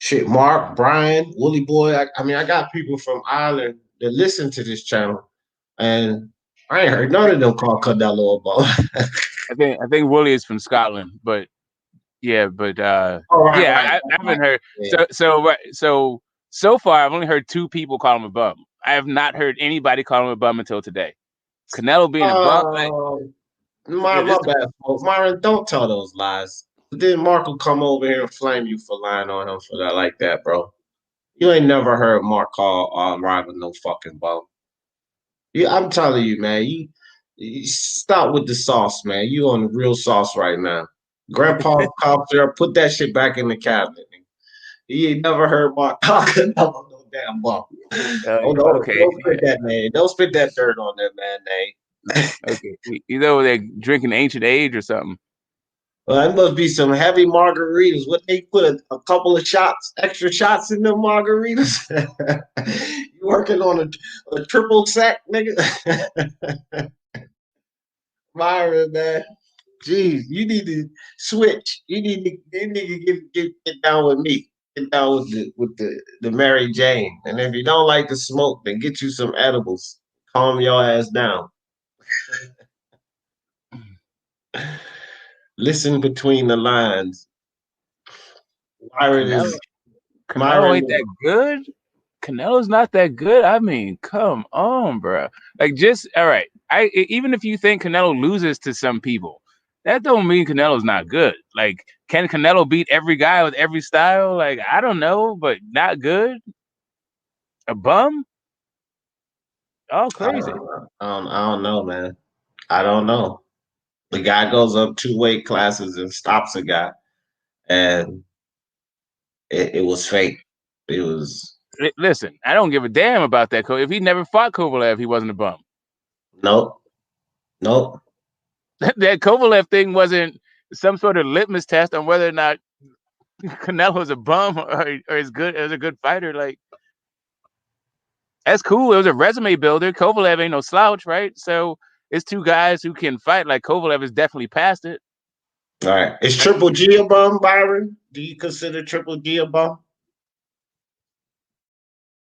Shit, Mark, Brian, Wooly Boy. I got people from Ireland that listen to this channel, and I ain't heard none of them call Canelo a bum. I think Wooly is from Scotland, but yeah, but I haven't heard. Yeah. So far, I've only heard 2 people call him a bum. I have not heard anybody call him a bum until today. Canelo being a bum. My bad, folks. Myron, don't tell those lies. Then Mark will come over here and flame you for lying on him for that like that, bro. You ain't never heard Mark call Ryman no fucking bum. I'm telling you, man. You stop with the sauce, man. You on the real sauce right now. Grandpa coughed there, put that shit back in the cabinet. You ain't never heard Mark talking about no damn bum. Okay. Don't spit that name. Don't spit that dirt on that man name. Okay. He's over there drinking Ancient Age or something. Well, that must be some heavy margaritas. What they put a couple of extra shots in them margaritas? You working on a triple sack, nigga? Myron, man. Jeez, you need to switch. You need to get down with me. Get down with the Mary Jane. And if you don't like to smoke, then get you some edibles. Calm your ass down. Listen between the lines. Canelo ain't that good. Canelo's not that good. I mean, come on, bro. Like, just all right. Even if you think Canelo loses to some people, that don't mean Canelo's not good. Like, can Canelo beat every guy with every style? Like, I don't know, but not good. A bum? Oh, crazy. I don't know, man. I don't know. The guy goes up 2 weight classes and stops a guy, and it was fake. It was. Listen, I don't give a damn about that. If he never fought Kovalev, he wasn't a bum. Nope. That Kovalev thing wasn't some sort of litmus test on whether or not Canelo is a bum or is good as a good fighter. Like, that's cool. It was a resume builder. Kovalev ain't no slouch, right? So it's two guys who can fight. Like, Kovalev is definitely past it. All right. Is Triple G a bum, Byron? Do you consider Triple G a bum?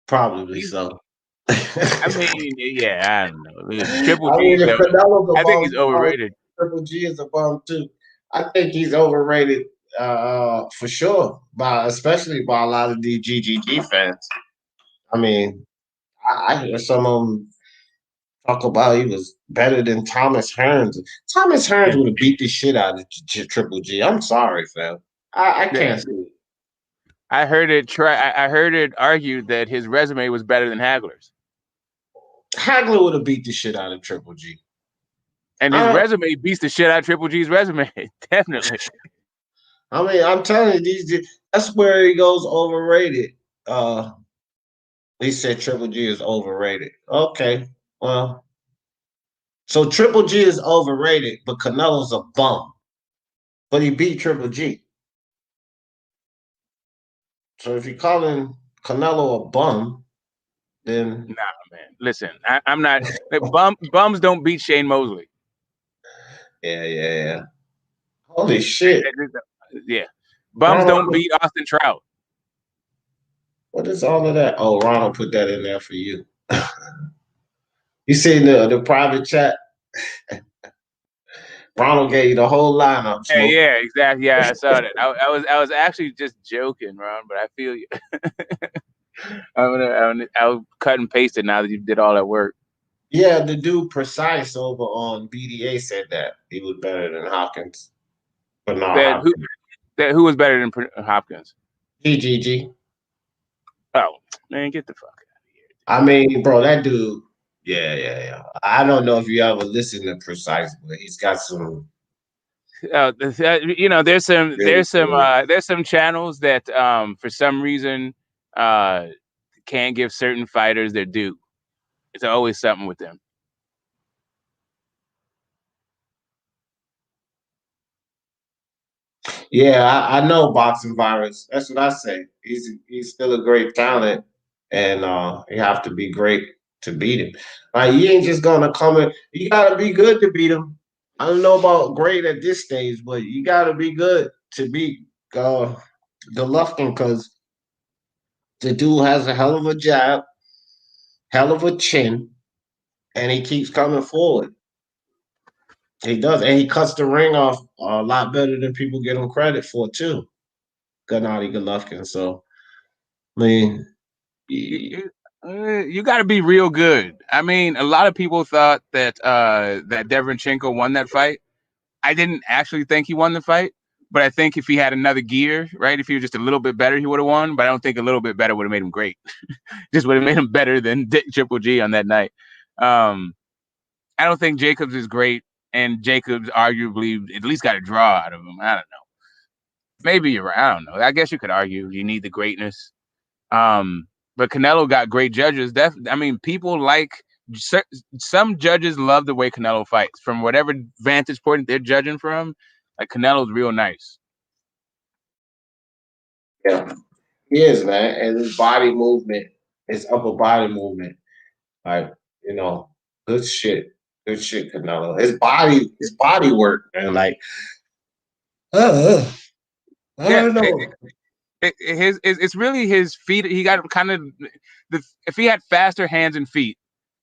Probably so. I mean, yeah, I don't know. Triple I G, mean, if Canelo's a I think bum, he's overrated. Triple G is a bum too. I think he's overrated for sure, especially by a lot of the GGG fans. I mean, I hear some of them talk about he was better than Thomas Hearns. Thomas Hearns would have beat the shit out of Triple G. I'm sorry, fam. I can't see it. I heard it argued that his resume was better than Hagler's. Hagler would have beat the shit out of Triple G. And his resume beats the shit out of Triple G's resume. Definitely. I mean, I'm telling you, that's where he goes overrated. He said Triple G is overrated. Okay, well, so Triple G is overrated, but Canelo's a bum. But he beat Triple G. So if you're calling Canelo a bum, then nah, man. Listen, I'm not. Bums don't beat Shane Mosley. Yeah. Holy shit. Yeah. Bums don't beat Austin Trout. What is all of that? Oh, Ronald put that in there for you. You seen the private chat? Ronald gave you the whole lineup. Yeah, exactly. Yeah, I saw that. I was actually just joking, Ron, but I feel you. I'll cut and paste it now that you did all that work. Yeah, the dude Precise over on BDA said that he was better than Hopkins. But no, who was better than Hopkins? GGG. Oh, man, get the fuck out of here. I mean, bro, that dude, yeah. I don't know if you ever listen to Precise, but he's got some. There's some channels that for some reason can't give certain fighters their due. It's always something with them. Yeah, I know Boxing Virus. That's what I say. He's still a great talent, and you have to be great to beat him. Like, you ain't just gonna come in. You gotta be good to beat him. I don't know about great at this stage, but you gotta be good to beat Golovkin, because the dude has a hell of a jab, hell of a chin, and he keeps coming forward. He does, and he cuts the ring off a lot better than people get him credit for too. Gennady Golovkin. So, I mean, you got to be real good. I mean, a lot of people thought that that Devinchenko won that fight. I didn't actually think he won the fight, but I think if he had another gear, right, if he was just a little bit better, he would have won. But I don't think a little bit better would have made him great. Just would have made him better than Triple G on that night. I don't think Jacobs is great, and Jacobs arguably at least got a draw out of him. I don't know. Maybe you're right. I don't know. I guess you could argue you need the greatness. But Canelo got great judges. People like some judges love the way Canelo fights from whatever vantage point they're judging from. Like, Canelo's real nice. Yeah, he is, man. And his body movement, his upper body movement, like, good shit. Good shit, Canelo. His body work, man. Like, I don't know. It's really his feet. He got kind of if he had faster hands and feet,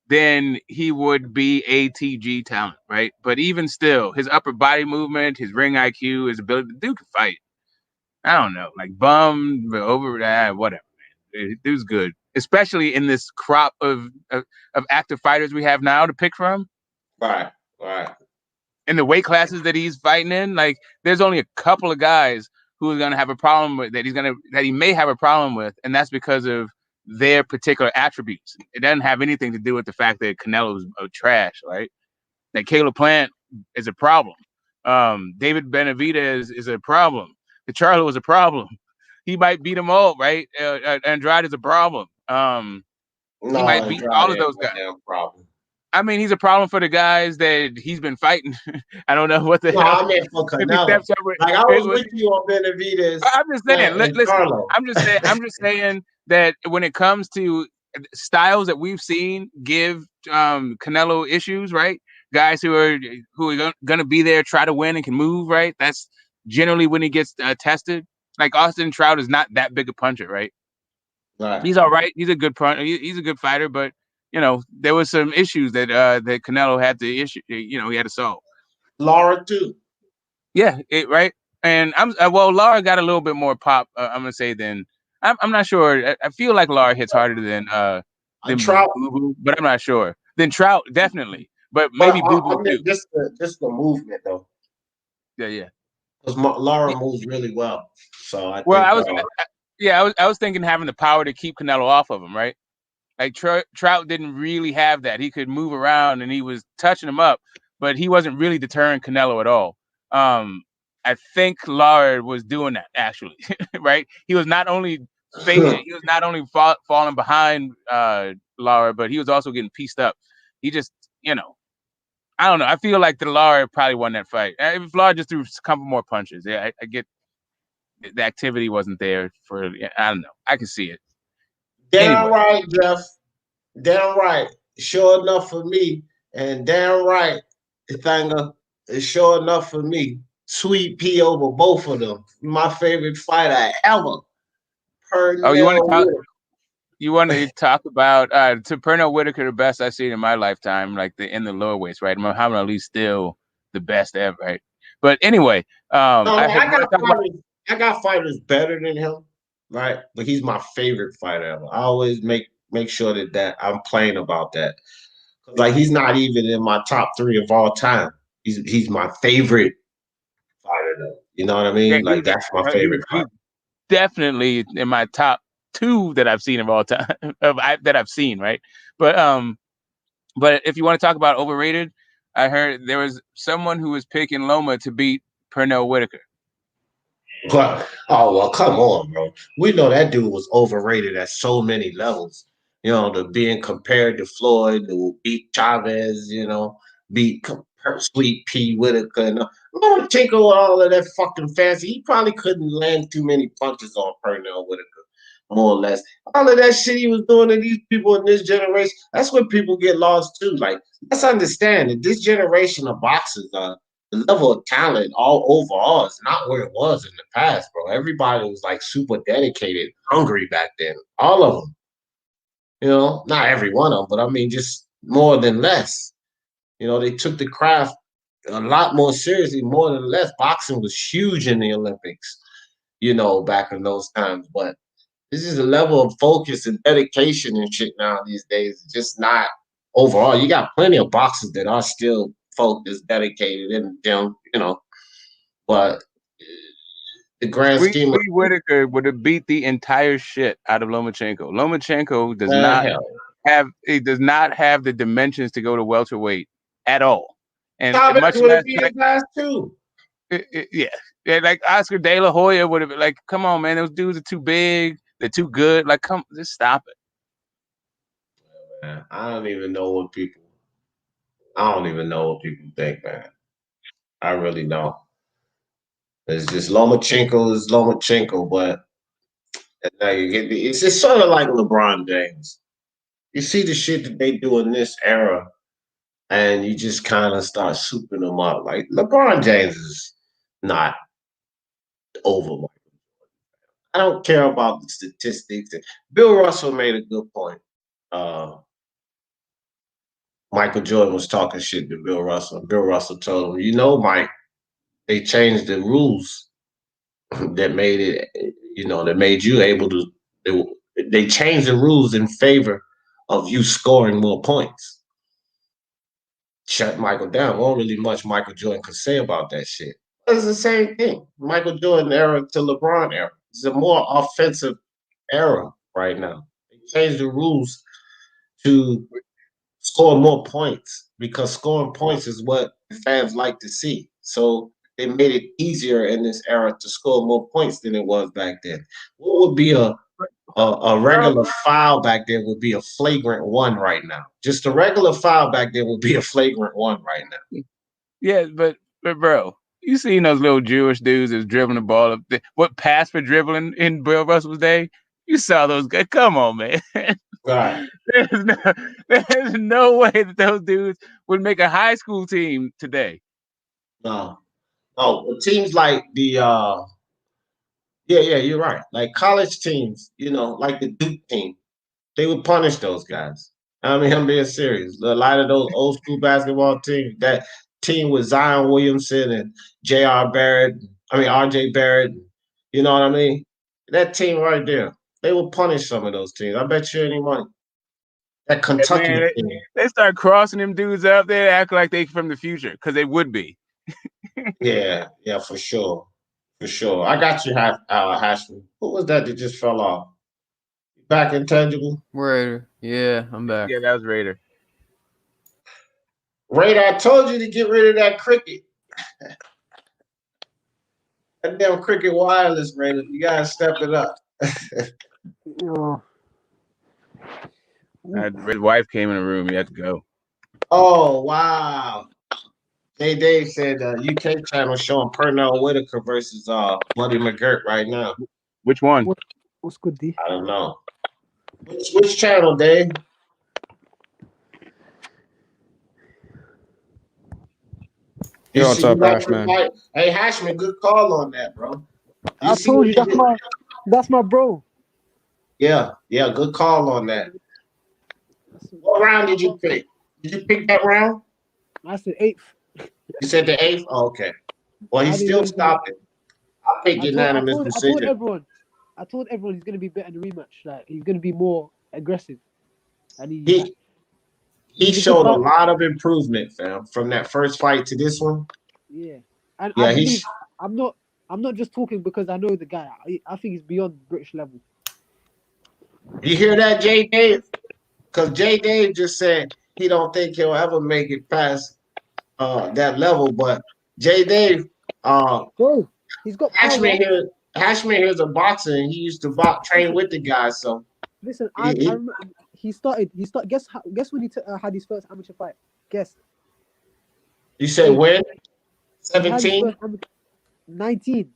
then he would be ATG talent, right? But even still, his upper body movement, his ring IQ, his ability, the dude can fight. I don't know, like bum over that, whatever, man. Dude's good, especially in this crop of active fighters we have now to pick from. Right. In the weight classes that he's fighting in, like, there's only a couple of guys who are gonna have a problem with that he may have a problem with, and that's because of their particular attributes. It doesn't have anything to do with the fact that Canelo's trash, right? That Caleb Plant is a problem. David Benavidez is a problem. The Charlo is a problem. he might beat them all, right? Andrade is a problem. He No, might beat all of Andrade ain't those no guys. damn problem. I mean, he's a problem for the guys that he's been fighting. I don't know what the No, hell. I meant for If he Canelo. steps up with, Like I was with you on Benavidez I'm just saying. and Listen, Carlo. I'm just saying that when it comes to styles that we've seen give Canelo issues, right? Guys who are going to be there, try to win, and can move, right? That's generally when he gets tested. Like Austin Trout is not that big a puncher, right? Right. He's all right. He's a good he's a good fighter, but there was some issues that that Canelo had to he had to solve. Lara too. Yeah, right. And Lara got a little bit more pop. I'm gonna say than I'm not sure. I feel like Lara hits harder than Trout, Boo Boo, but I'm not sure. Then Trout definitely, but maybe Boo Boo I mean, too. just the movement though. Yeah. Because Lara moves really well, so I Well, think. I was thinking having the power to keep Canelo off of him, right? Like Trout didn't really have that. He could move around and he was touching him up, but he wasn't really deterring Canelo at all. I think Lara was doing that actually, right? He was not only falling behind Lara, but he was also getting pieced up. He just, I don't know. I feel like the Lara probably won that fight. If Lara just threw a couple more punches, yeah, I get the activity wasn't there for. I don't know. I can see it. Damn right, Jeff. Damn right. Sure enough for me, and damn right, Thanga is sure enough for me. Sweet P over both of them. My favorite fighter ever. Oh, you want to talk about to Pernell Whitaker, the best I've seen in my lifetime, like in the lower weights, right? Muhammad Ali's still the best ever, right? But anyway, I got fighters better than him, right? But he's my favorite fighter ever. I always make sure that I'm playing about that. Like he's not even in my top 3 of all time. He's my favorite fighter though. You know what I mean? Like that's my favorite fighter. Definitely in my top 2 that I've seen of all time that I've seen, right? But if you want to talk about overrated, I heard there was someone who was picking Loma to beat Pernell Whitaker. Oh well, come on, bro. We know that dude was overrated at so many levels. To being compared to Floyd, to beat Chavez, beat Sweet P Whitaker, and Lomachenko with all of that fucking fancy. He probably couldn't land too many punches on Pernell Whitaker, more or less. All of that shit he was doing to these people in this generation. That's where people get lost too. Like, let's understand that this generation of boxers the level of talent all overall is not where it was in the past, bro. Everybody was like super dedicated, hungry back then. All of them. Not every one of them, but I mean just more than less. They took the craft a lot more seriously, more than less. Boxing was huge in the Olympics, back in those times. But this is a level of focus and dedication and shit now these days. It's just not overall. You got plenty of boxers that are still focused, dedicated, and but the grand scheme of Whitaker would have beat the entire shit out of Lomachenko. Lomachenko does not have the dimensions to go to welterweight at all. And much less too. Yeah, like Oscar De La Hoya would have been like, come on, man, those dudes are too big, they're too good. Like, just stop it. Man, I don't even know what people think, man. I really don't. It's just Lomachenko is Lomachenko, but now it's just sort of like LeBron James. You see the shit that they do in this era, and you just kind of start souping them up. Like LeBron James is not over. I don't care about the statistics. Bill Russell made a good point. Michael Jordan was talking shit to Bill Russell. Bill Russell told him, Mike, they changed the rules that made it, that made you able to. They changed the rules in favor of you scoring more points. Shut Michael down. Wasn't really much Michael Jordan could say about that shit. It's the same thing. Michael Jordan era to LeBron era. It's a more offensive era right now. They changed the rules to score more points because scoring points is what fans like to see. So they made it easier in this era to score more points than it was back then. What would be a regular foul back then would be a flagrant one right now. Just a regular foul back then would be a flagrant one right now. Yeah, but bro, you seen those little Jewish dudes that's dribbling the ball up there? What pass for dribbling in Bill Russell's day? You saw those guys. Come on, man. Right. There's no way that those dudes would make a high school team today. No. Oh, teams like the yeah, you're right. Like college teams, like the Duke team, they would punish those guys. I mean, I'm being serious. A lot of those old school basketball teams, that team with Zion Williamson and J.R. Barrett, R.J. Barrett, you know what I mean? That team right there, they will punish some of those teams. I bet you any money. That Kentucky team. They start crossing them dudes up there, act like they from the future, because they would be. Yeah, for sure. For sure. I got you, Hashman. Who was that just fell off? Back intangible? Raider. Yeah, I'm back. Yeah, that was Raider. Raider, I told you to get rid of that cricket. That damn cricket wireless, Raider. You gotta step it up. His wife came in the room. He had to go. Oh, wow. Dave said UK channel showing Pernell Whitaker versus Buddy McGirt right now. Which one? What's good, D? I don't know. Which channel, Dave? Yo, what's up, Hashman? Hey, Hashman, good call on that, bro. I told you that's my bro. Yeah, good call on that. What round did you pick? Did you pick that round? I said 8th. You said the 8th? Oh, okay. Well, he still stopped it. I picked unanimous decision. I told everyone he's gonna be better in the rematch. Like he's gonna be more aggressive. And he showed a lot of improvement, fam, from that first fight to this one. Yeah, and yeah, I'm not just talking because I know the guy. I think he's beyond British level. You hear that, J. Dave? Because J. Dave just said he don't think he'll ever make it past that level. But J. Dave, he's got Hashman here. Hashman here's a boxer, and he used to train with the guys. So listen, I remember he started. Guess when he had his first amateur fight. Guess. You said when? 17? 19.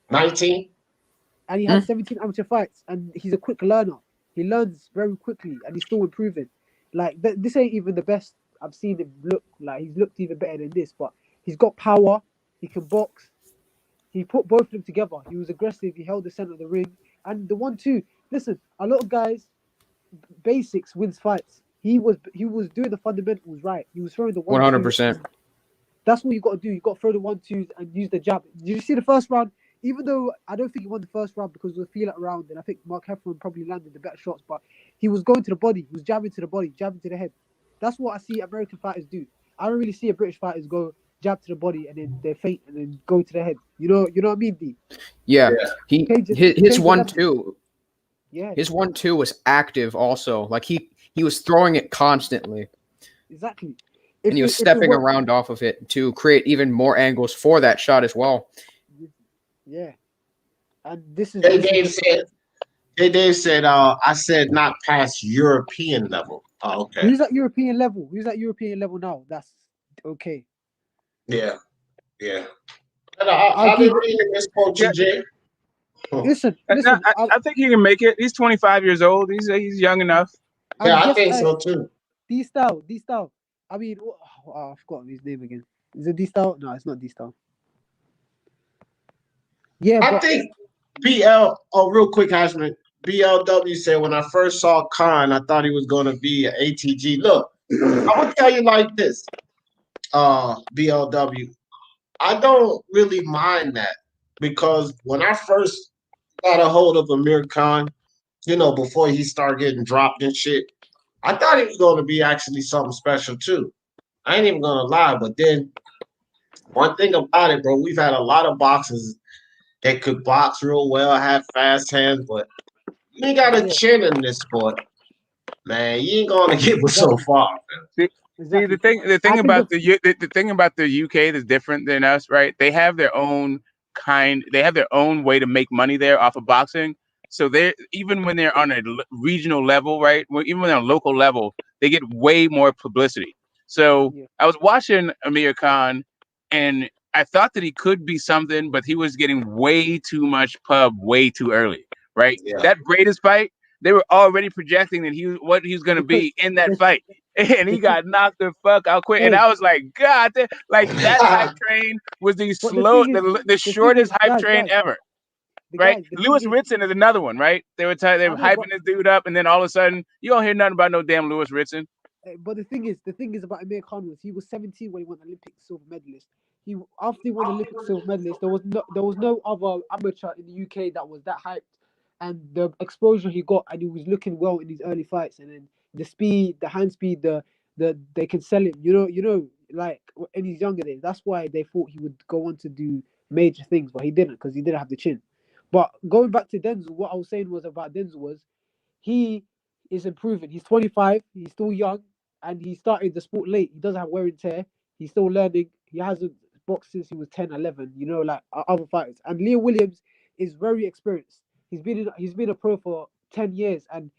19? And he had 17 amateur fights, and he's a quick learner. He learns very quickly, and he's still improving. Like this ain't even the best I've seen him look. Like he's looked even better than this, but he's got power. He can box. He put both of them together. He was aggressive. He held the center of the ring, and the 1-2. Listen, a lot of guys, basics wins fights. He was doing the fundamentals right. He was throwing the 100%. That's what you got to do. You got to throw the 1-2s and use the jab. Did you see the first round? Even though I don't think he won the first round because it was a feel-out round, and I think Mark Heffron probably landed the better shots, but he was going to the body. He was jabbing to the body, jabbing to the head. That's what I see American fighters do. I don't really see a British fighters go jab to the body and then they feint and then go to the head. You know what I mean, D? Yeah. His 1-2. Yeah. His 1-2 was active also. Like he was throwing it constantly. Exactly. And he was stepping around off of it to create even more angles for that shot as well. Yeah. And this is Dave said I said not past European level. Oh, okay. Who's at European level? Who's at European level now? That's okay. Yeah. I'll be reading this quote, Jay. Listen. I think he can make it. He's 25 years old. He's young enough. Yeah, I think so too. D-Style. I mean, I forgot his name again. Is it D-Style? No, it's not D-Style. Yeah, I think BL. Oh, real quick, Hashman. BLW said when I first saw Khan, I thought he was going to be an ATG. Look, I'm gonna tell you like this, BLW. I don't really mind that because when I first got a hold of Amir Khan, before he started getting dropped and shit, I thought he was going to be actually something special too. I ain't even gonna lie, but then one thing about it, bro, we've had a lot of boxers that could box real well, have fast hands, but you ain't got a chin in this sport, man. You ain't gonna get so far, man. Exactly. the thing about the thing about the UK that's different than us, right? They have their own they have their own way to make money there off of boxing. So they even when they're on a regional level, right? Even when they're on a local level, they get way more publicity. So I was watching Amir Khan, and I thought that he could be something, but he was getting way too much pub way too early, right? Yeah. That greatest fight, they were already projecting that he was going to be in that fight, and he got knocked the fuck out quick. And I was like, God, like that hype train was the shortest hype train ever. Right, Lewis Ritson is another one, right? They were hyping this dude up, and then all of a sudden, you don't hear nothing about no damn Lewis Ritson. But the thing is about Amir Khan was he was 17 when he won Olympic silver medalist. After he won Olympic silver medalist, there was no other amateur in the UK that was that hyped, and the exposure he got, and he was looking well in these early fights, and then the speed, the hand speed, they can sell him. You know, like in his younger days. That's why they thought he would go on to do major things, but he didn't because he didn't have the chin. But going back to Denzel, what I was saying was about Denzel was he is improving. He's 25, he's still young, and he started the sport late. He doesn't have wear and tear. He's still learning. He hasn't boxed since he was 10, 11, like other fighters. And Leo Williams is very experienced. He's been a pro for 10 years, and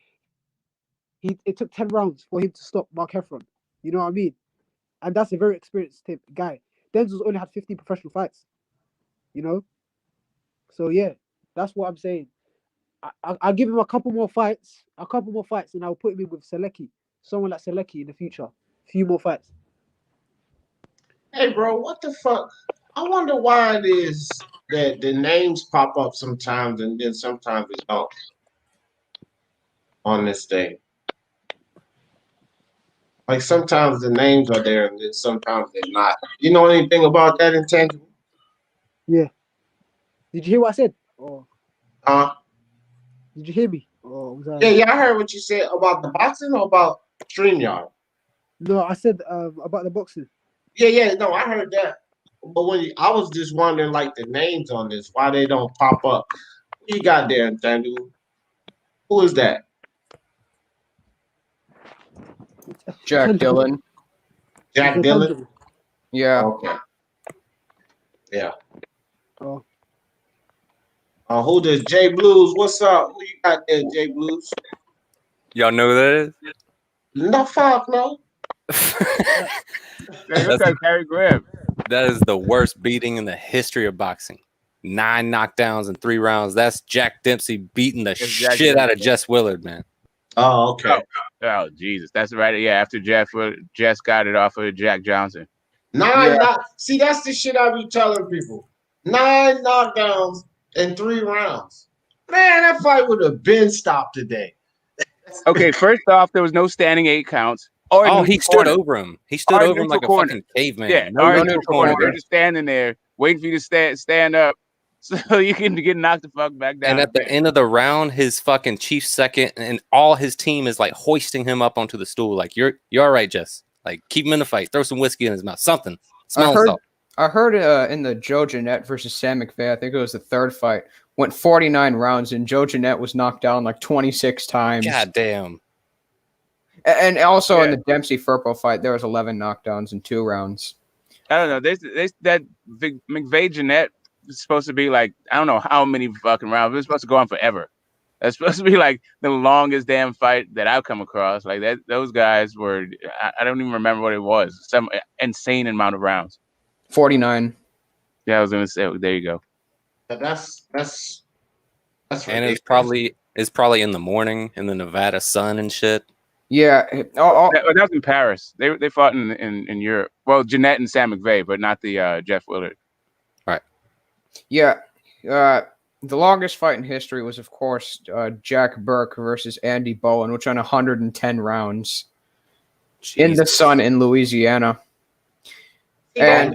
it took 10 rounds for him to stop Mark Heffron. You know what I mean? And that's a very experienced guy. Denzel's only had 15 professional fights. So yeah. That's what I'm saying. I'll give him a couple more fights, and I'll put him in with Selecki. Someone like Selecki in the future. A few more fights. Hey, bro, what the fuck? I wonder why it is that the names pop up sometimes and then sometimes it don't on this thing. Like sometimes the names are there and then sometimes they're not. You know anything about that, Intangible? Yeah. Did you hear what I said? Or did you hear me? Or was I... Yeah, I heard what you said about the boxing or about StreamYard. No, I said about the boxing. Yeah, no, I heard that. But I was just wondering, like the names on this, why they don't pop up. Who you got there, Nathaniel? Who is that? Jack Dillon. Jack Dillon? Yeah. Okay. Yeah. Oh. Who does J Blues? What's up? Who you got there, J Blues? Y'all know who that is? No fuck, no. Gary Graham. That is the worst beating in the history of boxing. 9 knockdowns in 3 rounds. That's Jack Dempsey beating the shit out of Jess Willard, man. Oh, okay. Oh, Jesus. That's right. Yeah, after Jess got it off of Jack Johnson. 9 See, that's the shit I be telling people. 9 knockdowns in 3 rounds. Man, that fight would have been stopped today. Okay, first off, there was no standing 8 counts. He stood over him. He stood over him like a fucking caveman. Yeah, neutral corner. They're just standing there waiting for you to stand up so you can get knocked the fuck back down. And at the end of the round, his fucking chief second and all his team is like hoisting him up onto the stool. Like, you're all right, Jess. Like, keep him in the fight. Throw some whiskey in his mouth. Something. I heard in the Joe Jeanette versus Sam McVeigh, I think it was the 3rd fight, went 49 rounds, and Joe Jeanette was knocked down like 26 times. God damn. And also in the Dempsey Firpo fight, there was 11 knockdowns in 2 rounds. I don't know. That McVeigh Jeanette is supposed to be like, I don't know how many fucking rounds. It's supposed to go on forever. That's supposed to be like the longest damn fight that I've come across. Like that, those guys were. I don't even remember what it was. Some insane amount of rounds. 49. Yeah, I was gonna say. There you go. That's and it's probably in the morning in the Nevada sun and shit. Yeah, that was in Paris. They fought in Europe. Well, Jeanette and Sam McVeigh, but not the Jeff Willard. Right. Yeah. The longest fight in history was, of course, Jack Burke versus Andy Bowen, which went 110 rounds in the sun in Louisiana. And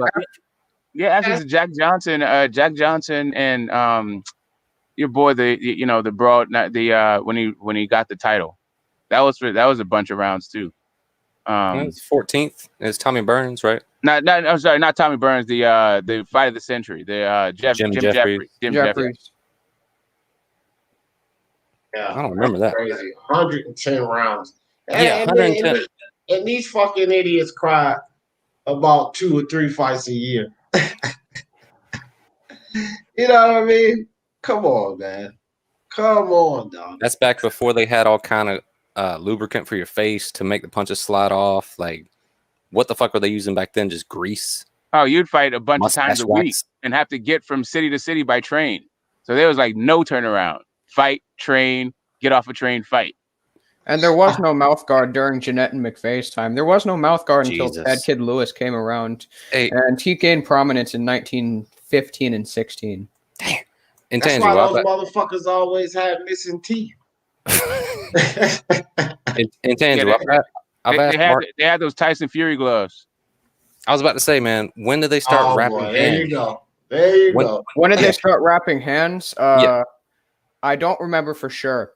actually, Jack Johnson and your boy, the broad, when he got the title. That was a bunch of rounds too. It was 14th. It was Tommy Burns, right? I'm sorry, not Tommy Burns. The fight of the century. Jim Jeffries. Yeah, I don't remember that. Crazy. 110 rounds. Yeah, 110. And these fucking idiots cry about 2 or 3 fights a year. You know what I mean? Come on, man. Come on, dog. That's back before they had all kind of lubricant for your face to make the punches slide off. Like, what the fuck were they using back then? Just grease? Oh, you'd fight a bunch of Mustache times a week wax. and have to get from city to city by train. So there was like no turnaround. Fight, train, get off a train, fight. And there was no mouth guard during Jeanette and McVeigh's time. There was no mouth guard until Jesus. Ted Kid Lewis came around. Hey. And he gained prominence in 1915 and 16. Damn. That's why those motherfuckers always had missing teeth. Intangible. They had those Tyson Fury gloves. I was about to say, man, when did they start wrapping hands? There you go. There you go. When did they start wrapping hands? I don't remember for sure.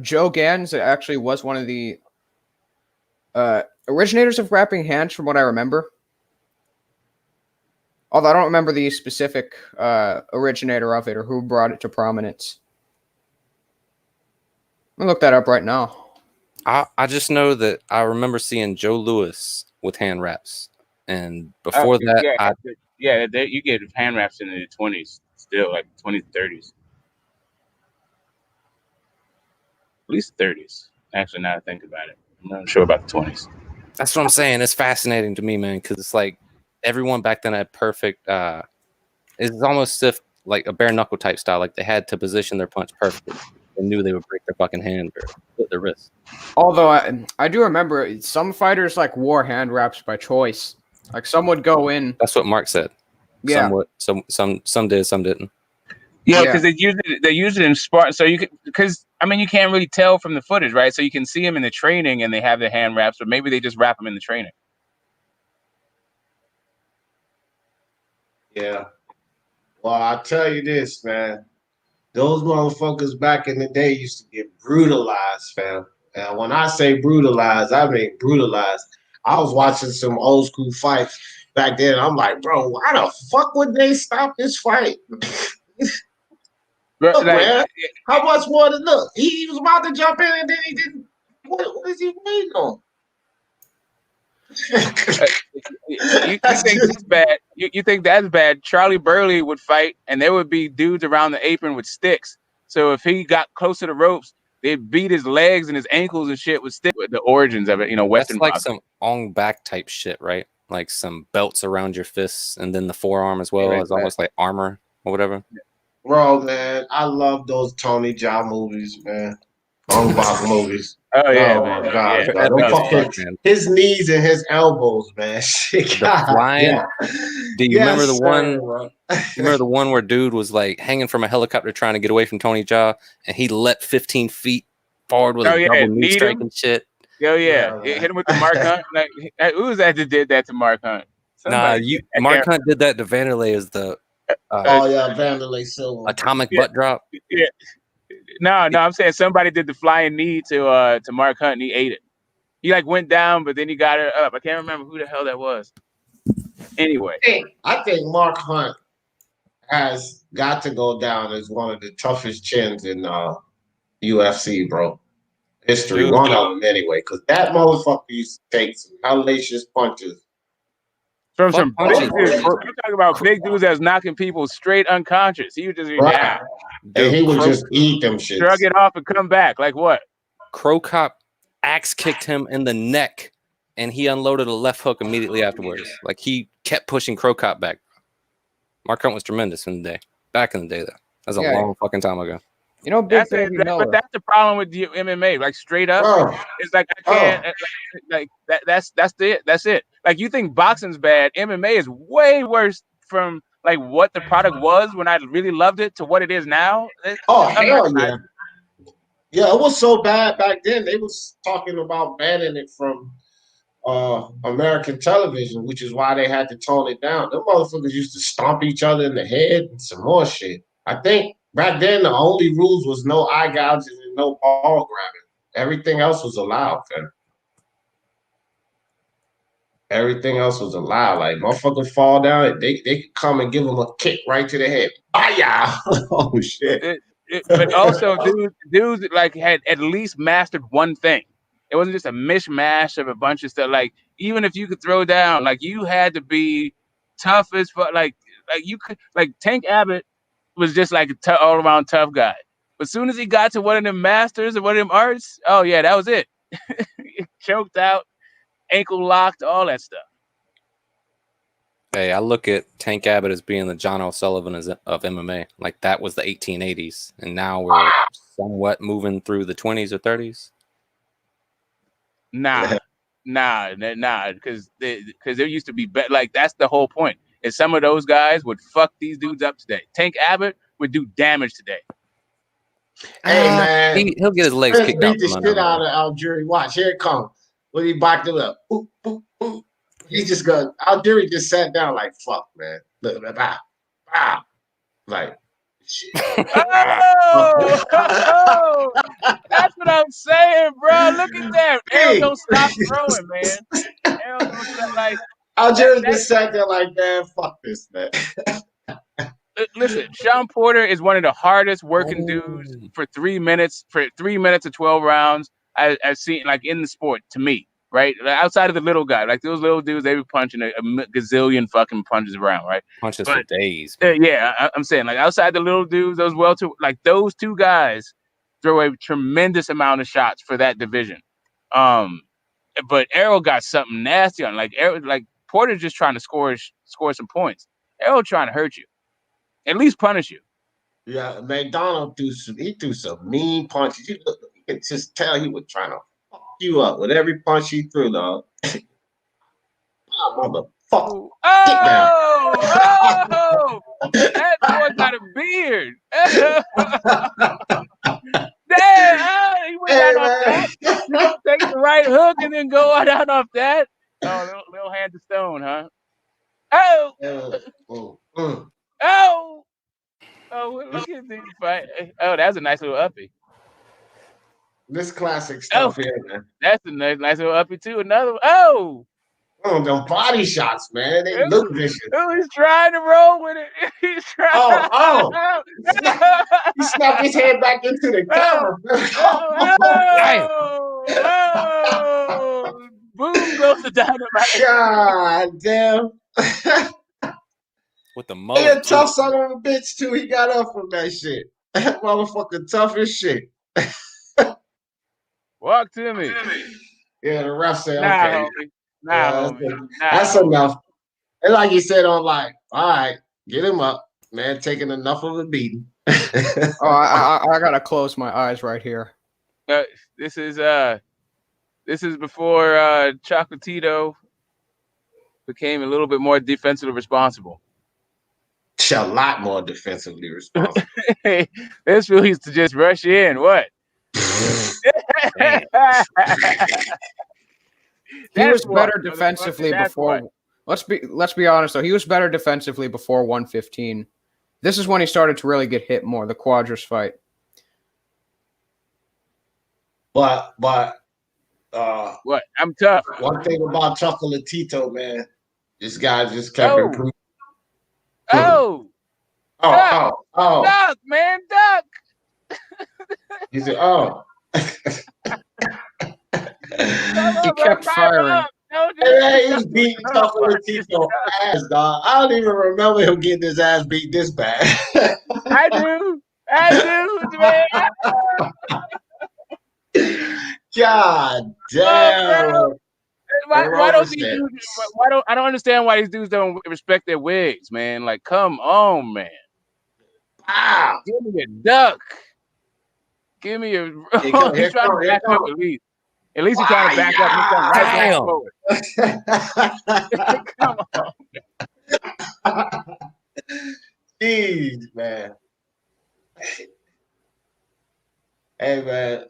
Joe Gans actually was one of the originators of wrapping hands, from what I remember. Although I don't remember the specific originator of it or who brought it to prominence. I'm gonna look that up right now. I just know that I remember seeing Joe Louis with hand wraps, and before that, you get hand wraps in the 20s, still like 20s, 30s, at least 30s. Actually, now I think about it, I'm not sure about the 20s. That's what I'm saying. It's fascinating to me, man, because it's like everyone back then had perfect. It's almost if like a bare knuckle type style. Like they had to position their punch perfectly. They knew they would break their fucking hand or split their wrist. Although I do remember some fighters like wore hand wraps by choice. Like some would go in. That's what Mark said. Yeah. Some did, some didn't. Yeah, because they use it in sport. So you can't really tell from the footage, right? So you can see them in the training and they have the hand wraps, but maybe they just wrap them in the training. Yeah. Well, I'll tell you this, man. Those motherfuckers back in the day used to get brutalized, fam. And when I say brutalized, I mean brutalized. I was watching some old school fights back then. I'm like, bro, why the fuck would they stop this fight? Look, man, how much more to look? He was about to jump in and then he didn't. What is he waiting on? You think that's bad? You think that's bad? Charlie Burley would fight, and there would be dudes around the apron with sticks. So if he got close to the ropes, they'd beat his legs and his ankles and shit with sticks. With the origins of it, Western. That's like some on back type shit, right? Like some belts around your fists, and then the forearm as well is almost like armor or whatever. Bro, man, I love those Tony Jaa movies, man. Long box movies. Oh yeah, man. My God, God. His knees and his elbows, man. Shit, God, flying. yeah. Do you remember the one? You remember the one where dude was like hanging from a helicopter trying to get away from Tony Jaa, and he leapt 15 feet forward with a double knee strike and shit. Oh yeah, hit him with the Mark Hunt. Like, who was that did that to Mark Hunt? Mark Hunt did that to Vanderlei as the. Vanderlei Silva. Atomic butt drop. Yeah. No, I'm saying somebody did the flying knee to Mark Hunt and he ate it. He like went down, but then he got it up. I can't remember who the hell that was. Anyway, I think Mark Hunt has got to go down as one of the toughest chins in UFC, bro. History, Dude, one of them anyway, because that motherfucker used to take some hellacious punches. From some big dudes. You're talking about big dudes that's knocking people straight unconscious. He would just be down. And he would just eat them shit. Shrug it off and come back. Like what? Crow Cop axe kicked him in the neck, and he unloaded a left hook immediately afterwards. Like he kept pushing Crow Cop back. Mark Hunt was tremendous in the day. Back in the day, though. That's a long fucking time ago. Big Baby Miller. But that's the problem with the MMA. Like straight up, it's like I can't. Like that. That's it. That's it. Like you think boxing's bad, MMA is way worse from like what the product was when I really loved it to what it is now. Hell yeah. Yeah, it was so bad back then. They was talking about banning it from American television, which is why they had to tone it down. Them motherfuckers used to stomp each other in the head and some more shit. I think back then the only rules was no eye gouging and no ball grabbing. Everything else was allowed, man. Everything else was allowed. Like motherfuckers fall down, they could come and give them a kick right to the head. Oh shit. But also dudes like had at least mastered one thing. It wasn't just a mishmash of a bunch of stuff. Like even if you could throw down, like you had to be tough as fuck. Like you could like Tank Abbott was just like a all around tough guy. But as soon as he got to one of them masters or one of them arts, oh yeah, that was it. Choked out, ankle locked, all that stuff. Hey, I look at Tank Abbott as being the John O'Sullivan of MMA. Like that was the 1880s, and now we're somewhat moving through the 20s or 30s. Nah, because there used to be like that's the whole point. Is some of those guys would fuck these dudes up today. Tank Abbott would do damage today. Hey man, he'll get his legs kicked out. Beat the shit out of Algieri. Watch, here it comes. When he backed it up, ooh, ooh, ooh. He just got Algieri just sat down like fuck, man. Look, like shit. Oh, that's what I'm saying, bro. Look at that. Hey. Don't stop throwing, man. Don't stop, like Algieri just sat there like, man, fuck this, man. Listen, Sean Porter is one of the hardest working dudes for 3 minutes, for 3 minutes of 12 rounds I've seen, like, in the sport, to me, right? Like, outside of the little guy, like those little dudes, they be punching a gazillion fucking punches around, right? Punches for days. Yeah, I'm saying, like, outside the little dudes, those two guys throw a tremendous amount of shots for that division. But Errol got something nasty on, like Porter's just trying to score some points. Errol trying to hurt you. At least punish you. Yeah, McDonald threw some mean punches. You can just tell he was trying to fuck you up with every punch he threw, dog. Motherfucker. Oh, that boy got a beard. Damn, he went down off that. Take the right hook and then go down off that. Oh, little hand to stone, huh? Oh, look at this fight. Oh, that's a nice little uppie. This classic stuff here, man. That's a nice little uppie, too. Another one. Oh, them body shots, man. They look vicious. Oh, he's trying to roll with it. He's trying. He snapped his head back into the camera. Boom goes the dynamite. God damn. With the mullet. He a tough son of a bitch too. He got up from that shit. That motherfucker tough as shit. Walk to me. Yeah, the ref said, okay. That's enough. And like he said on live, all right, get him up, man. Taking enough of a beating. I gotta close my eyes right here. This is before Chocolatito became a little bit more defensively responsible. A lot more defensively responsible. This fool used to just rush in. What? He was better defensively before. Let's be honest though. He was better defensively before 115. This is when he started to really get hit more. The Quadras fight. But what? I'm tough. One thing about Chocolatito, man, this guy just kept improving. Oh, duck, man, duck. He said, he kept firing. Hey, he's beating Chocolatito ass, dog. I don't even remember him getting his ass beat this bad. I do, man. God damn. Why don't these dudes? I don't understand why these dudes don't respect their wigs, man. Like, come on, man. Wow. Give me a duck. Give me a. He's trying to back up at least. At least he's trying to back up. He's right forward. Come on. Jeez, man. Hey, man.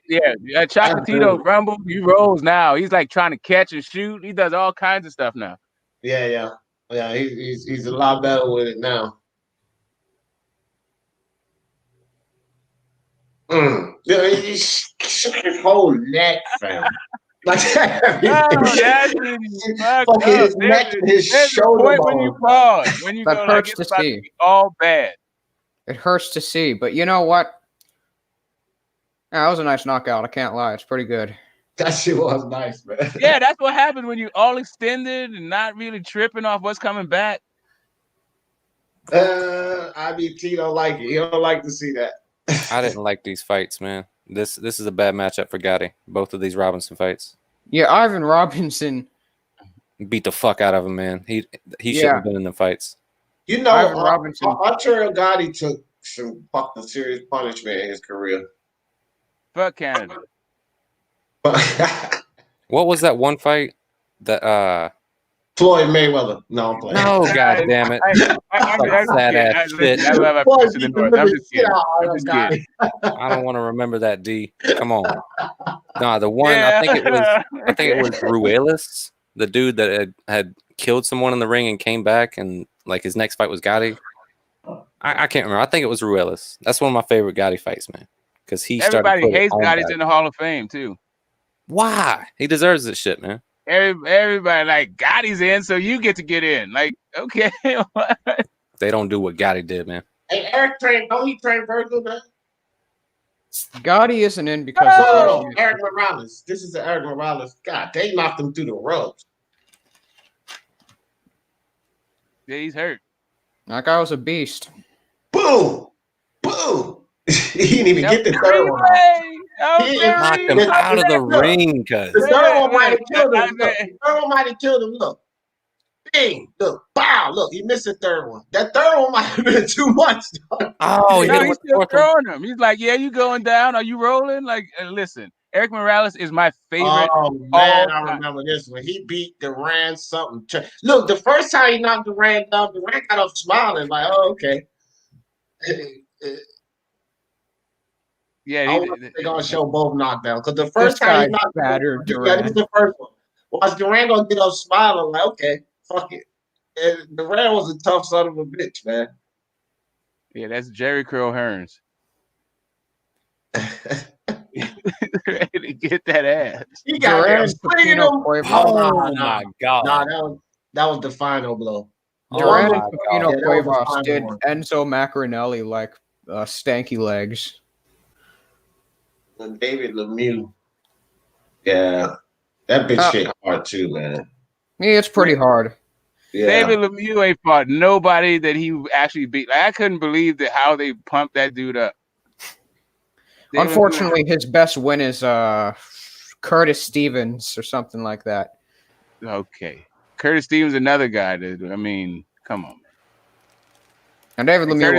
Yeah, Chocolatito rumble. He rolls now. He's like trying to catch and shoot. He does all kinds of stuff now. Yeah. He's a lot better with it now. Yeah, he shook his whole neck, fam. Like his neck and his shoulder. When you pause, when you that go, hurts like, to see. All bad. It hurts to see, but you know what? Yeah, that was a nice knockout. I can't lie. It's pretty good. That shit was nice, man. Yeah, that's what happens when you all extended and not really tripping off what's coming back. IBT don't like it. He don't like to see that. I didn't like these fights, man. This is a bad matchup for Gotti. Both of these Robinson fights. Yeah, Ivan Robinson beat the fuck out of him, man. He shouldn't have been in the fights. You know, Arturo Gotti took some fucking serious punishment in his career. Fuck Canada. What was that one fight that Floyd Mayweather? No, I'm playing. No, god damn it! Sad ass shit. I'm just kidding. I don't want to remember that. D. Come on. Nah, the one I think it was Ruelas, the dude that had killed someone in the ring and came back, and like his next fight was Gotti. I can't remember. I think it was Ruelas. That's one of my favorite Gotti fights, man. Because everybody hates Gotti's in the Hall of Fame too. Why? He deserves this shit, man. Everybody like Gotti's in, so you get to get in. Like, okay. They don't do what Gotti did, man. Hey, Eric trained. Don't he train Virgil, man? Gotti isn't in because of Eric Morales. This is the Eric Morales. God, they knocked him through the ropes. Yeah, he's hurt. That guy was a beast. Boom! Boom! He didn't even get the third one. He knocked him out of the ring, cuz. The third one might have killed him. Look, the third one might have killed him. Look. Bing! Look. Bow! Look, he missed the third one. That third one might have been too much. Oh, no, he's still throwing him. He's like, yeah, you going down? Are you rolling? Like, listen, Eric Morales is my favorite. Oh, man, I remember this one. He beat Durant something. Look, the first time he knocked Durant down, Durant got up smiling like, oh, okay. Yeah, they're gonna show both knockdowns because the first time he knocked battered Durant, that was the first one. Watch Durant gonna get up smiling like, okay, fuck it. And Durant was a tough son of a bitch, man. Yeah, that's Jerry Curl Hearns. Ready to get that ass. He got Durant, swinging him. Oh my god! Nah, that was the final blow. Durant and Teofimo Cuevas did Enzo Maccarinelli like stanky legs. And David Lemieux. Yeah, that bitch hit hard too, man. Yeah, it's pretty hard. Yeah. David Lemieux ain't fought nobody that he actually beat. Like, I couldn't believe how they pumped that dude up. Unfortunately, his best win is Curtis Stevens or something like that. Okay. Curtis Stevens, another guy. I mean, come on. And David Lemieux.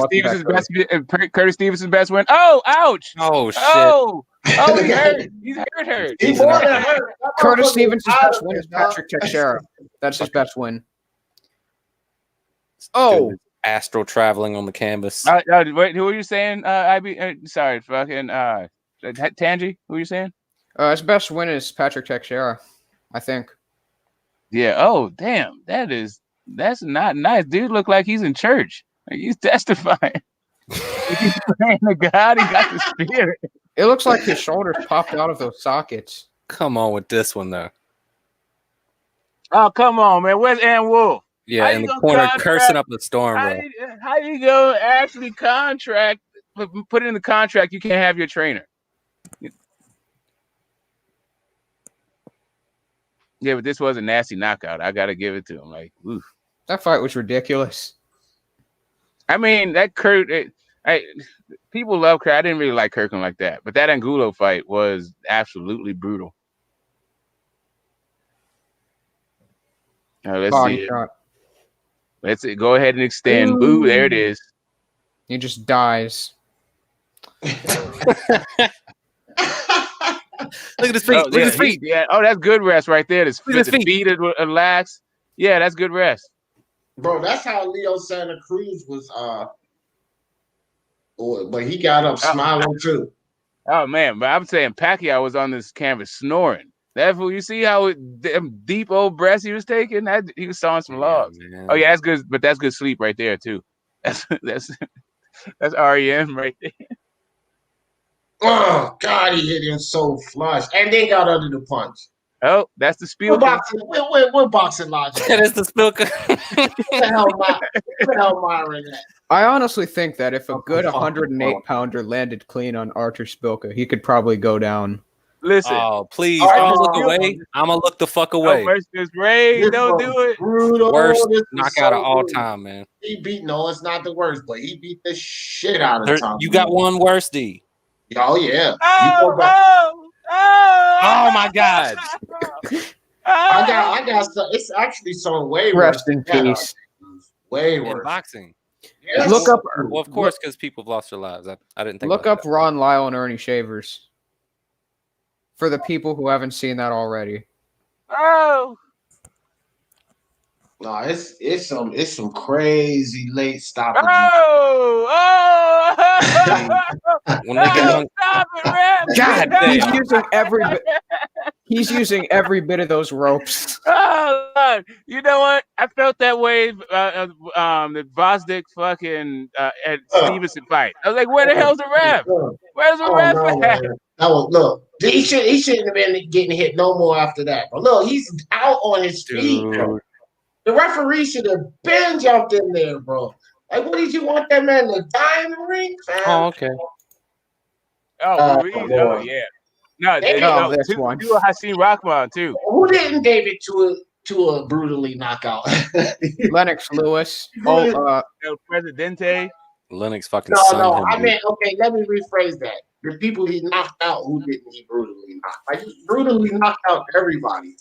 Curtis Stevens' best win. Oh, ouch! Oh shit! Oh, he's hurt. He's hurt. He's more than hurt. Curtis Stevens' best win is Patrick Teixeira. That's his best win. Oh, astral traveling on the canvas. Wait, who are you saying? Sorry, fucking Tangi. Who are you saying? His best win is Patrick Teixeira, I think. Yeah. Oh, damn. That's not nice. Dude, look like he's in church. Like, he's testifying. He's praying to God. He got the spirit. It looks like his shoulders popped out of those sockets. Come on with this one though. Oh, come on, man. Where's Ann Wolf? Yeah, in the corner cursing up the storm, bro. How you go actually put it in the contract you can't have your trainer? Yeah, but this was a nasty knockout. I gotta give it to him. Like, oof. That fight was ridiculous. I mean, that people love Kurt. I didn't really like Kirkland like that, but that Angulo fight was absolutely brutal. Let's see. Let's go ahead and extend. Ooh. Boo, there it is. He just dies. Look at his feet. Look at his feet. Yeah. Oh, that's good rest right there. The feet relax. Yeah, that's good rest. Bro, that's how Leo Santa Cruz was. But he got up smiling too. Oh man, but I'm saying Pacquiao was on this canvas snoring. That fool, you see how deep old breaths he was taking? He was sawing some logs. Oh yeah, that's good. But that's good sleep right there too. That's REM right there. Oh God, he hit him so flush, and then got under the punch. Oh, that's the We're Spielke. boxing. We're boxing logic. That is the Spilka. Where the hell Myron at? I honestly think that if a good 108-pounder landed clean on Artur Spilka, he could probably go down. Listen. Oh, please. I'm going to look away. I'm going to look the fuck away. Versus Ray. Don't do it. Brutal. Worst knockout of all time, man. He beat, no, it's not the worst, but he beat the shit out of Tom. You got one worse, D. Oh, yeah. Oh my God. I got some, it's actually some way worse. Rest in peace. Way worse. In boxing. Yes. Look up. Well, of course, because people have lost their lives. I didn't think. Look up Ron Lyle and Ernie Shavers. For the people who haven't seen that already. Oh. No, it's some crazy late stoppages. Stop it, Rap. God, he's using every bit of those ropes. Oh, Lord. You know what? I felt that way. The Bosdick fucking at Stevenson fight. I was like, where the hell's the ref? Where's the ref at? Look, he shouldn't have been getting hit no more after that. But look, he's out on his feet, bro. The referee should have been jumped in there, bro. Like, what did you want that man to die in the ring, fam? Oh, okay. Oh, yeah. No, this one. Hasim Rahman too. Who didn't David to a brutally knockout? Lennox Lewis. El Presidente. Lennox fucking No. I mean, okay, let me rephrase that. The people he knocked out, who didn't he brutally knock? Like, he brutally knocked out everybody.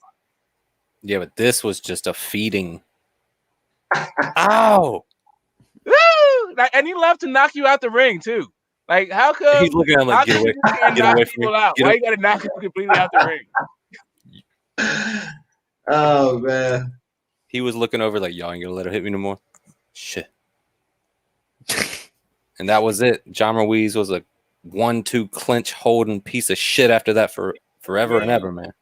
Yeah, but this was just a feeding. Ow! Woo! Like, and he loved to knock you out the ring too. Like, how come he's looking at him like, get away from me. Why you gotta knock him completely out the ring? Oh man. He was looking over like, y'all ain't gonna let her hit me no more. Shit. And that was it. John Ruiz was a 1-2 clinch holding piece of shit after that for forever and ever, man.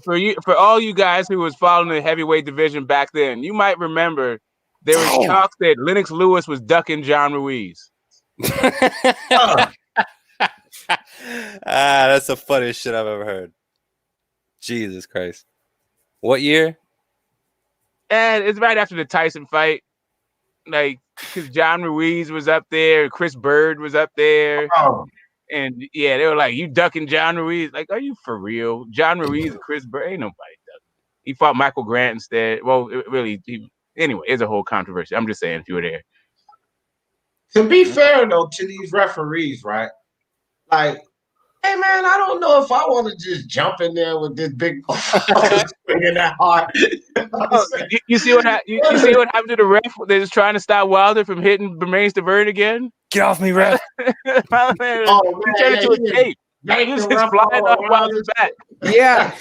For all you guys who was following the heavyweight division back then, you might remember there was talk that Lennox Lewis was ducking John Ruiz. That's the funniest shit I've ever heard. Jesus Christ. What year? And it's right after the Tyson fight. Like, because John Ruiz was up there, Chris Bird was up there. And yeah, they were like, you ducking John Ruiz? Like, are you for real? John Ruiz and Chris Bird, ain't nobody ducking. He fought Michael Grant instead. Well, anyway, it's a whole controversy. I'm just saying if you were there. To be fair, though, to these referees, right? Like, hey, man, I don't know if I want to just jump in there with this big swinging that hard. You see what happened to the ref? They're just trying to stop Wilder from hitting Bermain Stavern again. Get off me, ref! He turned into a tape. He was just flying off Wilder's back. Yeah.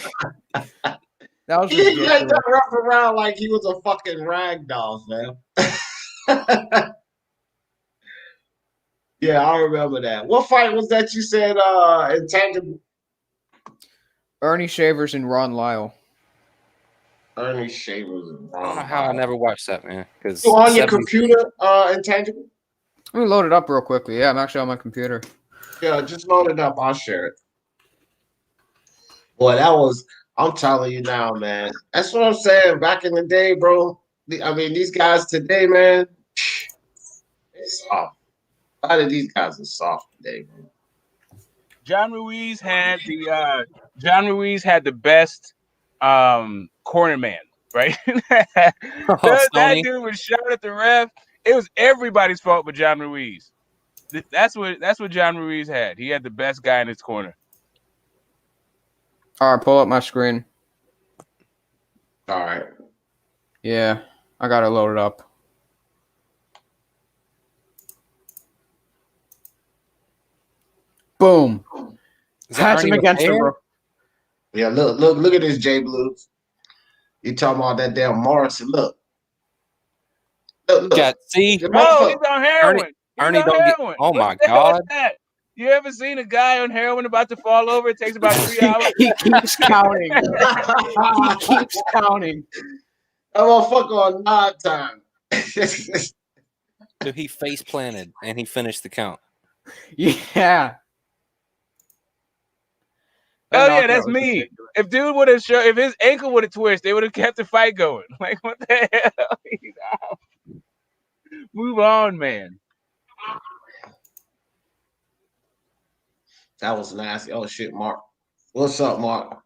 That was he let that ref around like he was a fucking rag doll, man. Yeah, I remember that. What fight was that you said intangible? Ernie Shavers and Ron Lyle. Ernie Shavers and Ron I don't know how I never watched that, man. Because you on your computer, intangible? Let me load it up real quickly. Yeah, I'm actually on my computer. Yeah, just load it up. I'll share it. Boy, I'm telling you now, man. That's what I'm saying. Back in the day, bro. I mean, these guys today, man, it's soft. A lot of these guys are soft today, man. John Ruiz had the best corner man, right? That dude was shot at the ref. It was everybody's fault but John Ruiz. That's what John Ruiz had. He had the best guy in his corner. All right, pull up my screen. All right. Yeah, I got it loaded up. Boom. Patch him against the rope. Yeah, look at this, J Blues. You talking about that damn Morrison? Look. Yeah, see? Oh, he's on heroin. Ernie don't get. Oh my God. You ever seen a guy on heroin about to fall over? It takes about 3 hours. He keeps counting. He keeps counting. That motherfucker on nod time. So he face planted and he finished the count. Yeah. That Oh yeah, knockout that's was me. ridiculous. If dude would have if his ankle would have twisted, they would have kept the fight going. Like what the hell? He's out. Move on, man. That was nasty. Oh shit, Mark. What's up, Mark?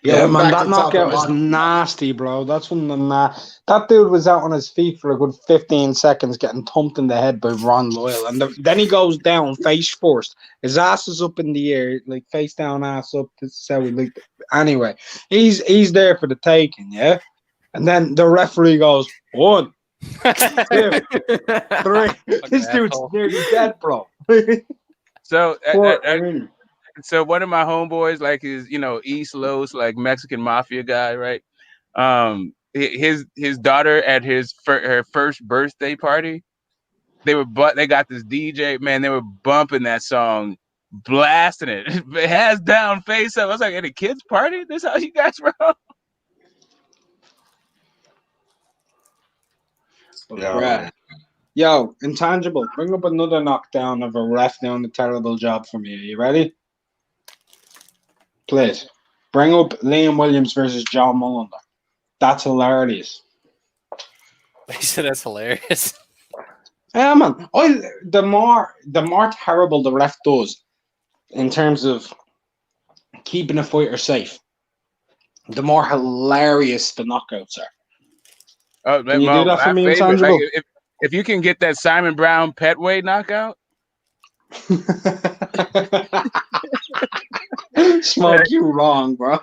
Yeah, we man, back that to talking knockout is about nasty, bro. That's one of the that dude was out on his feet for a good 15 seconds, getting thumped in the head by Ron Loyal, and then he goes down face first. His ass is up in the air, like face down, ass up. This is how we like. Anyway, he's there for the taking, yeah. And then the referee goes 1, 2, 3. This dude's nearly dead, bro. So Poor Ernie. so one of my homeboys, like his, East Los, like Mexican mafia guy, right? His daughter at her first birthday party, they got this DJ, man, they were bumping that song, blasting it, hands down, face up. I was like, at a kid's party? This how you guys roll? Yeah. Yo, Intangible, bring up another knockdown of a ref doing a terrible job for me. Are you ready? Please. Bring up Liam Williams versus John Mullender. That's hilarious. He said that's hilarious. Yeah, man. The more terrible the ref does in terms of keeping a fighter safe, the more hilarious the knockouts are. Oh, Can you do that for me, Intangible? Like, if you can get that Simon Brown Petway knockout. Smoke you wrong, bro.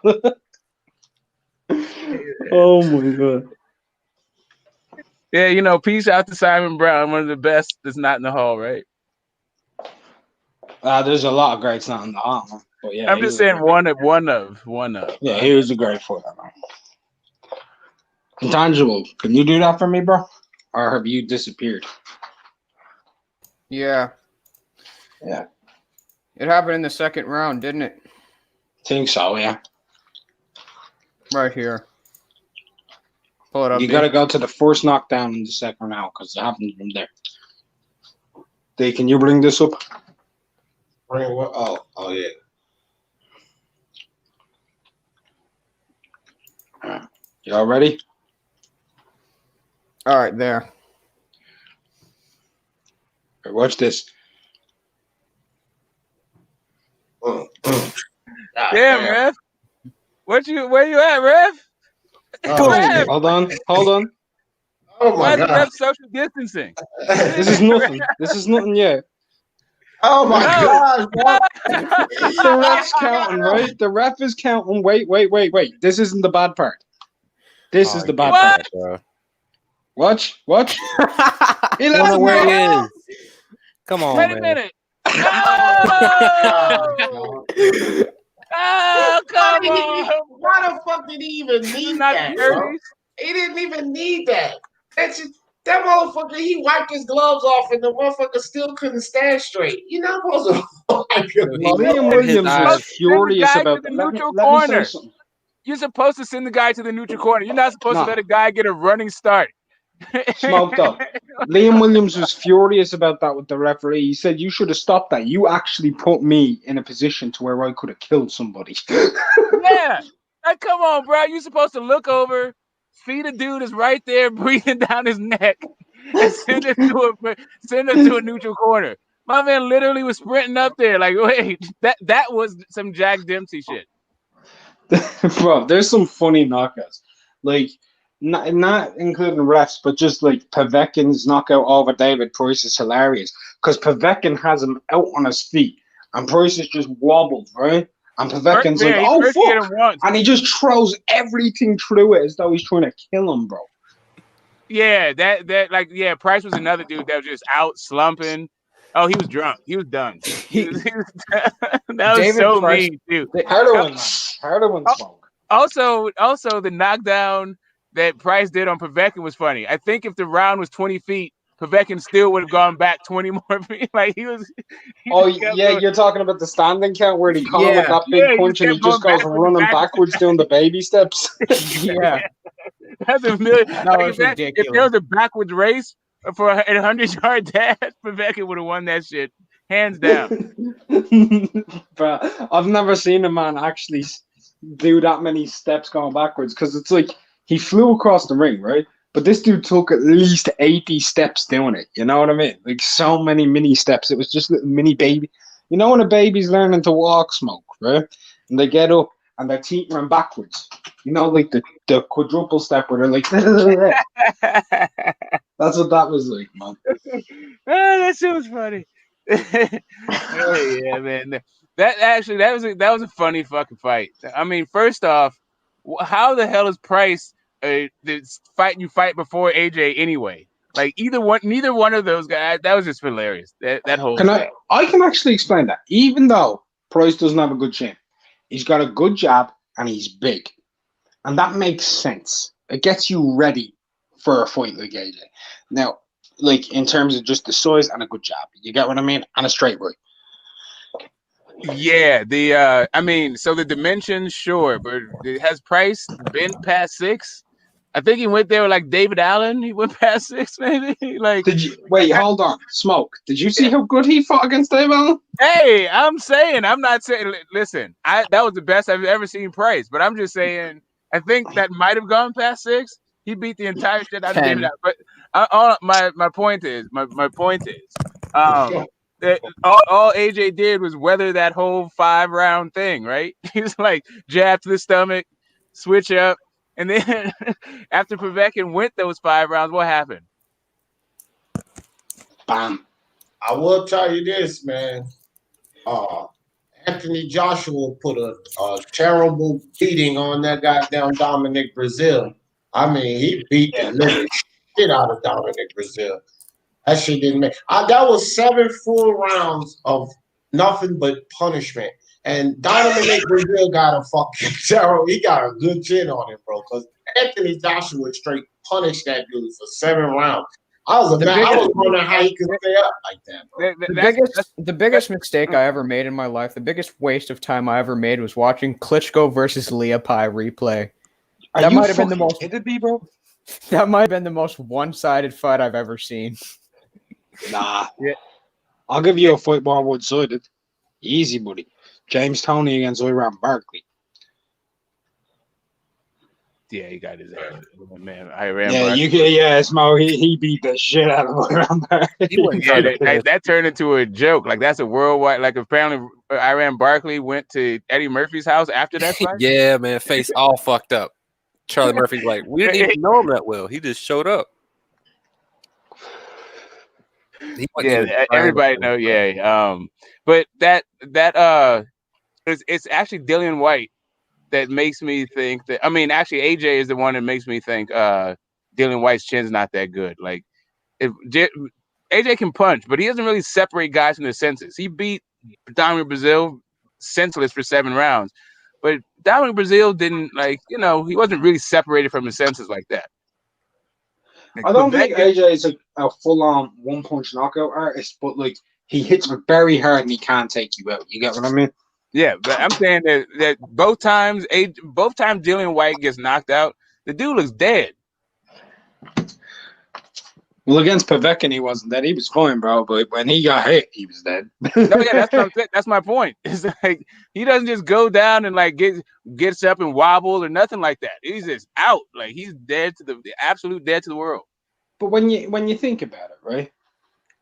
Oh my god. Yeah, peace out to Simon Brown, one of the best that's not in the hall, right? There's a lot of greats not in the hall, man. But yeah, I'm just saying one of. Yeah, he was a great fighter, man. Intangible, can you do that for me, bro? Or have you disappeared? Yeah. Yeah. It happened in the second round, didn't it? Think so, yeah. Right here. Pull it up. You got to go to the first knockdown in the second round because it happens from there. Dave, can you bring this up? Bring what? Oh yeah. Y'all ready? All right, there. Right, watch this. Damn, ref. Where you at, ref? Ref? Hold on. Oh Why my is the god. ref social distancing? This is nothing. This is nothing yet. Oh my gosh, bro. The ref's counting, right? The ref is counting. Wait. This isn't the bad part. This is the bad part. Bro. Watch. He left where he is. Come on, Wait man. a minute. Oh, come on. Why the fuck did he even need that, bro? He didn't even need that. That motherfucker, he wiped his gloves off and the motherfucker still couldn't stand straight. You're not supposed to wipe your gloves. Liam Williams was furious about the that. neutral Let me say corner. something. You're supposed to send the guy to the neutral corner. You're not supposed to let a guy get a running start. Smoked up. Liam Williams was furious about that with the referee. He said, "You should have stopped that. You actually put me in a position to where I could have killed somebody." Yeah. Like, come on, bro. You're supposed to look over, see the dude is right there breathing down his neck, and send it to a neutral corner. My man literally was sprinting up there. Like, wait, that was some Jack Dempsey shit. Bro, there's some funny knockouts. Like, not including refs, but just like Povetkin's knockout over David Price is hilarious because Povetkin has him out on his feet and Price is just wobbled, right? And Povetkin's like, "Oh fuck!" And he just throws everything through it as though he's trying to kill him, bro. Yeah, Price was another dude that was just out slumping. Oh, he was drunk. He was done. That was David so Price- mean, too. Harder one smoke. Also, the knockdown that Price did on Povetkin was funny. I think if the round was 20 feet, Povetkin still would have gone back 20 more feet. Like he was. You're talking about the standing count where he caught him with that big punch and he just goes running backwards doing the baby steps. Yeah. That's a million. That was If ridiculous. there was a backwards race for a 100-yard dash, Povetkin would have won that shit hands down. But I've never seen a man actually do that many steps going backwards, because it's like he flew across the ring, right? But this dude took at least 80 steps doing it. You know what I mean? Like so many mini steps. It was just little mini baby. You know when a baby's learning to walk, Smoke, right? And they get up and they're teetering backwards. You know, like the quadruple step where they're like, that's what that was like, man. That shit was funny. Oh yeah, man. That was a funny fucking fight. I mean, first off, how the hell is Price this fight you fight before AJ anyway? Like neither one of those guys. That was just hilarious. That whole thing. I can actually explain that. Even though Price doesn't have a good chin, he's got a good jab and he's big, and that makes sense. It gets you ready for a fight like AJ. Now, like in terms of just the size and a good jab, you get what I mean, and a straight right. Yeah, I mean, so the dimensions, sure, but has Price been past 6? I think he went there with like David Allen. He went past 6, maybe. Like, did you wait? Hold on, Smoke. Did you see how good he fought against David Allen? Hey, I'm not saying. Listen, that was the best I've ever seen Price, but I'm just saying. I think that might have gone past 6. He beat the entire shit out of David Allen. But my point is, all AJ did was weather that whole 5-round thing, right? He was like jab to the stomach, switch up, and then after Povetkin went those 5 rounds, what happened? Bam. I will tell you this, man. Anthony Joshua put a terrible beating on that goddamn Dominic Brazil. I mean, he beat the living shit out of Dominic Brazil. That shit didn't make. That was 7 full rounds of nothing but punishment. And Dominic Brazil got a fucking terrible. He got a good chin on him, bro. Because Anthony Joshua straight punished that dude for 7 rounds. I was wondering how he could stay up like that, bro. The biggest mistake I ever made in my life, the biggest waste of time I ever made was watching Klitschko versus Leopai replay. That might have been the most kidding me, bro. That might have been the most one-sided fight I've ever seen. Nah. Yeah. I'll give you a fight more one-sided. Easy, buddy. James Toney against Iran Barkley. Yeah, he got his ass. Man, Iran yeah, Barkley. Smo, he beat the shit out of Iran Barkley. Yeah, that turned into a joke. Like, that's a worldwide. Like, apparently Iran Barkley went to Eddie Murphy's house after that fight. Yeah, man, face all fucked up. Charlie Murphy's like, we didn't even know him that well. He just showed up. Yeah, everybody know. Yeah, but it's actually Dillian White that makes me think that. I mean, actually, AJ is the one that makes me think Dillian White's chin's not that good. Like, AJ can punch, but he doesn't really separate guys from their senses. He beat Dominic Brazil senseless for 7 rounds, but Dominic Brazil didn't, like, he wasn't really separated from his senses like that. I don't think AJ is a full-on one-punch knockout artist, but like he hits very hard and he can't take you out. You get what I mean? Yeah, but I'm saying that both times Dillian White gets knocked out, the dude looks dead. Well, against Povetkin, he wasn't dead. He was fine, bro. But when he got hit, he was dead. No, yeah, that's what I'm saying. That's my point. It's like he doesn't just go down and like gets up and wobble or nothing like that. He's just out. Like, he's dead to the absolute dead to the world. But when you think about it, right?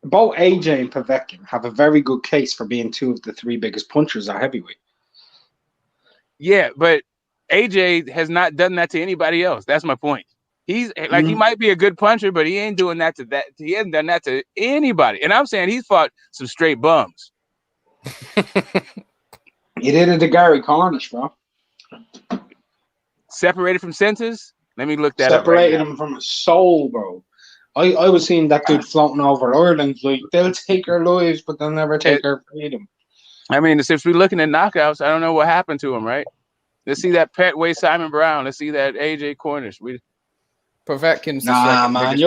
Both AJ and Povetkin have a very good case for being 2 of the 3 biggest punchers at heavyweight. Yeah, but AJ has not done that to anybody else. That's my point. He's like, he might be a good puncher, but he ain't doing that to that. He hasn't done that to anybody. And I'm saying he's fought some straight bums. He did it to Gary Cornish, bro. Separated from senses? Let me look that up. Separated right him from his soul, bro. I was seeing that dude floating over Ireland. Like, they'll take our lives, but they'll never take our freedom. I mean, if we're looking at knockouts, I don't know what happened to him, right? Let's see that Petway Simon Brown. Let's see that AJ Cornish. Povetkin's man,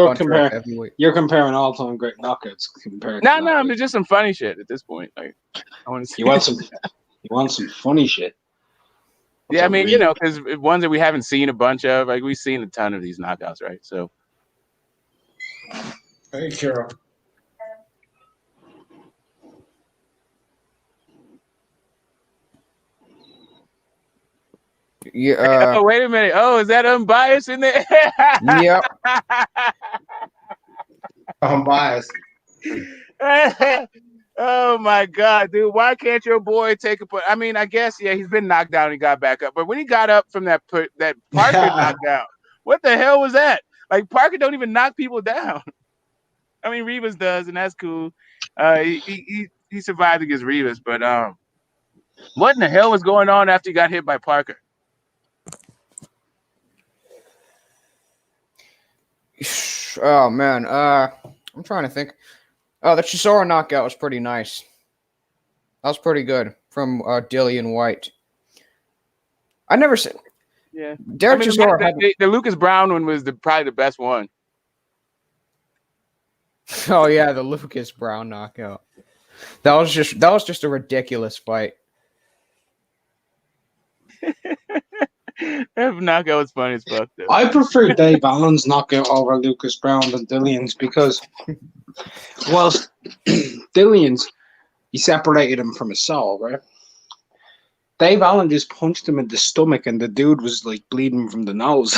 you're comparing all-time great knockouts compared. No, I mean, just some funny shit at this point. Like, I want to see. You want some funny shit? Yeah, I mean, because ones that we haven't seen a bunch of. Like, we've seen a ton of these knockouts, right? So. Hey, Carol. Yeah. Oh, wait a minute. Oh, is that unbiased in there? Yep. I'm biased. Oh my God, dude! Why can't your boy take a put? I mean, I guess he's been knocked down and got back up. But when he got up from that Parker knockout, what the hell was that? Like Parker don't even knock people down. I mean, Rivas does, and that's cool. He survived against Rivas, but what in the hell was going on after he got hit by Parker? Oh man, I'm trying to think. Oh, the Chisora knockout was pretty nice. That was pretty good from Dillian White. I never said. Yeah, Derek Chisora. The Lucas Brown one was probably the best one. Oh yeah, the Lucas Brown knockout. That was just a ridiculous fight. That knockout was funny as fuck, though. I prefer Dave Allen's knockout over Lucas Brown than Dillian's because, whilst Dillian's, he separated him from his soul, right? Dave Allen just punched him in the stomach and the dude was like bleeding from the nose.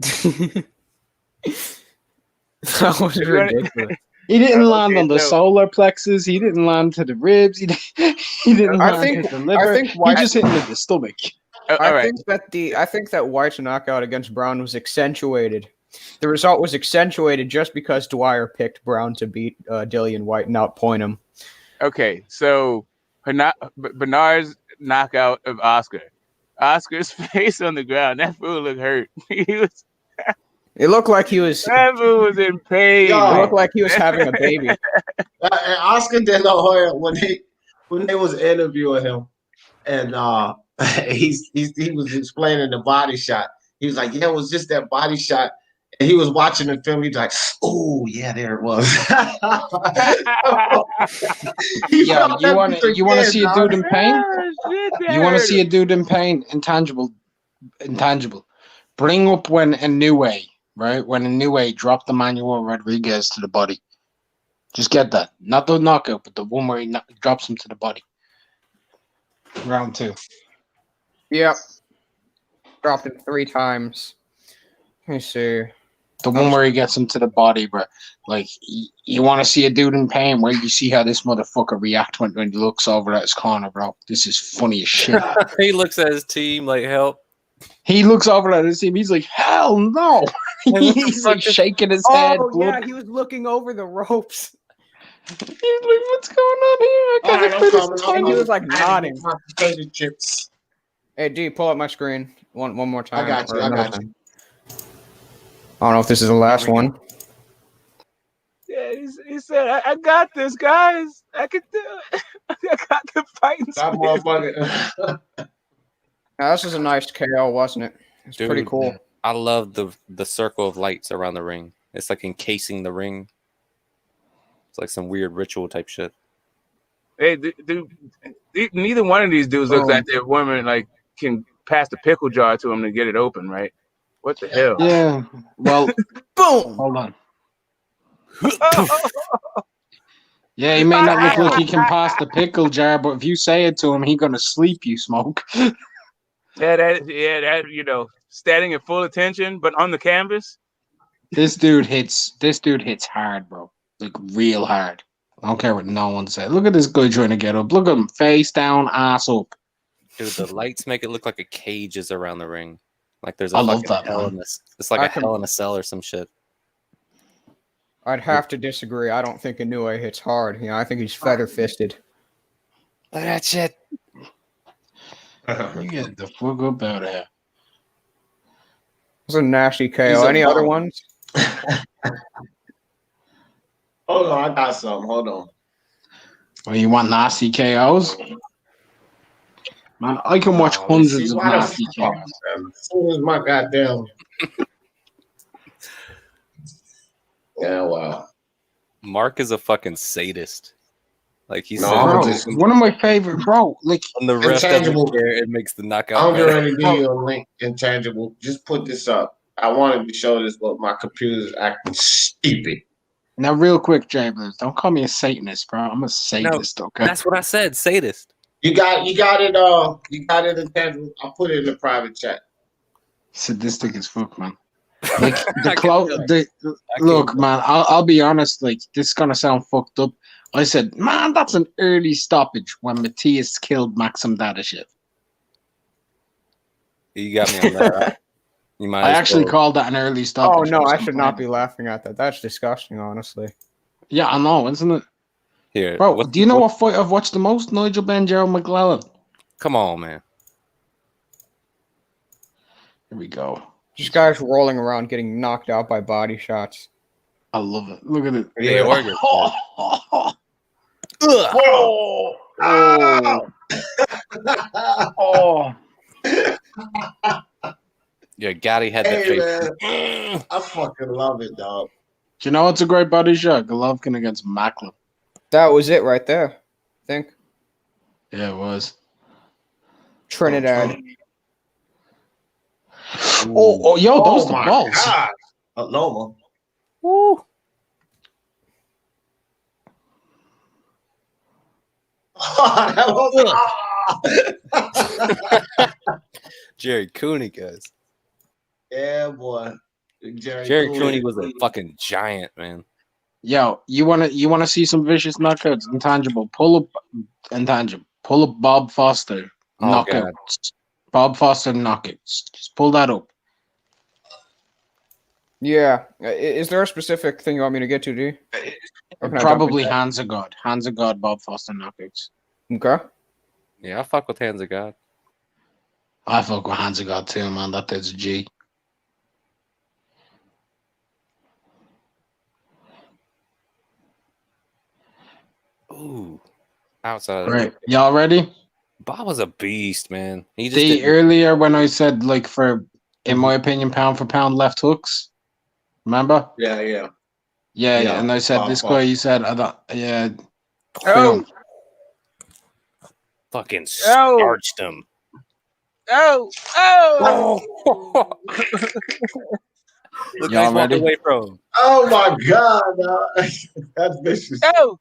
That was ridiculous. He didn't land on the solar plexus. He didn't land to the ribs. He didn't land to the liver. He just hit him in the stomach. I think that White's knockout against Brown was accentuated. The result was accentuated just because Dwyer picked Brown to beat Dillian White and outpoint him. Okay, so Bernard's knockout of Oscar. Oscar's face on the ground. That fool looked hurt. It looked like he was. That fool was in pain. It looked like he was having a baby. And Oscar De La Hoya, when they was interviewing him, and he was explaining the body shot. He was like, "Yeah, it was just that body shot." And he was watching the film. He's like, "Oh yeah, there it was." Yeah, you want to see a dude in pain? You want to see a dude in pain? Intangible. Bring up when Inoue, right? When Inoue dropped the Manuel Rodriguez to the body. Just get that. Not the knockout, but the one where he drops him to the body. Round 2. Yep. Dropped him 3 times. Let me see. The one where he gets him to the body, bro. Like, you want to see a dude in pain where you see how this motherfucker reacts when he looks over at his corner, bro. This is funny as shit. He looks at his team like, help. He looks over at his team. He's like, hell no. He's like shaking his head. Oh, yeah, he was looking over the ropes. He's like, what's going on here? He was like nodding. Potato chips. Hey, D, pull up my screen one more time. I got you. I don't know if this is the last one. Yeah, he said, I got this, guys. I can do it. I got the fighting That motherfucker. Now, this is a nice KO, wasn't it? It's pretty cool. I love the circle of lights around the ring. It's like encasing the ring. It's like some weird ritual type shit. Hey, dude, neither one of these dudes looks like they're women like can pass the pickle jar to them to get it open, right? What the hell? Yeah. Well, boom. Hold on. Yeah, he may not look like he can pass the pickle jar, but if you say it to him, he gonna sleep you, Smoke. That standing at full attention, but on the canvas. This dude hits hard, bro. Like real hard. I don't care what no one said. Look at this guy trying to get up. Look at him, face down, ass up. Dude, the lights make it look like a cage is around the ring. Like there's a I love that, hell in this. It's like hell in a cell or some shit. I'd have to disagree. I don't think Inoue hits hard. I think he's feather fisted. Look at that shit. You get the fuck up out of here. It's a nasty KO. Any other ones? Hold on, I got something. Hold on. Well, you want nasty KOs? Man, I can watch hundreds of nasty KOs. As soon as my goddamn. Yeah, wow. Mark is a fucking sadist. Like he's one of my favorite, bro. Like on the ref doesn't care, it makes the knockout. I'm going to give you a link. Intangible. Just put this up. I wanted to show this, but my computer's acting stupid. Now, real quick, Jay Blues, don't call me a Satanist, bro. I'm a sadist, okay? That's what I said, sadist. You got it. You got it intangible. I'll put it in the private chat. Sadistic as fuck, man. Like look, man. I'll be honest. Like this is gonna sound fucked up. I said, man, that's an early stoppage when Matthias killed Maxim Dadashev. You got me on that. Right? You might. I actually called that an early stoppage. Oh no, I should not be laughing at that. That's disgusting, honestly. Yeah, I know, isn't it? Here, bro. Do you know what fight I've watched the most? Nigel Benn, Gerald McClellan. Come on, man. Here we go. Just guys rolling around getting knocked out by body shots. I love it. Look at it. Yeah, Oregon. Oh. Oh. Yeah, Gotti had that face. Man. I fucking love it, dog. Do you know what's a great body shot? Golovkin against Macklin. That was it right there, I think. Yeah, it was. Trinidad. Oh, yo, those the balls. God. Loma. Woo. Jerry Cooney, guys. Yeah, boy. Jerry Cooney was a fucking giant, man. Yo, you wanna see some vicious knockouts? Intangible. Pull up intangible. Pull up Bob Foster knockouts. God. Bob Foster knockouts. Just pull that up. Yeah. Is there a specific thing you want me to get to, D? Probably Hands of God. Hands of God, Bob Foster knockouts. Okay. Yeah, I fuck with Hands of God. I fuck with Hands of God too, man. That dude's a G. Ooh. Outside. Right. Y'all ready? Bob was a beast, man. He just didn't... earlier when I said, like, for, in my opinion, pound for pound left hooks. Remember? Yeah. Yeah, and I said Bob this Foster. guy, you said, yeah. Oh. Fucking starched him. Oh! Look, Y'all he's walking ready? away from him. Oh my God, dog. That's vicious. Oh!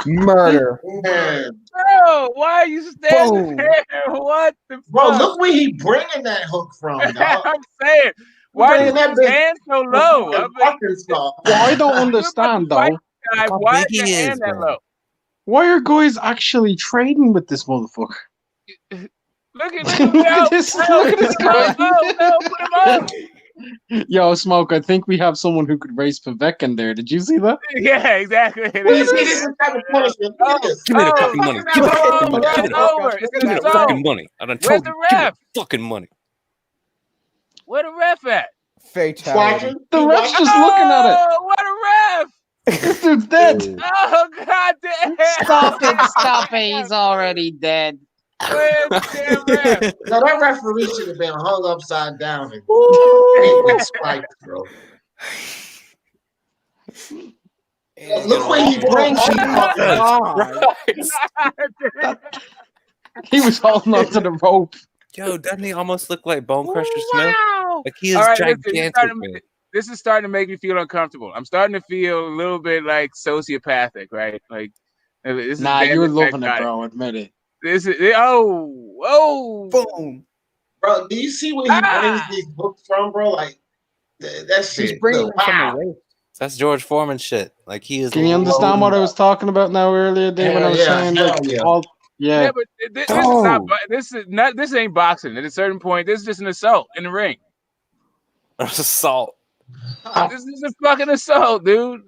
Murder. Man. Oh! Why are you standing Boom. there? What the Bro, fuck? look where he bringing that hook from, dog. I'm saying, why bringing did that you bitch stand so low? I mean, Arkansas. Well, I don't understand, though. guy, Look how why big is your he hand is, that man. low? Why are guys actually trading with this motherfucker? Look at Look at this. Look at this guy. No, put him on. Yo, Smoke, I think we have someone who could race Pavek in there. Did you see that? Yeah, exactly. This is the type of punishment. Look at this. Give me the fucking money. Give me the fucking money. Give me the over. It's Give me an the assault. fucking money. I done Where's told the you. Give me ref? the fucking money. Where the ref at? Fatality. Watching. The ref's just looking at it. Oh, what a ref! This dude's dead. Oh, god damn! Stop it. He's already dead. Where's the damn ref? No, that referee should have been hung upside down and beat with spikes, bro. Look where he brings He was holding onto the rope. Yo, doesn't he almost look like Bone Crusher Smith? Like he is All right, listen, gigantic, man. this is starting to make me feel uncomfortable. I'm starting to feel a little bit like sociopathic, right? Like, this Nah, is you're loving it, bro. Admit it. This is Boom. Bro, do you see where he brings these hooks from, bro? Like, that shit. He's bringing look, them from wow. the waist. That's George Foreman shit. Like he is. Can you understand what I was talking about now earlier, Dave? When I was saying, like, Yeah, but this is not. This ain't boxing. At a certain point, this is just an assault in the ring. Assault. This is a fucking assault, dude.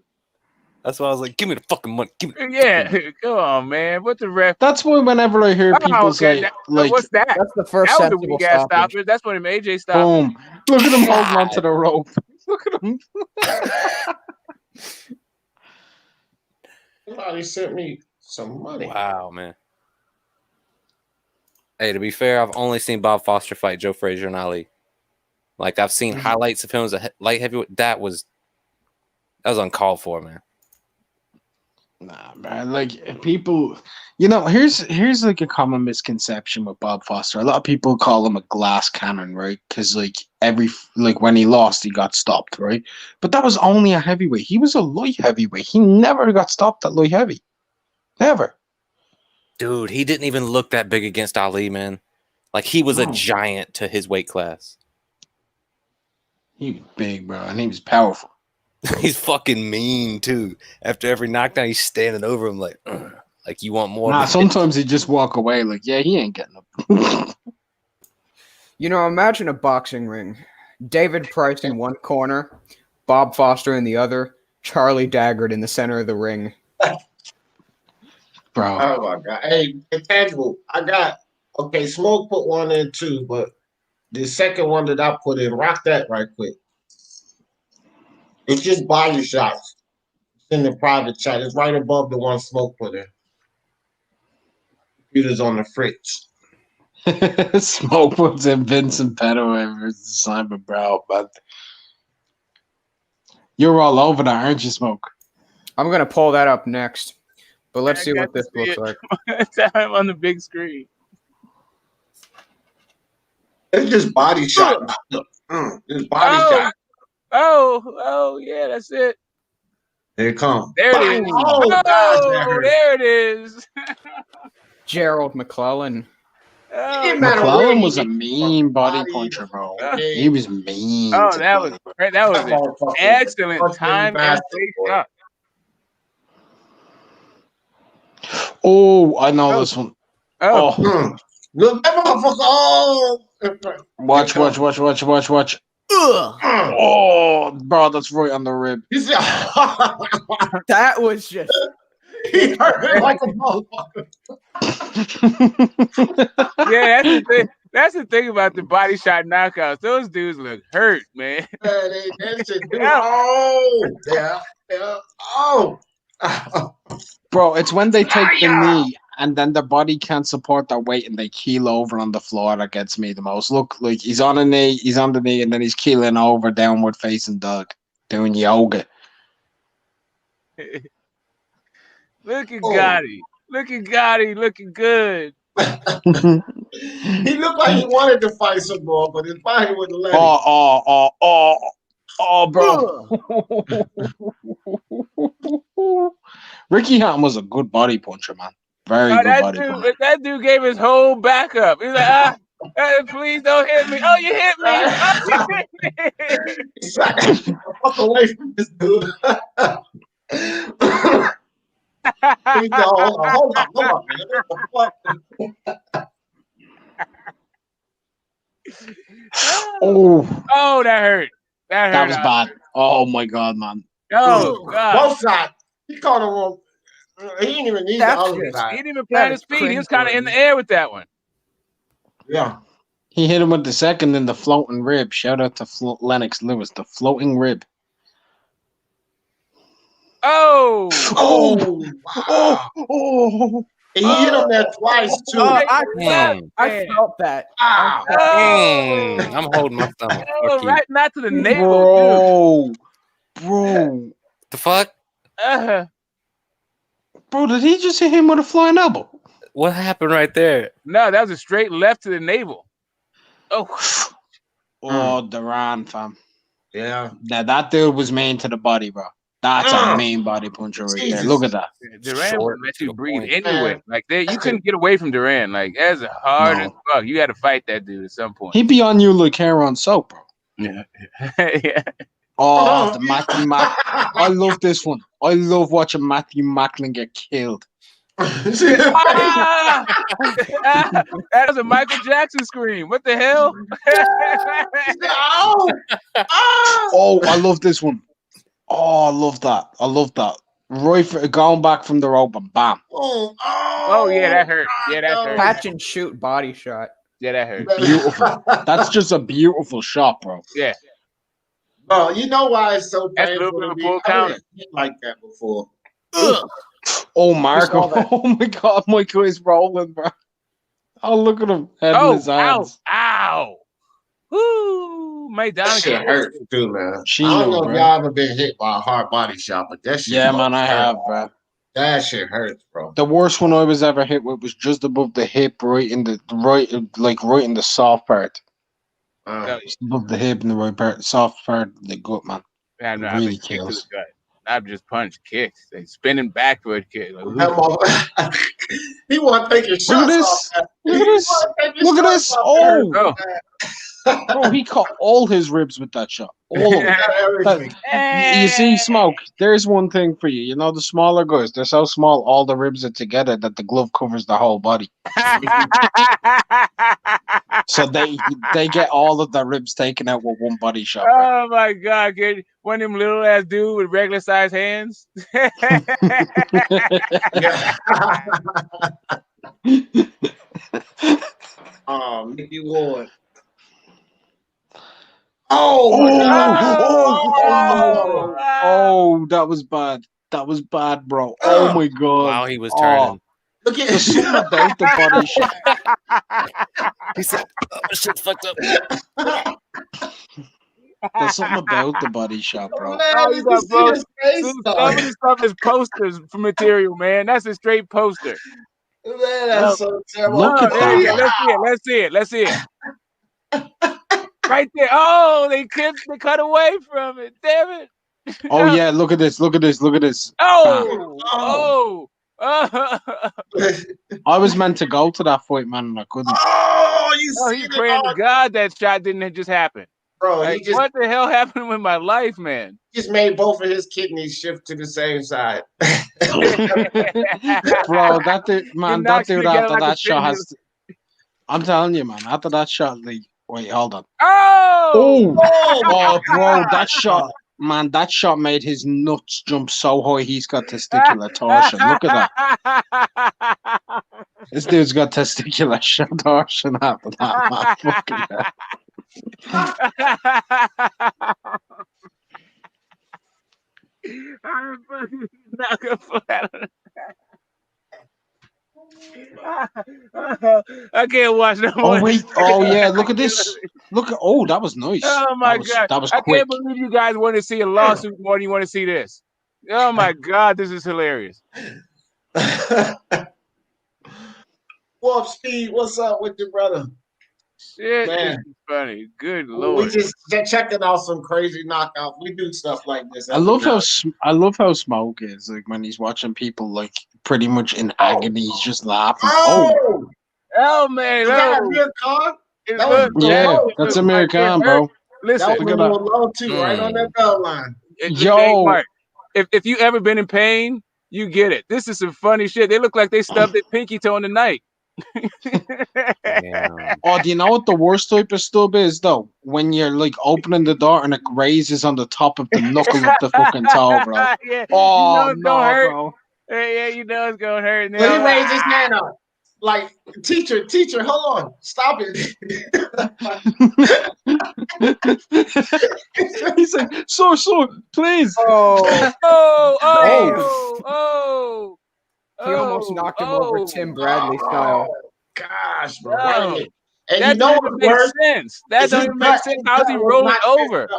That's why I was like, give me the fucking money. Give me Yeah, come on, man. What the ref? That's why whenever I hear people say, like, what's that? That's the first That was a sensible weak ass stoppage. stopper. That's when AJ stopped. boom. Look at him holding onto the rope. Look at him. Somebody sent me some money. Wow, man. Hey, to be fair, I've only seen Bob Foster fight Joe Frazier and Ali. Like I've seen highlights of him as a light heavyweight. That was uncalled for, man. Nah, man. Like people, you know, here's like a common misconception with Bob Foster. A lot of people call him a glass cannon, right? Because like when he lost, he got stopped, right? But that was only a heavyweight. He was a light heavyweight. He never got stopped at light heavy. Never. Dude, he didn't even look that big against Ali, man. Like, he was a giant to his weight class. He was big, bro, and he was powerful. He's fucking mean, too. After every knockdown, he's standing over him like you want more. Nah, sometimes he just walk away like, yeah, he ain't getting up. You know, imagine a boxing ring. David Price in one corner, Bob Foster in the other, Charlie Daggett in the center of the ring. Bro. Oh my God. Hey, Intangible, Smoke put one in too, but the second one that I put in, rock that right quick. It's just body shots. It's in the private chat. It's right above the one Smoke put in. Computer's on the fritz. Smoke puts in Vincent Petaway versus Simon Brown, but you're all over that, aren't you, Smoke? I'm gonna pull that up next, but let's see what this looks like. I'm on the big screen. It's just body shot. Just body shot. Oh, yeah, that's it. Here it comes. There it is. Oh, gosh, there it is. Gerald McClellan. McClellan was a mean body puncher, bro. He was mean. Oh, that was great. That was an excellent time and place shot. Oh, I know this one. Oh. Look, that motherfucker. Oh. Watch. Oh, bro, that's right on the rib. That was just. He hurt it like a motherfucker. Yeah, that's the thing. That's the thing about the body shot knockouts. Those dudes look hurt, man. Bro, it's when they take the knee and then their body can't support their weight and they keel over on the floor that gets me the most. Look, like he's on the knee, and then he's keeling over, downward facing dog, doing yoga. Look at Gotti. Look at Gotti looking good. He looked like he wanted to fight some more, but his body wouldn't let him. Oh, bro. Ricky Hatton was a good body puncher, man. Very good body puncher. That dude gave his whole back up. He's like, please don't hit me. Oh, you hit me. Oh, you hit me. Fuck away from this dude. Hold on, man. Oh, that hurt. That was bad. Oh my God, man. Oh God. Both sides. He caught him on. He didn't even need the other side. He didn't even plant his feet. He was kind of in the air with that one. Yeah. He hit him with the second in the floating rib. Shout out to Lennox Lewis, the floating rib. Oh. He hit him there twice too. I felt that. I'm holding my stomach. Right, not to the navel, bro. The fuck? Bro, did he just hit him with a flying elbow? What happened right there? No, that was a straight left to the navel. Duran, fam. Yeah. Now that dude was mean to the body, bro. That's a mean body puncher right there. Look at that. Duran would let you breathe anyway. Like you couldn't get away from Duran. Like that's hard as fuck. You got to fight that dude at some point. He'd be on you like hair on soap, bro. Yeah. Yeah. Oh, the Matthew Mack. I love this one. I love watching Matthew Macklin get killed. That was a Michael Jackson scream. What the hell? Oh, I love this one. Oh, I love that. Right going back from the rope and bam. Oh, yeah, that hurt. Yeah, that hurt. Catch and shoot body shot. Yeah, that hurt. Beautiful. That's just a beautiful shot, bro. Yeah. Bro, you know why it's so painful? That's a little bit of a full counter. Like that before. Oh, Marco. Oh, my God. Michael is rolling, bro. Oh, look at him. Head in his hands. Ow. Woo. That shit hurts too, man. I don't know if y'all ever been hit by a hard body shot, but that shit. Yeah, man, I have, bro. That shit hurts, bro. The worst one I was ever hit with was just above the hip, right in the soft part. Just above the hip in the right part, soft part of the gut, man. Yeah, no, really kills. not just punch, kicks. They spinning backward kick. Like, he want to take your shots off. Look at this. Look at this. Oh. Bro, he caught all his ribs with that shot. All of them. You see, Smoke, there's one thing for you. You know, the smaller guys, they're so small, all the ribs are together that the glove covers the whole body. So they get all of the ribs taken out with one body shot. Bro. Oh my God! Get one of them little ass dude with regular sized hands. Mickey Ward. Oh, that was bad. That was bad, bro. Oh my God. Wow, he was turning. Look at There's something about the body shot. He said, "Oh, shit's fucked up." There's something about the body shot, bro. Some of this stuff is posters for material, man. That's a straight poster. Man, that's so terrible. Look at that. Let's see it. Right there. Oh, they cut away from it. Damn it. Oh yeah, look at this. Oh. I was meant to go to that fight, man, and I couldn't. He's praying to God that shot didn't just happen. Bro, like, what the hell happened with my life, man? Just made both of his kidneys shift to the same side. Bro, that dude after that shot has to, I'm telling you, man, after that shot, wait, hold on. Oh, bro, that shot, man, that shot made his nuts jump so high he's got testicular torsion. Look at that. This dude's got testicular torsion after that, man. Fucking hell. I'm fucking not gonna flat. I can't watch no more. Oh wait! Oh yeah! Look at this! Look at that was nice. Oh my God! That was I quick. can't believe you guys want to see a lawsuit more than you want to see this. Oh my God! This is hilarious. Wolf Speed, what's up with your brother? Shit, man, this is funny. Good Lord. We just checking out some crazy knockouts. We do stuff like this. I love how Smoke is like when he's watching people like pretty much in agony. He's just laughing. Oh man! Is that Amir Khan? That's Amir Khan, bro. Listen, that was low too, right on that bell line. Yo, if you ever been in pain, you get it. This is some funny shit. They look like they stubbed their pinky toe in the night. Oh, do you know what the worst type of stub is though? When you're like opening the door and it grazes on the top of the knuckle of the fucking toe, bro. Yeah, oh you know no, bro. Yeah, you know it's gonna hurt. But he raised his hand up. Like, teacher, hold on, stop it. He's like, so, please. He almost knocked him over Tim Bradley style. Gosh, bro. Right. And that you know doesn't make sense. That doesn't make sense. How's he rolling over?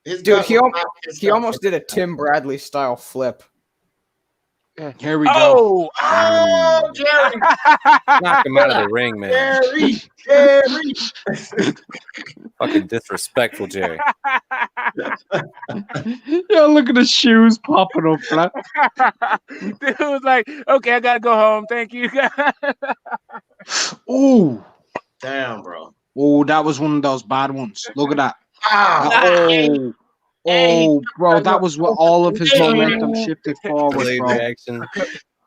Dude, he almost did a Tim Bradley style flip. Here we go. Jerry. Knock him out of the ring, man. Jerry. Fucking disrespectful, Jerry. Yeah, look at the shoes popping up flat. Dude was like, okay, I gotta go home. Thank you. Ooh. Damn, bro. Oh, that was one of those bad ones. Look at that. Oh, bro, that was what all of his momentum shifted forward, bro. Reaction.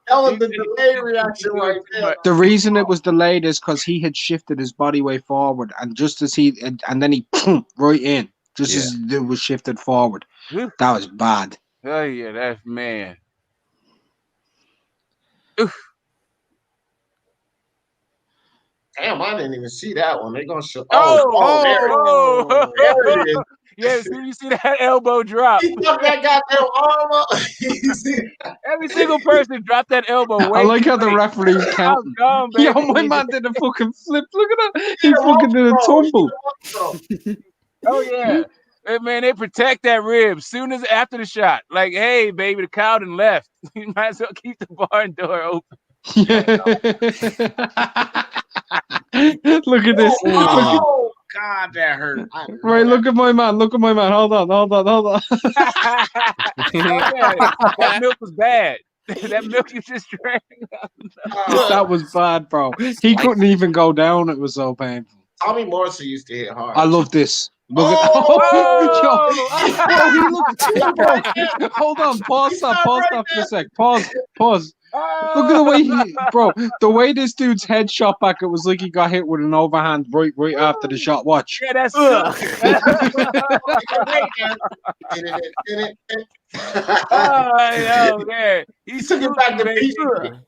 That was the delayed reaction right there. The reason it was delayed is because he had shifted his body weight forward, and just as and then he right in, just as it was shifted forward. That was bad. Oh yeah, that's man. Oof. Damn, I didn't even see that one. They're gonna show. There it is. Yeah, so you see that elbow drop. He got that goddamn arm up. Every single person dropped that elbow. I like how the referee counting. Yo, my man did a fucking flip. Look at that. He fucking did a tumble. Oh yeah. Hey, man, they protect that rib soon as after the shot. Like, hey, baby, the cow done left. You might as well keep the barn door open. Look at this. Oh, God. that hurt. Right, look at my man. Look at my man. Hold on. That milk was bad. That milk you just drank. That was bad, bro. He couldn't even go down. It was so painful. Tommy Morrison used to hit hard. I love this. Look at bro, he looked bro. Hold on, pause that for a sec. Pause. Look at the way the way this dude's head shot back, it was like he got hit with an overhand right after the shot. Watch. Yeah, that's oh, man. He took it back to baby.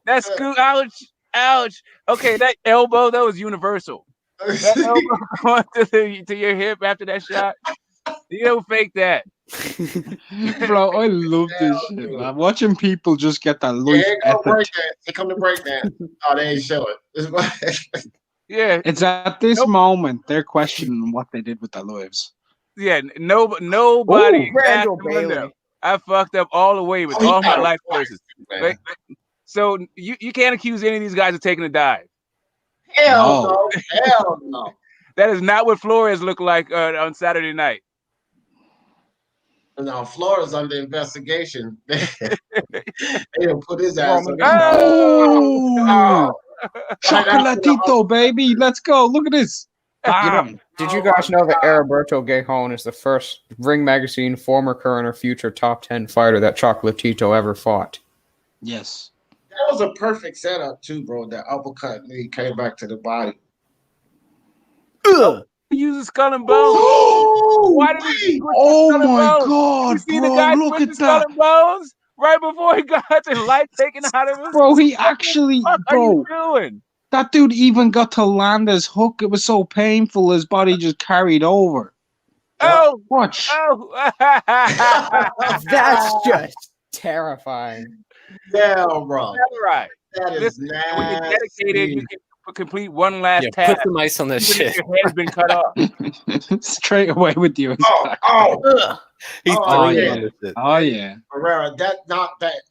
That's scoop. Ouch. Okay, that elbow, that was universal. That elbow going to your hip after that shot. You don't fake that. Bro, I love this shit, man. Watching people just get that life effort. They come to break that. Oh, they ain't show it. Yeah. It's at this moment they're questioning what they did with their lives. Yeah, nobody. I fucked up all the way with all my life choices. So you can't accuse any of these guys of taking a dive. Hell no. That is not what Flores looked like on Saturday night. No, Flores under investigation. They didn't put his ass on. Chocolatito, baby. Let's go. Look at this. Did you guys know that Heriberto Gajon is the first Ring Magazine former, current, or future top 10 fighter that Chocolatito ever fought? Yes. That was a perfect setup too, bro. That uppercut, he came back to the body. He uses skull and bones. Why did he? Oh my God, you see bro! The guy look at skull that. And bones right before he got the light taken out of him. Bro, he actually, what are you doing? That dude even got to land his hook. It was so painful. His body just carried over. Oh, watch! Oh, that's just terrifying. Yeah, bro. That's right. That is When you're dedicated, you can complete one last Put task. some ice on this shit. Your head's been cut off. Straight away with you. He's Oh yeah. Herrera, that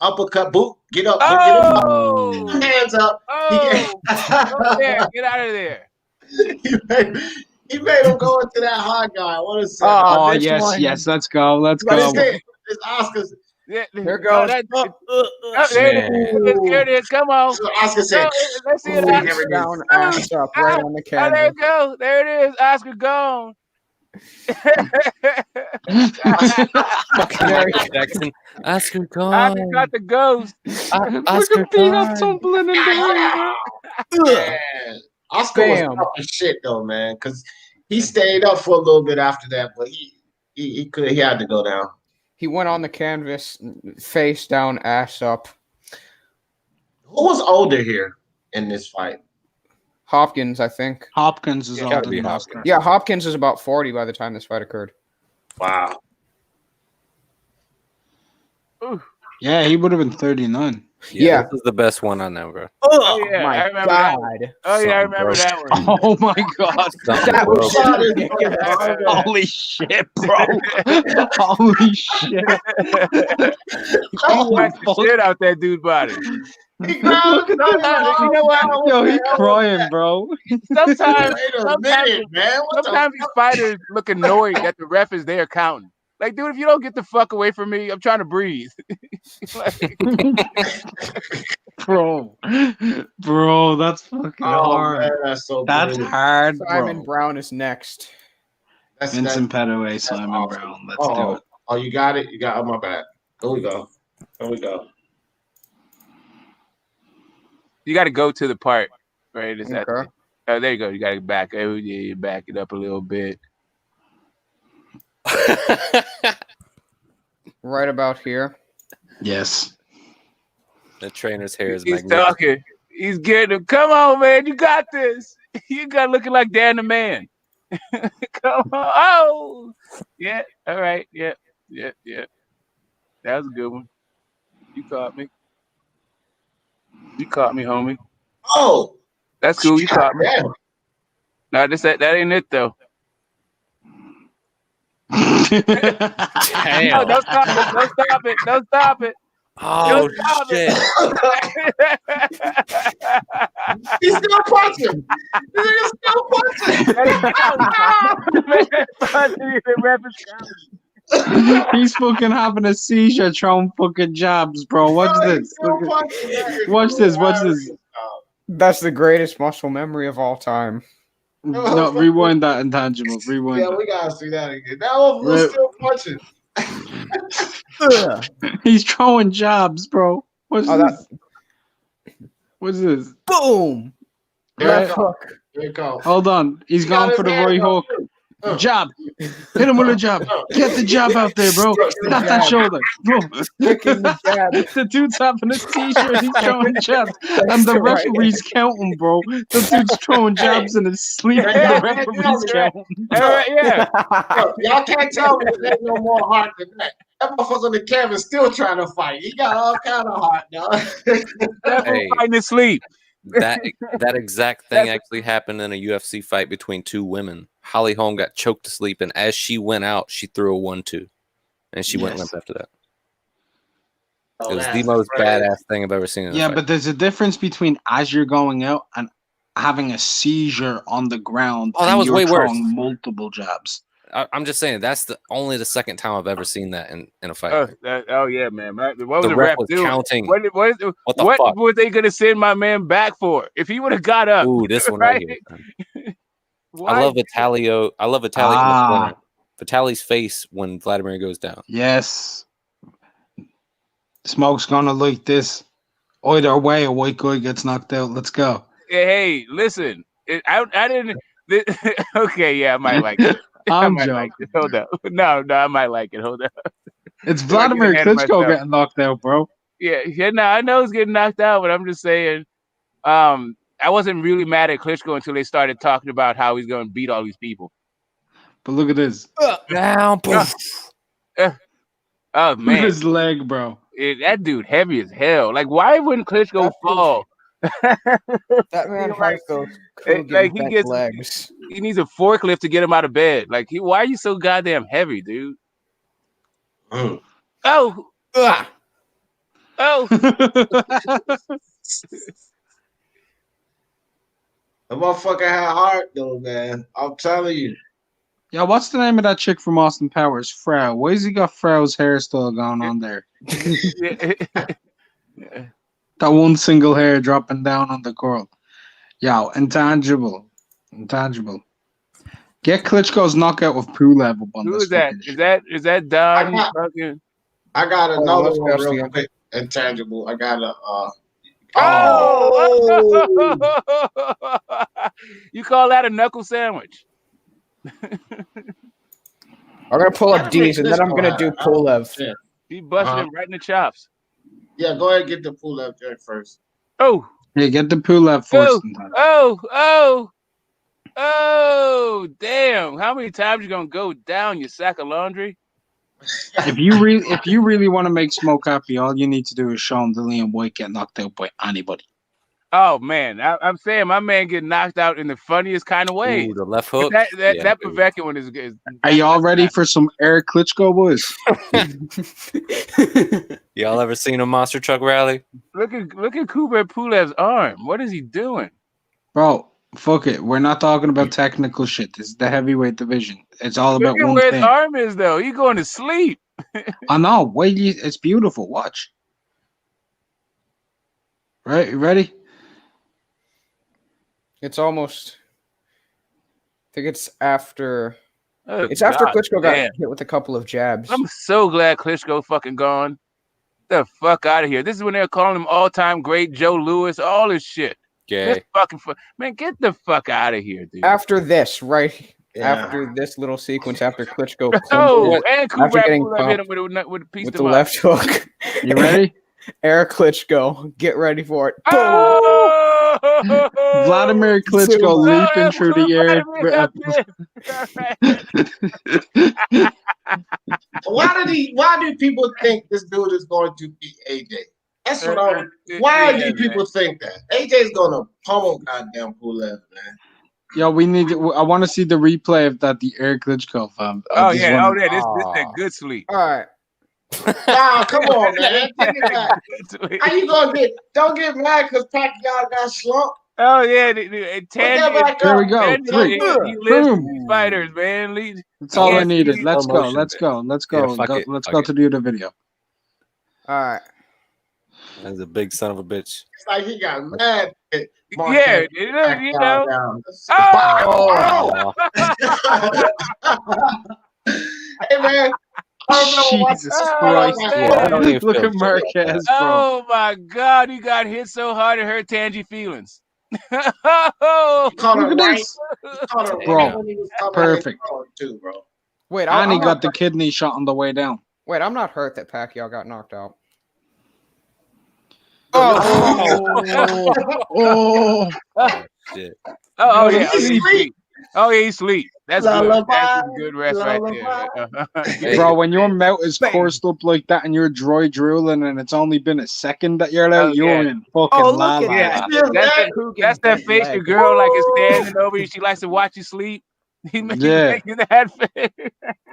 uppercut boot. Get up. Oh. Get hands up. Oh, there, get out of there. He made him go into that hard guy. What is that? Oh yes. Let's go. Let's go. It's Oscar's. Yeah, there goes. There it is. Come on. So Oscar said, let's see it. Down, ass up, right on the Oh, there canvas. it goes. There it is. Oscar gone. Jackson. Oscar gone. Oscar got the ghost. Oscar gone. Tumbling in the yeah. Oscar was tough as shit though, man, because he stayed up for a little bit after that, but he had to go down. He went on the canvas, face down, ass up. Who was older here in this fight? Hopkins, I think. Hopkins is older than Oscar. Yeah, Hopkins is about 40 by the time this fight occurred. Wow. Yeah, he would have been 39. Yeah, this is the best one on there, bro. Oh yeah, my I remember God. that one. Oh yeah, I remember that one. Oh my God. That was holy shit, bro. Holy shit. He whacked the shit out that dude's body. He grabbed You know what? Yo, he crying, bro. Sometimes man. These fighters look annoyed that the ref is there counting. Like, dude, if you don't get the fuck away from me, I'm trying to breathe. Bro, that's fucking hard. Man, that's so that's brutal. hard, bro. Simon Brown is next. Vincent Petaway, Simon awesome. Brown. Let's do it. Oh, you got it? You got it. Oh, my bad. Here we go. You got to go to the part, right? Okay. Oh, there you go. You got to back. Oh, yeah, you back it up a little bit. Right about here. Yes. The trainer's hair is He's magnificent. talking. He's getting him. Come on, man. You got this. You got looking like Dan the Man. Come on. Oh. Yeah. All right. Yeah. That was a good one. You caught me. Homie. Oh. That's cool. You caught me. No, that ain't it, though. Damn. No, don't stop it. Oh, shit. He's still punching. He's fucking having a seizure throwing fucking jabs, bro. Watch this. Watch this. Watch this. That's the greatest muscle memory of all time. No, rewind that, Intangible. Rewind Yeah, that. we gotta see that again. That one was still punching. He's throwing jabs, bro. What's this? What's this? Boom. Left hook. Here it goes. Hold on. He's gone for the right hook. Jab. Hit him with a jab. Get the jab out there, bro. Tap that shoulder. Bro. The dude's having a seizure. He's throwing jabs. And the referee's counting, bro. The dude's throwing jabs in his sleep. And the referee's counting. Yeah. Look, y'all can't tell me there's no more heart than that. That motherfucker on the camera still trying to fight. He got all kind of heart, dog. Hey, fighting in sleep. That exact thing actually happened in a UFC fight between two women. Holly Holm got choked to sleep, and as she went out, she threw a 1-2, and she went limp after that. It was the most badass thing I've ever seen. In a fight. But there's a difference between as you're going out and having a seizure on the ground. Oh, that was way worse. Multiple jabs. I'm just saying that's only the second time I've ever seen that in a fight. Oh yeah, man. What was the ref was counting. What were they gonna send my man back for? If he would have got up. Ooh, this one right here. I love Vitalio. I love Vitalio. Vitali's face when Vladimir goes down. Yes. Smoke's gonna like this. Either way, a white guy gets knocked out. Let's go. Hey, listen. I didn't. Okay, yeah, I might like it. I'm joking. like Hold up. No, I might like it. Hold up. It's Vladimir Klitschko getting knocked out, bro. Yeah, no, I know he's getting knocked out, but I'm just saying. I wasn't really mad at Klitschko until they started talking about how he's going to beat all these people. But look at this. Down. Oh man, look at his leg, bro. That dude heavy as hell. Like, why wouldn't Klitschko fall? That man has those like he gets legs. He needs a forklift to get him out of bed. Like, why are you so goddamn heavy, dude? Oh. The motherfucker had heart though, man. I'm telling you. Yeah, what's the name of that chick from Austin Powers? Frau. Why's he got Frau's hairstyle going on there? That one single hair dropping down on the girl. Yo, intangible. Get Klitschko's knockout with Pulev up on Who this. is that? Is that Don? I got another one real quick. Intangible. I got a You call that a knuckle sandwich? I'm gonna pull up D's and then I'm gonna do Pulev. He busted him right in the chops. Yeah, go ahead and get the Pulev drink first. Oh. Yeah, get the Pulev first. Oh, damn. How many times you gonna go down, you sack of laundry? If you really want to make Smoke happy, all you need to do is show him Dillian White get knocked out by anybody. Oh man, I'm saying my man get knocked out in the funniest kind of way. Ooh, the left hook. That Povetkin one is. Are y'all ready for some Eric Klitschko, boys? Y'all ever seen a monster truck rally? Look at Kubrat Pulev's arm. What is he doing? Bro, fuck it. We're not talking about technical shit. This is the heavyweight division. It's all about one where thing. his arm is though. He's going to sleep. I know. Wait, it's beautiful. Watch. Right, you ready? It's almost. I think it's after. Oh, it's after Klitschko got hit with a couple of jabs. I'm so glad Klitschko fucking gone. Get the fuck out of here. This is when they're calling him all-time great Joe Louis, all this shit. Yeah. Man, get the fuck out of here, dude. After this, right? Yeah. After this little sequence, after Klitschko. And Kubrat Pulev hit him with a piece with the left hook. You ready? Eric Klitschko, get ready for it. Vladimir Klitschko leaping through the air. Why do people think this dude is going to beat AJ? That's what why do people think that? AJ's gonna pummel goddamn Pulev, man. Yo, I want to see the replay of that, the Eric Klitschko fam. This is that good sleep. All right. Nah, come on, man. Take it back. How you gonna don't get mad because Pacquiao got slumped? Oh yeah, Here we go. Three. he lives Boom. fighters, man. That's all I Yes, needed. he- Let's Slow go. motion. Let's go. Let's Yeah, go. fuck Go- it, Let's fuck go it. to do the video. All right. That's a big son of a bitch. It's like he got mad. At Yeah, you know. Oh! Hey man, Jesus Christ! man. Look at Marquez, bro. Oh my God, he got hit so hard it hurt Tangy feelings. He caught Look it at right. this, He caught it right bro. when he was coming Perfect. too, bro. Wait, And he I'm got not, the kidney shot on the way down. wait, I'm not hurt that Pacquiao got knocked out. Oh, oh, Oh shit. Oh Yo, yeah, he's asleep. Oh yeah, he's asleep. That's good. Lullaby, That's a good rest right there. bro! When your mouth is coursed up like that and you're dry drooling, and it's only been a second that you're out, you're in fucking la la. Yeah, that. that's that face your girl like is standing over you. She likes to watch you sleep. He's Yeah. making that face.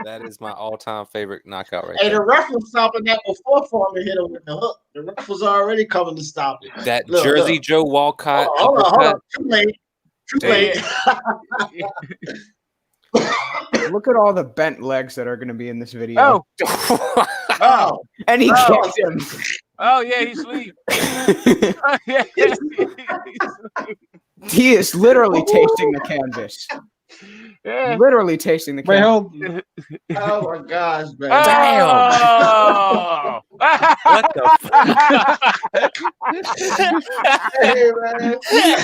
That is my all-time favorite knockout right Hey, there. the ref was stopping that before Foreman hit him with the hook. The ref was already coming to stop it. That Look, Jersey look. Joe Walcott. Hold uppercut. on. Too late. Too late. Look at all the bent legs that are going to be in this video. Oh. And he Oh. kicked him. Oh yeah, he's asleep. He is literally tasting the canvas. Yeah. Literally tasting the Wait, canvas. hold. Oh my gosh, man. Oh. What the Hey, man.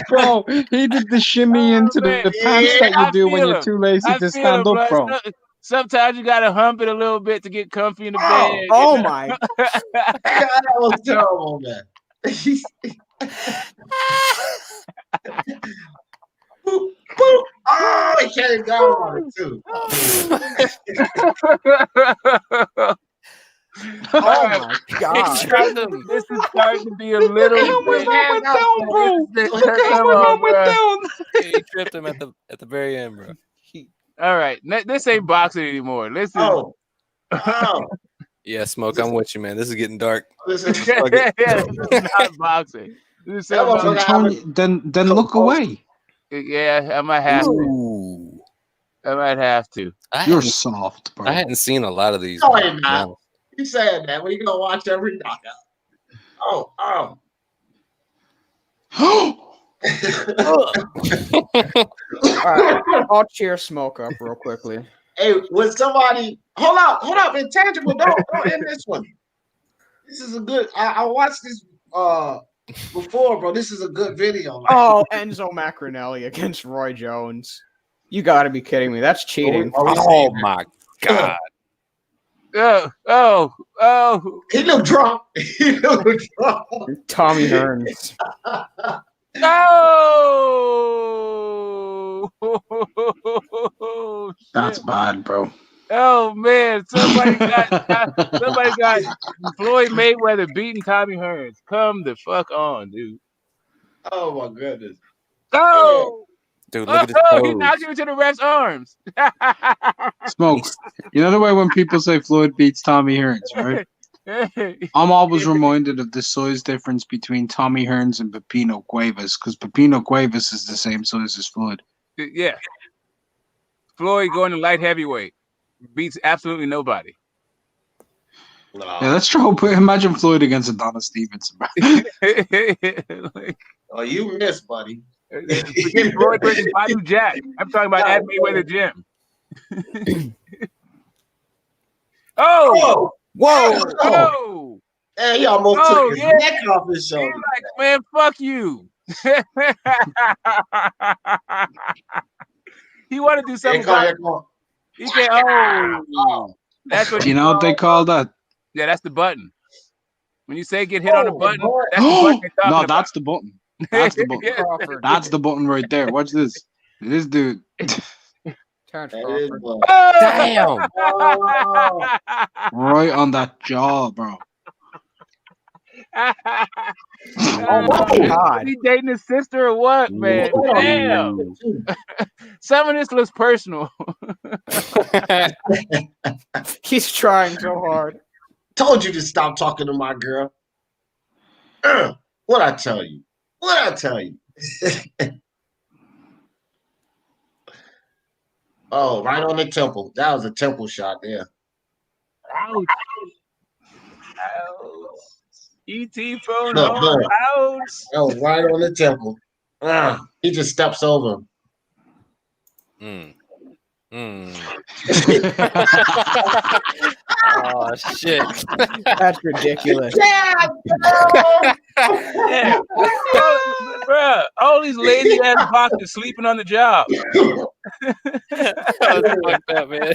Bro, he did the shimmy into the pants that you I do when feel you're him. too lazy I to feel stand him, up, bro. bro. Sometimes you gotta hump it a little bit to get comfy in the bed. Oh my. God, that was terrible, man. Boop, boop. Oh, he came down on it too. Oh my god. This is starting to be a little bit. down, bro. Come on, bro. He tripped him at the very end, bro. All right, this ain't boxing anymore. Listen. Oh. Oh. Yeah, Smoke, I'm with you, man. This is getting dark. This is Fuck it. This is not boxing. This is That motherfucker something- having- Then look away. Yeah, I might have to. Ooh. I might have to. You're soft, bro. I hadn't seen a lot of these. No, man, you're to be not. honest. You said that. We gonna watch every knockout. Oh, oh. All right, I'll cheer Smoke up real quickly. Hey, when somebody hold up, intangible, don't end this one. This is a good. I watched this before, bro. This is a good video. Like, Oh, Enzo Macronelli against Roy Jones. You got to be kidding me. That's cheating. Oh my god. Oh. He looked drunk. He looked drunk. Tommy Hearns. No. That's bad, bro. Oh man, somebody got Floyd Mayweather beating Tommy Hearns. Come the fuck on, dude. Oh my goodness. Oh, Dude, look at his he pose. knocked him into the ref's arms. Smoke. You know the way when people say Floyd beats Tommy Hearns, right? I'm always reminded of the size difference between Tommy Hearns and Pepino Cuevas, because Pepino Cuevas is the same size as Floyd. Yeah. Floyd going to light heavyweight beats absolutely nobody. No. Yeah, that's true. But imagine Floyd against Adonis Stevenson, bro. Oh, you missed, buddy. Forget Floyd versus Badu Jack. I'm talking about at Mayweather Gym. Oh! Whoa! Oh! Hey, he almost Oh, took his yeah. neck off his He's shoulder. like, man, fuck you. He want to do something about he said, oh, that's what Do you know what they call that? Yeah, that's the button. When you say get hit on the button, that's the button they're talking No, about. that's the button. That's the button. Yeah. That's the button right there. Watch this. This dude. Terrence That is Crawford. what- Damn. Oh. Right on that jaw, bro. Oh my god. He dating his sister or what, man? Damn. Some of this looks personal. He's trying so hard. Told you to stop talking to my girl. What I tell you? What I tell you? Oh, right on the temple. That was a temple shot there. Ouch. Ouch. ET phone Look, home. look. Ouch. That was right on the temple. He just steps over him. Oh shit. That's ridiculous. Yeah, Yeah. Bruh, all these lazy ass boxers sleeping on the job. That's fucked up, man.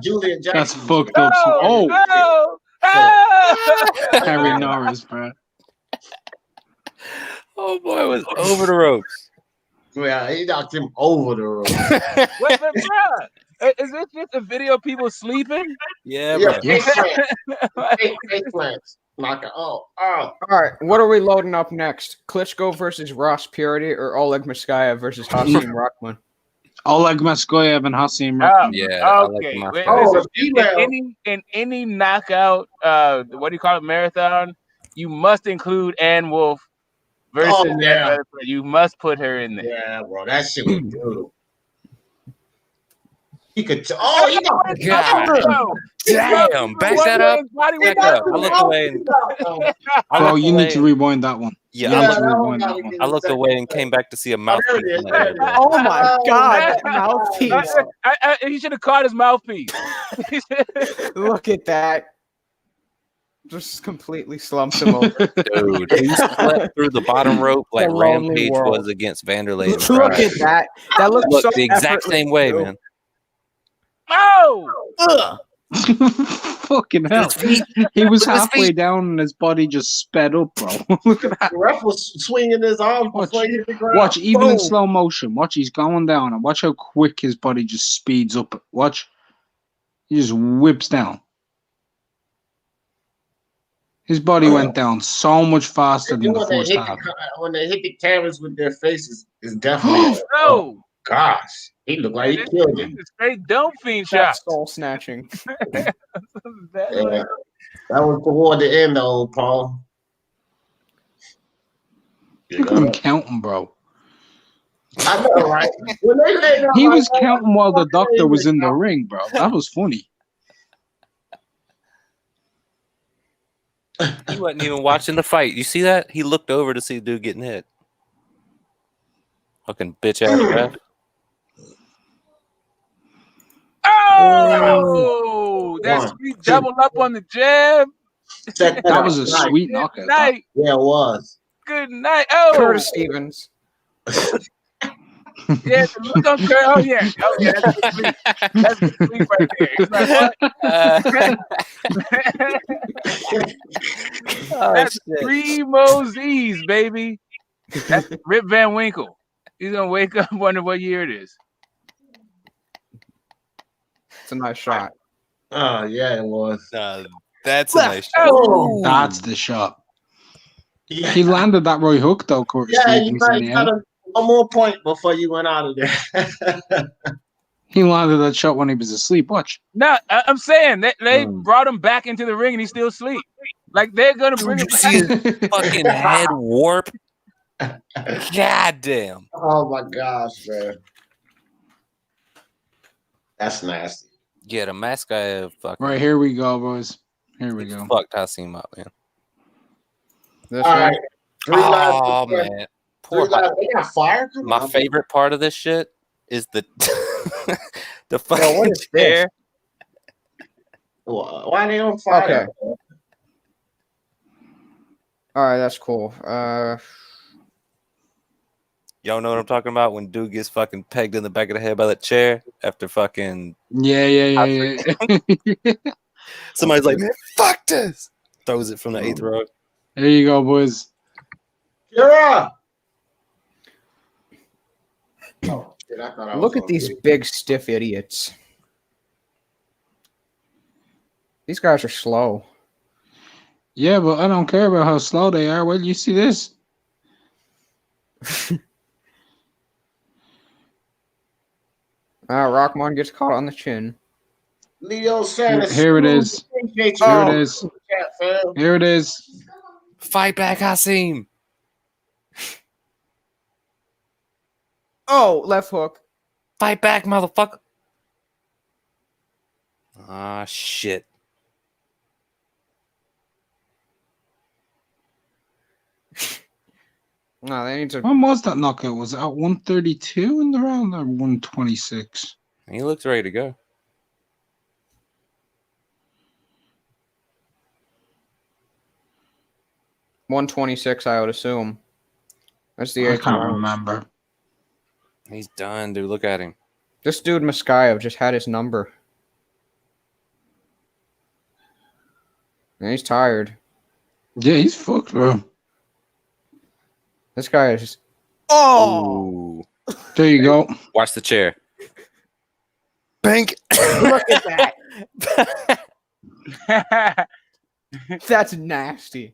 Julian Jackson. That's fucked up. Harry Norris, bro. Oh boy, it was over the ropes. Yeah, he knocked him over the rope. Wait, but bruh, is this just a video of people sleeping? Yeah, Yeah, bro. face plants. Knock it. Oh. All right, what are we loading up next? Klitschko versus Ross Purity or Oleg Muskayev versus Hasim Rahman? Oleg Muskayev and Hasim Oh, Rahman. Yeah. okay. In any knockout, what do you call it, marathon, you must include Ann Wolf versus that other player. You must put her in there. Yeah, bro, that shit was brutal. He could. He God. Damn, back that up. Back up. I looked away. Bro, you need to rewind that one. Yeah, I looked away and came back to see a mouthpiece. Oh my god, that mouthpiece! He should have caught his mouthpiece. Look at that. Just completely slumps him over. Dude, he slept through the bottom rope like Rampage was against Vanderlei. Look at that. That looks so the exact same way, man. Oh! Fucking hell. He was halfway down and his body just sped up, bro. Look at that. The ref was swinging his arms before he hit the ground. Watch, even in slow motion. Watch, he's going down, and watch how quick his body just speeds up. Watch. He just whips down. His body went down so much faster than the first half. When they hit the cameras with their faces, it's definitely. Oh, gosh. He looked like he killed him. Straight dome fiend shot. Soul snatching. Yeah. That was toward the end, though, Paul. Look at him counting, bro. I know, right? He was counting while the doctor was in the ring, bro. That was funny. He wasn't even watching the fight. You see that? He looked over to see the dude getting hit. Fucking bitch ass ref. Oh, that sweet double up on the jab. That was a sweet knockout. Night. Yeah, it was. Good night. Oh, Curtis Stevens. Yeah, the look on Curtis. Oh yeah, that's the sleep. That's the sleep right there. It's like, that's Primo Z's, baby. That's Rip Van Winkle. He's gonna wake up and wonder what year it is. It's a nice shot. Oh yeah, it was. That's a nice shot. Oh. That's the shot. Yeah. He landed that right hook though, Curtis Stevens. You got one more point before you went out of there. He landed that shot when he was asleep. Watch. No, I'm saying they brought him back into the ring and he's still asleep. Like they're gonna bring him back. See his fucking head warp. God damn. Oh my gosh, man. That's nasty. Yeah, the mask guy fucking. Right, here we go, boys. Here we go. Fucked Hasim up, man. This all right. Oh man. Poor they got fired. My favorite part of this shit is the the fucking chair. Why are they on fire? Okay. All right, that's cool. Y'all know what I'm talking about when dude gets fucking pegged in the back of the head by that chair after fucking yeah. Somebody's like, man, fuck this. Throws it from the 8th row. There you go, boys. Yeah. Look at these big stiff idiots. These guys are slow. Yeah, but I don't care about how slow they are. Well, you see this? Rockman gets caught on the chin. Leo Sanders. Here it is. Here it is. Here it is. Fight back, Hasim. Oh, left hook. Fight back, motherfucker. Ah, shit. No, they need to. When was that knockout? Was it at 132 in the round or 126? He looks ready to go. $126, I would assume. That's the I eighth can't round. remember. He's done, dude. Look at him. This dude Moskaev just had his number. And he's tired. Yeah, he's fucked, bro. This guy is. Oh! Ooh. There you go. Watch the chair. Bank. Look at that. That's nasty.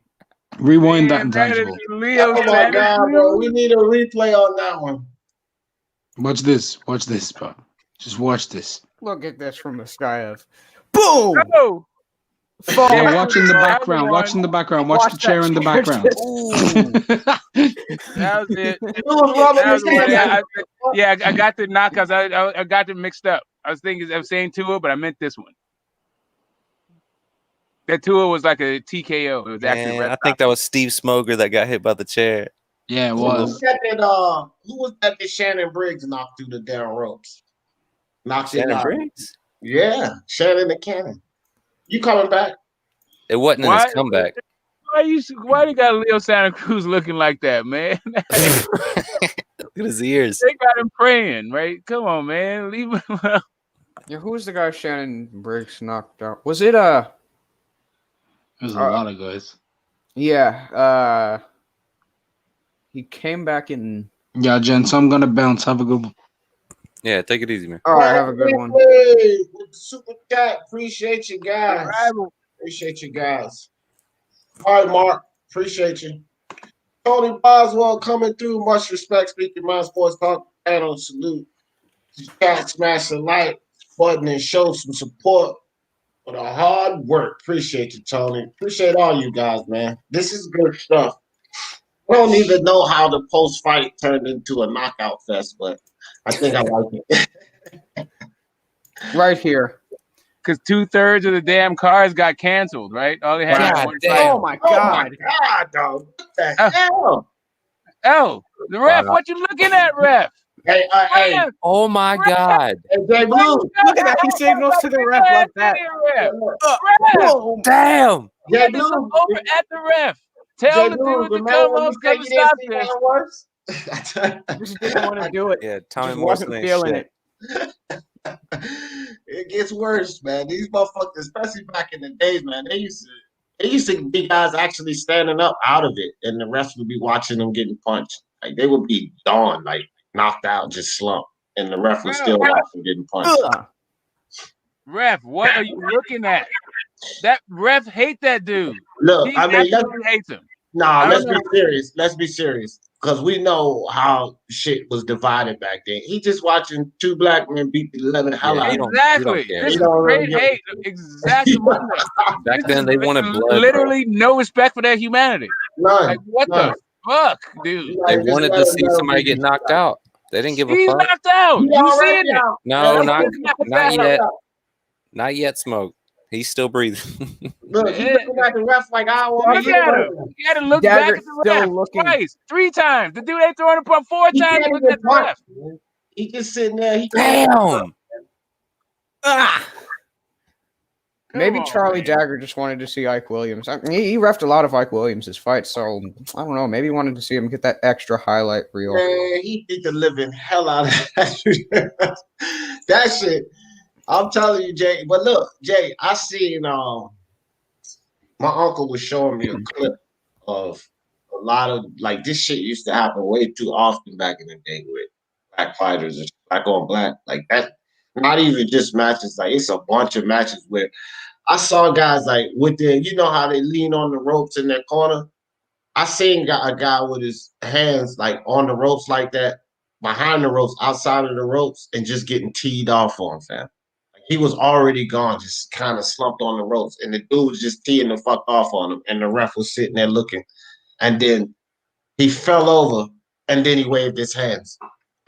Rewind that Man, that is intangible. Leo Oh my Santa God, bro. Cruz. We need a replay on that one. Watch this. Watch this, bro. Just watch this. Look at this from Moskaev. Boom! Oh, Yeah, watch in the That was background. Watch in the background. Watch Watch the chair that in the chair background. that was it. It was rubbing That his was what hand. I got the knockouts. I got them mixed up. I was saying Tua, but I meant this one. That Tua was like a TKO. It was actually Man, red. I think that was Steve Smoger that got hit by the chair. Yeah, it Who was. was that that Shannon Briggs knocked through the damn ropes? Knocked him Shannon out. Briggs? Yeah, Shannon the Cannon. You coming back? It wasn't in Why? his comeback. Why you got Leo Santa Cruz looking like that, man? Look at his ears. They got him praying, right? Come on, man. Leave him alone. Yeah, who was the guy Shannon Briggs knocked out? Was it There's a lot of guys. Yeah, he came back in. Yeah, gents, I'm gonna bounce. Have a good one. Yeah, take it easy, man. All right, have a good one. Hey, with the super chat. Appreciate you guys. Appreciate you guys. All right, Mark. Appreciate you. Tony Boswell coming through. Much respect. Speak Your Mind Sports Talk. Panel salute. Chat, smash the like button and show some support for the hard work. Appreciate you, Tony. Appreciate all you guys, man. This is good stuff. I don't even know how the post fight turned into a knockout fest, but I think I like it. Right here. Because 2/3 of the damn cars got canceled, right? All they had was God one damn. fight. Oh my god. God, dog. What the hell? Oh, the ref, Wow. what you looking at, ref? Hey, hey, Ref, Oh my God. hey, Jay why you Blue. got Look at that. He signals to the ref like that. Ref. Boom. Damn. Jay Had to look Blue. over at the ref. Tell Jay the Blue, dude to remember come when up, you come said and you didn't stop see this. that worse? Just didn't want to do it. Yeah, Tommy Just Morrison wasn't ain't feeling shit. it. It gets worse, man. These motherfuckers, especially back in the days, man, they used to be guys actually standing up out of it, and the refs would be watching them getting punched. Like they would be gone, like knocked out, just slumped, and the ref would still watch them getting punched. Ugh. Ref, what are you looking at? That ref hate that dude. Look, He I mean, absolutely hates him. nah, I let's don't be know. serious. Let's be serious. Because we know how shit was divided back then. He just watching two black men beat the living hell Yeah, out you of him. don't Exactly. care. This You is don't really great give a hate. Exactly. Back This then, is they wanted blood, bro. literally no respect for their humanity. None. Like, what None. the fuck, dude? They Like, just wanted let to him see know somebody he get beat knocked you. out. They didn't give a He's fuck. knocked out. He You already seeing it? out. No, Yeah, not he's not yet. out. Not yet, Smoke. He's still breathing. Look, he's looking at the ref like I want Look to at him. You got to look back Dagger at the still ref looking. twice, 3 times. The dude ain't throwing a pump 4 He times. can't Look even at the punch. ref. Man. He just sitting there. He can't. Damn. Ah. Come Maybe on, Charlie man. Dagger just wanted to see Ike Williams. I mean, he refed a lot of Ike Williams' fights, so I don't know. Maybe he wanted to see him get that extra highlight reel. Man, he beat the living hell out of that. That shit. I'm telling you, Jay. But look, Jay, I seen my uncle was showing me a clip of a lot of like this shit used to happen way too often back in the day with black fighters, black on black, like that. Not even just matches, like it's a bunch of matches where I saw guys like with their, you know how they lean on the ropes in their corner. I seen a guy with his hands like on the ropes like that, behind the ropes, outside of the ropes, and just getting teed off on, fam. Like he was already gone, just kind of slumped on the ropes, and the dude was just teeing the fuck off on him, and the ref was sitting there looking, and then he fell over, and then he waved his hands.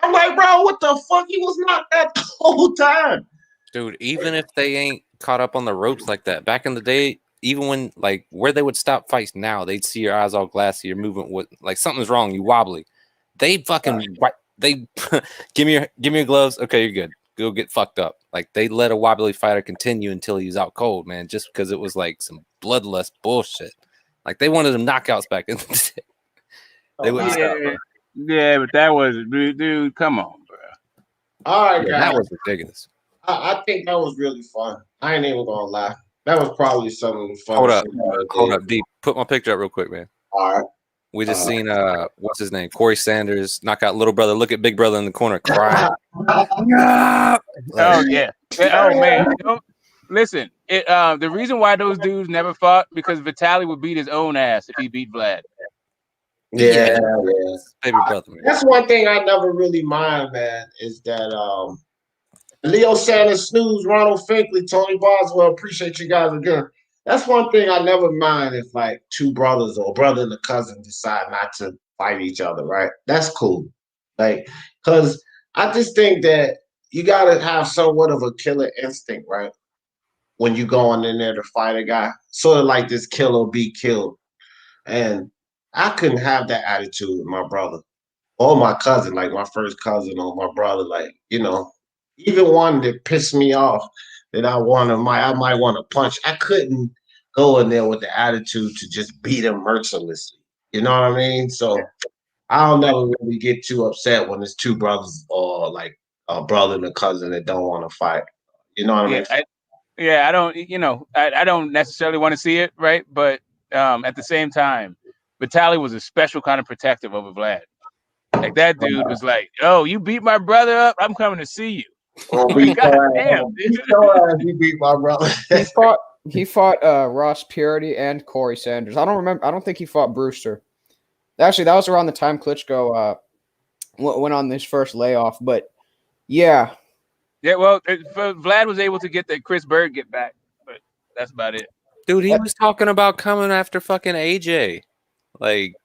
I'm like, bro, what the fuck? He was not that the whole time. Dude, even if they ain't caught up on the ropes like that, back in the day, even when like where they would stop fights now, they'd see your eyes all glassy, you're moving with like something's wrong, you wobbly. They fucking they give me your gloves. Okay, you're good. Go get fucked up. Like they let a wobbly fighter continue until he was out cold, man, just because it was like some bloodlust bullshit. Like they wanted them knockouts back in the day. They wouldn't stop. Yeah, but that was dude. Come on, bro. All right, guys. That was ridiculous. I think that was really fun. I ain't even gonna lie. That was probably something fun. Hold up, D. Put my picture up real quick, man. All right. We just seen what's his name? Corey Sanders knock out little brother. Look at big brother in the corner crying. Oh yeah. Oh man. Listen, the reason why those dudes never fought because Vitaly would beat his own ass if he beat Vlad. Yeah. Baby brother, man. That's one thing I never really mind, man, is that Leo Sanders, Snooze, Ronald Finkley, Tony Boswell, appreciate you guys again. That's one thing I never mind if like two brothers or a brother and a cousin decide not to fight each other, right? That's cool. Like, because I just think that you got to have somewhat of a killer instinct, right? When you going in there to fight a guy, sort of like this kill or be killed. And I couldn't have that attitude with my brother or my cousin, like my first cousin or my brother, like, you know, even one that pissed me off that I might want to punch. I couldn't go in there with the attitude to just beat him mercilessly. You know what I mean? So I'll never really get too upset when it's two brothers or like a brother and a cousin that don't want to fight. You know what I mean? I don't. You know, I don't necessarily want to see it, right? But at the same time, Vitaly was a special kind of protective over Vlad. Like that dude was like, "Oh, you beat my brother up. I'm coming to see you." God damn! You beat my brother. He fought Ross Purity and Corey Sanders. I don't think he fought Brewster. Actually, that was around the time Klitschko went on this first layoff. But yeah. Yeah, well, Vlad was able to get that Chris Bird get back, but that's about it. Dude, he was talking about coming after fucking AJ. Like,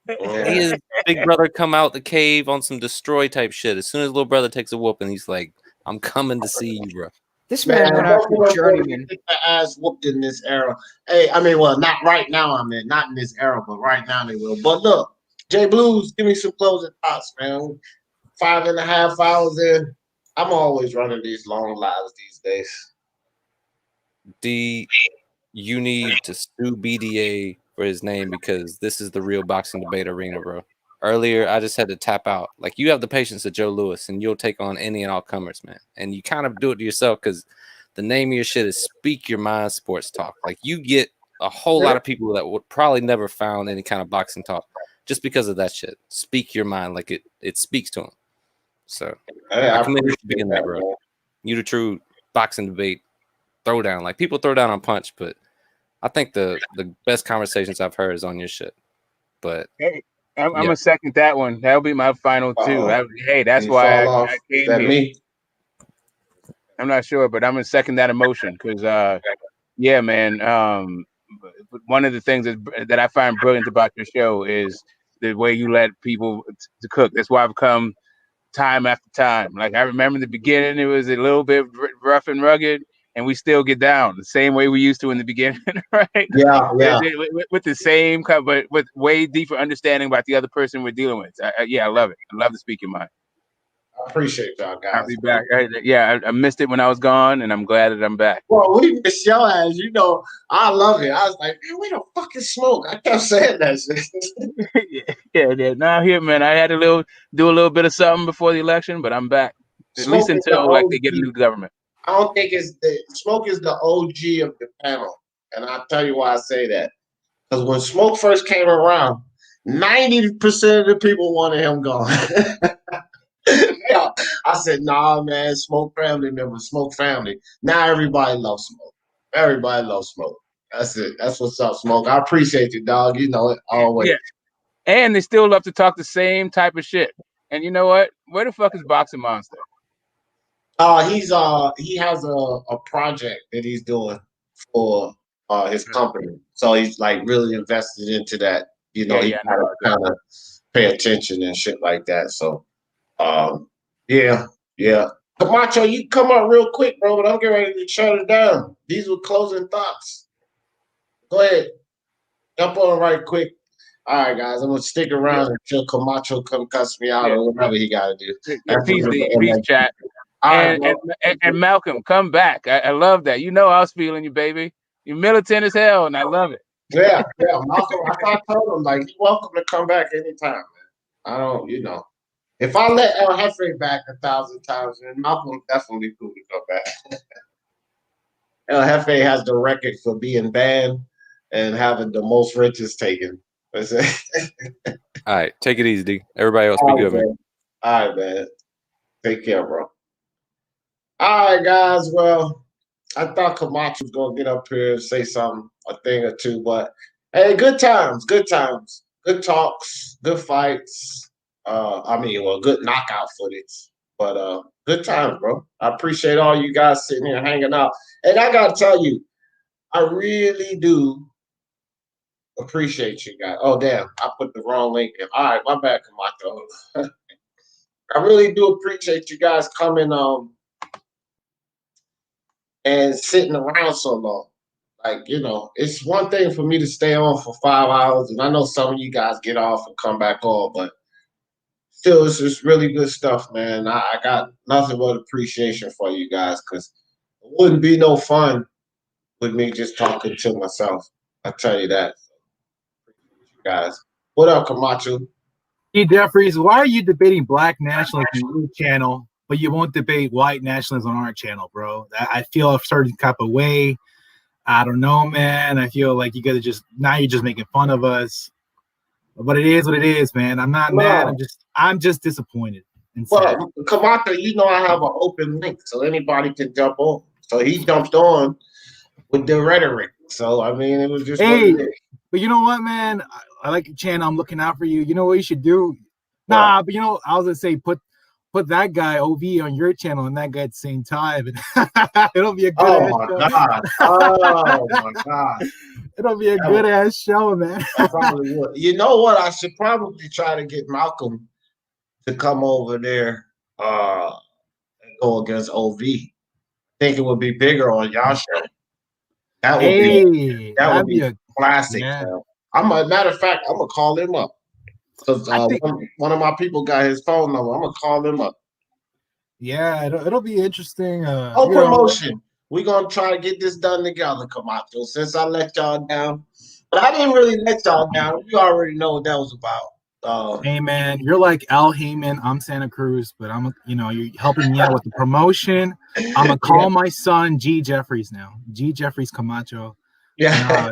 his big brother come out the cave on some destroy type shit. As soon as little brother takes a whooping, he's like, I'm coming to see you, bro. This man went after Journeyman. Get the ass whooped in this era. Hey, I mean, well, not right now, not in this era, but right now they will. But look, J Blues, give me some closing thoughts, man. 5.5 hours in. I'm always running these long lives these days. D, you need to sue BDA for his name because this is the real boxing debate arena, bro. Earlier, I just had to tap out. Like, you have the patience of Joe Louis, and you'll take on any and all comers, man. And you kind of do it to yourself because the name of your shit is Speak Your Mind Sports Talk. Like, you get a whole lot of people that would probably never found any kind of boxing talk just because of that shit. Speak your mind, like it speaks to them. So I commend you for being that, bro. You the true boxing debate throwdown. Like, people throw down on punch, but I think the best conversations I've heard is on your shit. But hey, I'm gonna second that one. That'll be my final two. Hey, that's why I came here. Me? I'm not sure, but I'm gonna second that emotion because yeah, man. One of the things that I find brilliant about your show is the way you let people to cook. That's why I've come time after time. Like, I remember in the beginning, it was a little bit rough and rugged, and we still get down the same way we used to in the beginning, right? Yeah. With the same, but with way deeper understanding about the other person we're dealing with. I love it. I love to speak your mind. I appreciate y'all guys. I'll be back. I missed it when I was gone, and I'm glad that I'm back. Well, we missed your ass. You know, I love it. I was like, man, we don't fucking smoke. I kept saying that shit. yeah. Now here, man, I had to do a little bit of something before the election, but I'm back. At least until like they get a new government. I don't think smoke is the OG of the panel, and I'll tell you why I say that. Because when smoke first came around, 90% of the people wanted him gone. Yeah, I said, nah, man, smoke family members, smoke family. Now everybody loves smoke. Everybody loves smoke. That's it. That's what's up, smoke. I appreciate you, dog. You know it always. Yeah. And they still love to talk the same type of shit. And you know what? Where the fuck is Boxing Monster? He has a project that he's doing for his company. So he's like really invested into that. You know, he kind of pay attention and shit like that. So Yeah, yeah. Camacho, you come up real quick, bro, but I'm getting ready to shut it down. These were closing thoughts. Go ahead. Jump on right quick. All right, guys, I'm gonna stick around until Camacho come cuss me out or whatever he gotta do. Yeah, peace, chat. All right, And Malcolm, come back. I love that. You know I was feeling you, baby. You're militant as hell, and I love it. Yeah. Malcolm, I told him, like, you're welcome to come back anytime, man. I don't, if I let El Jefe back 1,000 times, then Malcolm definitely cool to come back. El Jefe has the record for being banned and having the most riches taken. All right, take it easy, D. Everybody else be good, man. All right, man. Take care, bro. All right, guys. Well, I thought Camacho was going to get up here and say something, a thing or two, but hey, good times, good talks, good fights. Good knockout footage, but good times, bro. I appreciate all you guys sitting here hanging out. And I got to tell you, I really do appreciate you guys. Oh, damn, I put the wrong link in. All right, my bad, Camacho. I really do appreciate you guys coming and sitting around so long. Like, it's one thing for me to stay on for 5 hours, and I know some of you guys get off and come back on, but still, it's just really good stuff, man. I got nothing but appreciation for you guys, because it wouldn't be no fun with me just talking to myself. I tell you that. You guys. What up, Camacho? Hey, Jeffries, why are you debating black nationalism on your channel, but you won't debate white nationalism on our channel, bro? I feel a certain type of way. I don't know, man. I feel like you guys you're just making fun of us. But it is what it is, man. I'm not mad. I'm just disappointed. Well, Camacho, I have an open link, so anybody can jump on. So he jumped on with the rhetoric. So it was just. Hey, but you know what, man? I like your channel. I'm looking out for you. You know what you should do? Nah, but I was gonna say put that guy OV on your channel and that guy at the same time. It'll be a good ass show. Oh my god. It'll be a good ass show, man. I probably would. You know what? I should probably try to get Malcolm to come over there and go against OV. I think it would be bigger on y'all show. That would be a classic. Yeah. Matter of fact, I'm gonna call him up. Because one of my people got his phone number. I'm gonna call him up. Yeah, it'll be interesting. Promotion. We're gonna try to get this done together, Camacho. Since I let y'all down, but I didn't really let y'all down. You already know what that was about. Hey man, you're like Al Heyman. I'm Santa Cruz, but you're helping me out with the promotion. I'm gonna call my son G Jeffries now. G Jeffries Camacho. Yeah.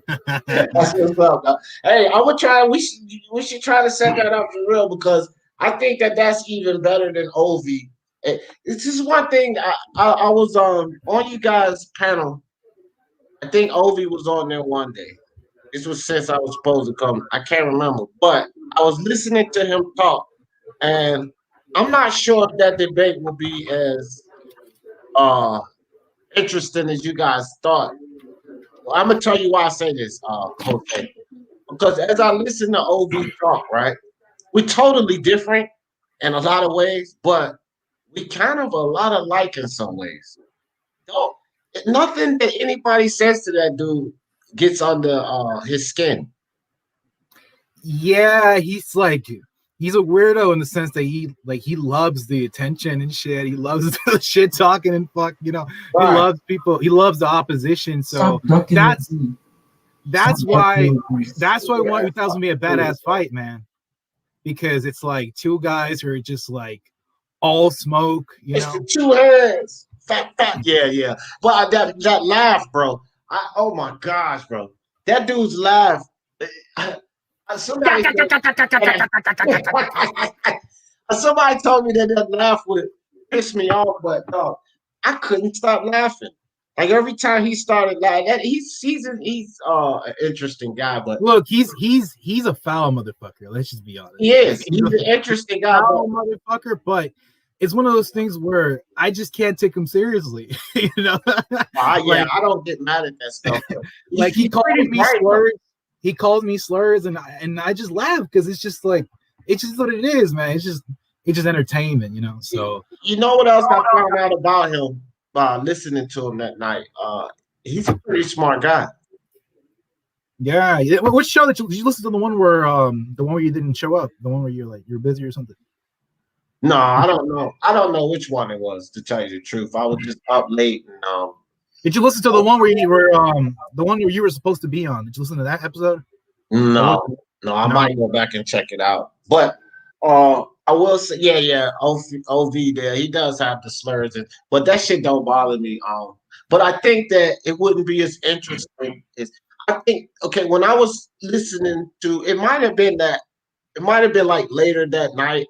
That's what's up, dog. Hey, I would try. We should try to set that up for real, because I think that's even better than OV. This is one thing. I was on you guys' panel. I think OV was on there one day. This was since I was supposed to come. I can't remember, but I was listening to him talk, and I'm not sure if that debate will be as interesting as you guys thought. I'm gonna tell you why I say this, Jose. Because as I listen to OV talk, right, we're totally different in a lot of ways, but we kind of a lot alike in some ways. Nothing that anybody says to that dude gets under his skin. Yeah, he's a weirdo in the sense that he loves the attention and shit. He loves the shit talking and fuck, He loves people. He loves the opposition. So that's why one we thought was gonna be a badass fight, man. Because it's like two guys who are just like all smoke, It's the two hands. Fat. Yeah. But that laugh, bro. Oh my gosh, bro. That dude's laugh. Somebody told me that laugh would piss me off, but no, I couldn't stop laughing. Like every time he started laughing, he's an interesting guy. But look, he's a foul motherfucker. Let's just be honest. He is. He's an interesting guy, foul motherfucker. But it's one of those things where I just can't take him seriously. I don't get mad at that stuff. Like he called me slurs. He called me slurs, and I just laugh because it's just what it is, man. It's it's just entertainment, you know. So you know what else I found out about him by listening to him that night? He's a pretty smart guy. Yeah. Which show did you listen to? The one where you didn't show up, the one where you're busy or something? No, I don't know. I don't know which one it was, to tell you the truth. I was just up late and Did you listen to the one where you were the one where you were supposed to be on? Did you listen to that episode? No, I might go back and check it out. But I will say, yeah, OV there, he does have the slurs, but that shit don't bother me. But I think that it wouldn't be as interesting as I think. Okay, when I was listening to, it might have been like later that night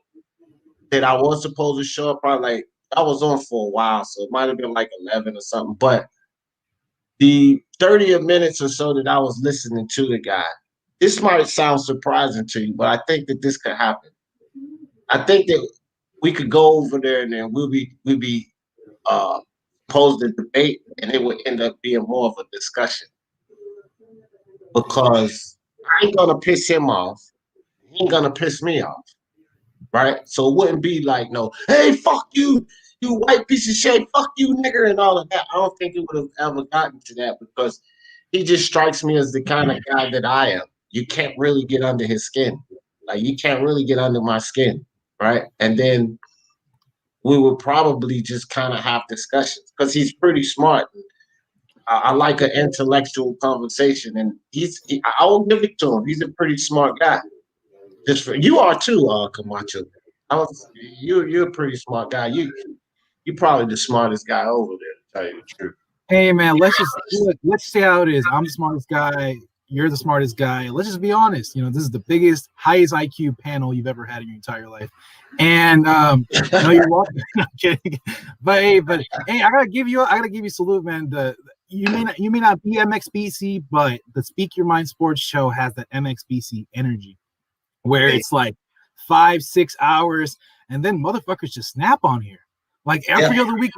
that I was supposed to show up. Probably like I was on for a while, so it might have been like 11 or something. But the 30 minutes or so that I was listening to the guy, this might sound surprising to you, but I think that this could happen. I think that we could go over there and then we'll be posed a debate, and it would end up being more of a discussion because I ain't gonna piss him off. He ain't gonna piss me off, right? So it wouldn't be like, no, hey, fuck you, you white piece of shit, fuck you, nigger, and all of that. I don't think it would have ever gotten to that because he just strikes me as the kind of guy that I am. You can't really get under his skin. Like, you can't really get under my skin, right? And then we would probably just kind of have discussions because he's pretty smart. I like an intellectual conversation, and I will give it to him. He's a pretty smart guy. You are too, Camacho. You're a pretty smart guy. You're probably the smartest guy over there, to tell you the truth. Hey man, let's see how it is. I'm the smartest guy. You're the smartest guy. Let's just be honest. You know, this is the biggest, highest IQ panel you've ever had in your entire life. And no, you're welcome. I'm kidding. But hey, I gotta give you salute, man. You may not be MXBC, but the Speak Your Mind Sports Show has that MXBC energy, where it's like 5-6 hours, and then motherfuckers just snap on here. Like every other week,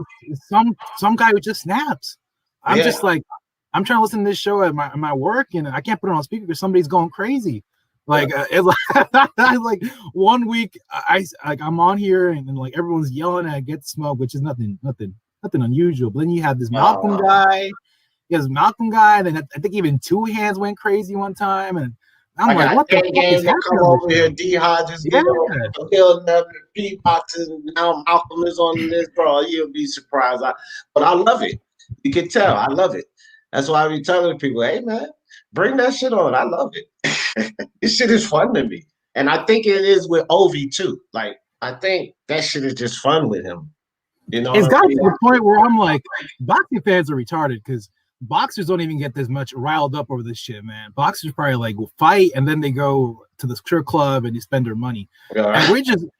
some guy who just snaps. I'm just like, I'm trying to listen to this show at my work, and I can't put it on speaker because somebody's going crazy. Like it's like 1 week I'm on here and like everyone's yelling at Get Smoke, which is nothing unusual. But then you have this Malcolm guy. Then I think even Two Hands went crazy one time, and I'm like, what the fuck is happening? Come over here, D-Hod just get on beatboxing. Now Malcolm is on this, bro. You'll be surprised. But I love it. You can tell I love it. That's why I be telling people, hey man, bring that shit on. I love it. This shit is fun to me. And I think it is with Ovi too. Like, I think that shit is just fun with him. You know, it's got to the point where I'm like, boxing fans are retarded because boxers don't even get this much riled up over this shit, man. Boxers probably like will fight and then they go to the strip club and they spend their money. And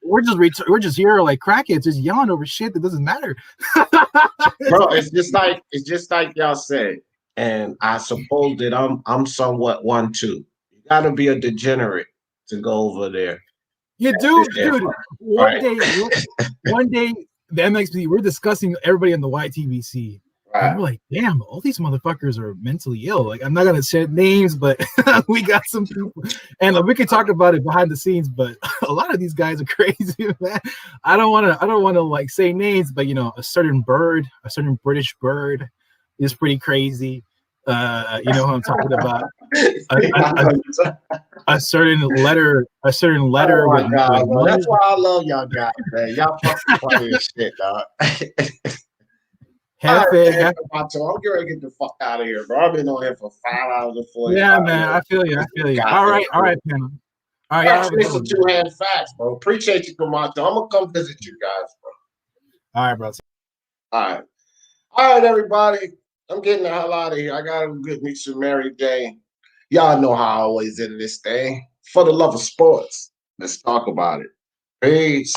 we're just here like crackheads, just yelling over shit that doesn't matter. Bro, it's just like y'all said. And I suppose that I'm somewhat one too. You gotta be a degenerate to go over there. Yeah, dude. One day the MXP, we're discussing everybody in the YTBC. Right. And we're like, damn, all these motherfuckers are mentally ill. Like, I'm not gonna share names, but we got some people, and we can talk about it behind the scenes. But a lot of these guys are crazy, man. I don't want to like say names, but you know, a certain British bird is pretty crazy. You know who I'm talking about. A certain letter. Oh my God, bro. That's why I love y'all guys, man. Y'all fucking funny as shit, dog. I'm getting ready to get the fuck out of here, bro. I've been on here for 5 hours and 40. Yeah, man. I feel you. All right, Pam. All right, this is two-hand facts, bro. Appreciate you, Camacho. I'm gonna come visit you guys, bro. All right, bro. All right, everybody. I'm getting the hell out of here. I gotta get me some Midday. Y'all know how I always end this thing. For the love of sports, let's talk about it. Peace.